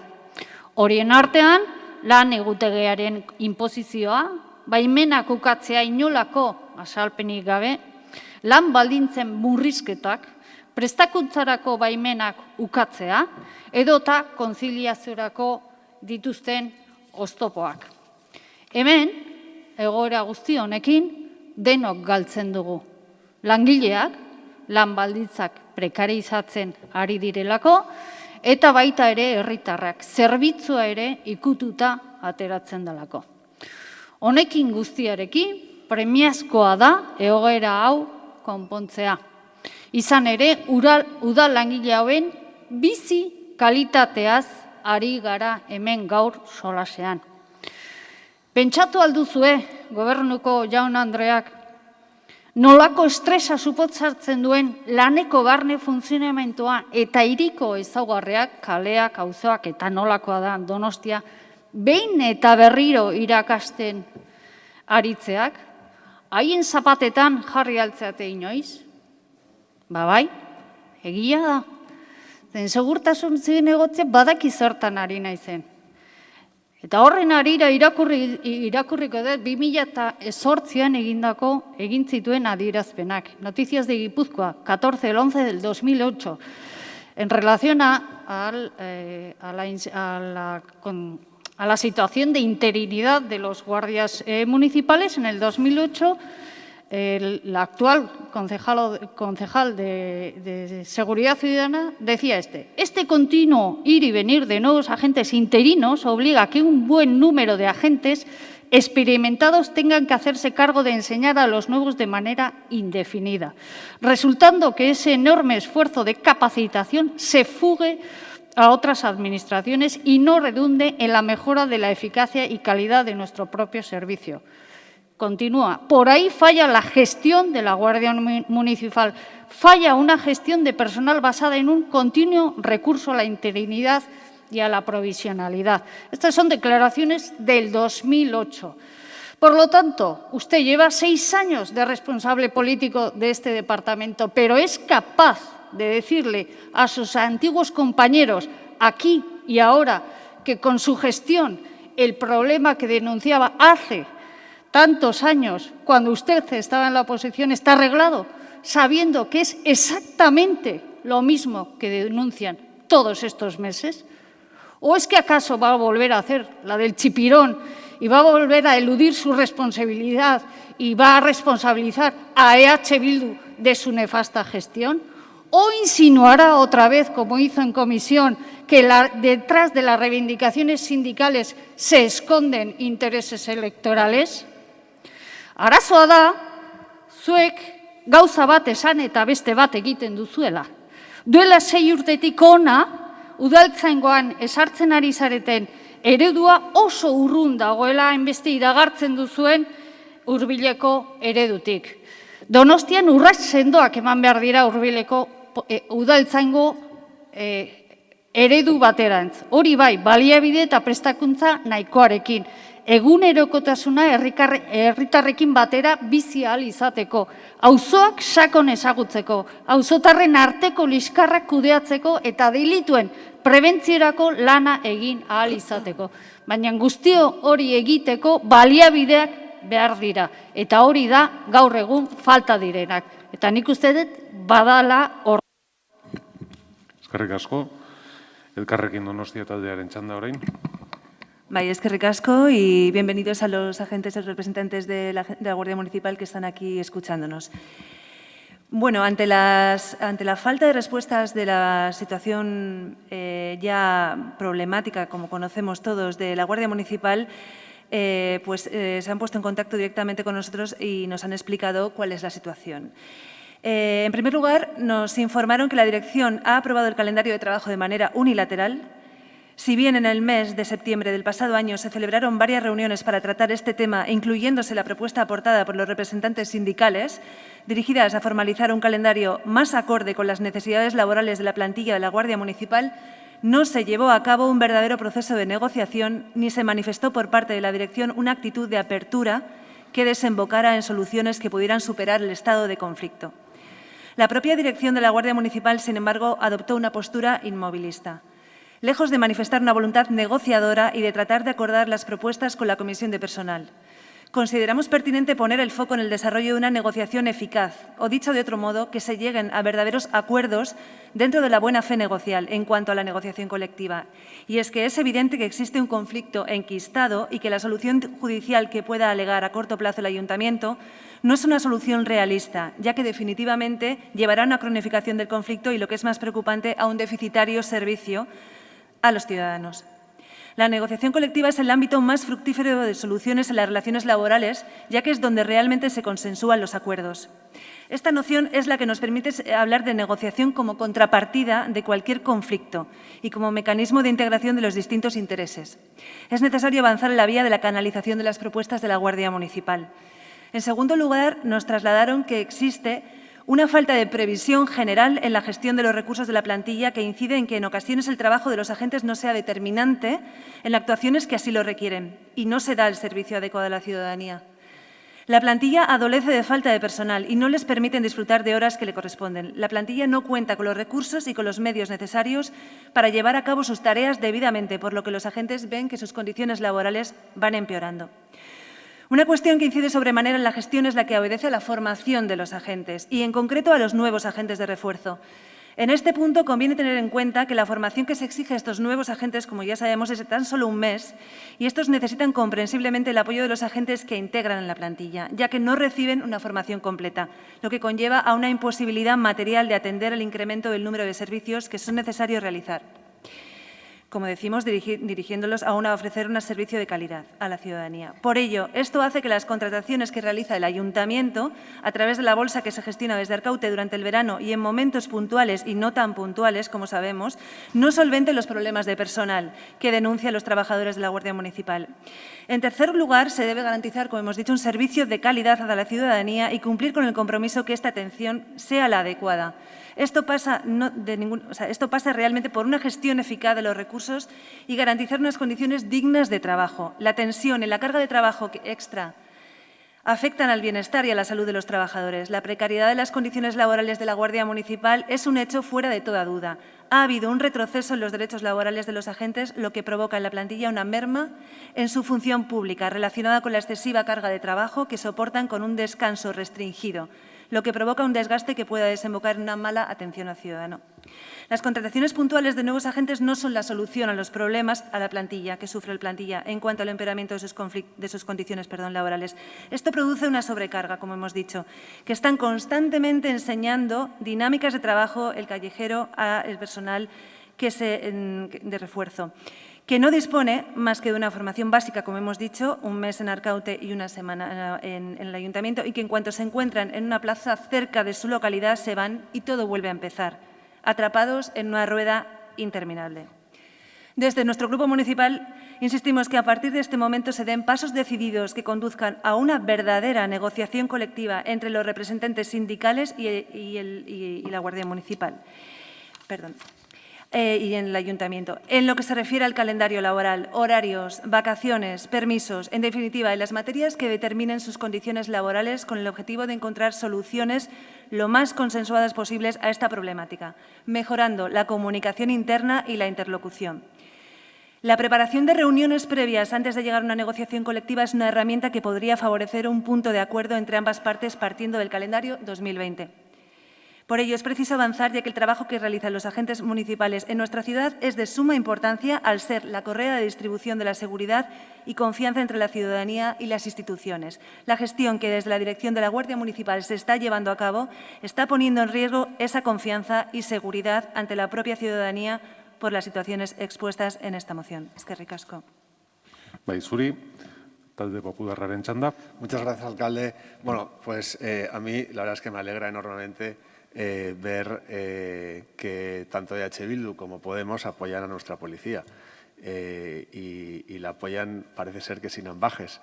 Horien artean, lan egutegiaren inposizioa, baimenak ukatzea inolako azalpenik gabe, lan baldintzen murrizketak, prestakuntzarako baimenak ukatzea, edota konziliaziorako dituzten oztopoak. Hemen, egoera guzti honekin, denok galtzen dugu. Langileak, lan baldintzak prekarizatzen ari direlako, eta baita ere herritarrak zerbitzua ere ikututa ateratzen delako. Honekin guztiarekin, premiazkoa da egoera hau konpontzea. Izan ere, udal langile hauen bizi kalitateaz ari gara hemen gaur solasean. Pentsatu alduzue, gobernuko jaun Andreak, nolako estresa suposatzen duen laneko barne funtzionamentua eta hiriko ezaugarriak, kaleak, auzoak eta nolakoa da Donostia, behin eta berriro irakasten aritzeak, haien zapatetan jarri altzeate inoiz? Bai, egia da. Segurtasun zinegotzea badaki zertan ari naizen. Eta horren arira irakurriko dut 2008an egin zituen adierazpenak. Noticias de Guipúzcoa, 14/11 del 2008, en relación a la situación de interinidad de los guardias municipales. En el 2008, el actual concejal de Seguridad Ciudadana decía este continuo ir y venir de nuevos agentes interinos obliga a que un buen número de agentes experimentados tengan que hacerse cargo de enseñar a los nuevos de manera indefinida, resultando que ese enorme esfuerzo de capacitación se fugue a otras administraciones y no redunde en la mejora de la eficacia y calidad de nuestro propio servicio. Continúa, por ahí falla la gestión de la Guardia Municipal, falla una gestión de personal basada en un continuo recurso a la interinidad y a la provisionalidad. Estas son declaraciones del 2008. Por lo tanto, usted lleva 6 años de responsable político de este departamento, pero es capaz de decirle a sus antiguos compañeros aquí y ahora que con su gestión el problema que denunciaba hace tantos años, cuando usted estaba en la oposición, está arreglado, sabiendo que es exactamente lo mismo que denuncian todos estos meses? ¿O es que acaso va a volver a hacer la del chipirón y va a volver a eludir su responsabilidad y va a responsabilizar a EH Bildu de su nefasta gestión? ¿O insinuará otra vez, como hizo en comisión, que detrás de las reivindicaciones sindicales se esconden intereses electorales? Arazoa da, zuek gauza bat esan eta beste bat egiten duzuela. Duela 6 urtetik hona, udaltzaingoan esartzen ari zareten eredua oso urrun dagoela hainbeste iragartzen duzuen hurbileko eredutik. Donostian urrats sendoak eman behar dira hurbileko udaltzaingo eredu baterantz. Hori bai, baliabide eta prestakuntza nahikoarekin. Egunerokotasuna herritarrekin batera bizi ahal izateko, auzoak sakon ezagutzeko, auzotarren arteko liskarrak kudeatzeko eta delituen prebentziorako lana egin ahal izateko. Baina guztio hori egiteko baliabideak behar dira, eta hori da gaur egun falta direnak. Eta nik uste dut badala hor. Eskerrik asko, Elkarrekin Donostia taldearen txanda orain. Eskerrik asko y bienvenidos a los agentes y representantes de la Guardia Municipal que están aquí escuchándonos. Bueno, ante la falta de respuestas de la situación ya problemática, como conocemos todos, de la Guardia Municipal, se han puesto en contacto directamente con nosotros y nos han explicado cuál es la situación. En primer lugar, nos informaron que la dirección ha aprobado el calendario de trabajo de manera unilateral. Si bien en el mes de septiembre del pasado año se celebraron varias reuniones para tratar este tema, incluyéndose la propuesta aportada por los representantes sindicales, dirigidas a formalizar un calendario más acorde con las necesidades laborales de la plantilla de la Guardia Municipal, no se llevó a cabo un verdadero proceso de negociación ni se manifestó por parte de la dirección una actitud de apertura que desembocara en soluciones que pudieran superar el estado de conflicto. La propia dirección de la Guardia Municipal, sin embargo, adoptó una postura inmovilista. Lejos de manifestar una voluntad negociadora y de tratar de acordar las propuestas con la Comisión de Personal. Consideramos pertinente poner el foco en el desarrollo de una negociación eficaz, o dicho de otro modo, que se lleguen a verdaderos acuerdos dentro de la buena fe negocial en cuanto a la negociación colectiva. Y es que es evidente que existe un conflicto enquistado y que la solución judicial que pueda alegar a corto plazo el Ayuntamiento no es una solución realista, ya que definitivamente llevará a una cronificación del conflicto y, lo que es más preocupante, a un deficitario servicio a los ciudadanos. La negociación colectiva es el ámbito más fructífero de soluciones en las relaciones laborales, ya que es donde realmente se consensúan los acuerdos. Esta noción es la que nos permite hablar de negociación como contrapartida de cualquier conflicto y como mecanismo de integración de los distintos intereses. Es necesario avanzar en la vía de la canalización de las propuestas de la Guardia Municipal. En segundo lugar, nos trasladaron que existe una falta de previsión general en la gestión de los recursos de la plantilla que incide en que en ocasiones el trabajo de los agentes no sea determinante en las actuaciones que así lo requieren y no se da el servicio adecuado a la ciudadanía. La plantilla adolece de falta de personal y no les permiten disfrutar de horas que le corresponden. La plantilla no cuenta con los recursos y con los medios necesarios para llevar a cabo sus tareas debidamente, por lo que los agentes ven que sus condiciones laborales van empeorando. Una cuestión que incide sobremanera en la gestión es la que obedece a la formación de los agentes y, en concreto, a los nuevos agentes de refuerzo. En este punto conviene tener en cuenta que la formación que se exige a estos nuevos agentes, como ya sabemos, es de tan solo un mes y estos necesitan comprensiblemente el apoyo de los agentes que integran en la plantilla, ya que no reciben una formación completa, lo que conlleva a una imposibilidad material de atender el incremento del número de servicios que son necesarios realizar. Como decimos, dirigiéndolos a ofrecer un servicio de calidad a la ciudadanía. Por ello, esto hace que las contrataciones que realiza el Ayuntamiento, a través de la bolsa que se gestiona desde Arcaute durante el verano y en momentos puntuales y no tan puntuales, como sabemos, no solventen los problemas de personal que denuncian los trabajadores de la Guardia Municipal. En tercer lugar, se debe garantizar, como hemos dicho, un servicio de calidad a la ciudadanía y cumplir con el compromiso que esta atención sea la adecuada. Esto pasa realmente por una gestión eficaz de los recursos y garantizar unas condiciones dignas de trabajo. La tensión y la carga de trabajo extra afectan al bienestar y a la salud de los trabajadores. La precariedad de las condiciones laborales de la Guardia Municipal es un hecho fuera de toda duda. Ha habido un retroceso en los derechos laborales de los agentes, lo que provoca en la plantilla una merma en su función pública relacionada con la excesiva carga de trabajo que soportan con un descanso restringido, lo que provoca un desgaste que pueda desembocar en una mala atención al ciudadano. Las contrataciones puntuales de nuevos agentes no son la solución a los problemas a la plantilla que sufre el plantilla en cuanto al empeoramiento de sus condiciones laborales. Esto produce una sobrecarga, como hemos dicho, que están constantemente enseñando dinámicas de trabajo el callejero al personal de refuerzo, que no dispone más que de una formación básica, como hemos dicho, un mes en Arcaute y una semana en el Ayuntamiento, y que en cuanto se encuentran en una plaza cerca de su localidad se van y todo vuelve a empezar, atrapados en una rueda interminable. Desde nuestro grupo municipal insistimos que a partir de este momento se den pasos decididos que conduzcan a una verdadera negociación colectiva entre los representantes sindicales y la Guardia Municipal. Y en el Ayuntamiento. En lo que se refiere al calendario laboral, horarios, vacaciones, permisos, en definitiva, en las materias que determinen sus condiciones laborales con el objetivo de encontrar soluciones lo más consensuadas posibles a esta problemática, mejorando la comunicación interna y la interlocución. La preparación de reuniones previas antes de llegar a una negociación colectiva es una herramienta que podría favorecer un punto de acuerdo entre ambas partes partiendo del calendario 2020. Por ello, es preciso avanzar, ya que el trabajo que realizan los agentes municipales en nuestra ciudad es de suma importancia al ser la correa de distribución de la seguridad y confianza entre la ciudadanía y las instituciones. La gestión que desde la dirección de la Guardia Municipal se está llevando a cabo está poniendo en riesgo esa confianza y seguridad ante la propia ciudadanía por las situaciones expuestas en esta moción. Eskerrik asko. Bai, zuri. talde popularraren txanda. Muchas gracias, alcalde. Bueno, pues a mí la verdad es que me alegra enormemente ver que tanto EH Bildu como Podemos apoyan a nuestra policía y la apoyan, parece ser que sin ambajes.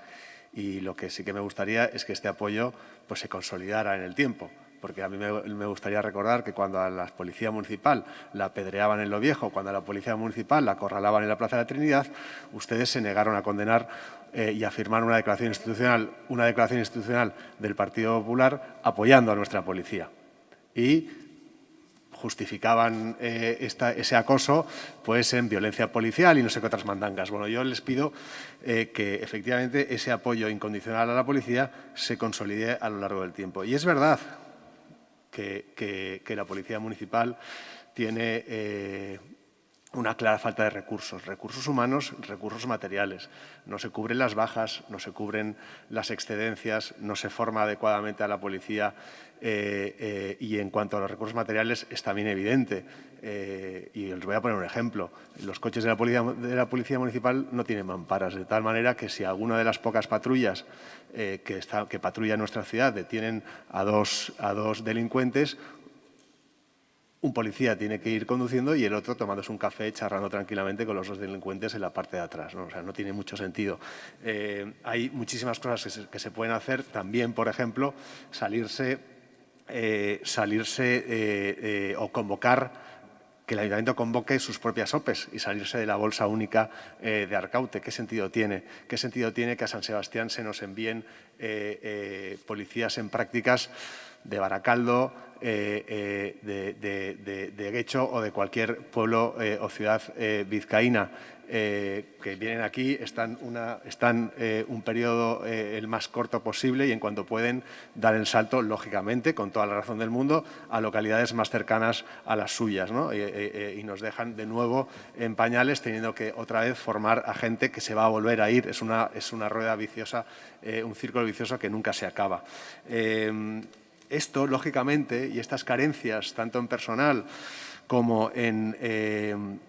Y lo que sí que me gustaría es que este apoyo pues, se consolidara en el tiempo. Porque a mí me gustaría recordar que cuando a la Policía Municipal la apedreaban en Lo Viejo, cuando a la Policía Municipal la acorralaban en la Plaza de la Trinidad, ustedes se negaron a condenar y a firmar una declaración institucional del Partido Popular apoyando a nuestra policía. Y justificaban ese acoso pues, en violencia policial y no sé qué otras mandangas. Bueno, yo les pido que efectivamente ese apoyo incondicional a la policía se consolide a lo largo del tiempo. Y es verdad que la Policía Municipal tiene una clara falta de recursos humanos, recursos materiales. No se cubren las bajas, no se cubren las excedencias, no se forma adecuadamente a la policía y en cuanto a los recursos materiales es también evidente. Y os voy a poner un ejemplo. Los coches de la Policía Municipal no tienen mamparas, de tal manera que si alguna de las pocas patrullas que patrullan nuestra ciudad detienen a dos delincuentes, un policía tiene que ir conduciendo y el otro tomándose un café, charlando tranquilamente con los dos delincuentes en la parte de atrás, ¿no? O sea, no tiene mucho sentido. Hay muchísimas cosas que se pueden hacer. También, por ejemplo, salirse o convocar, que el Ayuntamiento convoque sus propias OPEs y salirse de la bolsa única de Arkaute. ¿Qué sentido tiene? ¿Qué sentido tiene que a San Sebastián se nos envíen policías en prácticas de Baracaldo, de Guecho o de cualquier pueblo o ciudad vizcaína? Que vienen aquí, están un periodo el más corto posible y en cuanto pueden dar el salto, lógicamente, con toda la razón del mundo, a localidades más cercanas a las suyas, ¿no? Y nos dejan de nuevo en pañales teniendo que otra vez formar a gente que se va a volver a ir. Es una rueda viciosa, un círculo vicioso que nunca se acaba. Esto, lógicamente, y estas carencias, tanto en personal como en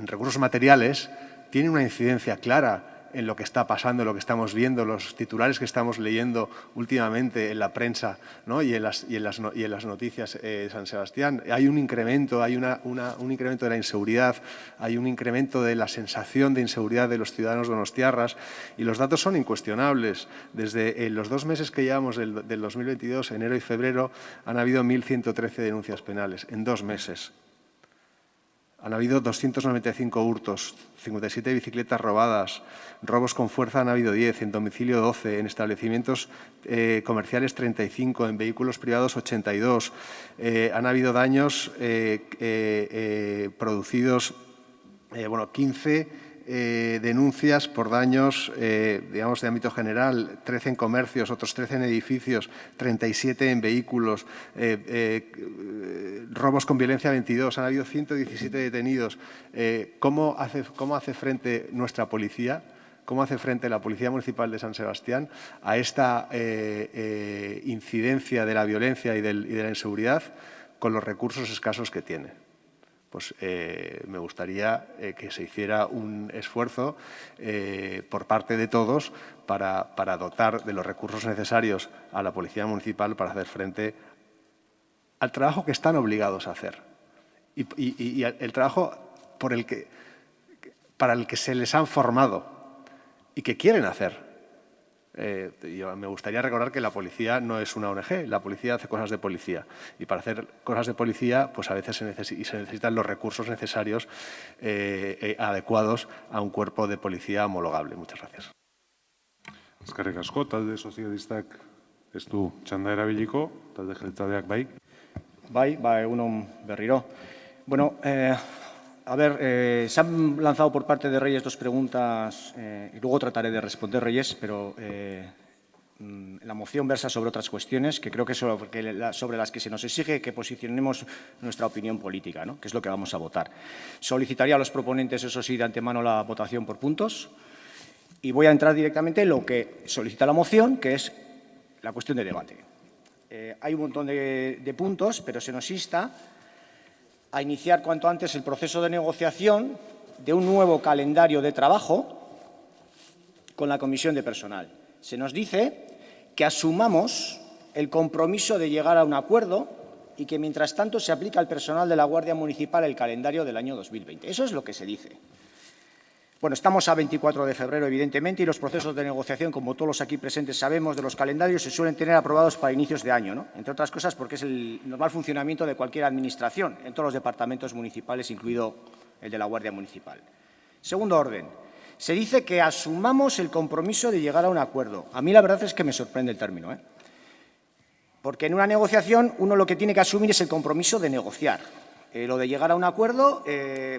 recursos materiales, tiene una incidencia clara en lo que está pasando, en lo que estamos viendo, los titulares que estamos leyendo últimamente en la prensa, ¿no? y en las noticias de San Sebastián. Hay un incremento, un incremento de la inseguridad, hay un incremento de la sensación de inseguridad de los ciudadanos donostiarras y los datos son incuestionables. Desde los 2 meses que llevamos del 2022, enero y febrero, han habido 1.113 denuncias penales en 2 meses. Han habido 295 hurtos, 57 bicicletas robadas, robos con fuerza han habido 10, en domicilio 12, en establecimientos comerciales 35, en vehículos privados 82. Han habido daños producidos, 15 denuncias por daños, digamos, de ámbito general, 13 en comercios, otros 13 en edificios, 37 en vehículos, robos con violencia 22, han habido 117 detenidos. ¿Cómo hace frente nuestra policía? ¿Cómo hace frente la Policía Municipal de San Sebastián a esta incidencia de la violencia y de la inseguridad con los recursos escasos que tiene? Pues me gustaría que se hiciera un esfuerzo por parte de todos para dotar de los recursos necesarios a la Policía Municipal para hacer frente al trabajo que están obligados a hacer y el trabajo para el que se les han formado y que quieren hacer. Me gustaría recordar que la policía no es una ONG, la policía hace cosas de policía. Y para hacer cosas de policía, pues a veces se necesitan los recursos necesarios adecuados a un cuerpo de policía homologable. Muchas gracias. Eskerrik asko, talde sozialistak ez du txanda erabiliko, talde jeltzaleak bai. Bai, egunon berriro. Bueno, a ver, se han lanzado por parte de Reyes 2 preguntas y luego trataré de responder, Reyes, pero la moción versa sobre otras cuestiones que creo que sobre las que se nos exige que posicionemos nuestra opinión política, ¿no? Que es lo que vamos a votar. Solicitaría a los proponentes, eso sí, de antemano la votación por puntos y voy a entrar directamente en lo que solicita la moción, que es la cuestión de debate. Hay un montón de puntos, pero se nos insta a iniciar cuanto antes el proceso de negociación de un nuevo calendario de trabajo con la comisión de personal. Se nos dice que asumamos el compromiso de llegar a un acuerdo y que, mientras tanto, se aplica al personal de la Guardia Municipal el calendario del año 2020. Eso es lo que se dice. Bueno, estamos a 24 de febrero, evidentemente, y los procesos de negociación, como todos los aquí presentes sabemos, de los calendarios se suelen tener aprobados para inicios de año, ¿no? Entre otras cosas porque es el normal funcionamiento de cualquier administración, en todos los departamentos municipales, incluido el de la Guardia Municipal. Segundo orden, se dice que asumamos el compromiso de llegar a un acuerdo. A mí la verdad es que me sorprende el término, porque en una negociación uno lo que tiene que asumir es el compromiso de negociar. Lo de llegar a un acuerdo,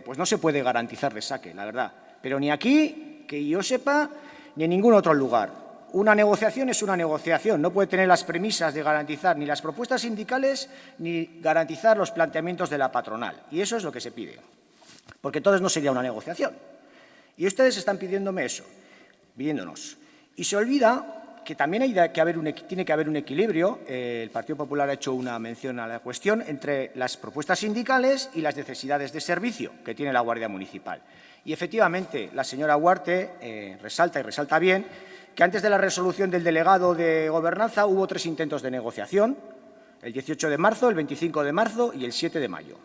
pues no se puede garantizar de saque, la verdad. Pero ni aquí, que yo sepa, ni en ningún otro lugar. Una negociación es una negociación, no puede tener las premisas de garantizar ni las propuestas sindicales ni garantizar los planteamientos de la patronal. Y eso es lo que se pide, porque entonces no sería una negociación. Y ustedes están pidiéndome eso, pidiéndonos. Y se olvida que también tiene que haber un equilibrio. El Partido Popular ha hecho una mención a la cuestión entre las propuestas sindicales y las necesidades de servicio que tiene la Guardia Municipal. Y, efectivamente, la señora Huarte resalta, y resalta bien, que antes de la resolución del delegado de Gobernanza hubo 3 intentos de negociación, el 18 de marzo, el 25 de marzo y el 7 de mayo.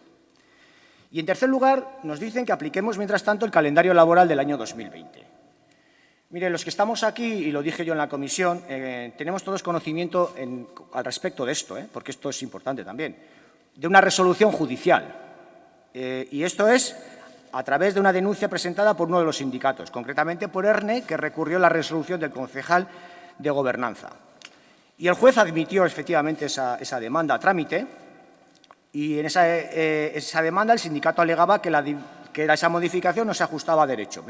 Y, en tercer lugar, nos dicen que apliquemos, mientras tanto, el calendario laboral del año 2020. Miren, los que estamos aquí, y lo dije yo en la comisión, tenemos todos conocimiento al respecto de esto, porque esto es importante también, de una resolución judicial. Y esto es a través de una denuncia presentada por uno de los sindicatos, concretamente por ERNE, que recurrió la resolución del concejal de Gobernanza. Y el juez admitió efectivamente esa demanda a trámite, y en esa demanda el sindicato alegaba que esa modificación no se ajustaba a derecho.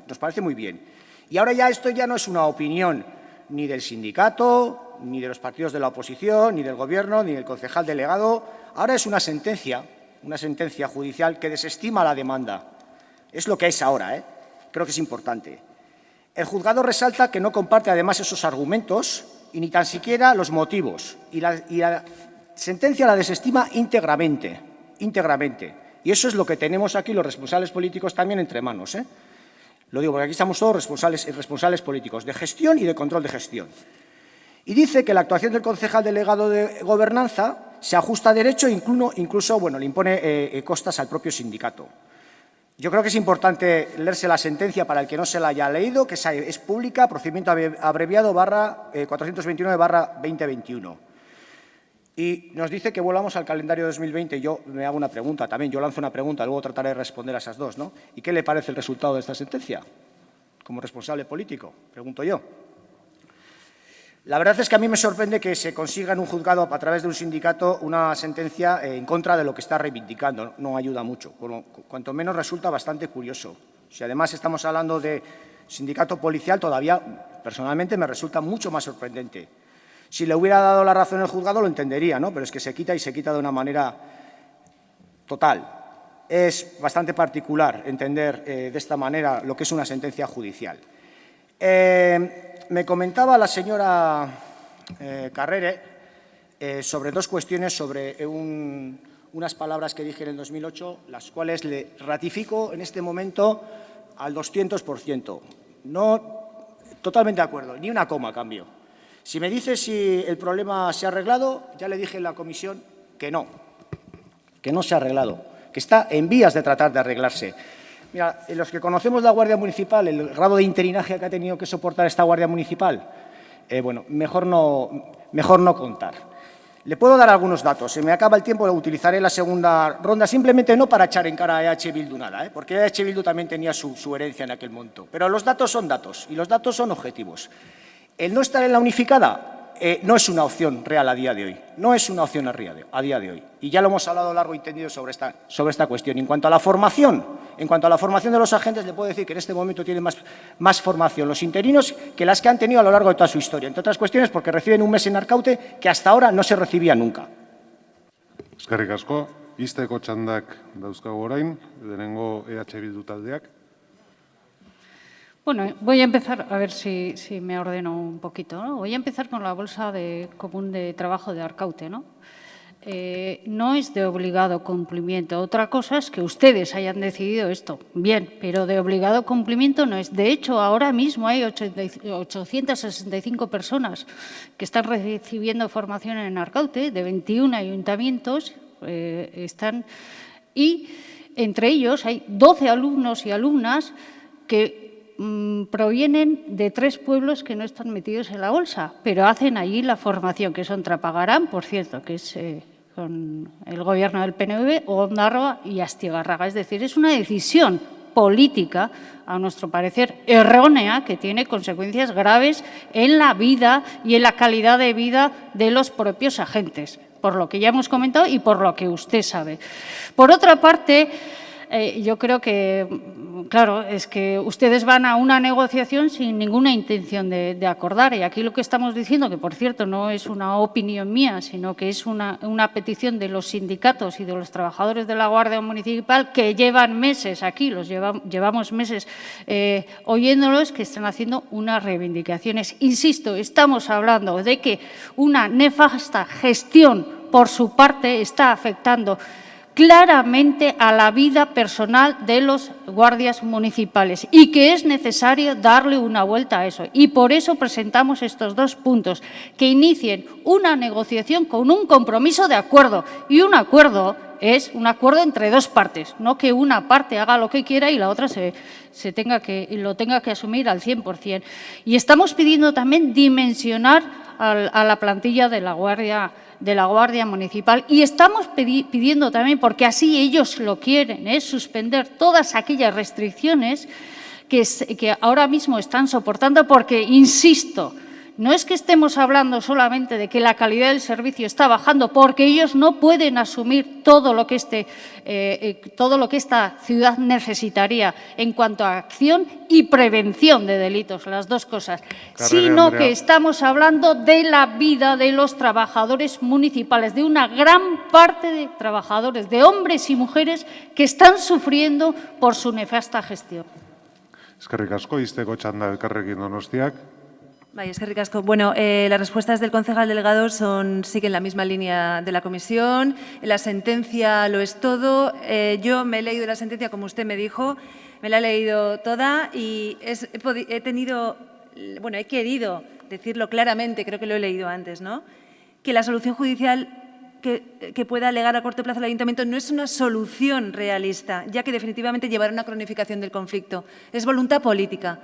Nos parece muy bien. Y ahora ya esto ya no es una opinión ni del sindicato, ni de los partidos de la oposición, ni del Gobierno, ni del concejal delegado. Ahora es una sentencia judicial que desestima la demanda. Es lo que es ahora, creo que es importante. El juzgado resalta que no comparte además esos argumentos y ni tan siquiera los motivos. Y la sentencia la desestima íntegramente. Y eso es lo que tenemos aquí los responsables políticos también entre manos, Lo digo porque aquí estamos todos responsables políticos de gestión y de control de gestión. Y dice que la actuación del concejal delegado de Gobernanza se ajusta a derecho e incluso le impone costas al propio sindicato. Yo creo que es importante leerse la sentencia para el que no se la haya leído, que es pública, procedimiento abreviado 429/2021. Y nos dice que volvamos al calendario 2020. Yo me hago una pregunta también, yo lanzo una pregunta, luego trataré de responder a esas dos, ¿no? ¿Y qué le parece el resultado de esta sentencia? Como responsable político, pregunto yo. La verdad es que a mí me sorprende que se consiga en un juzgado, a través de un sindicato, una sentencia en contra de lo que está reivindicando. No ayuda mucho. Cuanto menos resulta bastante curioso. Si además estamos hablando de sindicato policial, todavía, personalmente, me resulta mucho más sorprendente. Si le hubiera dado la razón el juzgado, lo entendería, ¿no? Pero es que se quita y se quita de una manera total. Es bastante particular entender de esta manera lo que es una sentencia judicial. Me comentaba la señora Carrere sobre dos cuestiones, sobre unas palabras que dije en el 2008, las cuales le ratifico en este momento al 200%. No, totalmente de acuerdo, ni una coma cambio. Si me dice si el problema se ha arreglado, ya le dije en la comisión que no se ha arreglado, que está en vías de tratar de arreglarse. Mira, los que conocemos la Guardia Municipal, el grado de interinaje que ha tenido que soportar esta Guardia Municipal, bueno, mejor no contar. Le puedo dar algunos datos. Se me acaba el tiempo, utilizaré la segunda ronda, simplemente no para echar en cara a EH Bildu nada, porque EH Bildu también tenía su herencia en aquel momento. Pero los datos son datos y los datos son objetivos. El no estar en la unificada no es una opción real a día de hoy. No es una opción a día de hoy. Y ya lo hemos hablado largo y tendido sobre esta cuestión. En cuanto a la formación de los agentes, le puedo decir que en este momento tienen más formación los interinos que las que han tenido a lo largo de toda su historia. Entre otras cuestiones porque reciben un mes en Arkaute que hasta ahora no se recibía nunca. Eskerrik asko. Ixteko txandak dauzkagu orain, lehenengo EH Bildu taldeak. Bueno, voy a empezar, a ver si me ordeno un poquito, ¿no? Voy a empezar con la bolsa común de trabajo de Arkaute, ¿no? no es de obligado cumplimiento. Otra cosa es que ustedes hayan decidido esto, bien, pero de obligado cumplimiento no es. De hecho, ahora mismo hay 865 personas que están recibiendo formación en Arkaute, de 21 ayuntamientos y entre ellos hay 12 alumnos y alumnas que provienen de 3 pueblos que no están metidos en la bolsa, pero hacen allí la formación, que son Trapagarán, por cierto, que es con el gobierno del PNV, Ondarroa y Astigarraga. Es decir, es una decisión política, a nuestro parecer errónea, que tiene consecuencias graves en la vida y en la calidad de vida de los propios agentes, por lo que ya hemos comentado y por lo que usted sabe. Por otra parte, yo creo que, claro, es que ustedes van a una negociación sin ninguna intención de acordar. Y aquí lo que estamos diciendo, que por cierto no es una opinión mía, sino que es una petición de los sindicatos y de los trabajadores de la Guardia Municipal, que llevan meses aquí, llevamos meses oyéndolos, que están haciendo unas reivindicaciones. Insisto, estamos hablando de que una nefasta gestión por su parte está afectando claramente a la vida personal de los guardias municipales y que es necesario darle una vuelta a eso. Y por eso presentamos estos 2 puntos, que inicien una negociación con un compromiso de acuerdo. Y un acuerdo es un acuerdo entre 2 partes, no que una parte haga lo que quiera y la otra lo tenga que asumir al 100%. Y estamos pidiendo también dimensionar a la plantilla de la Guardia Municipal y estamos pidiendo también, porque así ellos lo quieren, suspender todas aquellas restricciones que ahora mismo están soportando, porque, insisto, no es que estemos hablando solamente de que la calidad del servicio está bajando, porque ellos no pueden asumir todo lo que esta ciudad necesitaría en cuanto a acción y prevención de delitos, las 2 cosas, sino que estamos hablando de la vida de los trabajadores municipales, de una gran parte de trabajadores, de hombres y mujeres que están sufriendo por su nefasta gestión. Eskerrik asko, izteko txanda Elkarrekin Donostiak. Es que ricasco. Bueno, las respuestas del concejal delegado siguen la misma línea de la comisión. La sentencia lo es todo. Yo me he leído la sentencia, como usted me dijo, me la he leído toda y he querido decirlo claramente, creo que lo he leído antes, ¿no? Que la solución judicial que pueda alegar a corto plazo el ayuntamiento no es una solución realista, ya que definitivamente llevará a una cronificación del conflicto. Es voluntad política,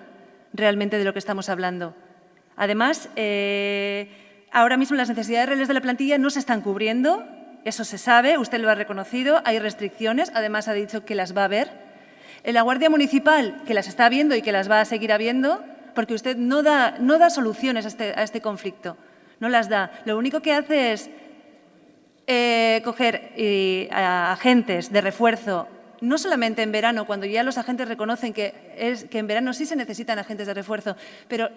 realmente, de lo que estamos hablando. Además, ahora mismo las necesidades reales de la plantilla no se están cubriendo, eso se sabe, usted lo ha reconocido, hay restricciones, además ha dicho que las va a haber. En la Guardia Municipal, que las está viendo y que las va a seguir habiendo, porque usted no da soluciones a este conflicto, no las da. Lo único que hace es coger a agentes de refuerzo, no solamente en verano, cuando ya los agentes reconocen que en verano sí se necesitan agentes de refuerzo, pero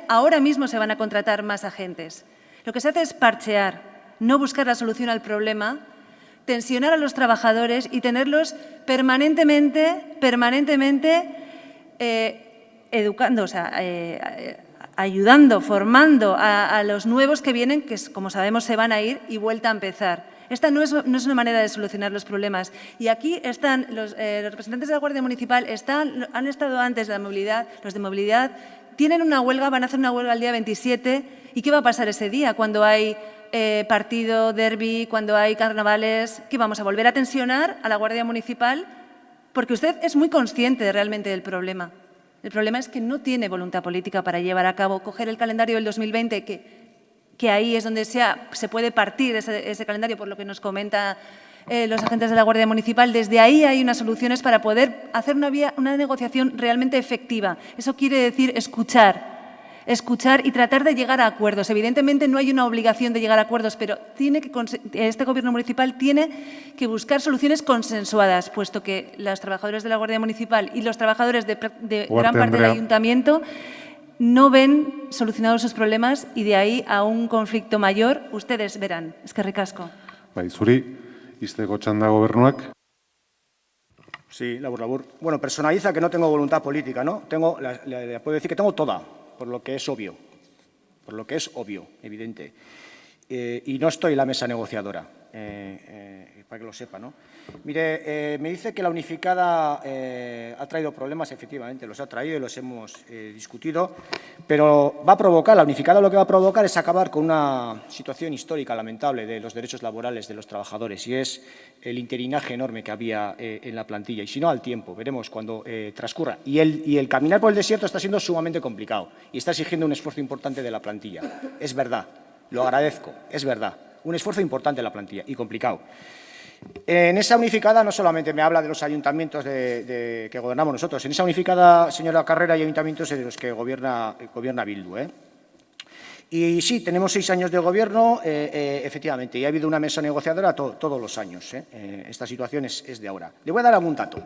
ahora mismo se van a contratar más agentes. Lo que se hace es parchear, no buscar la solución al problema, tensionar a los trabajadores y tenerlos permanentemente educando, o sea, ayudando, formando a los nuevos que vienen, que como sabemos se van a ir y vuelta a empezar. Esta no es una manera de solucionar los problemas. Y aquí están los representantes de la Guardia Municipal, han estado antes de la movilidad, los de movilidad, tienen una huelga, van a hacer una huelga el día 27. ¿Y qué va a pasar ese día cuando hay partido, derbi, cuando hay carnavales? ¿Qué vamos a volver a tensionar a la Guardia Municipal? Porque usted es muy consciente realmente del problema. El problema es que no tiene voluntad política para llevar a cabo, coger el calendario del 2020, que ahí es donde se puede partir ese calendario, por lo que nos comenta los agentes de la Guardia Municipal. Desde ahí hay unas soluciones para poder hacer una negociación realmente efectiva. Eso quiere decir escuchar y tratar de llegar a acuerdos. Evidentemente no hay una obligación de llegar a acuerdos, pero este Gobierno municipal tiene que buscar soluciones consensuadas, puesto que los trabajadores de la Guardia Municipal y los trabajadores de gran parte del Ayuntamiento no ven solucionados sus problemas y de ahí a un conflicto mayor, ustedes verán. Eskerrik asko. Bai, zuri, izteko txanda Gobernuak. Sí, labur. Bueno, personaliza que no tengo voluntad política, ¿no? Le puedo decir que tengo toda, por lo que es obvio, evidente. Y no estoy en la mesa negociadora. para que lo sepa, ¿no? Mire, me dice que la unificada ha traído problemas, efectivamente, los ha traído y los hemos discutido, pero va a provocar, la unificada lo que va a provocar es acabar con una situación histórica lamentable de los derechos laborales de los trabajadores, y es el interinaje enorme que había en la plantilla, y si no, al tiempo, veremos cuando transcurra. Y el caminar por el desierto está siendo sumamente complicado y está exigiendo un esfuerzo importante de la plantilla. Es verdad, lo agradezco, es verdad, un esfuerzo importante de la plantilla y complicado. En esa unificada no solamente me habla de los ayuntamientos que gobernamos nosotros, en esa unificada, señora Carrera, hay ayuntamientos en los que gobierna Bildu. Y sí, tenemos 6 años de gobierno, efectivamente, y ha habido una mesa negociadora todos los años. Esta situación es de ahora. Le voy a dar algún dato,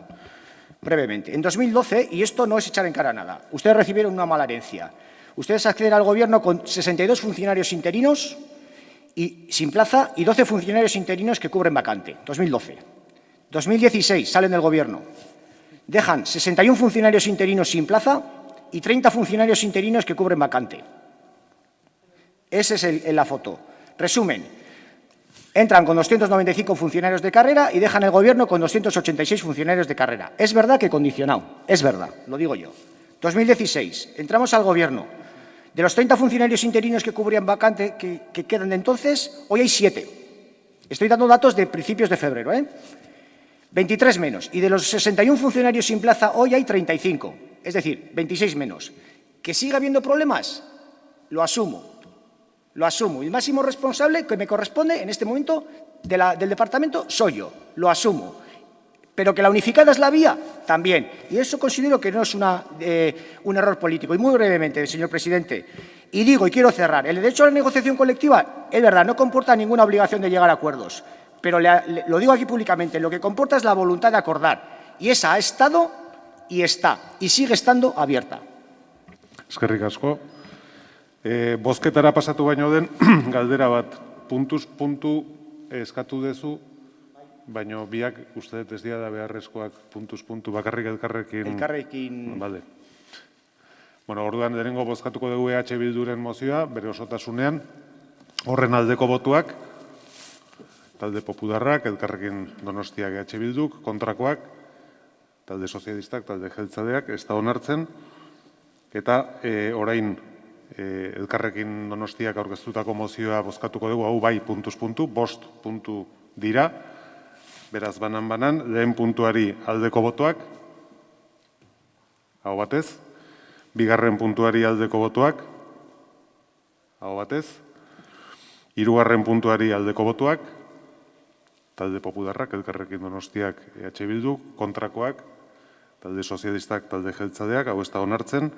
brevemente. En 2012, y esto no es echar en cara nada, ustedes recibieron una mala herencia. Ustedes acceden al gobierno con 62 funcionarios interinos y sin plaza y 12 funcionarios interinos que cubren vacante, 2012. 2016 salen del Gobierno, dejan 61 funcionarios interinos sin plaza y 30 funcionarios interinos que cubren vacante. Esa es la foto. Resumen, entran con 295 funcionarios de carrera y dejan el Gobierno con 286 funcionarios de carrera. Es verdad que condicionado, es verdad, lo digo yo. 2016, entramos al Gobierno. De los 30 funcionarios interinos que cubrían vacante que quedan de entonces, hoy hay 7. Estoy dando datos de principios de febrero, 23 menos. Y de los 61 funcionarios sin plaza, hoy hay 35. Es decir, 26 menos. ¿Que siga habiendo problemas? Lo asumo. Lo asumo. Y el máximo responsable que me corresponde en este momento del departamento soy yo. Lo asumo. Pero que la unificada es la vía, también. Y eso considero que no es un error político. Y muy brevemente, señor presidente, y digo, y quiero cerrar, el derecho a la negociación colectiva, es verdad, no comporta ninguna obligación de llegar a acuerdos. Pero lo digo aquí públicamente, lo que comporta es la voluntad de acordar. Y esa ha estado y está, y sigue estando abierta. Eskerrik asko. Bozketara pasatu baino den, galdera bat, puntuz puntu eskatu dezu, baina biak uste dut ez dira da beharrezkoak puntuz puntu bakarrik elkarrekin. Elkarrekin. Bale. Bueno, orduan lehenengo bozkatuko dugu EH Bilduren mozioa, bere osotasunean, horren aldeko botuak, talde popularrak, elkarrekin Donostiak EH Bilduk, kontrakoak, talde sozialistak, talde jeltzaleak, ez da onartzen, eta orain elkarrekin Donostiak aurkeztutako mozioa bozkatuko dugu, hau bai puntuz puntu, 5 puntu dira, beraz banan-banan, lehen puntuari aldeko botoak, hau batez, bigarren puntuari aldeko botoak, hau batez, hirugarren puntuari aldeko botoak, talde popularrak, elkarrekin Donostiak EH Bildu, kontrakoak, talde sozialistak, talde jeltzaleak, hau ez da onartzen,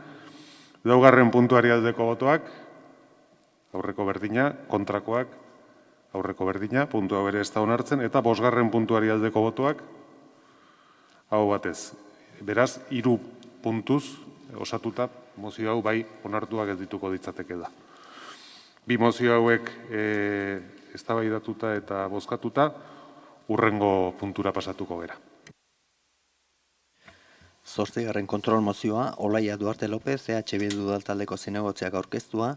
laugarren puntuari aldeko botoak, aurreko berdina, kontrakoak, aurreko berdina, puntua bere ez da onartzen, eta 5. puntuari aldeko botoak, hau batez. Beraz, 3 puntuz osatuta, mozio hau bai onartuak geldituko ditzateke da. Bi mozio hauek eztabaidatuta eta bozkatuta, hurrengo puntura pasatuko gera. 8. kontrol mozioa, Olaia Duarte López, EH Bildu taldeko zinegotziak aurkeztua,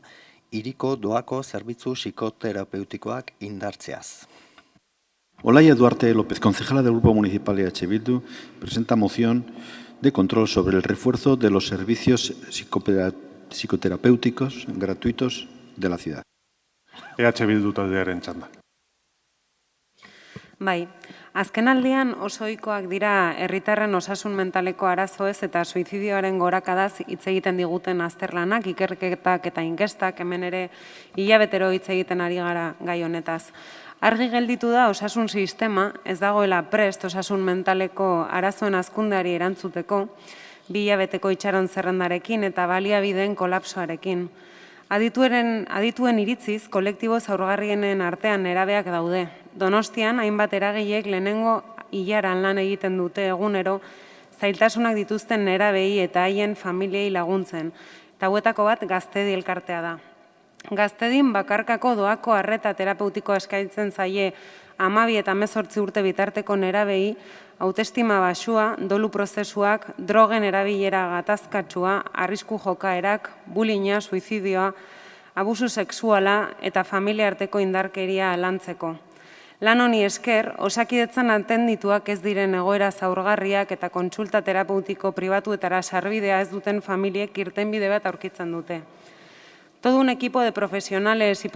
hiriko doako zerbitzu psikoterapeutikoak indartzeaz. Olaia Duarte López, concejala del Grupo Municipal de EH Bildu, presenta moción de control sobre el refuerzo de los servicios psicoterapéuticos gratuitos de la ciudad. EH Bildu taldearen txanda. Bai, azkenaldian oso ohikoak dira herritarren osasun mentaleko arazoez eta suizidioaren gorakadaz hitz egiten diguten azterlanak, ikerketak eta inkestak, hemen ere hilabetero hitz egiten ari gara gai honetaz. Argi gelditu da osasun sistema ez dagoela prest osasun mentaleko arazoen hazkundeari erantzuteko, 2 hilabeteko itxaron zerrendarekin eta baliabideen kolapsoarekin. Adituen iritziz, kolektibo zaurgarrienen artean nerabeak daude. Donostian, hainbat eragilek lehenengo hilaran lan egiten dute egunero, zailtasunak dituzten nerabei eta haien familiei laguntzen. Eta hauetako bat Gaztedi elkartea da. Gaztedin bakarkako doako arreta terapeutikoa eskaintzen zaie 12 eta 18 urte bitarteko nerabei, autoestima baxua, dolu prozesuak, drogen erabilera gatazkatsua, arrisku jokaerak, bullyinga, suizidioa, abusu sexuala eta familia arteko indarkeria lantzeko. Lan honi esker, Osakidetzan atendituak ez diren egoera zaurgarriak eta kontsulta terapeutiko pribatuetara sarbidea ez duten familiek irtenbide bat aurkitzen dute. Todo un equipo de profesionales y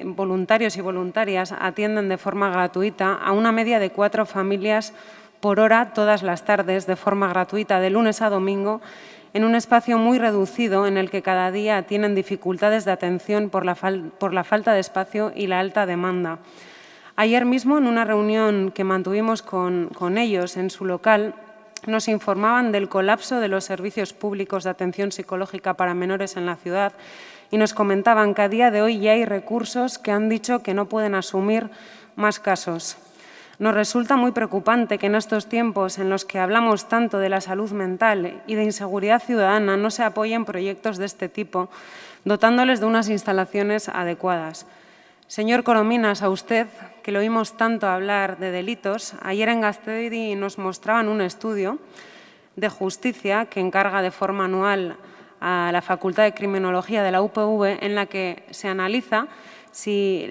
voluntarios y voluntarias atienden de forma gratuita a una media de 4 familias por hora todas las tardes de forma gratuita de lunes a domingo en un espacio muy reducido en el que cada día tienen dificultades de atención por la falta de espacio y la alta demanda. Ayer mismo, en una reunión que mantuvimos con ellos en su local, nos informaban del colapso de los servicios públicos de atención psicológica para menores en la ciudad y nos comentaban que a día de hoy ya hay recursos que han dicho que no pueden asumir más casos. Nos resulta muy preocupante que en estos tiempos en los que hablamos tanto de la salud mental y de inseguridad ciudadana no se apoyen proyectos de este tipo, dotándoles de unas instalaciones adecuadas. Señor Corominas, a usted, que lo oímos tanto hablar de delitos, ayer en Gasteiz nos mostraban un estudio de justicia que encarga de forma anual a la Facultad de Criminología de la UPV, en la que se analiza si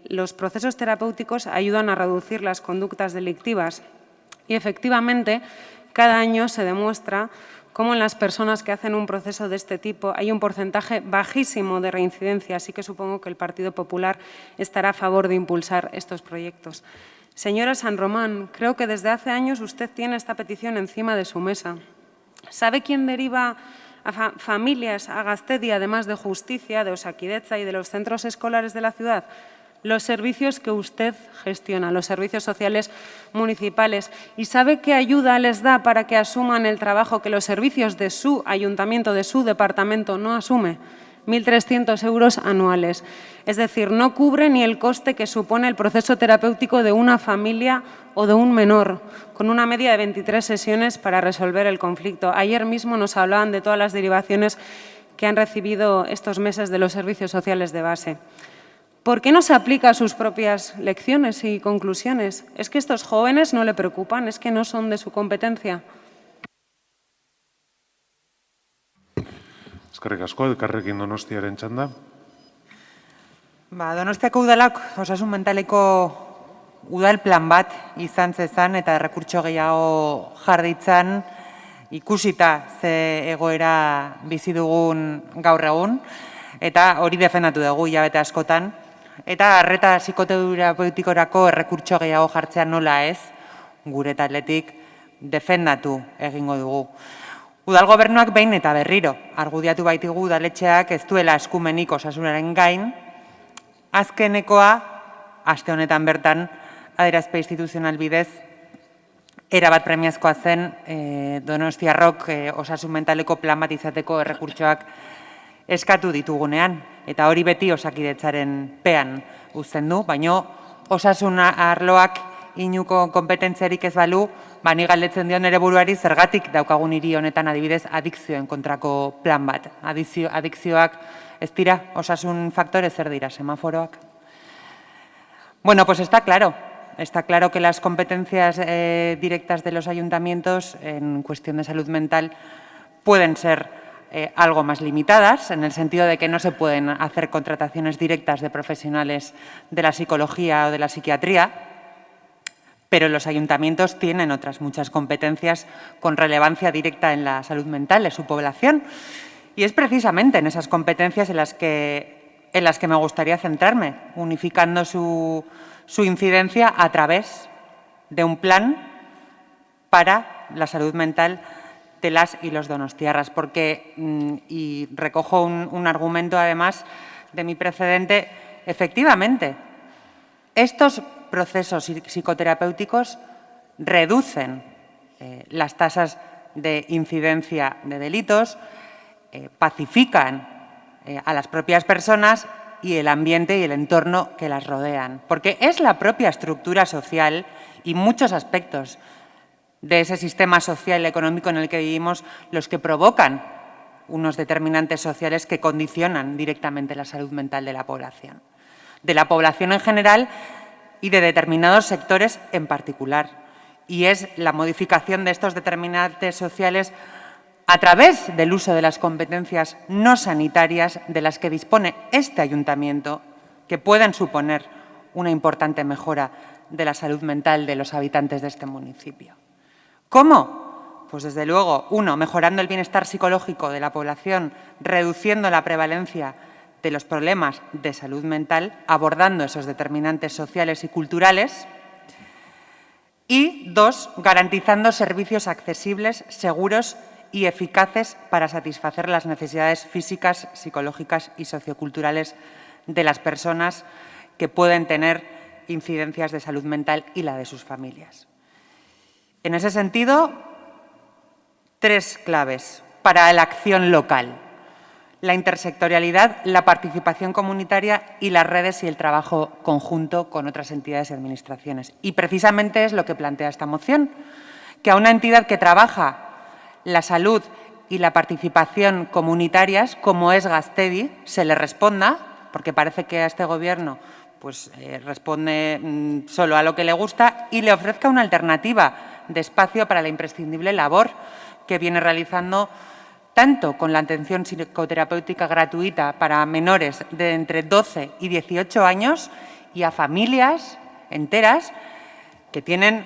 los procesos terapéuticos ayudan a reducir las conductas delictivas. Y efectivamente, cada año se demuestra cómo en las personas que hacen un proceso de este tipo hay un porcentaje bajísimo de reincidencia, así que supongo que el Partido Popular estará a favor de impulsar estos proyectos. Señora San Román, creo que desde hace años usted tiene esta petición encima de su mesa. ¿Sabe quién deriva a familias a Gasteiz, además de Justicia, de Osakidetza y de los centros escolares de la ciudad? Los servicios que usted gestiona, los servicios sociales municipales. ¿Y sabe qué ayuda les da para que asuman el trabajo que los servicios de su ayuntamiento, de su departamento, no asume? 1.300 euros anuales. Es decir, no cubre ni el coste que supone el proceso terapéutico de una familia o de un menor, con una media de 23 sesiones para resolver el conflicto. Ayer mismo nos hablaban de todas las derivaciones que han recibido estos meses de los servicios sociales de base. ¿Por qué no se aplica a sus propias lecciones y conclusiones? ¿Es que estos jóvenes no le preocupan? ¿Es que no son de su competencia? Eskerrik asko, Elkarrekin Donostiaren txanda. Donostiako udalak osasun mentaleko udal plan bat izan zezan eta errekurtso gehiago jarditzan ikusita ze egoera bizi dugun gaur egun eta hori defendatu dugu hilabete askotan. Eta arreta psikoterapeutikorako errekurtso gehiago jartzea nola ez, gure taldetik defendatu egingo dugu. Udal gobernuak behin eta berriro argudiatu baitigu udaletxeak ez duela eskumenik osasunaren gain, azkenekoa, aste honetan bertan, adierazpe instituzional bidez, erabat premiazkoa zen Donostiarrok osasun mentaleko plan bat izateko errekurtsoak eskatu ditugunean, eta hori beti Osakidetzaren pean uzten du, baino osasun arloak inuko kompetentziarik ez balu, ni galdetzen dio nere buruari zergatik daukagun hiri honetan adibidez adikzioen kontrako plan bat. Adikzioak ez dira, osasun faktore zer dira, semaforoak. Bueno, pues está claro que las competencias directas de los ayuntamientos en cuestión de salud mental pueden ser algo más limitadas, en el sentido de que no se pueden hacer contrataciones directas de profesionales de la psicología o de la psiquiatría, pero los ayuntamientos tienen otras muchas competencias con relevancia directa en la salud mental de su población. Y es precisamente en esas competencias en las que me gustaría centrarme, unificando su incidencia a través de un plan para la salud mental de las y los donostiarras, porque, y recojo un argumento además de mi precedente, efectivamente, estos procesos psicoterapéuticos reducen las tasas de incidencia de delitos, pacifican a las propias personas y el ambiente y el entorno que las rodean, porque es la propia estructura social y muchos aspectos de ese sistema social y económico en el que vivimos los que provocan unos determinantes sociales que condicionan directamente la salud mental de la población en general y de determinados sectores en particular. Y es la modificación de estos determinantes sociales a través del uso de las competencias no sanitarias de las que dispone este ayuntamiento, que pueden suponer una importante mejora de la salud mental de los habitantes de este municipio. ¿Cómo? Pues desde luego, 1, mejorando el bienestar psicológico de la población, reduciendo la prevalencia de los problemas de salud mental, abordando esos determinantes sociales y culturales. Y 2, garantizando servicios accesibles, seguros y eficaces para satisfacer las necesidades físicas, psicológicas y socioculturales de las personas que pueden tener incidencias de salud mental y la de sus familias. En ese sentido, 3 claves para la acción local: la intersectorialidad, la participación comunitaria y las redes y el trabajo conjunto con otras entidades y administraciones. Y precisamente es lo que plantea esta moción, que a una entidad que trabaja la salud y la participación comunitarias, como es Gaztedi, se le responda, porque parece que a este Gobierno pues, responde solo a lo que le gusta, y le ofrezca una alternativa de espacio para la imprescindible labor que viene realizando tanto con la atención psicoterapéutica gratuita para menores de entre 12 y 18 años y a familias enteras que tienen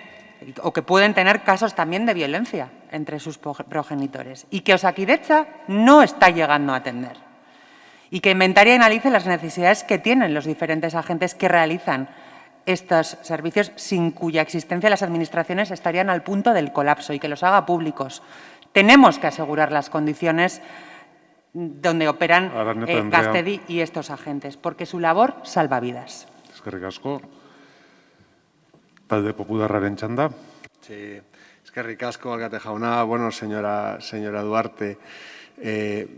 o que pueden tener casos también de violencia entre sus progenitores, y que Osakidetza no está llegando a atender, y que inventarie y analice las necesidades que tienen los diferentes agentes que realizan estos servicios, sin cuya existencia las administraciones estarían al punto del colapso, y que los haga públicos. Tenemos que asegurar las condiciones donde operan Gaztedi y estos agentes, porque su labor salva vidas. Eskerrik asko. Talde Popularraren txanda. Sí, eskerrik asko, Alkate jauna. Bueno, señora Duarte,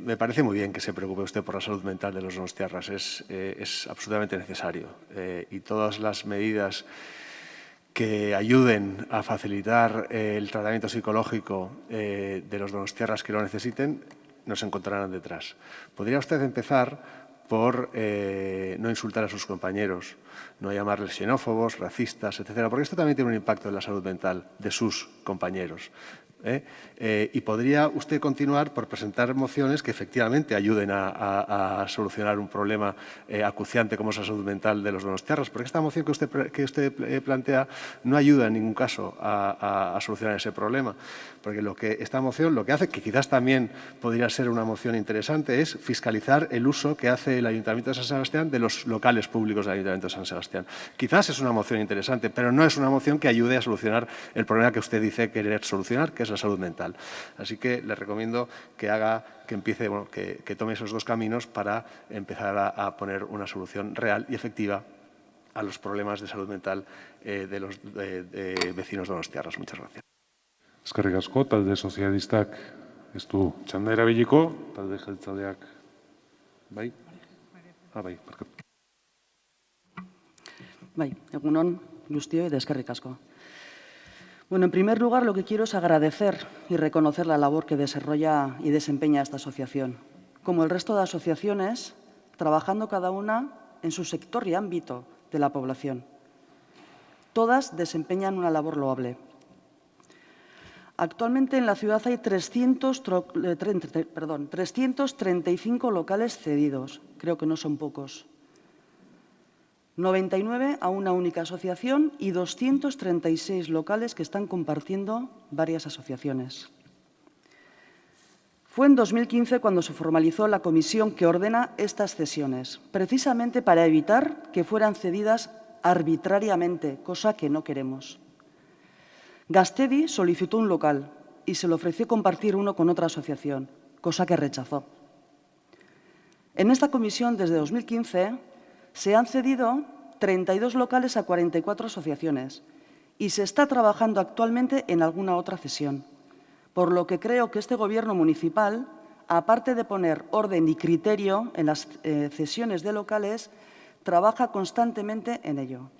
me parece muy bien que se preocupe usted por la salud mental de los donostiarras. Es absolutamente necesario. Y todas las medidas que ayuden a facilitar el tratamiento psicológico de los donostiarras que lo necesiten, nos encontrarán detrás. ¿Podría usted empezar por no insultar a sus compañeros, no llamarles xenófobos, racistas, etcétera? Porque esto también tiene un impacto en la salud mental de sus compañeros. Y podría usted continuar por presentar mociones que efectivamente ayuden a solucionar un problema acuciante como es la salud mental de los donostiarras, porque esta moción que usted plantea no ayuda en ningún caso a solucionar ese problema, porque esta moción lo que hace, que quizás también podría ser una moción interesante, es fiscalizar el uso que hace el Ayuntamiento de San Sebastián de los locales públicos del Ayuntamiento de San Sebastián. Quizás es una moción interesante, pero no es una moción que ayude a solucionar el problema que usted dice querer solucionar, que es la salud mental. Así que le recomiendo que empiece, que tome esos 2 caminos para empezar a poner una solución real y efectiva a los problemas de salud mental de los vecinos donostiarras. Muchas gracias. Eskerrik asko, talde sozialistak ez du txanda erabiliko, talde jeltzaleak bai? Bai, barkatu. Bai, egun on guztioi eta eskerrik asko. Bueno, en primer lugar, lo que quiero es agradecer y reconocer la labor que desarrolla y desempeña esta asociación. Como el resto de asociaciones, trabajando cada una en su sector y ámbito de la población. Todas desempeñan una labor loable. Actualmente en la ciudad hay 335 locales cedidos. Creo que no son pocos. 99 a una única asociación y 236 locales que están compartiendo varias asociaciones. Fue en 2015 cuando se formalizó la comisión que ordena estas cesiones, precisamente para evitar que fueran cedidas arbitrariamente, cosa que no queremos. Gaztedi solicitó un local y se le ofreció compartir uno con otra asociación, cosa que rechazó. En esta comisión, desde 2015, se han cedido 32 locales a 44 asociaciones y se está trabajando actualmente en alguna otra cesión, por lo que creo que este Gobierno municipal, aparte de poner orden y criterio en las cesiones de locales, trabaja constantemente en ello.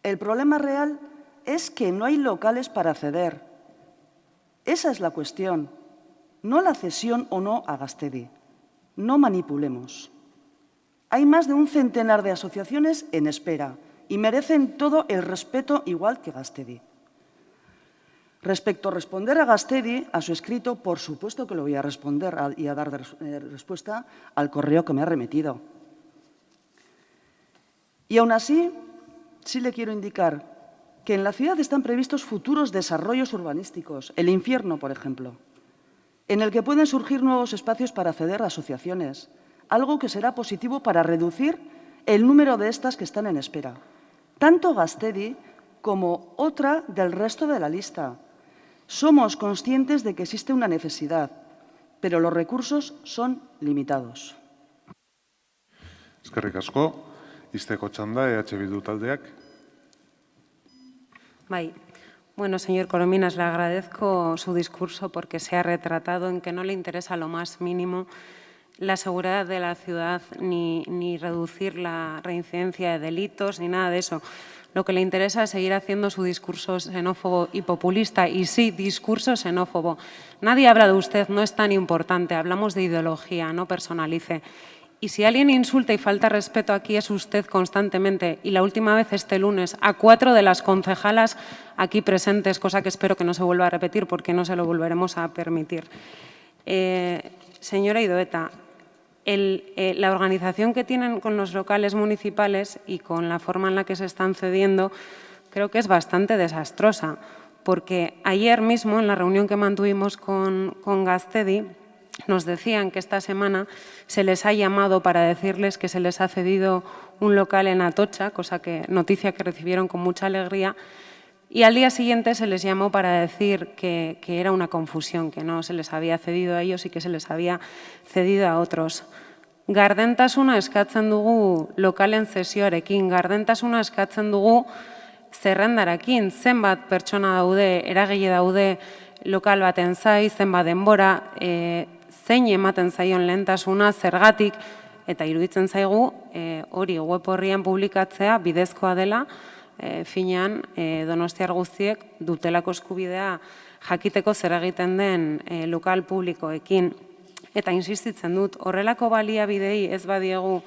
El problema real es que no hay locales para ceder. Esa es la cuestión, no la cesión o no a Gaztedi. No manipulemos. Hay más de un centenar de asociaciones en espera y merecen todo el respeto igual que Gaztedi. Respecto a responder a Gaztedi, a su escrito, por supuesto que lo voy a responder y a dar respuesta al correo que me ha remitido. Y aún así, sí le quiero indicar que en la ciudad están previstos futuros desarrollos urbanísticos, el infierno, por ejemplo, en el que pueden surgir nuevos espacios para acceder a asociaciones, algo que será positivo para reducir el número de estas que están en espera. Tanto Gaztedi como otra del resto de la lista. Somos conscientes de que existe una necesidad, pero los recursos son limitados. Eskerrik asko. Izteko txanda, EH Bildu taldeak. Bueno, señor Corominas, le agradezco su discurso porque se ha retratado en que no le interesa lo más mínimo la seguridad de la ciudad ni reducir la reincidencia de delitos ni nada de eso. Lo que le interesa es seguir haciendo su discurso xenófobo y populista. Y sí, discurso xenófobo. Nadie habla de usted, no es tan importante. Hablamos de ideología, no personalice. Y si alguien insulta y falta respeto aquí es usted constantemente. Y la última vez este lunes a 4 de las concejalas aquí presentes, cosa que espero que no se vuelva a repetir porque no se lo volveremos a permitir. Señora Idoeta, la organización que tienen con los locales municipales y con la forma en la que se están cediendo creo que es bastante desastrosa, porque ayer mismo en la reunión que mantuvimos con Gaztedi nos decían que esta semana se les ha llamado para decirles que se les ha cedido un local en Atocha, noticia que recibieron con mucha alegría, y al día siguiente se les llamó para decir que era una confusión, que no se les había cedido a ellos y que se les había cedido a otros. Gardentasuna eskatzen dugu lokalen zesioarekin, gardentasuna eskatzen dugu zerrendarekin, zenbat pertsona daude, eragile daude lokal baten zai, zenbat denbora, zein ematen zaion lehentasuna, zergatik, eta iruditzen zaigu hori web orrian publikatzea bidezkoa dela, finean donostiar guztiek dutelako eskubidea jakiteko zer egiten den lokal publikoekin. Eta insistitzen dut, horrelako baliabidei ez badiegu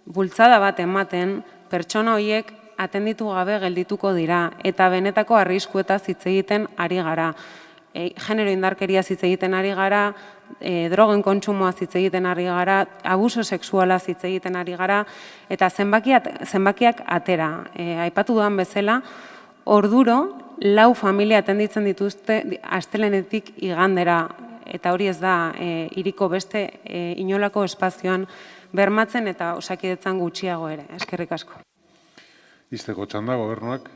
bultzada bat ematen, pertsona horiek atenditu gabe geldituko dira eta benetako arriskuetaz hitz egiten ari gara. Genero indarkeria hitz egiten ari gara, drogen kontsumoa hitz egiten ari gara, abuso sexuala hitz egiten ari gara, eta zenbakiak atera. Aipatu duan bezala, orduro 4 familia atenditzen dituzte astelehenetik igandera, eta hori ez da hiriko beste inolako espazioan bermatzen eta Osakidetzan gutxiago ere. Eskerrik asko. Izteko txanda, gobernuak.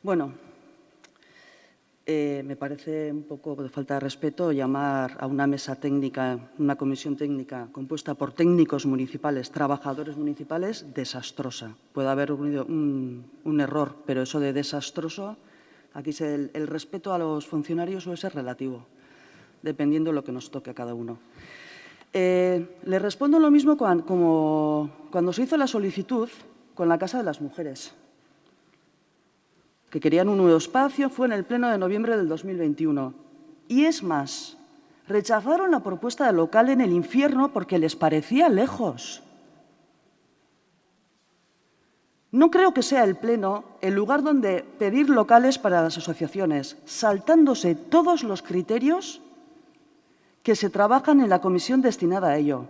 Bueno, me parece un poco de falta de respeto llamar a una mesa técnica, una comisión técnica compuesta por técnicos municipales, trabajadores municipales, desastrosa. Puede haber un error, pero eso de desastroso, aquí el respeto a los funcionarios suele ser relativo, dependiendo de lo que nos toque a cada uno. Le respondo lo mismo como cuando se hizo la solicitud con la Casa de las Mujeres, que querían un nuevo espacio, fue en el Pleno de noviembre del 2021. Y es más, rechazaron la propuesta de local en el infierno porque les parecía lejos. No creo que sea el Pleno el lugar donde pedir locales para las asociaciones, saltándose todos los criterios que se trabajan en la comisión destinada a ello,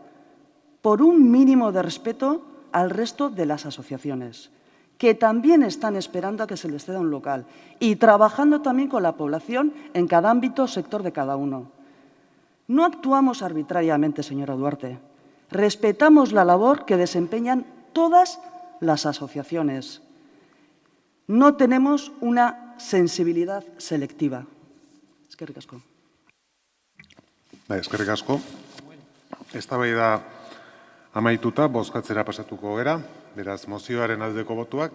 por un mínimo de respeto al resto de las asociaciones, que también están esperando a que se les ceda un local y trabajando también con la población en cada ámbito o sector de cada uno. No actuamos arbitrariamente, señora Duarte. Respetamos la labor que desempeñan todas las asociaciones. No tenemos una sensibilidad selectiva. Eskerrik asko. Eskerrik asko. Eztabaida amaituta, bozkatzera pasatuko gera. Beraz, mozioaren aldeko botuak.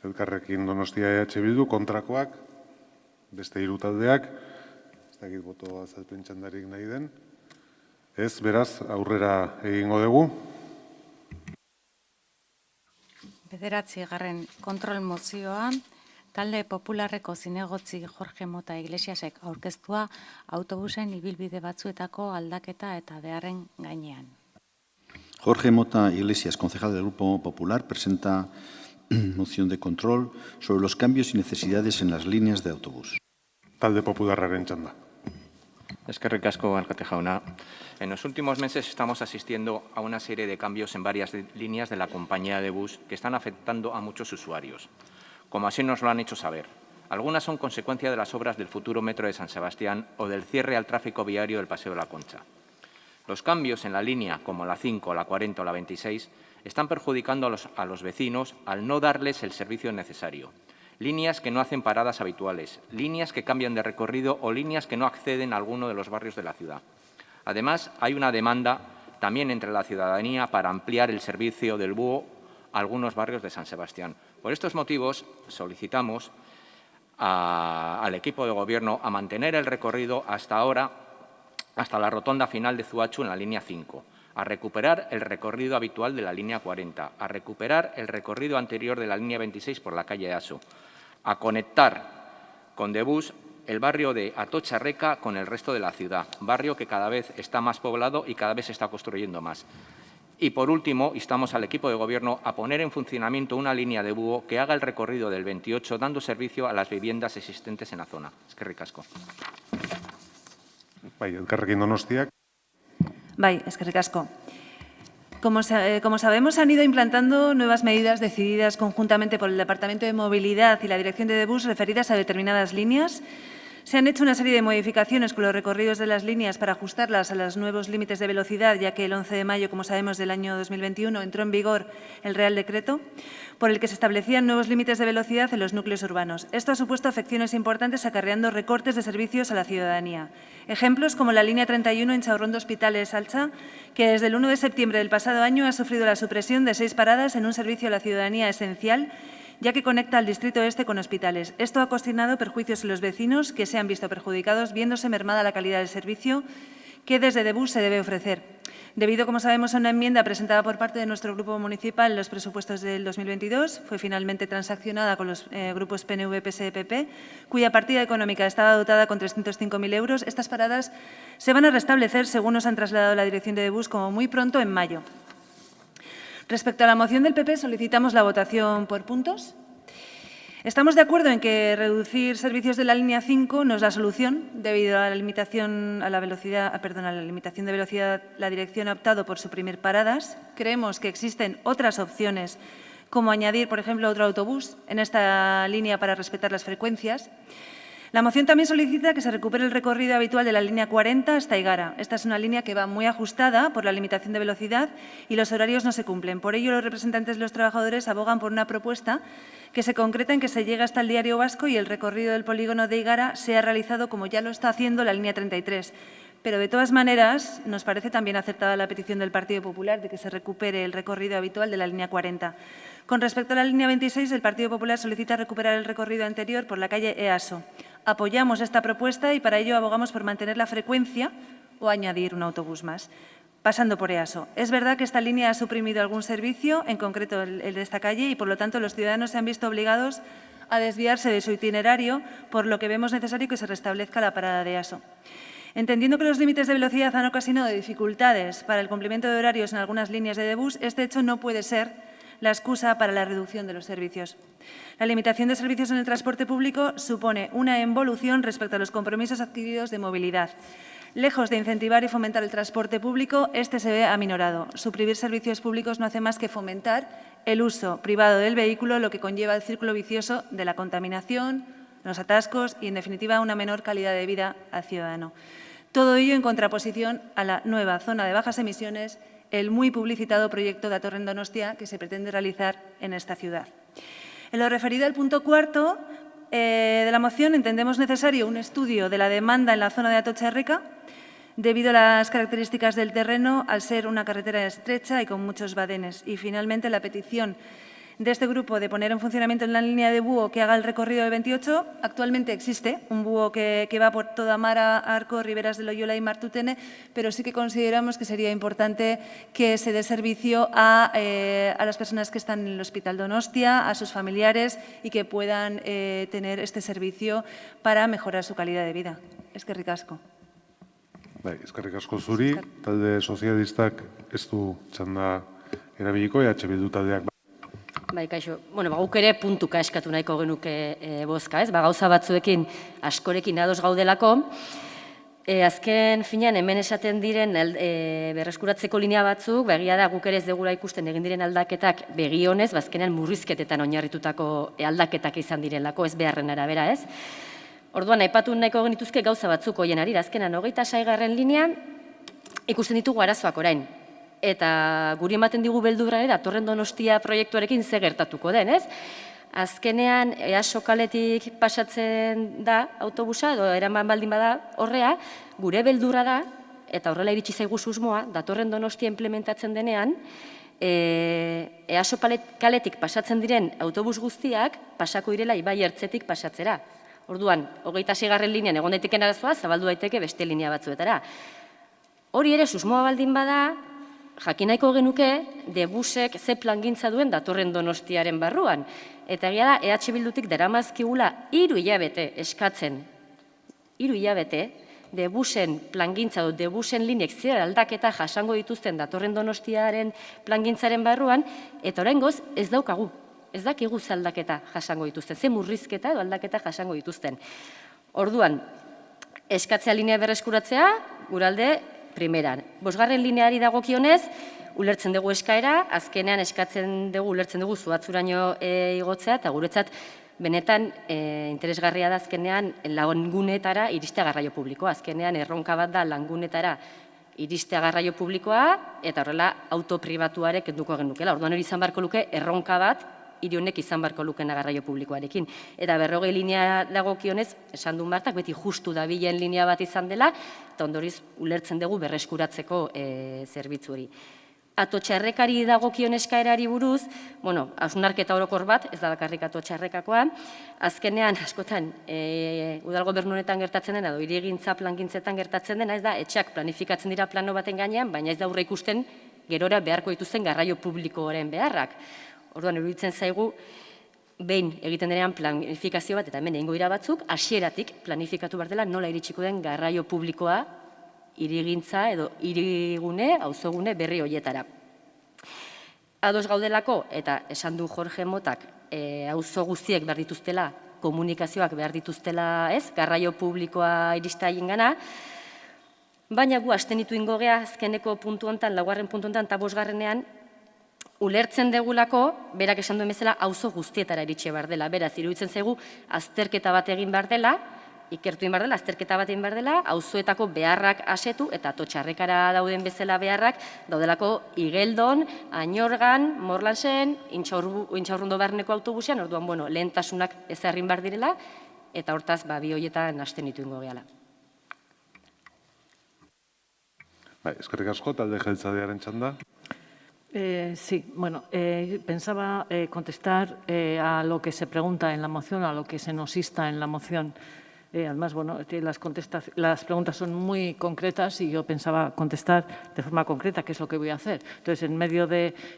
Elkarrekin Donostia EH Bildu, kontrakoak, beste 3 taldeak. Ez dakit boto azalpen txandarik nahi den. Ez, beraz, aurrera egingo dugu. 9. kontrol mozioa, talde popularreko zinegotzi Jorge Mota Iglesiasek aurkeztua autobusen ibilbide batzuetako aldaketa eta beharren gainean. Jorge Mota Iglesias, concejal del Grupo Popular, presenta moción de control sobre los cambios y necesidades en las líneas de autobús. Talde Popularraren txanda. Eskerrik asko, alkate jauna. En los últimos meses estamos asistiendo a una serie de cambios en varias líneas de la compañía de bus que están afectando a muchos usuarios, como así nos lo han hecho saber. Algunas son consecuencia de las obras del futuro metro de San Sebastián o del cierre al tráfico viario del Paseo de la Concha. Los cambios en la línea, como la 5, la 40 o la 26, están perjudicando a los vecinos al no darles el servicio necesario. Líneas que no hacen paradas habituales, líneas que cambian de recorrido o líneas que no acceden a alguno de los barrios de la ciudad. Además, hay una demanda también entre la ciudadanía para ampliar el servicio del búho a algunos barrios de San Sebastián. Por estos motivos, solicitamos al equipo de Gobierno a mantener el recorrido hasta la rotonda final de Zuachu en la línea 5, a recuperar el recorrido habitual de la línea 40, a recuperar el recorrido anterior de la línea 26 por la calle Aso, a conectar con Debús el barrio de Atocha Reca con el resto de la ciudad, barrio que cada vez está más poblado y cada vez se está construyendo más. Y, por último, instamos al equipo de Gobierno a poner en funcionamiento una línea de búho que haga el recorrido del 28, dando servicio a las viviendas existentes en la zona. Eskerrik asko. Bai, Elkarrekin Donostiak. Bai, eskerrik asko. Como sabemos, se han ido implantando nuevas medidas decididas conjuntamente por el Departamento de Movilidad y la Dirección de Debús referidas a determinadas líneas. Se han hecho una serie de modificaciones con los recorridos de las líneas para ajustarlas a los nuevos límites de velocidad, ya que el 11 de mayo, como sabemos, del año 2021 entró en vigor el Real Decreto por el que se establecían nuevos límites de velocidad en los núcleos urbanos. Esto ha supuesto afecciones importantes acarreando recortes de servicios a la ciudadanía. Ejemplos como la línea 31 en Chaurrondo Hospitales-Altza, que desde el 1 de septiembre del pasado año ha sufrido la supresión de 6 paradas en un servicio a la ciudadanía esencial, ya que conecta al Distrito Este con Hospitales. Esto ha ocasionado perjuicios en los vecinos que se han visto perjudicados, viéndose mermada la calidad del servicio que desde Debús se debe ofrecer. Debido, como sabemos, a una enmienda presentada por parte de nuestro grupo municipal en los presupuestos del 2022, fue finalmente transaccionada con los grupos PNV, PSE y PP, cuya partida económica estaba dotada con 305.000 euros. Estas paradas se van a restablecer, según nos han trasladado la dirección de Debús, como muy pronto en mayo. Respecto a la moción del PP, solicitamos la votación por puntos. Estamos de acuerdo en que reducir servicios de la línea 5 no es la solución. Debido a la limitación de velocidad, la dirección ha optado por suprimir paradas. Creemos que existen otras opciones, como añadir, por ejemplo, otro autobús en esta línea para respetar las frecuencias. La moción también solicita que se recupere el recorrido habitual de la línea 40 hasta Igara. Esta es una línea que va muy ajustada por la limitación de velocidad y los horarios no se cumplen. Por ello, los representantes de los trabajadores abogan por una propuesta que se concreta en que se llegue hasta el Diario Vasco y el recorrido del polígono de Igara sea realizado como ya lo está haciendo la línea 33. Pero, de todas maneras, nos parece también acertada la petición del Partido Popular de que se recupere el recorrido habitual de la línea 40. Con respecto a la línea 26, el Partido Popular solicita recuperar el recorrido anterior por la calle Easo. Apoyamos esta propuesta y para ello abogamos por mantener la frecuencia o añadir un autobús más, pasando por Easo. Es verdad que esta línea ha suprimido algún servicio, en concreto el de esta calle, y por lo tanto los ciudadanos se han visto obligados a desviarse de su itinerario, por lo que vemos necesario que se restablezca la parada de Easo. Entendiendo que los límites de velocidad han ocasionado dificultades para el cumplimiento de horarios en algunas líneas de Debús, este hecho no puede ser la excusa para la reducción de los servicios. La limitación de servicios en el transporte público supone una involución respecto a los compromisos adquiridos de movilidad. Lejos de incentivar y fomentar el transporte público, este se ve aminorado. Suprimir servicios públicos no hace más que fomentar el uso privado del vehículo, lo que conlleva el círculo vicioso de la contaminación, los atascos y, en definitiva, una menor calidad de vida al ciudadano. Todo ello en contraposición a la nueva zona de bajas emisiones, el muy publicitado proyecto de Datorren Donostia que se pretende realizar en esta ciudad. En lo referido al punto cuarto de la moción, entendemos necesario un estudio de la demanda en la zona de Atocha Reca, debido a las características del terreno, al ser una carretera estrecha y con muchos badenes. Y, finalmente, la petición de este grupo de poner en funcionamiento en la línea de búho que haga el recorrido del 28. Actualmente existe un búho que va por toda Mara, Arco, Riberas de Loyola y Martutene, pero sí que consideramos que sería importante que se dé servicio a las personas que están en el Hospital Donostia, a sus familiares y que puedan tener este servicio para mejorar su calidad de vida. Eskerrik asko. Eskerrik asko zuri, talde sozialistak ez du txanda erabiliko, Bildu taldeak. Bai, kaixo. Guk ere puntuka eskatu nahiko genuke bozka, ez? Gauza batzuekin askorekin ados gaudelako. Azken finean hemen esaten diren berreskuratzeko linea batzuk, begia da guk ere ez degula ikusten egin diren aldaketak begi honez, azkenean murrizketetan oinarritutako aldaketak izan direlako, ez beharren arabera, ez? Orduan, aipatu nahiko genituzke gauza batzuk hoien arira, azkenan 26. linean ikusten ditugu arazoak orain. Eta guri ematen digu beldurra ere, datorren Donostia proiektuarekin ze gertatuko den, ez? Azkenean, EASO kaletik pasatzen da autobusa, edo eraman baldin bada horrea, gure beldurra da, eta horrela iritsi zaigu susmoa, datorren Donostia implementatzen denean, EASO kaletik pasatzen diren autobus guztiak pasako direla Ibai Ertzetik pasatzera. Orduan, 26. linean egon daiteken arazoa, zabaldu daiteke beste linea batzuetara. Hori ere susmoa baldin bada, jakin nahiko genuke Debusek ze plangintza duen datorren Donostiaren barruan. Eta egia da, EH Bildutik daramazkigula 3 hilabete eskatzen, 3 hilabete, Debusen plangintza du, Debusen linek zer aldaketa jasango dituzten datorren Donostiaren plangintzaren barruan, eta oraingoz ez daukagu, ez dakigu ze aldaketa jasango dituzten, ze murrizketa edo aldaketa jasango dituzten. Orduan, eskatzea linea berreskuratzea, guralde, primeran. 5. lineari dagokionez, ulertzen dugu eskaera, azkenean eskatzen dugu, ulertzen dugu zuatzuraino igotzea, eta guretzat benetan interesgarria da azkenean langunetara iristea garraio publikoa. Azkenean erronka bat da langunetara iristea garraio publikoa, eta horrela autopribatuarek enduko genukela. Orduan hori izan barko luke erronka bat, hiri honek izan barko lukena garraio publikoarekin. Eta 40 linea dagokionez, esan duen Martak, beti justu dabilen linea bat izan dela, eta ondoriz ulertzen dugu berreskuratzeko zerbitzu hori. Atotxarrekari dagokion eskaerari buruz, hausnarketa orokor bat, ez da bakarrik atotxarrekakoa, azkenean, askotan, udal gobernuetan gertatzen dena, edo hirigintza plangintzetan gertatzen dena, ez da, etxeak planifikatzen dira plano baten gainean, baina ez da aurre ikusten gerora beharko dituzten garraio publikoaren beharrak. Orduan, iruditzen zaigu, behin egiten denean planifikazio bat, eta hemen egingo dira batzuk, hasieratik planifikatu behar dela nola iritsiko den garraio publikoa hirigintza edo hirigune, auzogune berri horietara. Ados gaudelako, eta esan du Jorge Motak, auzo guztiek behar dituztela, komunikazioak behar dituztela, ez, garraio publikoa irista gana, baina gu abstenitu ingo gea, azkeneko puntu hontan, 4. puntu hontan, eta 5. ulertzen degulako, berak esan duen bezala, auzo guztietara iritsi behar dela. Beraz, iruditzen zaigu, azterketa bat egin behar dela, ikertu egin behar dela, azterketa bat egin behar dela, auzoetako beharrak asetu, eta atotxarrekara dauden bezala beharrak, daudelako Igeldon, Añorgan, Morlansen, Intxaurrundo barneko autobusean, orduan, lehentasunak ezarrin behar direla, eta hortaz, bi horietan abstenitu ingo gehala. Eskerrik asko, talde jeltzalearen txanda. Sí, pensaba contestar a lo que se pregunta en la moción, a lo que se nos insta en la moción. Además, las preguntas son muy concretas y yo pensaba contestar de forma concreta qué es lo que voy a hacer. Entonces,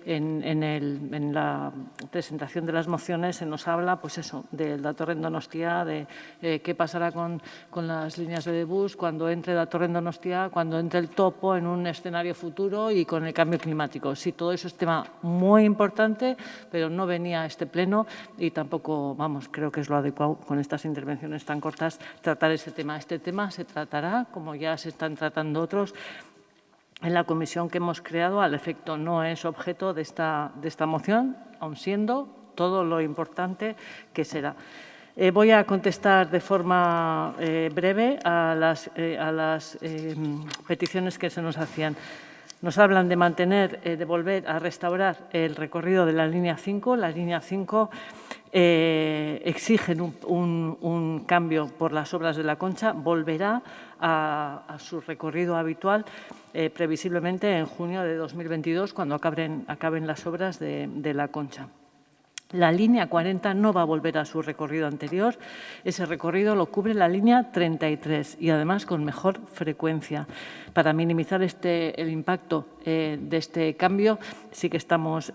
en la presentación de las mociones se nos habla, pues eso, del Datorren Donostia, de qué pasará con las líneas de bus cuando entre Datorren Donostia, cuando entre el topo en un escenario futuro y con el cambio climático. Sí, todo eso es tema muy importante, pero no venía a este pleno y tampoco, creo que es lo adecuado con estas intervenciones tan cortas tratar ese tema. Este tema se tratará, como ya se están tratando otros, en la comisión que hemos creado. Al efecto, no es objeto de esta moción, aun siendo todo lo importante que será. Voy a contestar de forma breve a las peticiones que se nos hacían. Nos hablan de mantener, de volver a restaurar el recorrido de la línea 5. La línea 5 exigen un cambio por las obras de la Concha, volverá a su recorrido habitual previsiblemente en junio de 2022, cuando acaben las obras de la Concha. La línea 40 no va a volver a su recorrido anterior, ese recorrido lo cubre la línea 33 y además con mejor frecuencia. Para minimizar el impacto de este cambio, sí que estamos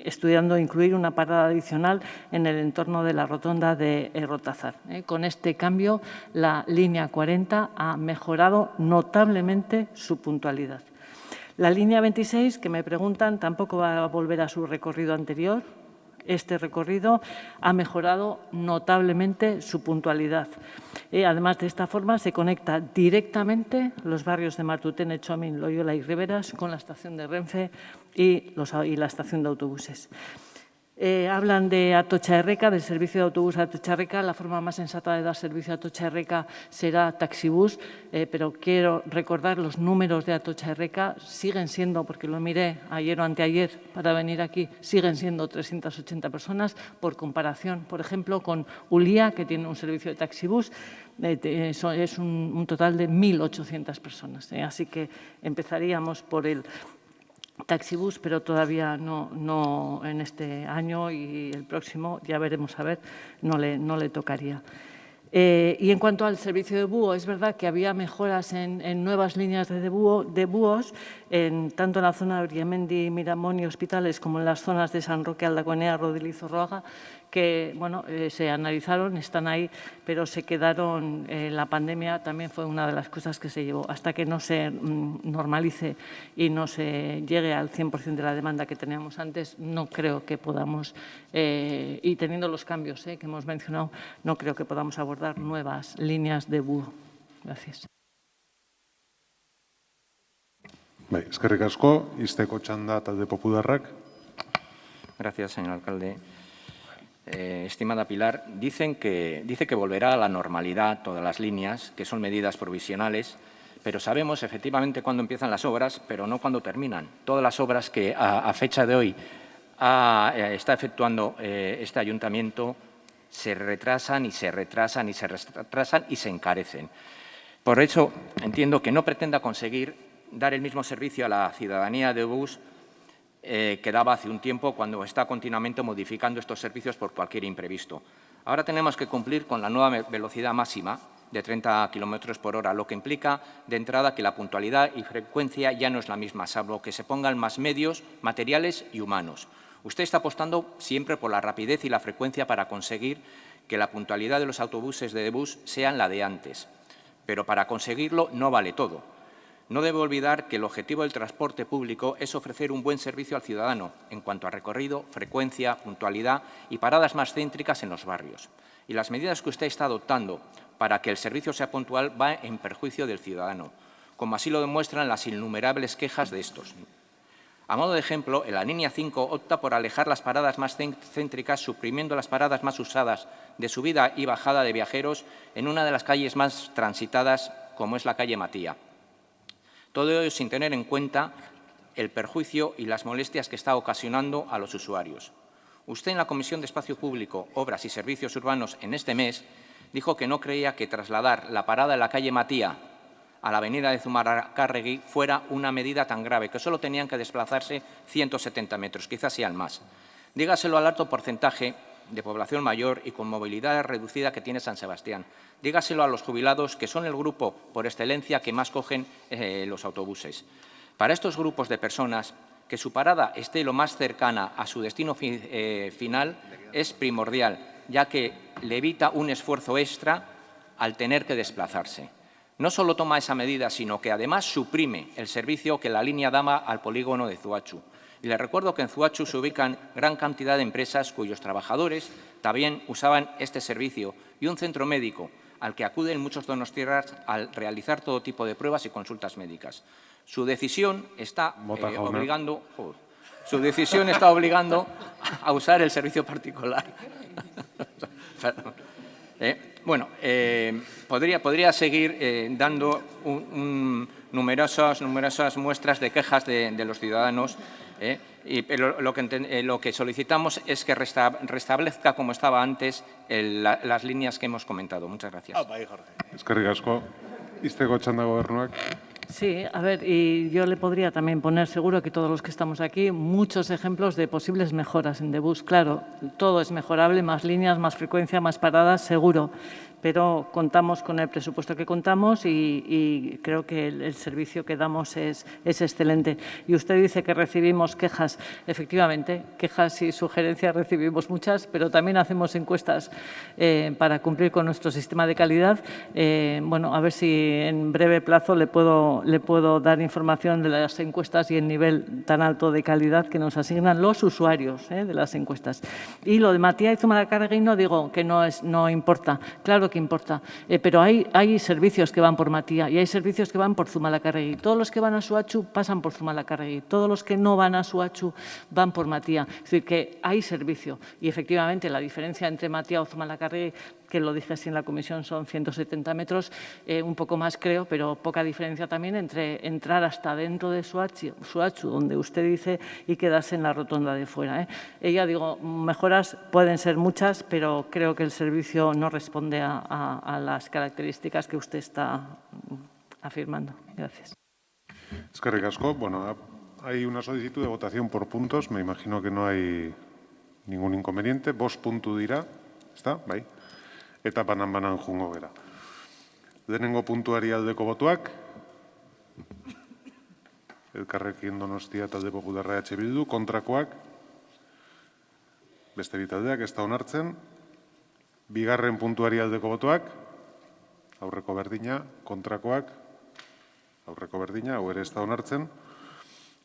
estudiando incluir una parada adicional en el entorno de la rotonda de Rotazar. Con este cambio, la línea 40 ha mejorado notablemente su puntualidad. La línea 26, que me preguntan, tampoco va a volver a su recorrido anterior. este recorrido ha mejorado notablemente su puntualidad. Además, de esta forma se conecta directamente los barrios de Martutene, Txomin, Loyola y Riberas con la estación de Renfe y la estación de autobuses. Hablan de Atocha Erreka, del servicio de autobús de Atocha Erreka. La forma más sensata de dar servicio a Atocha Erreka será taxibús, pero quiero recordar los números de Atocha Erreka. Siguen siendo, porque lo miré ayer o anteayer para venir aquí, siguen siendo 380 personas. Por comparación, por ejemplo, con Ulia, que tiene un servicio de taxibús, es un total de 1.800 personas. Así que empezaríamos por el taxibús, pero todavía no en este año y el próximo, ya veremos a ver, no le tocaría. Y en cuanto al servicio de búho, es verdad que había mejoras en nuevas líneas de búhos, tanto en la zona de Oriamendi, Miramón y Hospitales, como en las zonas de San Roque, Aldaconea, Rodil y Zorroaga, que bueno, se analizaron, están ahí, pero se quedaron. La pandemia también fue una de las cosas que se llevó. Hasta que no se normalice y no se llegue al 100% de la demanda que teníamos antes, no creo que podamos, y teniendo los cambios que hemos mencionado, no creo que podamos abordar nuevas líneas de búho. Gracias. Eskerrik asko, izteko txanda talde popularrak. Gracias, señor alcalde. Estimada Pilar, dice que volverá a la normalidad todas las líneas, que son medidas provisionales, pero sabemos efectivamente cuándo empiezan las obras, pero no cuándo terminan. Todas las obras que a fecha de hoy está efectuando este ayuntamiento se retrasan y se retrasan y se retrasan y se encarecen. Por eso entiendo que no pretenda conseguir dar el mismo servicio a la ciudadanía de bus que daba hace un tiempo, cuando está continuamente modificando estos servicios por cualquier imprevisto. Ahora tenemos que cumplir con la nueva velocidad máxima de 30 km por hora, lo que implica de entrada que la puntualidad y frecuencia ya no es la misma, salvo que se pongan más medios materiales y humanos. Usted está apostando siempre por la rapidez y la frecuencia para conseguir que la puntualidad de los autobuses de bus sean la de antes, pero para conseguirlo no vale todo. No debe olvidar que el objetivo del transporte público es ofrecer un buen servicio al ciudadano en cuanto a recorrido, frecuencia, puntualidad y paradas más céntricas en los barrios. Y las medidas que usted está adoptando para que el servicio sea puntual va en perjuicio del ciudadano, como así lo demuestran las innumerables quejas de estos. A modo de ejemplo, en la línea 5 opta por alejar las paradas más céntricas, suprimiendo las paradas más usadas de subida y bajada de viajeros en una de las calles más transitadas, como es la calle Matía. Todo ello sin tener en cuenta el perjuicio y las molestias que está ocasionando a los usuarios. Usted en la Comisión de Espacio Público, Obras y Servicios Urbanos en este mes dijo que no creía que trasladar la parada en la calle Matía a la avenida de Zumarracarregui fuera una medida tan grave, que solo tenían que desplazarse 170 metros, quizás sean más. Dígaselo al alto porcentaje de población mayor y con movilidad reducida que tiene San Sebastián. Dígaselo a los jubilados, que son el grupo por excelencia que más cogen los autobuses. Para estos grupos de personas, que su parada esté lo más cercana a su destino final es primordial, ya que le evita un esfuerzo extra al tener que desplazarse. No solo toma esa medida, sino que además suprime el servicio que la línea daba al polígono de Zuachu. Y les recuerdo que en Zuachu se ubican gran cantidad de empresas cuyos trabajadores también usaban este servicio y un centro médico al que acuden muchos donostiarras al realizar todo tipo de pruebas y consultas médicas. Su decisión está obligando a usar el servicio particular. Bueno, podría seguir dando numerosas muestras de quejas de los ciudadanos, pero lo que solicitamos es que restablezca como estaba antes las líneas que hemos comentado. Muchas gracias. Eskerrik asko. Izteko txanda gobernuak. Sí, a ver, y yo le podría también poner, seguro que todos los que estamos aquí, muchos ejemplos de posibles mejoras en Debus. Claro, todo es mejorable, más líneas, más frecuencia, más paradas, seguro, pero contamos con el presupuesto que contamos y creo que el servicio que damos es excelente. Y usted dice que recibimos quejas. Efectivamente, quejas y sugerencias recibimos muchas, pero también hacemos encuestas para cumplir con nuestro sistema de calidad. Bueno, a ver si en breve plazo le puedo puedo dar información de las encuestas y el nivel tan alto de calidad que nos asignan los usuarios de las encuestas. Y lo de Matías y Zumalacárregui no digo que no importa, claro que importa, pero hay servicios que van por Matías y hay servicios que van por Zumalacárregui. Todos los que van a Suachu pasan por Zumalacárregui, todos los que no van a Suachu van por Matías. Es decir, que hay servicio y efectivamente la diferencia entre Matías o Zumalacárregui, que lo dije así en la comisión, son 170 metros, un poco más creo, pero poca diferencia también entre entrar hasta dentro de Suachu, donde usted dice, y quedarse en la rotonda de fuera. Ya digo, mejoras pueden ser muchas, pero creo que el servicio no responde a las características que usted está afirmando. Gracias. Eskerrik asko. Bueno, hay una solicitud de votación por puntos. Me imagino que no hay ningún inconveniente. 5 puntu dira, ezta? Bai. Eta banan jungo gera. Lehenengo puntuari aldeko botuak. Elkarrekin Donostia talde Popularra EH Bildu. Kontrakoak. Beste bi taldeak ez da onartzen. Bigarren puntuari aldeko botuak. Aurreko berdina. Kontrakoak. Aurreko berdina. Hau ere ez da onartzen.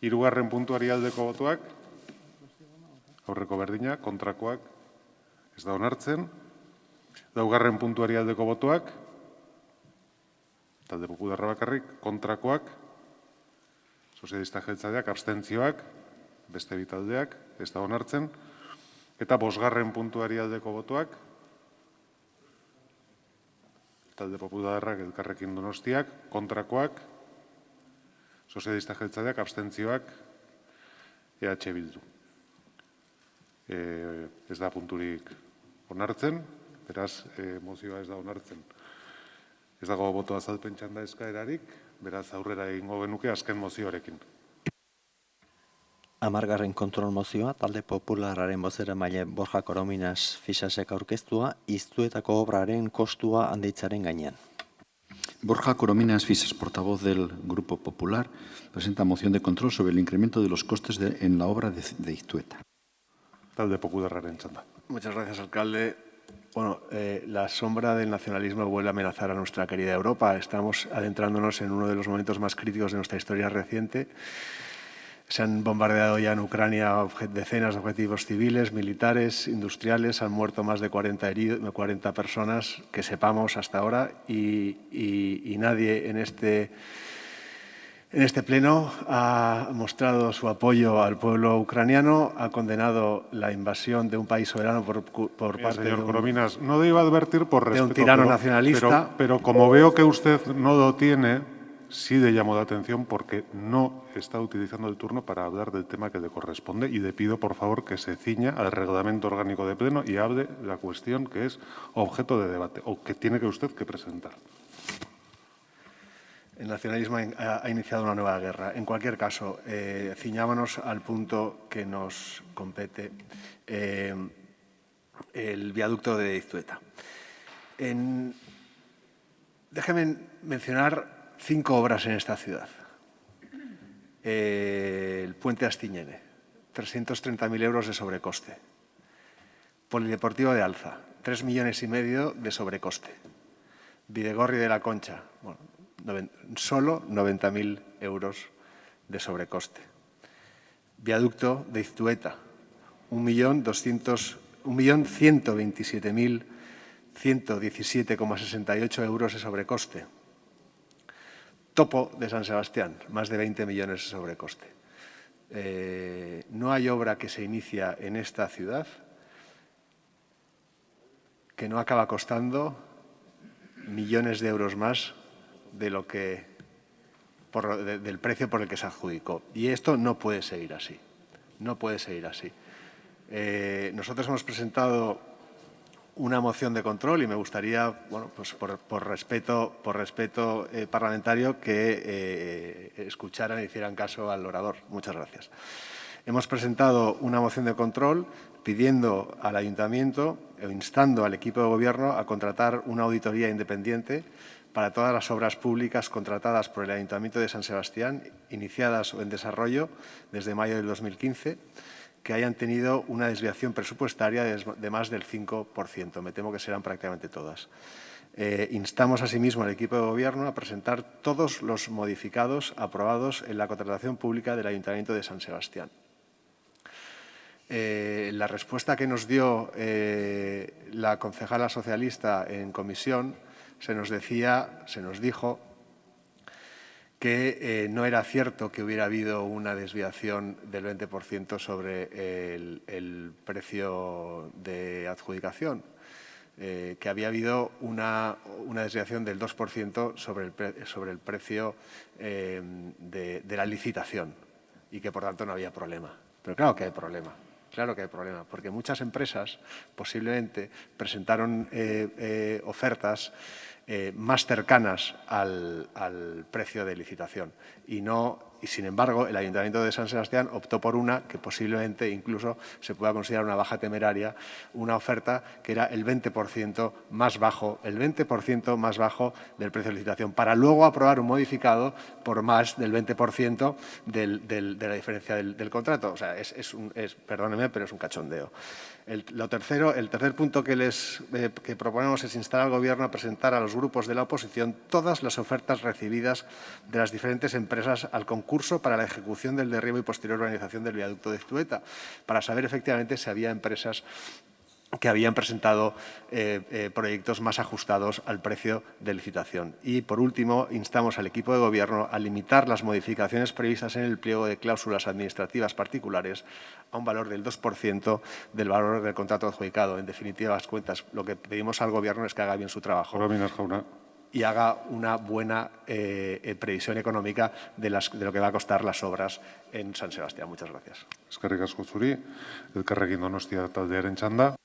Hirugarren puntuari aldeko botuak. Aurreko berdina. Kontrakoak. Ez da onartzen. Laugarren puntuari aldeko botuak, talde Popularra bakarrik, kontrakoak, sozialista jeltzaleak, abstentzioak, beste bi taldeak, ez da onartzen, eta 5. puntuari aldeko botuak, talde Popularrak, Elkarrekin Donostiak, kontrakoak, sozialista jeltzaleak, abstentzioak, EH Bildu. Ez da punturik onartzen, beraz, mozioa ez da onartzen. Ez dago boto azalpen txanda eskaerarik, beraz, aurrera egingo genuke azken mozioarekin. 10. kontrol mozioa, talde Popularraren bozeramaile Borja Corominas Fisasek aurkeztua, Iztuetako obraren kostua handitzaren gainean. Borja Corominas Fisas, portavoz del Grupo Popular, presenta moción de control sobre el incremento de los costes en la obra de Iztueta. Talde Popularraren txanda. Muchas gracias, alcalde. Bueno, la sombra del nacionalismo vuelve a amenazar a nuestra querida Europa. Estamos adentrándonos en uno de los momentos más críticos de nuestra historia reciente. Se han bombardeado ya en Ucrania decenas de objetivos civiles, militares, industriales. Han muerto más de 40 personas, que sepamos hasta ahora, y nadie en este pleno ha mostrado su apoyo al pueblo ucraniano, ha condenado la invasión de un país soberano por parte señor Corominas, no debo advertir por respeto, de un tirano nacionalista. Pero como veo que usted no lo tiene, sí le llamo la atención porque no está utilizando el turno para hablar del tema que le corresponde y le pido, por favor, que se ciña al reglamento orgánico de pleno y hable de la cuestión que es objeto de debate o que tiene que usted que presentar. El nacionalismo ha iniciado una nueva guerra. En cualquier caso, ciñámonos al punto que nos compete, el viaducto de Iztueta. Déjeme mencionar 5 obras en esta ciudad. El puente Astiñene, 330.000 euros de sobrecoste. Polideportivo de Alza, 3,5 millones de sobrecoste. Bidegorri de la Concha, bueno, solo 90.000 euros de sobrecoste. Viaducto de Iztueta, 1.127.117,68 euros de sobrecoste. Topo de San Sebastián, más de 20 millones de sobrecoste. No hay obra que se inicia en esta ciudad que no acaba costando millones de euros más de lo que del precio por el que se adjudicó. Y esto no puede seguir así. No puede seguir así. Nosotros hemos presentado una moción de control y me gustaría, bueno, pues por respeto parlamentario, que escucharan y hicieran caso al orador. Muchas gracias. Hemos presentado una moción de control pidiendo al Ayuntamiento, instando al equipo de Gobierno a contratar una auditoría independiente para todas las obras públicas contratadas por el Ayuntamiento de San Sebastián, iniciadas o en desarrollo desde mayo del 2015, que hayan tenido una desviación presupuestaria de más del 5%. Me temo que serán prácticamente todas. Instamos asimismo al equipo de Gobierno a presentar todos los modificados aprobados en la contratación pública del Ayuntamiento de San Sebastián. La respuesta que nos dio la concejala socialista en comisión se nos dijo que no era cierto que hubiera habido una desviación del 20% sobre el precio de adjudicación, que había habido una desviación del 2% sobre el precio de la licitación y que, por tanto, no había problema. Pero claro que hay problema. Claro que hay problema, porque muchas empresas posiblemente presentaron ofertas más cercanas al precio de licitación y sin embargo el Ayuntamiento de San Sebastián optó por una que posiblemente incluso se pueda considerar una baja temeraria, una oferta que era el 20% más bajo, del precio de licitación, para luego aprobar un modificado por más del 20% de la diferencia del contrato. O sea, perdónenme, pero es un cachondeo. El tercer punto que proponemos es instar al Gobierno a presentar a los grupos de la oposición todas las ofertas recibidas de las diferentes empresas al concurso para la ejecución del derribo y posterior urbanización del viaducto de Zueta, para saber efectivamente si había empresas que habían presentado proyectos más ajustados al precio de licitación. Y, por último, instamos al equipo de Gobierno a limitar las modificaciones previstas en el pliego de cláusulas administrativas particulares a un valor del 2% del valor del contrato adjudicado. En definitiva, las cuentas, lo que pedimos al Gobierno es que haga bien su trabajo y haga una buena previsión económica de lo que va a costar las obras en San Sebastián. Muchas gracias. Eskerrik asko zuri, Elkarrekin Donostia taldearen txanda.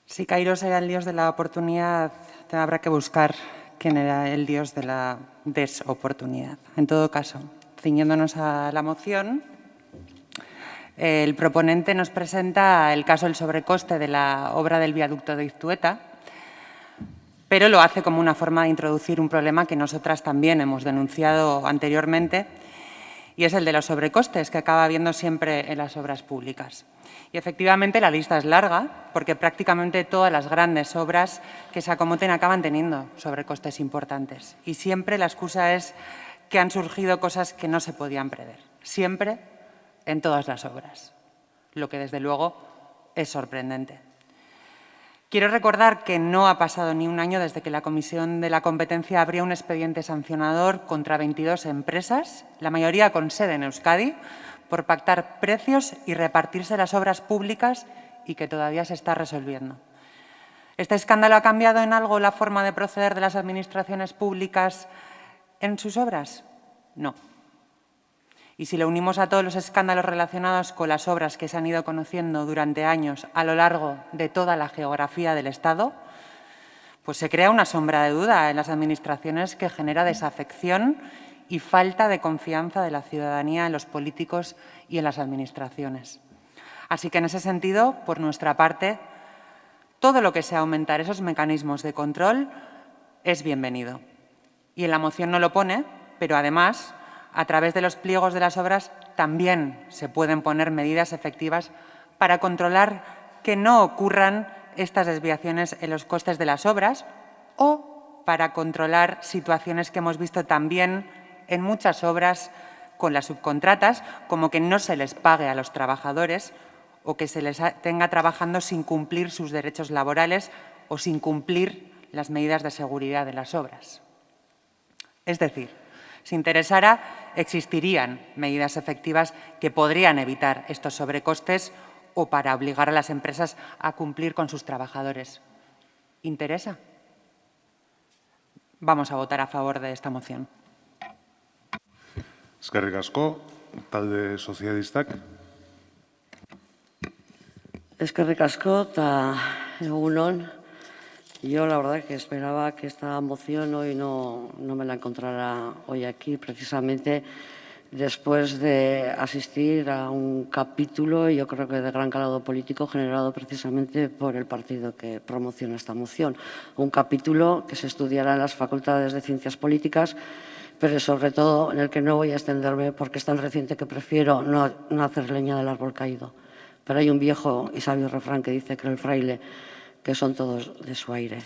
Si Kairos era el dios de la oportunidad, habrá que buscar quién era el dios de la desoportunidad. En todo caso, ciñéndonos a la moción, el proponente nos presenta el caso del sobrecoste de la obra del viaducto de Zueta, pero lo hace como una forma de introducir un problema que nosotras también hemos denunciado anteriormente, y es el de los sobrecostes que acaba habiendo siempre en las obras públicas. Y efectivamente la lista es larga, porque prácticamente todas las grandes obras que se acomoten acaban teniendo sobrecostes importantes. Y siempre la excusa es que han surgido cosas que no se podían prever. Siempre en todas las obras, lo que desde luego es sorprendente. Quiero recordar que no ha pasado ni un año desde que la Comisión de la Competencia abrió un expediente sancionador contra 22 empresas, la mayoría con sede en Euskadi, por pactar precios y repartirse las obras públicas y que todavía se está resolviendo. ¿Este escándalo ha cambiado en algo la forma de proceder de las administraciones públicas en sus obras? No. Y si le unimos a todos los escándalos relacionados con las obras que se han ido conociendo durante años a lo largo de toda la geografía del Estado, pues se crea una sombra de duda en las administraciones que genera desafección y falta de confianza de la ciudadanía en los políticos y en las administraciones. Así que, en ese sentido, por nuestra parte, todo lo que sea aumentar esos mecanismos de control es bienvenido. Y en la moción no lo pone, pero además, a través de los pliegos de las obras también se pueden poner medidas efectivas para controlar que no ocurran estas desviaciones en los costes de las obras o para controlar situaciones que hemos visto también en muchas obras con las subcontratas, como que no se les pague a los trabajadores o que se les tenga trabajando sin cumplir sus derechos laborales o sin cumplir las medidas de seguridad de las obras. Es decir, si interesara, existirían medidas efectivas que podrían evitar estos sobrecostes o para obligar a las empresas a cumplir con sus trabajadores. ¿Interesa? Vamos a votar a favor de esta moción. Eskerrik asko, talde sozialistak. Eskerrik asko, eta egun on. Yo la verdad que esperaba que esta moción hoy no me la encontrara hoy aquí, precisamente después de asistir a un capítulo, yo creo que de gran calado político, generado precisamente por el partido que promociona esta moción. Un capítulo que se estudiará en las facultades de Ciencias Políticas, pero sobre todo en el que no voy a extenderme porque es tan reciente que prefiero no hacer leña del árbol caído. Pero hay un viejo y sabio refrán que dice que el fraile que son todos de su aire.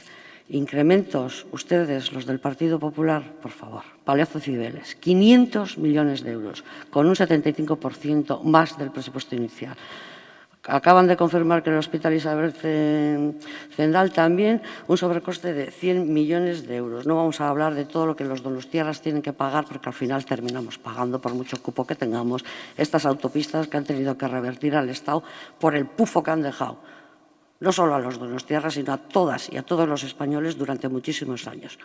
Incrementos, ustedes, los del Partido Popular, por favor, Palacio Cibeles, 500 millones de euros, con un 75% más del presupuesto inicial. Acaban de confirmar que el Hospital Isabel Zendal también un sobrecoste de 100 millones de euros. No vamos a hablar de todo lo que los donostiarras tienen que pagar, porque al final terminamos pagando, por mucho cupo que tengamos, estas autopistas que han tenido que revertir al Estado por el pufo que han dejado. No solo a los donostiarras, sino a todas y a todos los españoles durante muchísimos años.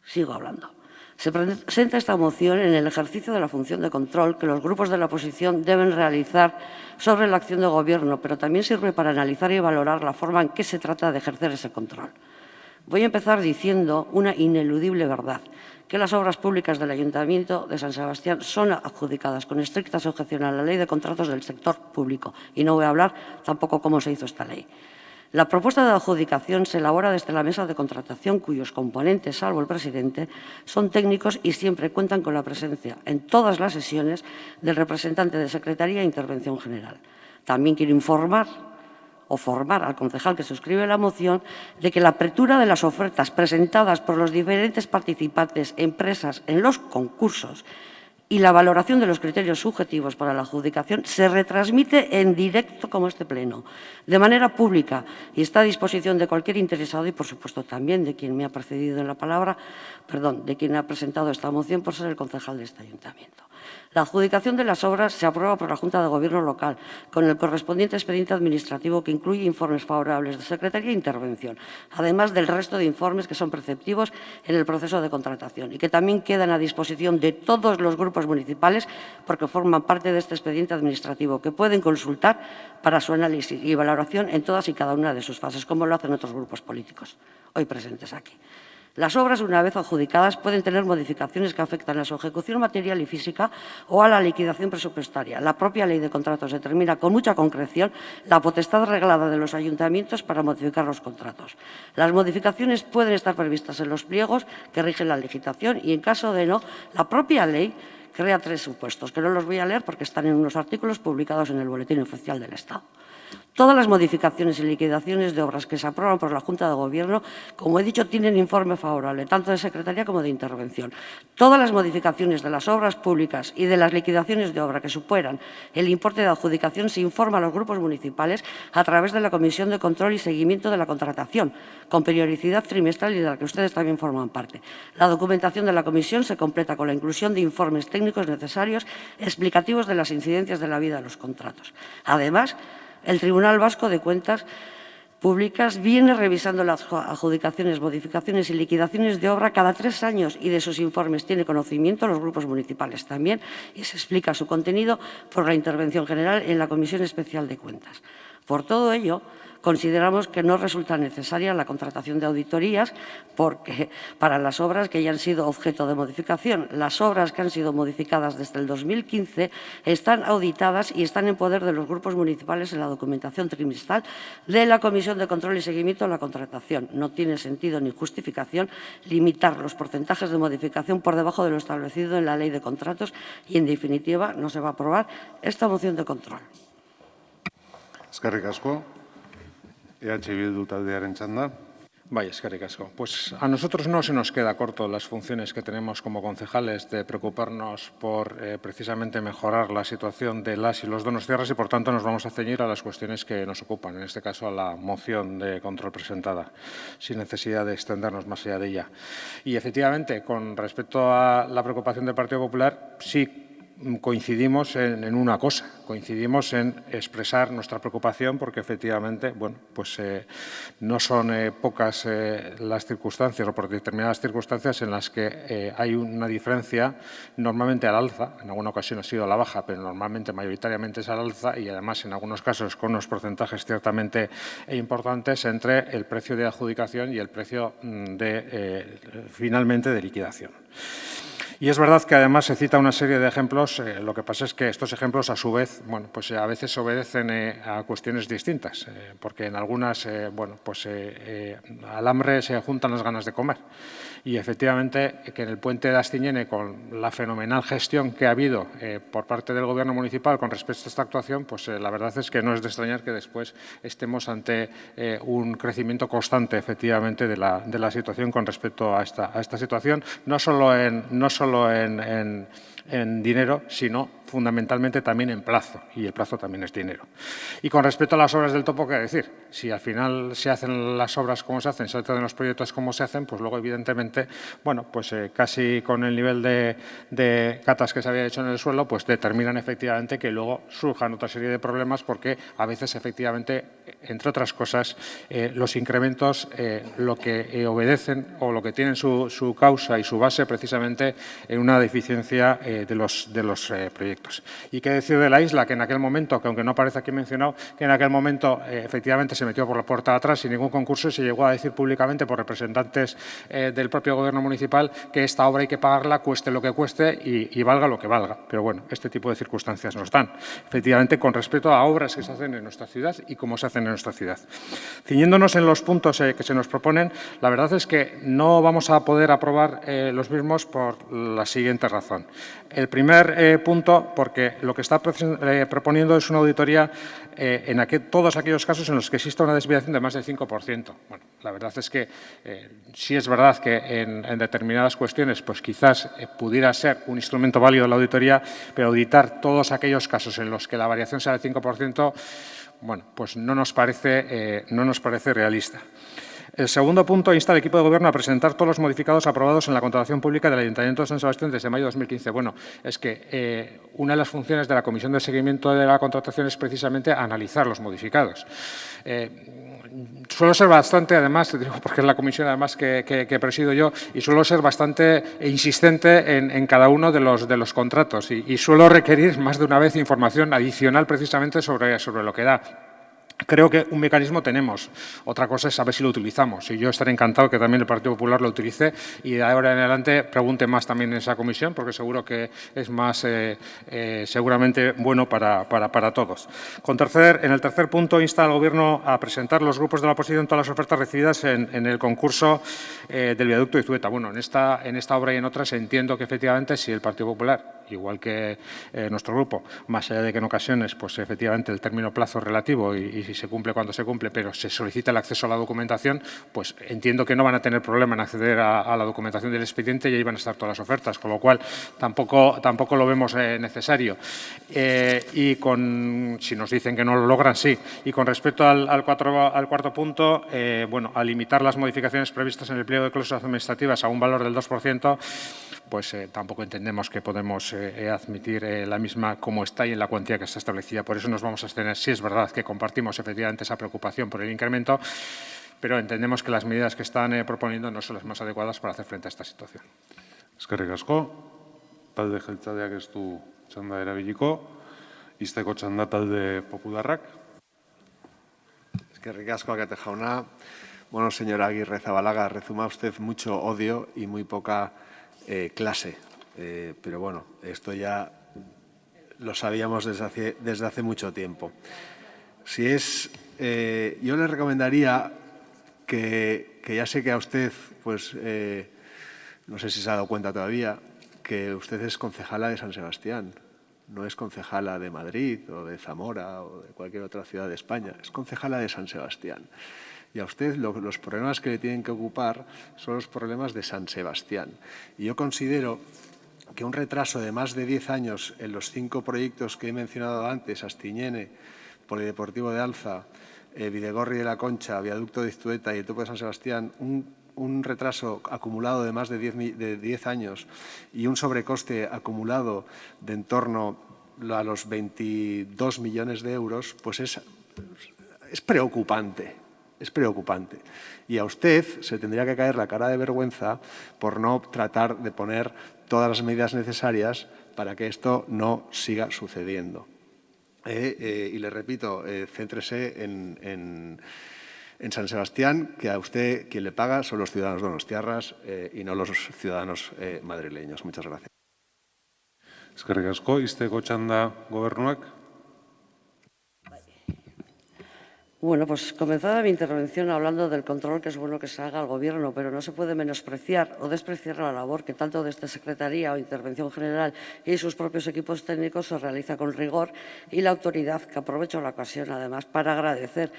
Sigo hablando. Se presenta esta moción en el ejercicio de la función de control que los grupos de la oposición deben realizar sobre la acción de Gobierno, pero también sirve para analizar y valorar la forma en que se trata de ejercer ese control. Voy a empezar diciendo una ineludible verdad, que las obras públicas del Ayuntamiento de San Sebastián son adjudicadas con estricta sujeción a la Ley de Contratos del Sector Público. Y no voy a hablar tampoco cómo se hizo esta ley. La propuesta de adjudicación se elabora desde la mesa de contratación, cuyos componentes, salvo el presidente, son técnicos y siempre cuentan con la presencia en todas las sesiones del representante de Secretaría e Intervención General. También quiero informar o formar al concejal que suscribe la moción de que la apertura de las ofertas presentadas por los diferentes participantes, empresas en los concursos y la valoración de los criterios subjetivos para la adjudicación se retransmite en directo como este pleno, de manera pública, y está a disposición de cualquier interesado y, por supuesto, también de quien me ha precedido en la palabra, de quien ha presentado esta moción por ser el concejal de este ayuntamiento. La adjudicación de las obras se aprueba por la Junta de Gobierno local, con el correspondiente expediente administrativo que incluye informes favorables de Secretaría e Intervención, además del resto de informes que son preceptivos en el proceso de contratación y que también quedan a disposición de todos los grupos municipales porque forman parte de este expediente administrativo que pueden consultar para su análisis y valoración en todas y cada una de sus fases, como lo hacen otros grupos políticos hoy presentes aquí. Las obras, una vez adjudicadas, pueden tener modificaciones que afectan a su ejecución material y física o a la liquidación presupuestaria. La propia Ley de Contratos determina con mucha concreción la potestad reglada de los ayuntamientos para modificar los contratos. Las modificaciones pueden estar previstas en los pliegos que rigen la licitación y, en caso de no, la propia ley crea 3 supuestos, que no los voy a leer porque están en unos artículos publicados en el Boletín Oficial del Estado. Todas las modificaciones y liquidaciones de obras que se aprueban por la Junta de Gobierno, como he dicho, tienen informe favorable, tanto de Secretaría como de Intervención. Todas las modificaciones de las obras públicas y de las liquidaciones de obra que superan el importe de adjudicación se informa a los grupos municipales a través de la Comisión de Control y Seguimiento de la Contratación, con periodicidad trimestral y de la que ustedes también forman parte. La documentación de la comisión se completa con la inclusión de informes técnicos necesarios explicativos de las incidencias de la vida de los contratos. Además, el Tribunal Vasco de Cuentas Públicas viene revisando las adjudicaciones, modificaciones y liquidaciones de obra cada 3 años y de sus informes tiene conocimiento los grupos municipales también y se explica su contenido por la intervención general en la Comisión Especial de Cuentas. Por todo ello, consideramos que no resulta necesaria la contratación de auditorías porque para las obras que ya han sido objeto de modificación, las obras que han sido modificadas desde el 2015 están auditadas y están en poder de los grupos municipales en la documentación trimestral de la Comisión de Control y Seguimiento de la Contratación. No tiene sentido ni justificación limitar los porcentajes de modificación por debajo de lo establecido en la Ley de Contratos y, en definitiva, no se va a aprobar esta moción de control. Eskerrik asko. EH Bildu taldearen txanda. Vaya, eskerrik asko. Pues a nosotros no se nos queda corto las funciones que tenemos como concejales de preocuparnos por precisamente mejorar la situación de las y los donostiarras y, por tanto, nos vamos a ceñir a las cuestiones que nos ocupan, en este caso a la moción de control presentada, sin necesidad de extendernos más allá de ella. Y, efectivamente, con respecto a la preocupación del Partido Popular, sí coincidimos en una cosa, coincidimos en expresar nuestra preocupación porque efectivamente, bueno, pues no son pocas las circunstancias o por determinadas circunstancias en las que hay una diferencia normalmente al alza, en alguna ocasión ha sido a la baja, pero normalmente mayoritariamente es al alza y además en algunos casos con unos porcentajes ciertamente importantes entre el precio de adjudicación y el precio finalmente de liquidación. Y es verdad que además se cita una serie de ejemplos, lo que pasa es que estos ejemplos a su vez, bueno, pues a veces obedecen a cuestiones distintas, porque en algunas, bueno, pues al hambre se juntan las ganas de comer. Y efectivamente que en el puente de Astiñene, con la fenomenal gestión que ha habido por parte del Gobierno municipal con respecto a esta actuación, pues la verdad es que no es de extrañar que después estemos ante un crecimiento constante, efectivamente, de la situación con respecto a esta situación, no solo en dinero, sino fundamentalmente también en plazo, y el plazo también es dinero. Y con respecto a las obras del topo, ¿qué decir? Si al final se hacen las obras como se hacen, se hacen los proyectos como se hacen, pues luego evidentemente, bueno, pues casi con el nivel de catas que se había hecho en el suelo, pues determinan efectivamente que luego surjan otra serie de problemas, porque a veces efectivamente, entre otras cosas, los incrementos lo que obedecen o lo que tienen su causa y su base precisamente en una deficiencia de los proyectos. Y qué decir de la isla, que en aquel momento, que aunque no aparece aquí mencionado, que en aquel momento efectivamente se metió por la puerta de atrás sin ningún concurso y se llegó a decir públicamente por representantes del propio Gobierno municipal que esta obra hay que pagarla, cueste lo que cueste y valga lo que valga. Pero bueno, este tipo de circunstancias nos dan. Efectivamente, con respecto a obras que se hacen en nuestra ciudad y cómo se hacen en nuestra ciudad. Ciñéndonos en los puntos que se nos proponen, la verdad es que no vamos a poder aprobar los mismos por la siguiente razón. El primer punto, porque lo que está proponiendo es una auditoría en todos aquellos casos en los que exista una desviación de más del 5%. Bueno, la verdad es que sí es verdad que en determinadas cuestiones pues quizás pudiera ser un instrumento válido la auditoría, pero auditar todos aquellos casos en los que la variación sea del 5%, bueno, pues no nos parece realista. El segundo punto insta al equipo de Gobierno a presentar todos los modificados aprobados en la contratación pública del Ayuntamiento de San Sebastián desde mayo de 2015. Bueno, es que una de las funciones de la Comisión de Seguimiento de la Contratación es precisamente analizar los modificados. Suelo ser bastante, además, porque es la comisión además que presido yo, y suelo ser bastante insistente en cada uno de los contratos y suelo requerir más de una vez información adicional precisamente sobre lo que da. Creo que un mecanismo tenemos, otra cosa es saber si lo utilizamos, y yo estaré encantado que también el Partido Popular lo utilice y de ahora en adelante pregunte más también en esa comisión, porque seguro que es más seguramente bueno para todos. En el tercer punto insta al Gobierno a presentar los grupos de la oposición todas las ofertas recibidas en el concurso del viaducto de Zueta. Bueno, en esta obra y en otras entiendo que efectivamente si el Partido Popular, igual que nuestro grupo, más allá de que en ocasiones pues efectivamente el término plazo relativo y si se cumple cuando se cumple, pero se solicita el acceso a la documentación, pues entiendo que no van a tener problema en acceder a la documentación del expediente y ahí van a estar todas las ofertas, con lo cual tampoco lo vemos necesario. Si nos dicen que no lo logran, sí. Y con respecto al cuarto punto, bueno, a limitar las modificaciones previstas en el pliego de cláusulas administrativas a un valor del 2%, pues tampoco entendemos que podemos admitir la misma como está y en la cuantía que está establecida. Por eso nos vamos a abstener. Sí es verdad que compartimos efectivamente esa preocupación por el incremento, pero entendemos que las medidas que están proponiendo no son las más adecuadas para hacer frente a esta situación. Eskerrik asko. Talde jeltzaleak ez du txanda erabiliko. Izteko txanda talde popularrak. Eskerrik asko, Akate jauna. Bueno, señora Aguirre Zabalaga, rezuma usted mucho odio y muy poca clase. Pero bueno, esto ya lo sabíamos desde hace mucho tiempo. Yo le recomendaría que ya sé que a usted, pues, no sé si se ha dado cuenta todavía, que usted es concejala de San Sebastián, no es concejala de Madrid o de Zamora o de cualquier otra ciudad de España, es concejala de San Sebastián. Y a usted los problemas que le tienen que ocupar son los problemas de San Sebastián. Y yo considero que un retraso de más de 10 años en los 5 proyectos que he mencionado antes, Astiñene, Polideportivo de Alza, Bidegorri de la Concha, Viaducto de Iztueta y el Topo de San Sebastián, un retraso acumulado de más de 10 años y un sobrecoste acumulado de en torno a los 22 millones de euros, pues es preocupante. Es preocupante. Y a usted se tendría que caer la cara de vergüenza por no tratar de poner todas las medidas necesarias para que esto no siga sucediendo. Y le repito, céntrese en San Sebastián, que a usted quien le paga son los ciudadanos donostiarras y no los ciudadanos madrileños. Muchas gracias. Eskerrik asko, izteko txanda gobernuak. Bueno, pues comenzaba mi intervención hablando del control que es bueno que se haga al Gobierno, pero no se puede menospreciar o despreciar la labor que tanto desde Secretaría o Intervención General y sus propios equipos técnicos se realiza con rigor y la autoridad, que aprovecho la ocasión además para agradecer,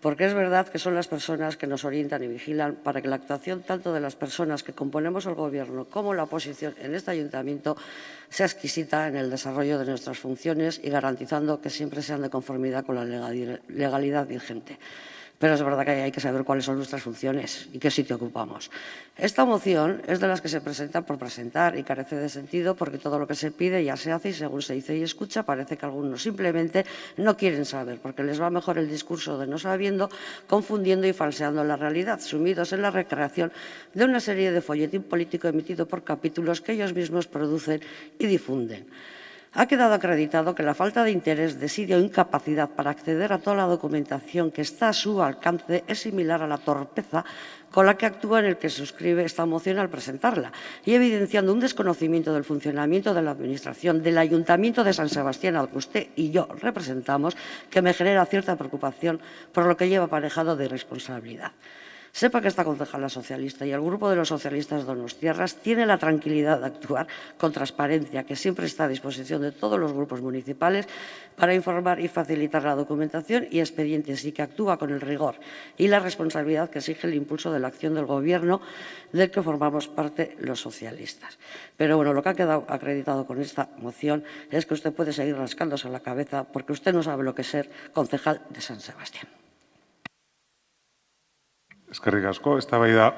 porque es verdad que son las personas que nos orientan y vigilan para que la actuación tanto de las personas que componemos el Gobierno como la oposición en este ayuntamiento sea exquisita en el desarrollo de nuestras funciones y garantizando que siempre sean de conformidad con la legalidad vigente. Pero es verdad que hay que saber cuáles son nuestras funciones y qué sitio ocupamos. Esta moción es de las que se presenta por presentar y carece de sentido porque todo lo que se pide ya se hace y según se dice y escucha parece que algunos simplemente no quieren saber porque les va mejor el discurso de no sabiendo, confundiendo y falseando la realidad, sumidos en la recreación de una serie de folletín político emitido por capítulos que ellos mismos producen y difunden. Ha quedado acreditado que la falta de interés, desidia o incapacidad para acceder a toda la documentación que está a su alcance es similar a la torpeza con la que actúa en el que suscribe esta moción al presentarla y evidenciando un desconocimiento del funcionamiento de la Administración del Ayuntamiento de San Sebastián, al que usted y yo representamos, que me genera cierta preocupación por lo que lleva aparejado de irresponsabilidad. Sepa que esta concejala socialista y el grupo de los socialistas donostiarras tiene la tranquilidad de actuar con transparencia, que siempre está a disposición de todos los grupos municipales para informar y facilitar la documentación y expedientes y que actúa con el rigor y la responsabilidad que exige el impulso de la acción del Gobierno del que formamos parte los socialistas. Pero bueno, lo que ha quedado acreditado con esta moción es que usted puede seguir rascándose la cabeza porque usted no sabe lo que es ser concejal de San Sebastián. Eskerrik asko, eztabaida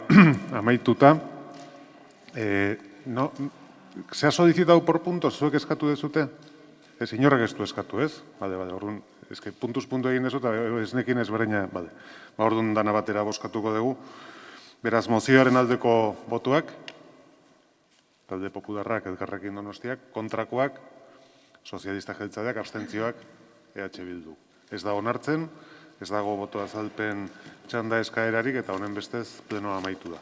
amaituta. Se ha solicitado por puntos, zuek eskatu dezute? Inorrek ez du eskatu, ez? Bale, orduan, eske puntuz puntu egin dezu, eta ez nekin ezberdina, bale. Orduan dana batera bozkatuko dugu. Beraz, mozioaren aldeko botuak, talde popularrak, Elkarrekin Donostiak, kontrakoak, sozialista jeltzaleak, abstentzioak, EH Bildu. Ez da onartzen, ez dago boto azalpen txanda eskaerarik eta honen bestez plenoa amaitu da.